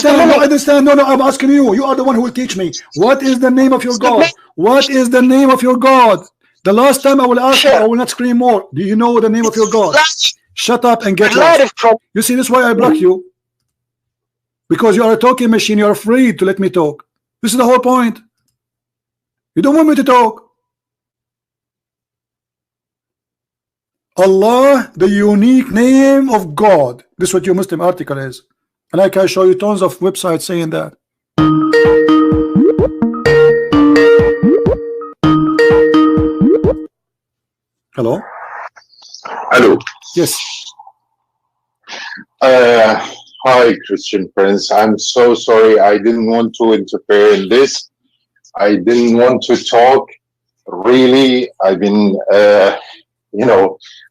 Speaker 1: understand. No, I'm asking you. You are the one who will teach me. What is the name of your God? What is the name of your God? The last time I will ask you, I will not scream more. Do you know the name of your God? Shut up and get lost. You see, this is why I block you. Because you are a talking machine. You are afraid to let me talk. This is the whole point. You don't want me to talk. Allah, the unique name of God. This is what your Muslim article is. And I can show you tons of websites saying that. Hello?
Speaker 5: Hello.
Speaker 1: Yes.
Speaker 5: Hi, Christian Prince. I'm so sorry. I didn't want to interfere in this. I didn't want to talk. Really, I've been,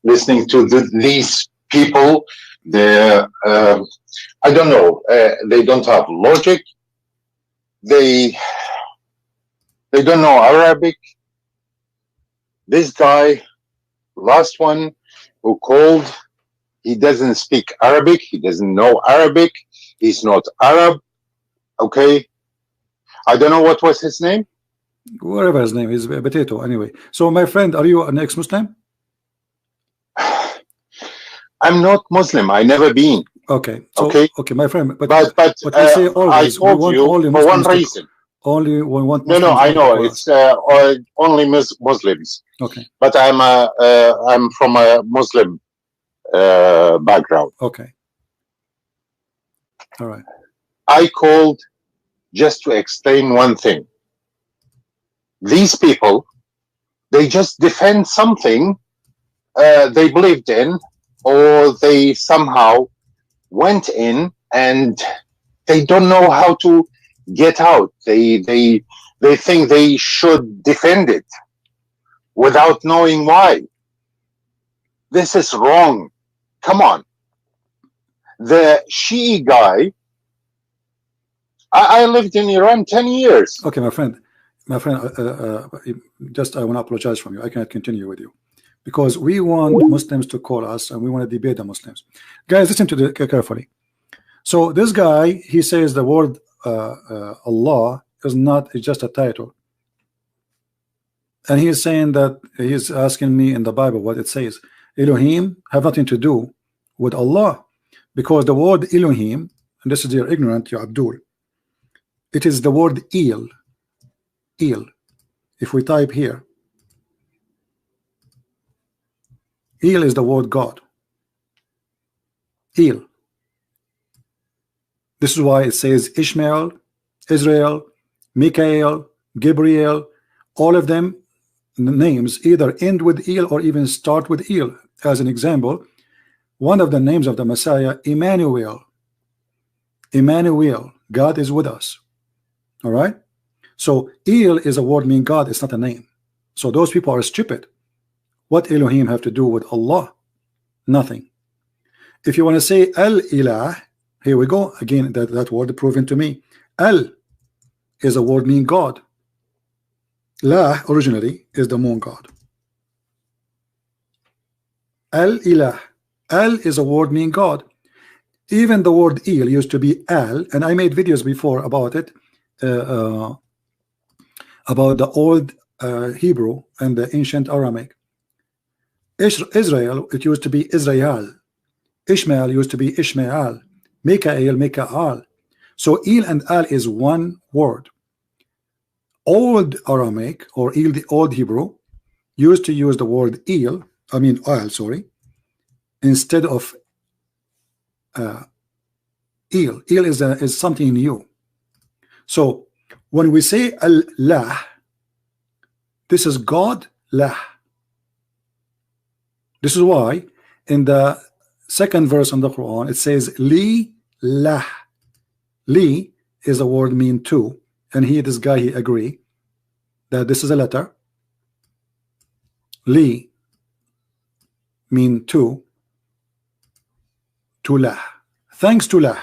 Speaker 5: listening to these people. They're, I don't know. They don't have logic. They don't know Arabic. This guy, last one who called, he doesn't speak Arabic. He doesn't know Arabic. He's not Arab. Okay. I don't know what was his name.
Speaker 1: Whatever his name is, Potato. Anyway, so my friend, are you an ex-Muslim?
Speaker 5: I'm not Muslim. I never been.
Speaker 1: Okay. So, okay, my friend. But
Speaker 5: we
Speaker 1: say always.
Speaker 5: I told you for one reason.
Speaker 1: Only we want.
Speaker 5: No, I know it's only Muslims.
Speaker 1: Okay.
Speaker 5: But I'm from a Muslim background.
Speaker 1: Okay. All right.
Speaker 5: I called just to explain one thing. These people, they just defend something they believed in, or they somehow went in and they don't know how to get out. They think they should defend it without knowing why. This is wrong. Come on. The Shia guy, I lived in Iran 10 years.
Speaker 1: Okay, my friend, just I want to apologize from you. I cannot continue with you because we want Muslims to call us and we want to debate the Muslims. Guys, listen to the carefully. So this guy, he says the word Allah is not, it's just a title. And he is saying that he's asking me in the Bible what it says. Elohim have nothing to do with Allah, because the word Elohim, and this is your ignorant, you Abdul, it is the word El. El. If we type here, El is the word God. El. This is why it says Ishmael, Israel, Michael, Gabriel, all of them names either end with El or even start with El. As an example, one of the names of the Messiah, Emmanuel. Emmanuel, God is with us. All right. So El is a word meaning God. It's not a name. So those people are stupid. What Elohim have to do with Allah? Nothing. If you want to say Al-Ilah, here we go again. That word proven to me. Al is a word meaning God. La originally is the moon god. Al-Ilah. Al is a word meaning God. Even the word El used to be Al, and I made videos before about it, about the old Hebrew and the ancient Aramaic. Israel, it used to be Israel. Ishmael used to be Ishmael. Mikael, Mikaal. So El and Al is one word. Old Aramaic or El, the old Hebrew, used to use the word El, Al, sorry, instead of El. El is something new. So when we say Allah, this is God lah. This is why in the second verse in the Quran it says li lah. Li is a word mean two, and this guy he agree that this is a letter. Li mean two, to lah, thanks to lah.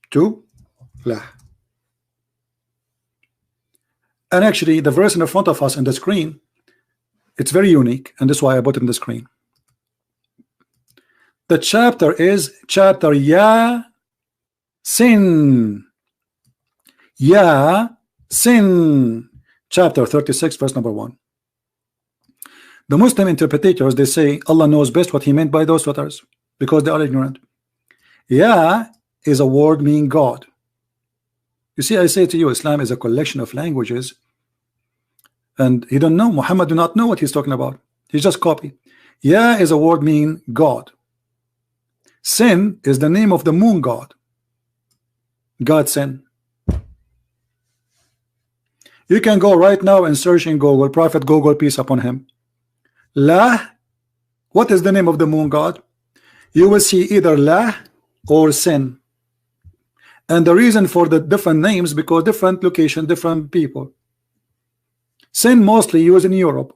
Speaker 1: To lah. And actually the verse in the front of us in the screen, it's very unique, and that's why I put it in the screen. The chapter is chapter Ya Sin. Ya Sin, chapter 36, verse number 1. The Muslim interpreters, they say Allah knows best what he meant by those letters because they are ignorant. Ya is a word meaning God. You see, I say to you, Islam is a collection of languages, and he don't know. Muhammad do not know what he's talking about. He's just copy. Ya is a word meaning God. Sin is the name of the moon god. God sin. You can go right now and search in Google, Prophet Google, peace upon him. La, what is the name of the moon god? You will see either La or Sin. And the reason for the different names, because different location, different people. Sin mostly used in Europe.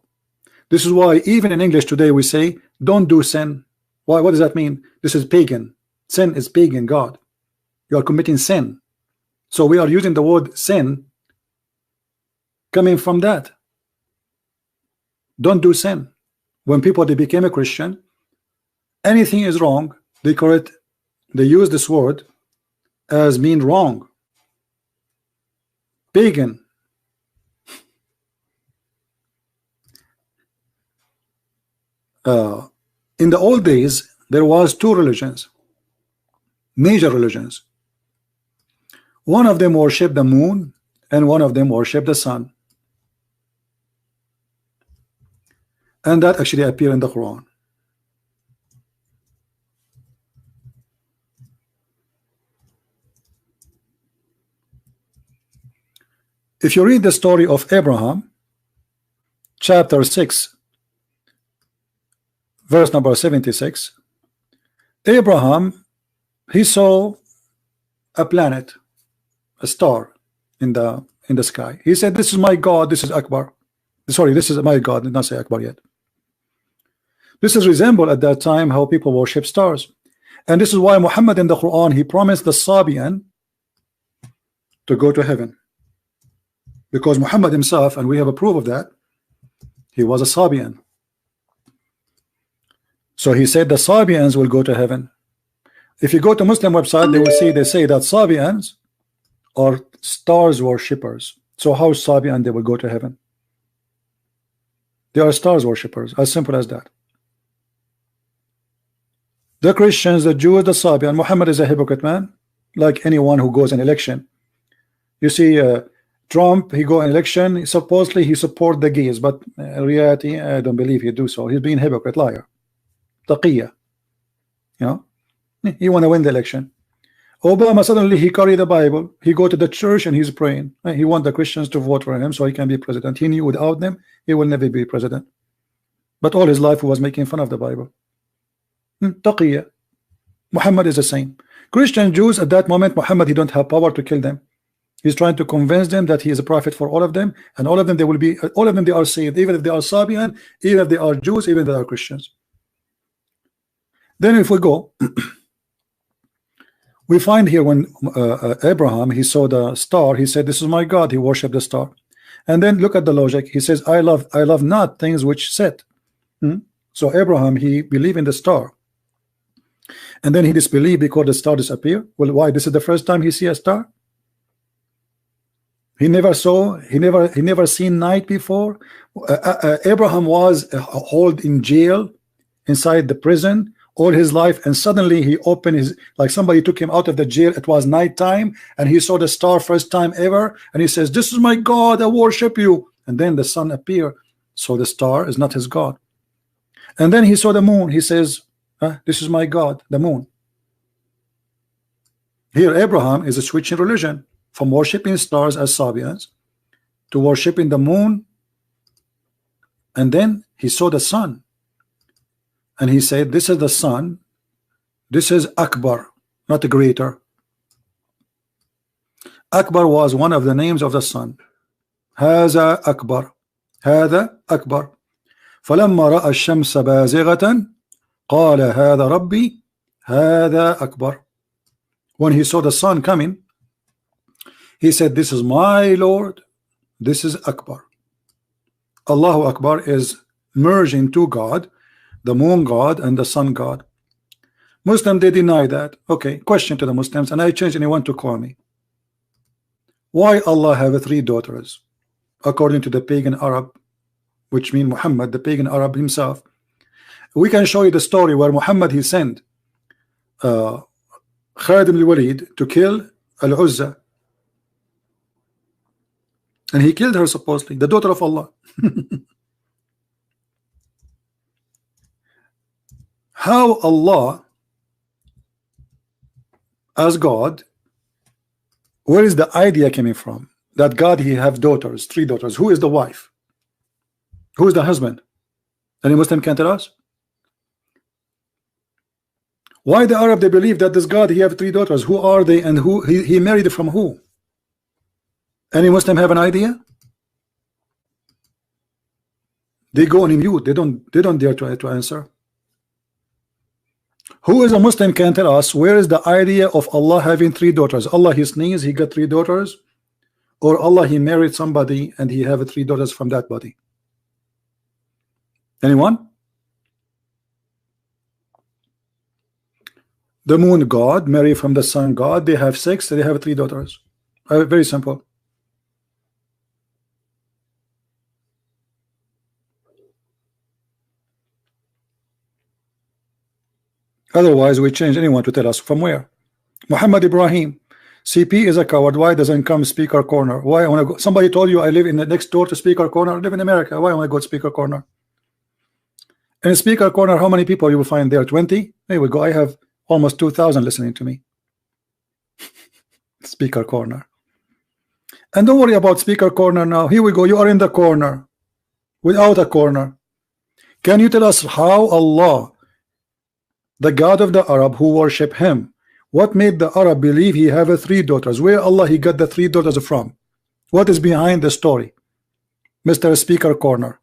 Speaker 1: This is why even in English today we say don't do sin. Why? What does that mean? This is pagan. Sin is pagan God. You are committing sin. So we are using the word sin coming from that. Don't do sin. When people they became a Christian, anything is wrong, they correct, they use this word as mean wrong. Pagan. In the old days there was two religions, major religions. One of them worshiped the moon and one of them worshiped the sun, and that actually appeared in the Quran. If you read the story of Abraham, chapter 6, verse number 76, Abraham, he saw a planet, a star in the sky. He said, this is my God, this is Akbar. Sorry, this is my God, did not say Akbar yet. This is resemble at that time how people worship stars. And this is why Muhammad in the Quran, he promised the Sabian to go to heaven. Because Muhammad himself, and we have a proof of that, he was a Sabian. So he said the Sabians will go to heaven. If you go to Muslim website, they will see, they say that Sabians
Speaker 6: are stars worshippers. So how Sabian they will go to heaven? They are stars worshippers, as simple as that. The Christians, the Jews, the Sabian. Muhammad is a hypocrite, man, like anyone who goes an election. You see, Trump, he go an election, supposedly he support the gays, but in reality, I don't believe he do so. He's being hypocrite, liar. Taqiya. You know, he want to win the election. Obama, suddenly he carry the Bible, he go to the church and he's praying. He want the Christians to vote for him so he can be president. He knew without them he will never be president. But all his life he was making fun of the Bible. Taqiya. Muhammad is the same. Christian Jews at that moment, Muhammad, he don't have power to kill them. He's trying to convince them that he is a prophet for all of them, and all of them they will be, all of them they are saved, even if they are Sabian, even if they are Jews, even if they are Christians. Then if we go, we find here when Abraham, he saw the star, he said, this is my God. He worshiped the star. And then look at the logic. He says, I love not things which set. So Abraham, he believed in the star. And then he disbelieved because the star disappeared. Well, why? This is the first time he see a star. He never saw, he never seen night before. Abraham was held in jail inside the prison all his life, and suddenly he opened his, like somebody took him out of the jail. It was night time, and he saw the star first time ever, and he says, this is my God, I worship you. And then the sun appeared, so the star is not his God. And then he saw the moon. He says, this is my God, the moon. Here Abraham is switching religion from worshiping stars as Sabians to worshiping the moon. And then he saw the sun, and he said, this is the sun, this is Akbar, not greater. Akbar was one of the names of the sun. هذا أكبر, هذا أكبر. فلما رأى الشمس بازغة قال هذا ربي هذا أكبر. When he saw the sun coming, he said, this is my Lord, this is Akbar. Allahu Akbar is merging to God, the moon God and the sun God. Muslim, they deny that. Okay, question to the Muslims, and I change anyone to call me. Why Allah have 3 daughters? According to the pagan Arab, which mean Muhammad, the pagan Arab himself. We can show you the story where Muhammad, he sent Khalid ibn al-Walid to kill Al-Uzza. And he killed her supposedly, the daughter of Allah. How Allah as God, where is the idea coming from? That God, he have daughters, 3 daughters. Who is the wife? Who is the husband? Any Muslim can tell us? Why the Arab, they believe that this God, he have 3 daughters? Who are they, and who he married from who? Any Muslim have an idea? They go on mute. They don't dare to answer. Who is a Muslim can tell us where is the idea of Allah having 3 daughters? Allah he sneezed, he got 3 daughters, or Allah he married somebody and he have 3 daughters from that body? Anyone? The moon God marry from the sun God. They have 6. They have 3 daughters. Very simple. Otherwise, we change anyone to tell us from where. Muhammad Ibrahim, CP is a coward. Why doesn't come speaker corner? Why I want to go? Somebody told you I live in the next door to speaker corner. I live in America. Why I want to go to speaker corner? In speaker corner, how many people you will find there? 20? There we go. I have almost 2,000 listening to me. Speaker corner. And don't worry about speaker corner now. Here we go. You are in the corner without a corner. Can you tell us how Allah, the God of the Arab who worship him, what made the Arab believe he have 3 daughters? Where Allah he got the 3 daughters from? What is behind the story? Mr. Speaker Corner.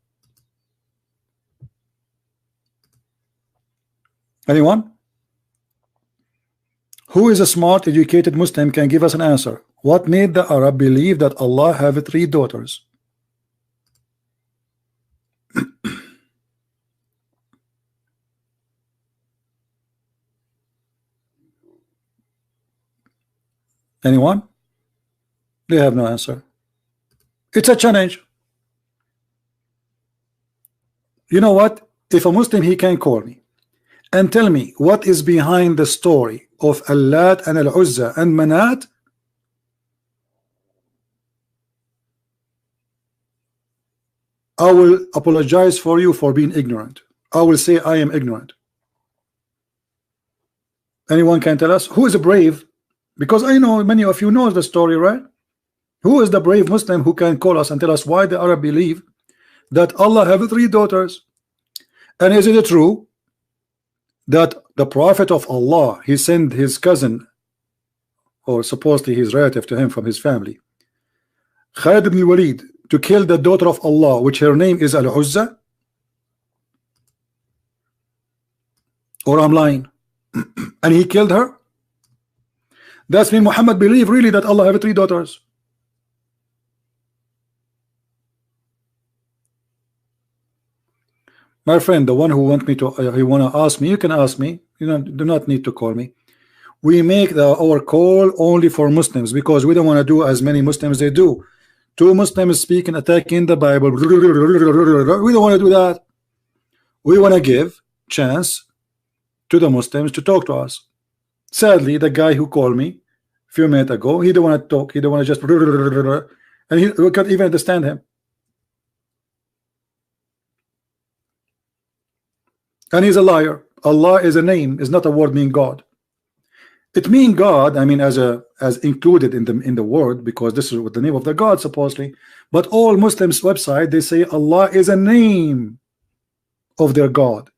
Speaker 6: Anyone? Who is a smart educated Muslim can give us an answer? What made the Arab believe that Allah have 3 daughters? Anyone? They have no answer. It's a challenge. You know what? If a Muslim, he can call me and tell me what is behind the story of Allat and Al-Uzza and Manat, I will apologize for you for being ignorant. I will say I am ignorant. Anyone can tell us who is brave? Because I know many of you know the story, right? Who is the brave Muslim who can call us and tell us why the Arab believe that Allah have 3 daughters? And is it true that the Prophet of Allah, he sent his cousin, or supposedly his relative to him from his family, Khalid ibn Walid, to kill the daughter of Allah, which her name is Al-Uzza? Or I'm lying? And he killed her? That's mean Muhammad believed really that Allah have 3 daughters. My friend, the one who want me to, you want to ask me, you can ask me. You do not need to call me. We make our call only for Muslims because we don't want to do as many Muslims they do. 2 Muslims speaking, attacking the Bible. We don't want to do that. We want to give chance to the Muslims to talk to us. Sadly, the guy who called me a few minutes ago, he don't want to talk. He don't want to just, and we can't even understand him. And he's a liar. Allah is a name, is not a word meaning God. It means God, I mean, as included in the word, because this is what the name of the God supposedly. But all Muslims website, they say Allah is a name of their God.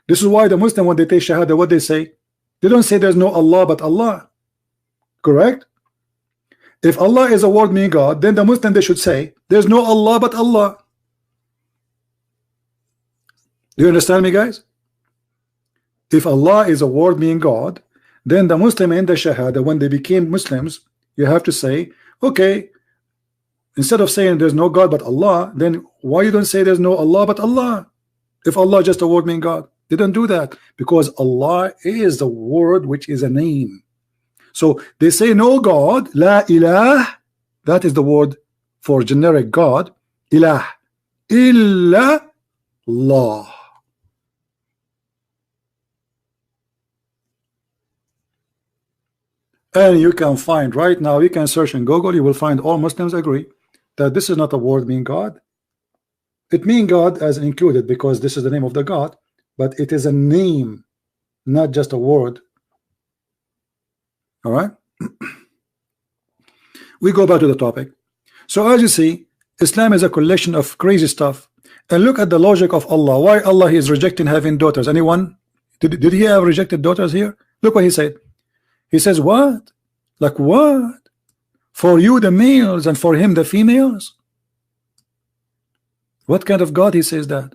Speaker 6: This is why the Muslim, when they take Shahada, what they say? They don't say there's no Allah but Allah. Correct? If Allah is a word meaning God, then the Muslim, they should say there's no Allah but Allah. Do you understand me, guys? If Allah is a word meaning God, then the Muslim in the Shahada, when they became Muslims, you have to say, okay, instead of saying there's no God but Allah, then why you don't say there's no Allah but Allah? If Allah just a word meaning God, they don't do that because Allah is the word which is a name. So they say no God, la ilah, that is the word for generic God, ilah, illa Allah. And you can find right now, you can search in Google, you will find all Muslims agree that this is not a word mean God. It means God as included because this is the name of the God, but it is a name, not just a word. All right. We go back to the topic. So as you see, Islam is a collection of crazy stuff. And look at the logic of Allah. Why Allah is rejecting having daughters? Anyone? Did he have rejected daughters here? Look what he said. He says, what? Like what? For you the males and for him the females? What kind of God he says that?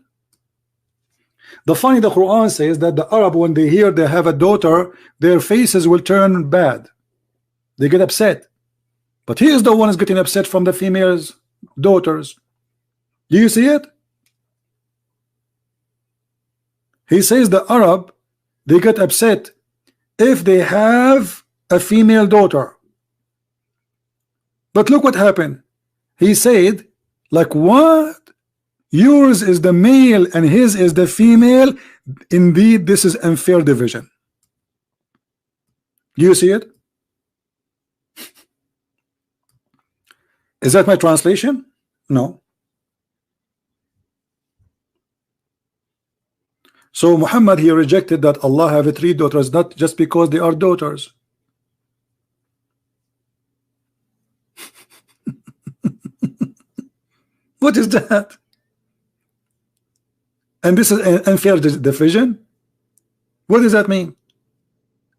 Speaker 6: The Quran says that the Arab, when they hear they have a daughter, their faces will turn bad. They get upset. But he is the one who's getting upset from the females' daughters. Do you see it? He says the Arab, they get upset if they have a female daughter. But look what happened. He said, like what? Yours is the male and his is the female. Indeed, this is unfair division. Do you see it? Is that my translation? No. So Muhammad, he rejected that Allah have 3 daughters, not just because they are daughters. What is that? And this is an unfair division. What does that mean?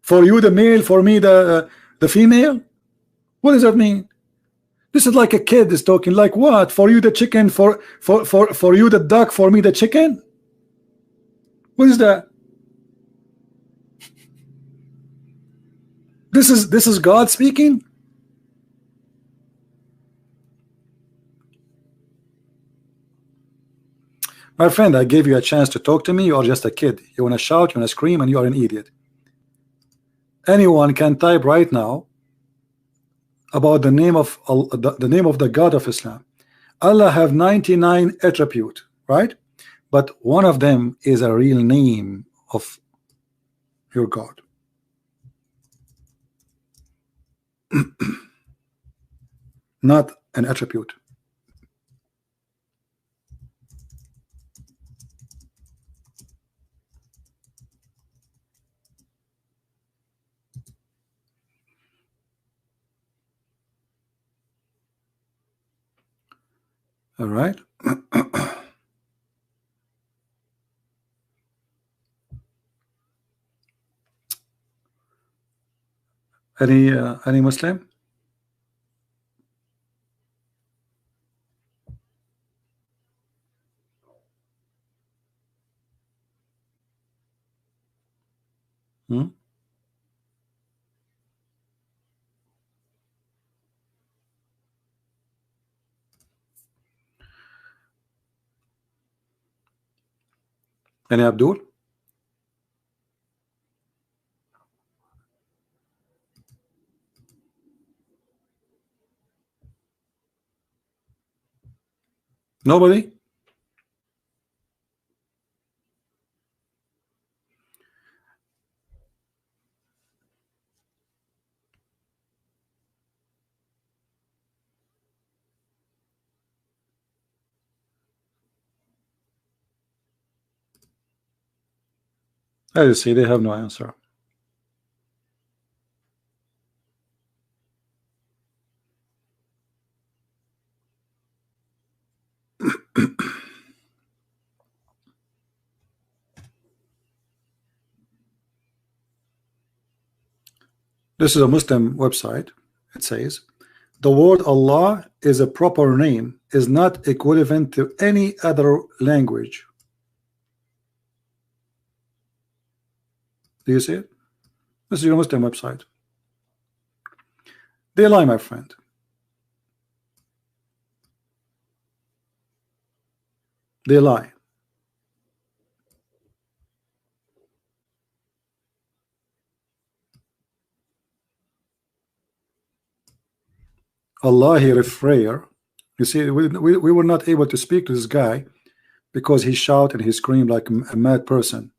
Speaker 6: For you the male, for me the female? What does that mean? This is like a kid is talking. Like what? For you the chicken, for you the duck, for me the chicken? What is that? This is God speaking? My friend, I gave you a chance to talk to me. You are just a kid. You want to shout, you want to scream, and you are an idiot. Anyone can type right now about the name of the name of the God of Islam. Allah have 99 attributes, right? But one of them is a real name of your God. Not an attribute. All right. Any Muslim? Hmm? Any Abdul? Nobody? As you see, they have no answer. This is a Muslim website. It says the word Allah is a proper name, is not equivalent to any other language. Do you see it? This is your Muslim website. They lie, my friend. They lie. Allah here is prayer. You see, we were not able to speak to this guy because he shouted and he screamed like a mad person.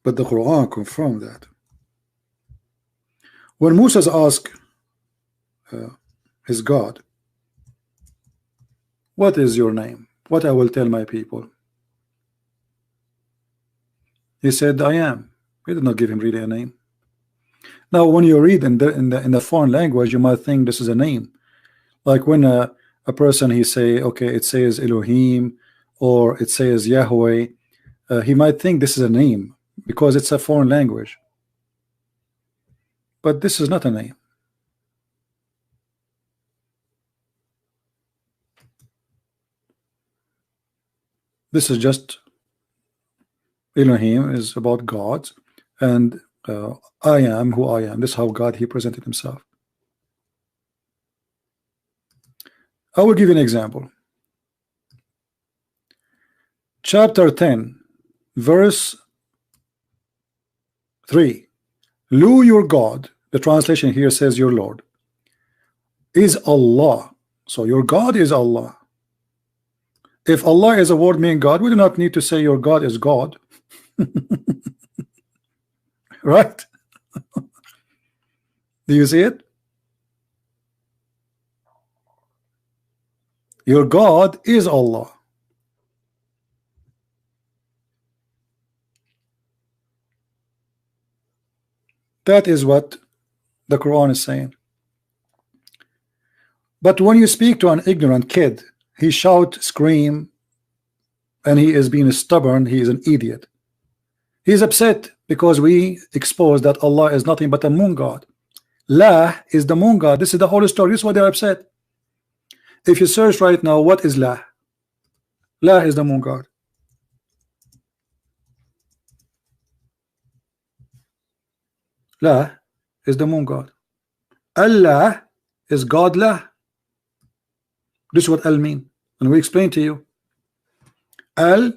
Speaker 6: But the Quran confirmed that. When Moses asked his God, what is your name? What I will tell my people? He said, I am. We did not give him really a name. Now, when you read in the foreign language, you might think this is a name. Like when a person he say, okay, it says Elohim or it says Yahweh, he might think this is a name because it's a foreign language. But this is not a name. This is just Elohim is about God, and I am who I am. This is how God he presented himself. I will give you an example. Chapter 10, verse 3. Lu, your God, the translation here says your Lord, is Allah. So your God is Allah. If Allah is a word meaning God, we do not need to say your God is God. Right? Do you see it? Your God is Allah. That is what the Quran is saying. But when you speak to an ignorant kid, he shout, scream, and he is being stubborn, he is an idiot. He is upset because we expose that Allah is nothing but a moon god. La is the moon god. This is the whole story. This is why they're upset. If you search right now, what is La? La is the moon god. La is the moon god. Allah is God La. This is what Al mean. And we explain to you. Al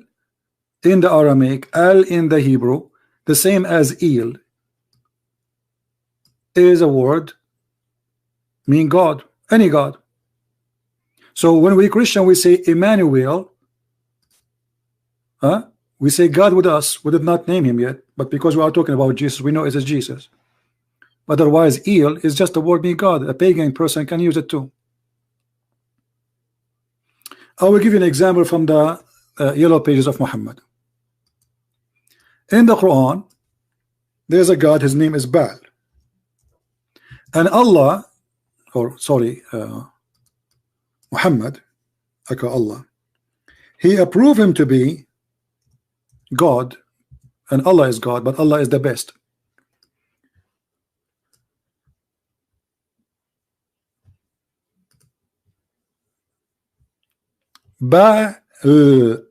Speaker 6: in the Aramaic, al in the Hebrew, the same as il, is a word mean God, any God. So when we Christian, we say Emmanuel, we say God with us. We did not name him yet, but because we are talking about Jesus, we know it is Jesus. Otherwise, El is just a word mean God. A pagan person can use it too. I will give you an example from the yellow pages of Muhammad. In the Quran, there's a God, his name is Baal. And Allah, or sorry, Muhammad, aka Allah, he approved him to be God, and Allah is God, but Allah is the best. Ba al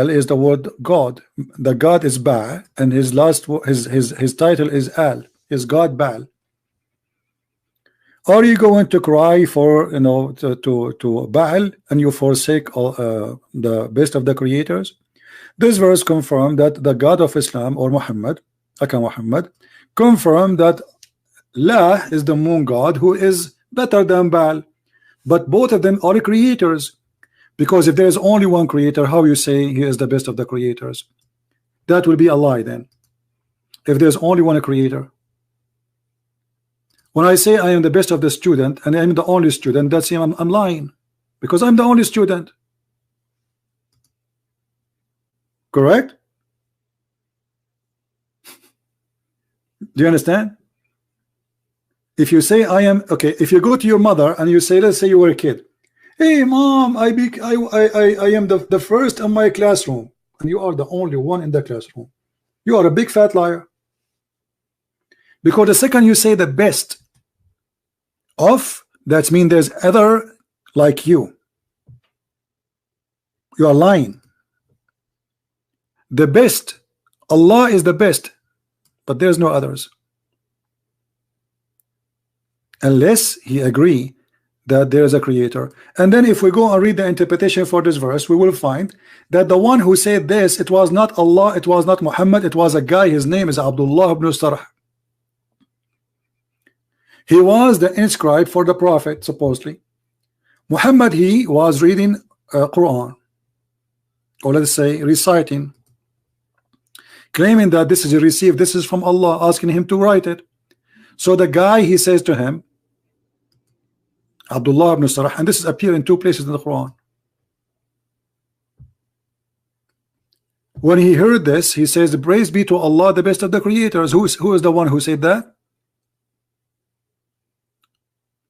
Speaker 6: is the word God. The God is Ba, and his last his title is Al, is God Baal. Are you going to cry for to Baal and you forsake the best of the creators? This verse confirmed that the God of Islam, or Muhammad, aka Muhammad, confirmed that La is the moon god who is better than Baal, but both of them are creators. Because if there is only one creator, how you say he is the best of the creators? That will be a lie then. If there's only one creator. When I say I am the best of the student and I'm the only student, that's him. I'm lying, because I'm the only student. Correct? Do you understand? If you say I am, okay, if you go to your mother and you say, let's say you were a kid, hey mom, I am the first in my classroom, and you are the only one in the classroom, you are a big fat liar. Because the second you say the best of, that means there's other like you are lying. The best, Allah is the best, but there's no others, unless he agree that there is a creator. And then if we go and read the interpretation for this verse, we will find that the one who said this, it was not Allah, it was not Muhammad, it was a guy, his name is Abdullah ibn Sarh. He was the inscribe for the Prophet, supposedly. Muhammad, he was reading Quran, or let's say reciting, claiming that this is received, this is from Allah, asking him to write it. So the guy, he says to him, Abdullah ibn Sarh, and this is appear in two places in the Quran. When he heard this, he says, praise be to Allah, the best of the creators. Who is the one who said that?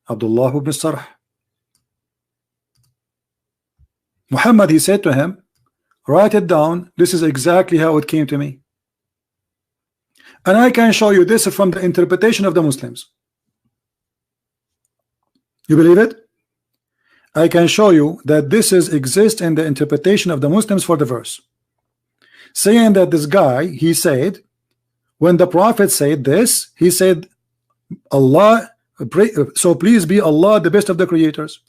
Speaker 6: Abdullah ibn Sarh. Muhammad, he said to him, write it down, this is exactly how it came to me. And I can show you this from the interpretation of the Muslims. You believe it? I can show you that this exists in the interpretation of the Muslims for the verse, saying that this guy, he said, when the Prophet said this, he said, Allah, so please be Allah, the best of the creators.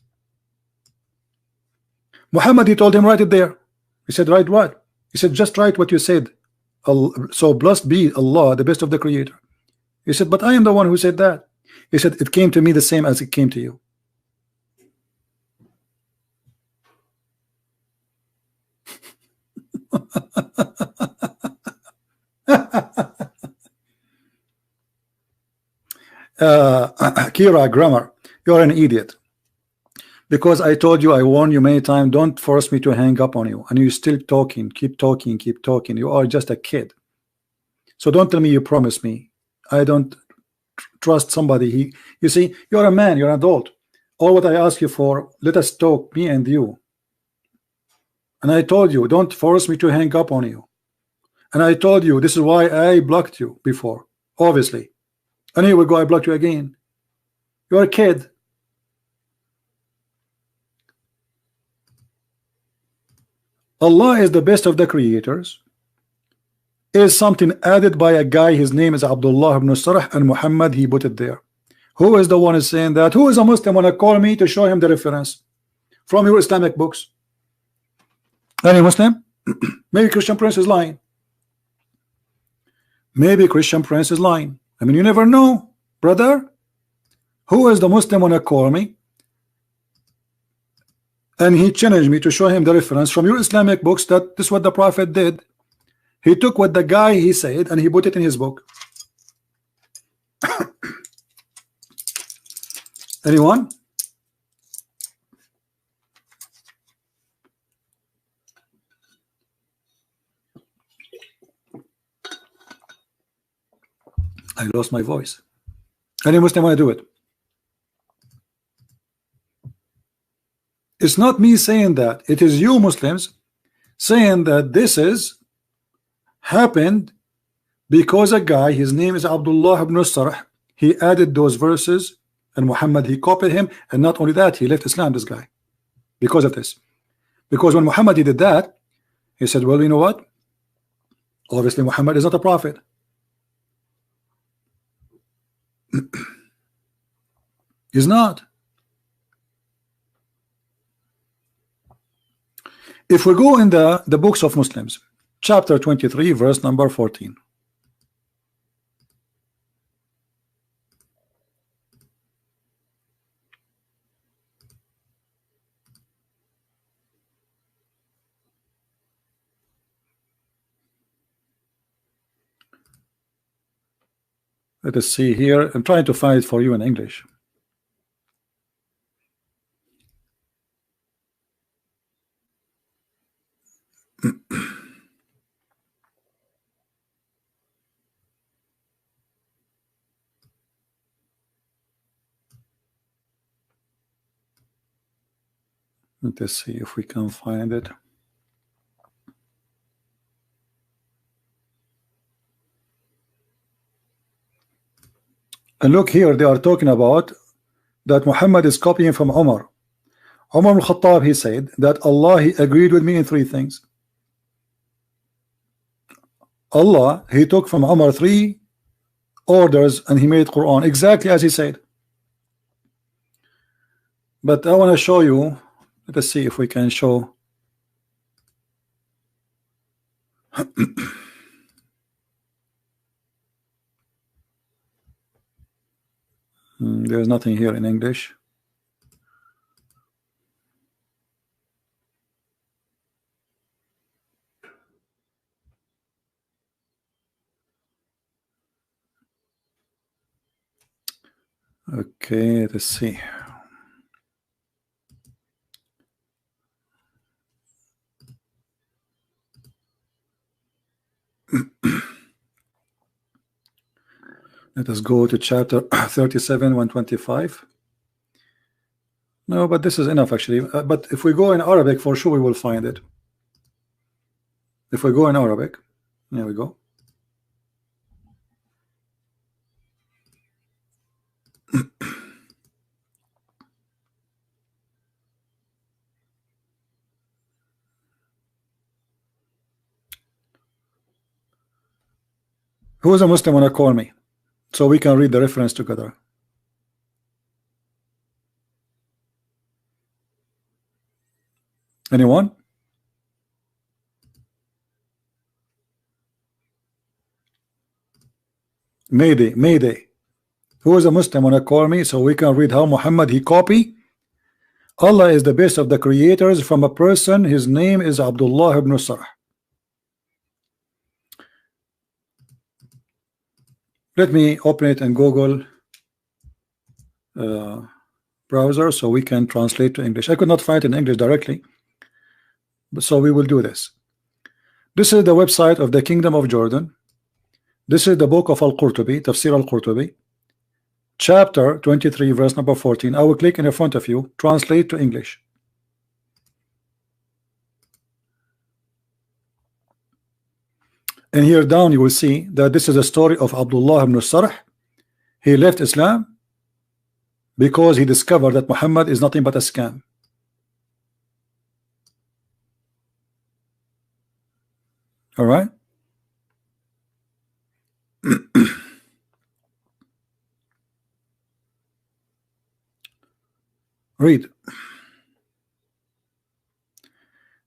Speaker 6: Muhammad, he told him, write it there. He said, write what? He said, just write what you said. So blessed be Allah, the best of the creator. He said, but I am the one who said that. He said, it came to me the same as it came to you. Kira Grammar, you're an idiot, because I told you, I warned you many times, don't force me to hang up on you, and you're still talking, keep talking, keep talking. You are just a kid, so don't tell me you promise me. I don't trust somebody. You see, you're a man, you're an adult. All what I ask you for, let us talk, me and you. And I told you, don't force me to hang up on you. And I told you, this is why I blocked you before, obviously. And here we go, I blocked you again. You're a kid. Allah is the best of the creators is something added by a guy, his name is Abdullah ibn Sarh, and Muhammad, he put it there. Who is the one is saying that? Who is a Muslim wanna call me to show him the reference from your Islamic books? Any Muslim? Maybe Christian Prince is lying. Maybe Christian Prince is lying. I mean, you never know, brother. Who is the Muslim wanna call me? And he challenged me to show him the reference from your Islamic books that this is what the Prophet did. He took what the guy he said and he put it in his book. Anyone? I lost my voice. Any Muslim want to do it? It's not me saying that. It is you Muslims saying that this is happened because a guy, his name is Abdullah ibn Sarh, he added those verses, and Muhammad, he copied him, and not only that, he left Islam, this guy, because of this. Because when Muhammad he did that, he said, well, you know what? Obviously Muhammad is not a prophet. He's not. If we go in the books of Muslims, chapter 23, verse number 14. Let us see here. I'm trying to find it for you in English. Let us see if we can find it. And look here, they are talking about that Muhammad is copying from Umar. Umar al-Khattab, he said that Allah, he agreed with me in three things. Allah, he took from Umar 3 orders and he made Quran exactly as he said. But I want to show you. Let us see if we can show. There's nothing here in English. Okay, let's see. Let us go to chapter 37, 125. No, but this is enough actually. But if we go in Arabic, for sure we will find it. If we go in Arabic, there we go. Who is a Muslim wanna call me so we can read the reference together? Anyone? Mayday, Mayday. Who is a Muslim wanna call me so we can read how Muhammad he copy? Allah is the best of the creators from a person. His name is Abdullah ibn Sarh. Let me open it in Google browser so we can translate to English. I could not find it in English directly, but so we will do this. This is the website of the Kingdom of Jordan. This is the book of Al-Qurtubi, Tafsir Al-Qurtubi, chapter 23, verse number 14. I will click in front of you, translate to English. And here down you will see that this is a story of Abdullah ibn Sarh. He left Islam because he discovered that Muhammad is nothing but a scam. All right. Read.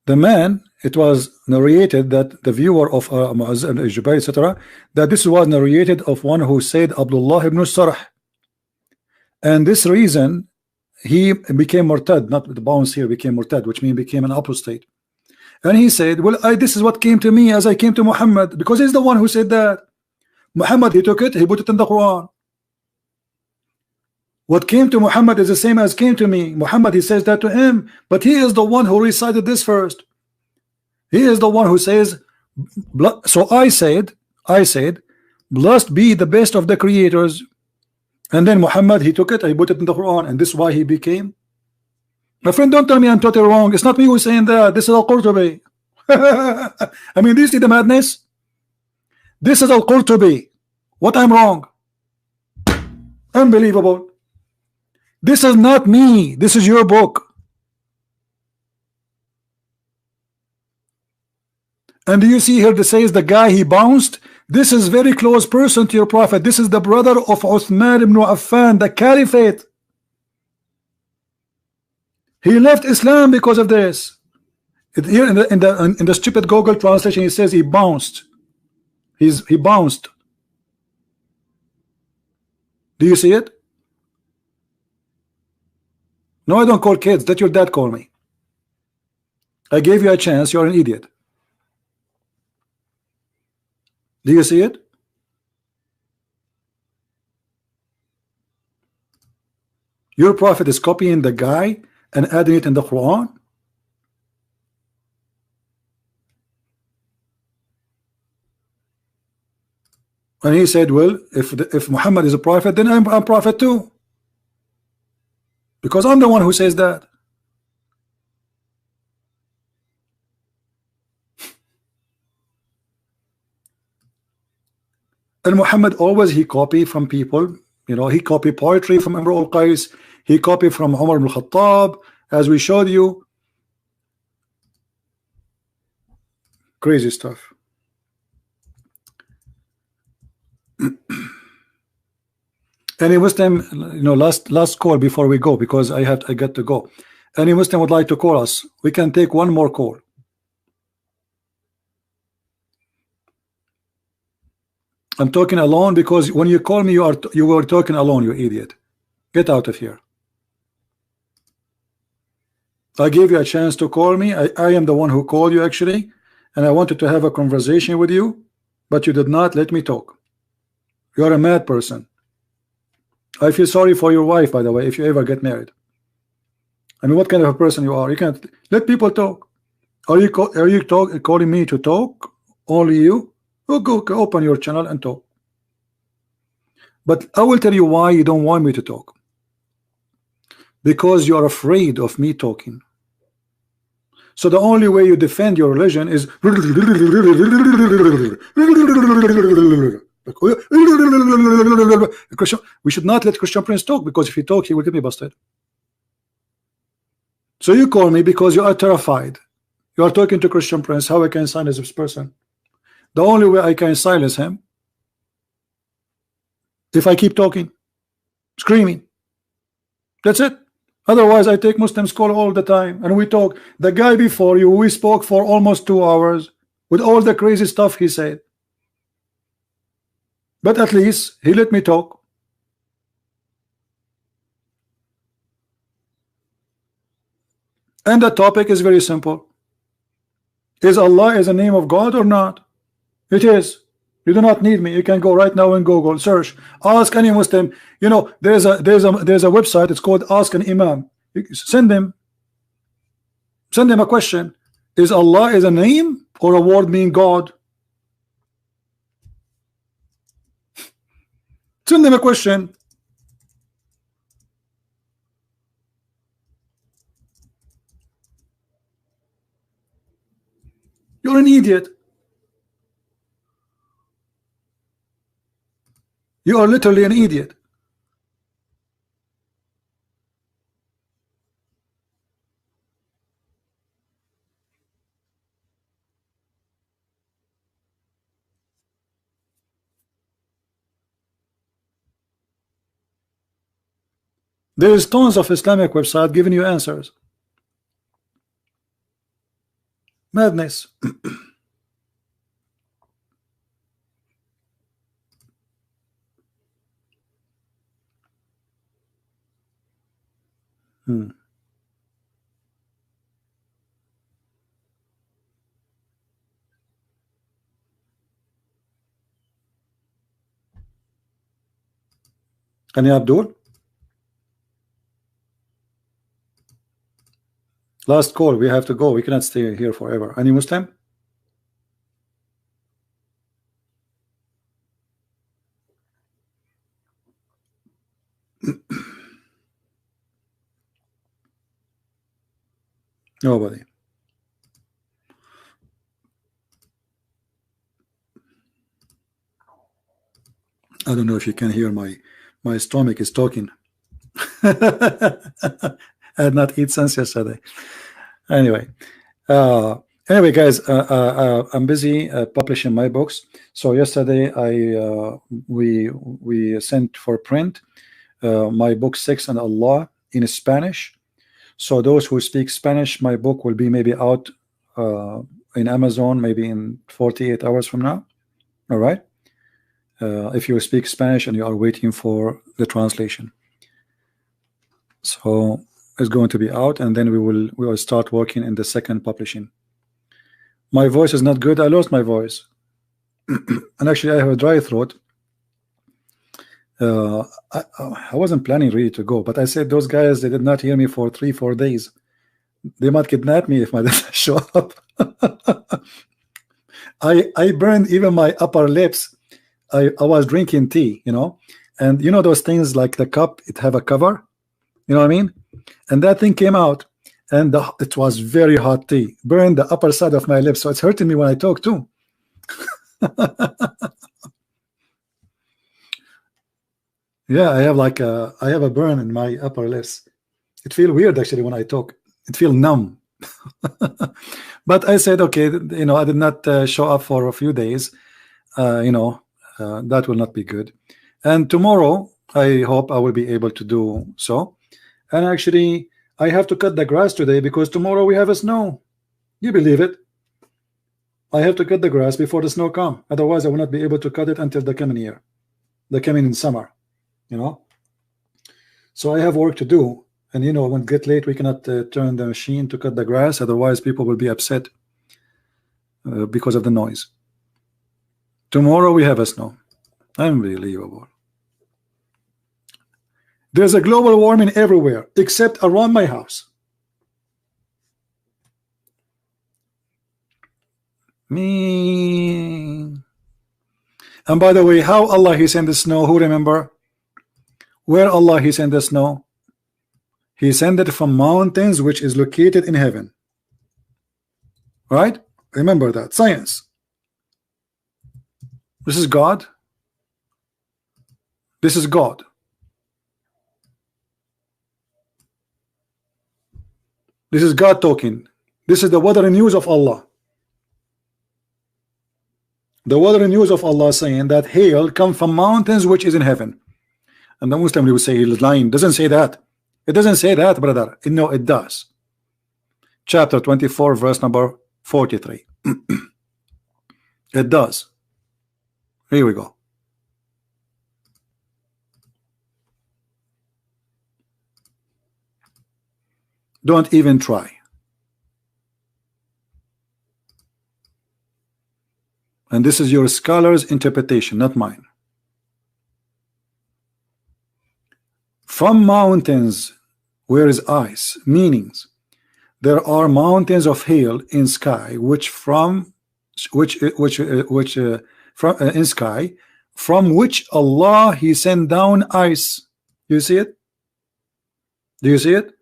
Speaker 6: The man it was narrated that the viewer of Mu'azz and Jubayr, etc., that this was narrated of one who said Abdullah ibn Sarh, and this reason he became murtad, not the bounce here, became murtad, which means became an apostate. And he said, well, this is what came to me as I came to Muhammad, because he's the one who said that. Muhammad, he took it, he put it in the Quran. What came to Muhammad is the same as came to me. Muhammad, he says that to him, but he is the one who recited this first. He is the one who says, so I said, blessed be the best of the creators. And then Muhammad, he took it, he put it in the Quran, and this is why he became. My friend, don't tell me I'm totally wrong. It's not me who's saying that. This is Al-Qurtubi. I mean, do you see the madness? This is Al-Qurtubi. What I'm wrong? Unbelievable. This is not me. This is your book. And do you see here that says the guy he bounced? This is very close person to your prophet. This is the brother of Uthman ibn Affan, the caliphate. He left Islam because of this. Here in the stupid Google translation, he says he bounced. He bounced. Do you see it? No, I don't call kids. That your dad called me. I gave you a chance. You're an idiot. Do you see it? Your prophet is copying the guy and adding it in the Quran. And he said, well, if Muhammad is a prophet, then I'm a prophet too, because I'm the one who says that. And Muhammad always, he copied from people. You know, he copied poetry from Imru al-Qais. He copied from Umar ibn Khattab, as we showed you. Crazy stuff. Any Muslim, you know, last call before we go, because I got to go. Any Muslim would like to call us? We can take one more call. I'm talking alone, because when you call me, you were talking alone, you idiot. Get out of here. I gave you a chance to call me. I am the one who called you, actually, and I wanted to have a conversation with you, but you did not let me talk. You are a mad person. I feel sorry for your wife, by the way, if you ever get married. I mean, what kind of a person you are? You can't let people talk. Are you calling me to talk? Only you? Go open your channel and talk. But I will tell you why you don't want me to talk. Because you are afraid of me talking. So the only way you defend your religion is we should not let Christian Prince talk, because if he talk, he will get me busted. So you call me because you are terrified. You are talking to Christian Prince. How I can silence this person? The only way I can silence him, if I keep talking, screaming. That's it. Otherwise, I take Muslims call all the time, and we talk. The guy before you, we spoke for almost 2 hours with all the crazy stuff he said. But at least he let me talk. And the topic is very simple. Is Allah is a name of God or not? It is. You do not need me. You can go right now and Google, search, ask any Muslim. You know, there's a website. It's called Ask an Imam. Send them a question. Is Allah is a name or a word mean God? Send them a question. You're an idiot. You are literally an idiot. There is tons of Islamic websites giving you answers. Madness. Any Abdul? Last call. We have to go. We cannot stay here forever. Any Muslim? Nobody. I don't know if you can hear my stomach is talking. I had not eaten since yesterday. Anyway, guys, I'm busy publishing my books. So yesterday we sent for print my book 6 and Allah in Spanish. So those who speak Spanish, my book will be maybe out in Amazon maybe in 48 hours from now. All right. If you speak Spanish and you are waiting for the translation, so it's going to be out, and then we will start working in the second publishing. My voice is not good. I lost my voice, and actually I have a dry throat. I wasn't planning really to go, but I said those guys, they did not hear me for 3-4 days. They might kidnap me if I didn't show up. I burned even my upper lips. I was drinking tea, you know, and you know those things like the cup, it have a cover, you know what I mean? And that thing came out, and it was very hot tea, burned the upper side of my lips, so it's hurting me when I talk too. Yeah, I have a burn in my upper lips. It feels weird actually when I talk. It feels numb. But I said, okay, you know, I did not show up for a few days. You know, that will not be good. And tomorrow, I hope I will be able to do so. And actually, I have to cut the grass today because tomorrow we have a snow. You believe it? I have to cut the grass before the snow comes. Otherwise, I will not be able to cut it until the coming year, the coming summer. You know, so I have work to do, and you know, when it get late, we cannot turn the machine to cut the grass. Otherwise, people will be upset because of the noise. Tomorrow we have a snow. Unbelievable. There's a global warming everywhere except around my house. Me. And by the way, how Allah He sent the snow? Who remember? Where Allah He sent the snow? He sent it from mountains which is located in heaven. Right? Remember that. Science. This is God. This is God. This is God talking. This is the weather news of Allah. The weather news of Allah saying that hail come from mountains which is in heaven. And the Muslim will say he's lying. Doesn't say that. It doesn't say that, brother. No, it does. Chapter 24, verse number 43. It does. Here we go. Don't even try. And this is your scholar's interpretation, not mine. From mountains where is ice, meanings there are mountains of hail in sky from which Allah He sent down ice. You see it? Do you see it?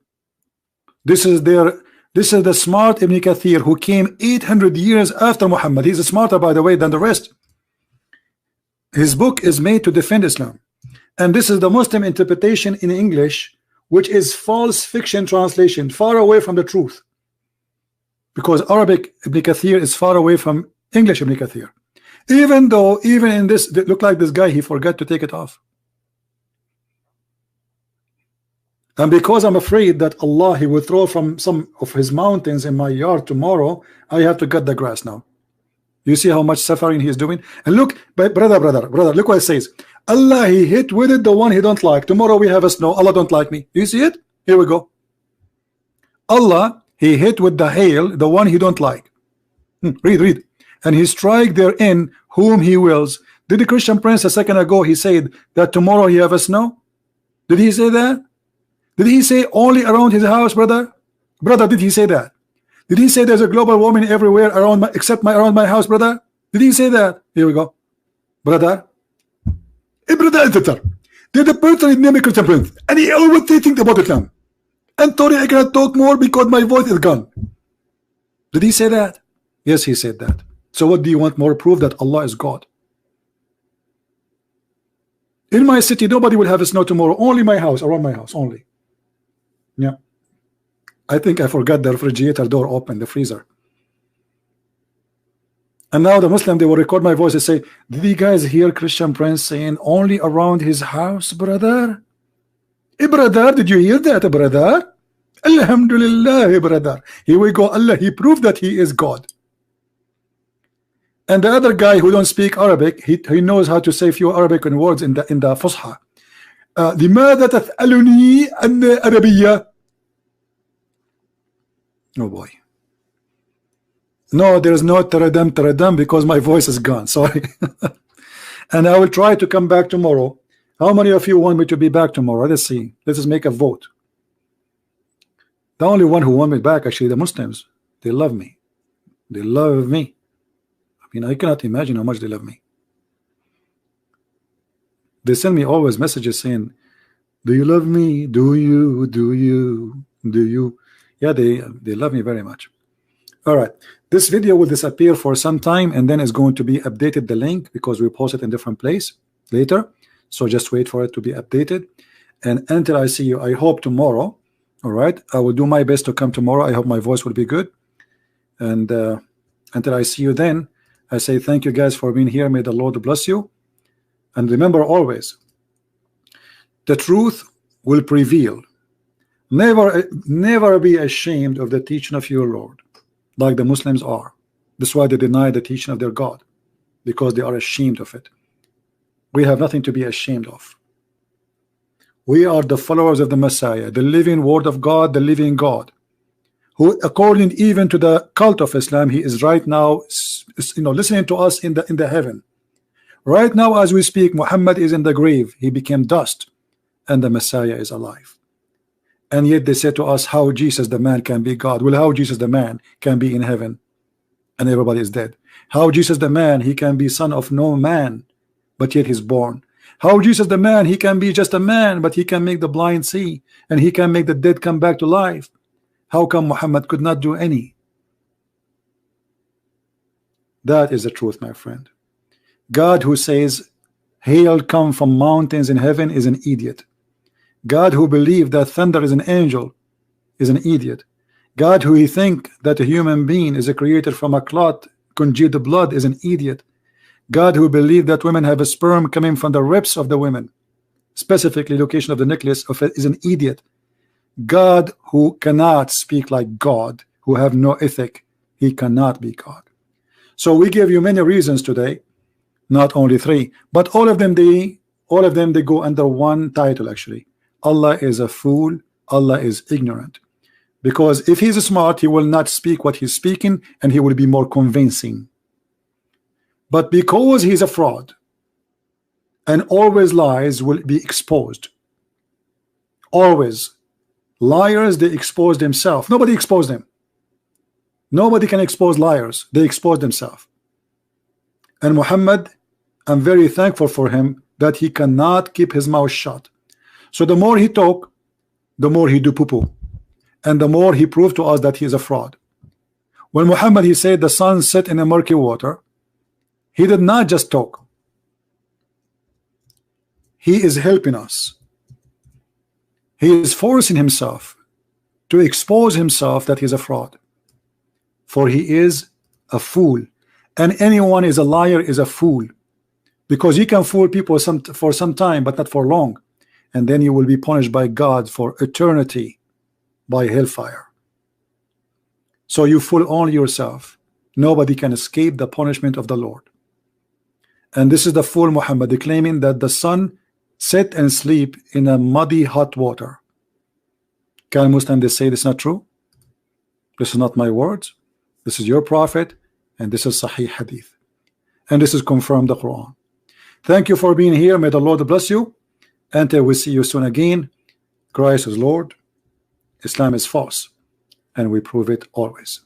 Speaker 6: This is the smart Ibn Kathir who came 800 years after Muhammad. He's smarter, by the way, than the rest. His book is made to defend Islam. And this is the Muslim interpretation in English, which is false fiction translation, far away from the truth. Because Arabic Ibn Kathir is far away from English Ibn Kathir. Even though, even in this, look like this guy, he forgot to take it off. And because I'm afraid that Allah, He will throw from some of His mountains in my yard tomorrow, I have to cut the grass now. You see how much suffering He is doing? And look, brother, look what it says. Allah, He hit with it the one He don't like. Tomorrow we have a snow. Allah don't like me. You see it? Here we go. Allah, He hit with the hail the one He don't like. Read. And He strike therein whom He wills. Did the Christian Prince a second ago he said that tomorrow he have a snow? Did he say that? Did he say only around his house, brother? Brother, did he say that? Did he say there's a global warming everywhere around except around my house, brother? Did he say that? Here we go. Brother. Brother, they're the person name is Christian Prince. And he always say things about Islam. And sorry, I cannot talk more because my voice is gone. Did he say that? Yes, he said that. So what do you want more proof that Allah is God? In my city, nobody will have a snow tomorrow. Only my house, around my house, only. Yeah. I think I forgot the refrigerator door open, the freezer. And now the Muslim, they will record my voice and say, did you guys hear Christian Prince saying only around his house, brother? Brother, did you hear that, brother? Alhamdulillah, brother. Here we go. Allah, He proved that He is God. And the other guy who don't speak Arabic, he knows how to say few Arabic words in the Fusha. لماذا تسألني عن عربية? Oh boy. No, there is no taradam because my voice is gone. Sorry. And I will try to come back tomorrow. How many of you want me to be back tomorrow? Let's see. Let's just make a vote. The only one who want me back, actually, the Muslims. They love me. They love me. I mean, I cannot imagine how much they love me. They send me always messages saying, do you love me? Do you? Do you? Do you? Yeah, they love me very much. All right. This video will disappear for some time and then it's going to be updated, the link, because we post it in different place later. So just wait for it to be updated. And until I see you, I hope tomorrow, all right, I will do my best to come tomorrow. I hope my voice will be good. And until I see you then, I say thank you guys for being here. May the Lord bless you. And remember always, the truth will prevail. Never be ashamed of the teaching of your Lord, like the Muslims are. That's why they deny the teaching of their God, because they are ashamed of it. We have nothing to be ashamed of. We are the followers of the Messiah, the living word of God, the living God, who, according even to the cult of Islam, he is right now, listening to us in the heaven. Right now, as we speak, Muhammad is in the grave. He became dust, and the Messiah is alive. And yet they say to us, how Jesus the man can be God? Well, how Jesus the man can be in heaven, and everybody is dead? How Jesus the man, he can be son of no man, but yet he's born? How Jesus the man, he can be just a man, but he can make the blind see, and he can make the dead come back to life? How come Muhammad could not do any? That is the truth, my friend. God who says hail come from mountains in heaven is an idiot. God who believed that thunder is an angel is an idiot. God who he think that a human being is created from a clot congealed blood is an idiot. God who believed that women have a sperm coming from the ribs of the women, specifically location of the necklace of it, is an idiot. God who cannot speak like God, who have no ethic, he cannot be God. So we give you many reasons today, not only three, but all of them they go under one title actually. Allah is a fool, Allah is ignorant. Because if he's smart, he will not speak what he's speaking, and he will be more convincing. But because he's a fraud, and always lies will be exposed. Always. Liars, they expose themselves. Nobody exposed them. Nobody can expose liars. They expose themselves. And Muhammad, I'm very thankful for him that he cannot keep his mouth shut. So the more he talk, the more he do poo-poo. And the more he proved to us that he is a fraud. When Muhammad, he said the sun set in a murky water, he did not just talk. He is helping us. He is forcing himself to expose himself that he is a fraud. For he is a fool. And anyone is a liar is a fool. Because you can fool people for some time, but not for long. and then you will be punished by God for eternity by hellfire. So you fool only yourself. Nobody can escape the punishment of the Lord. And this is the fool Muhammad claiming that the sun sit and sleep in a muddy hot water. Can Muslim they say this is not true? This is not my words. This is your prophet, and this is Sahih Hadith, and this is confirmed the Quran. Thank you for being here. May the Lord bless you. Until we see you soon again. Christ is Lord, Islam is false, and we prove it always.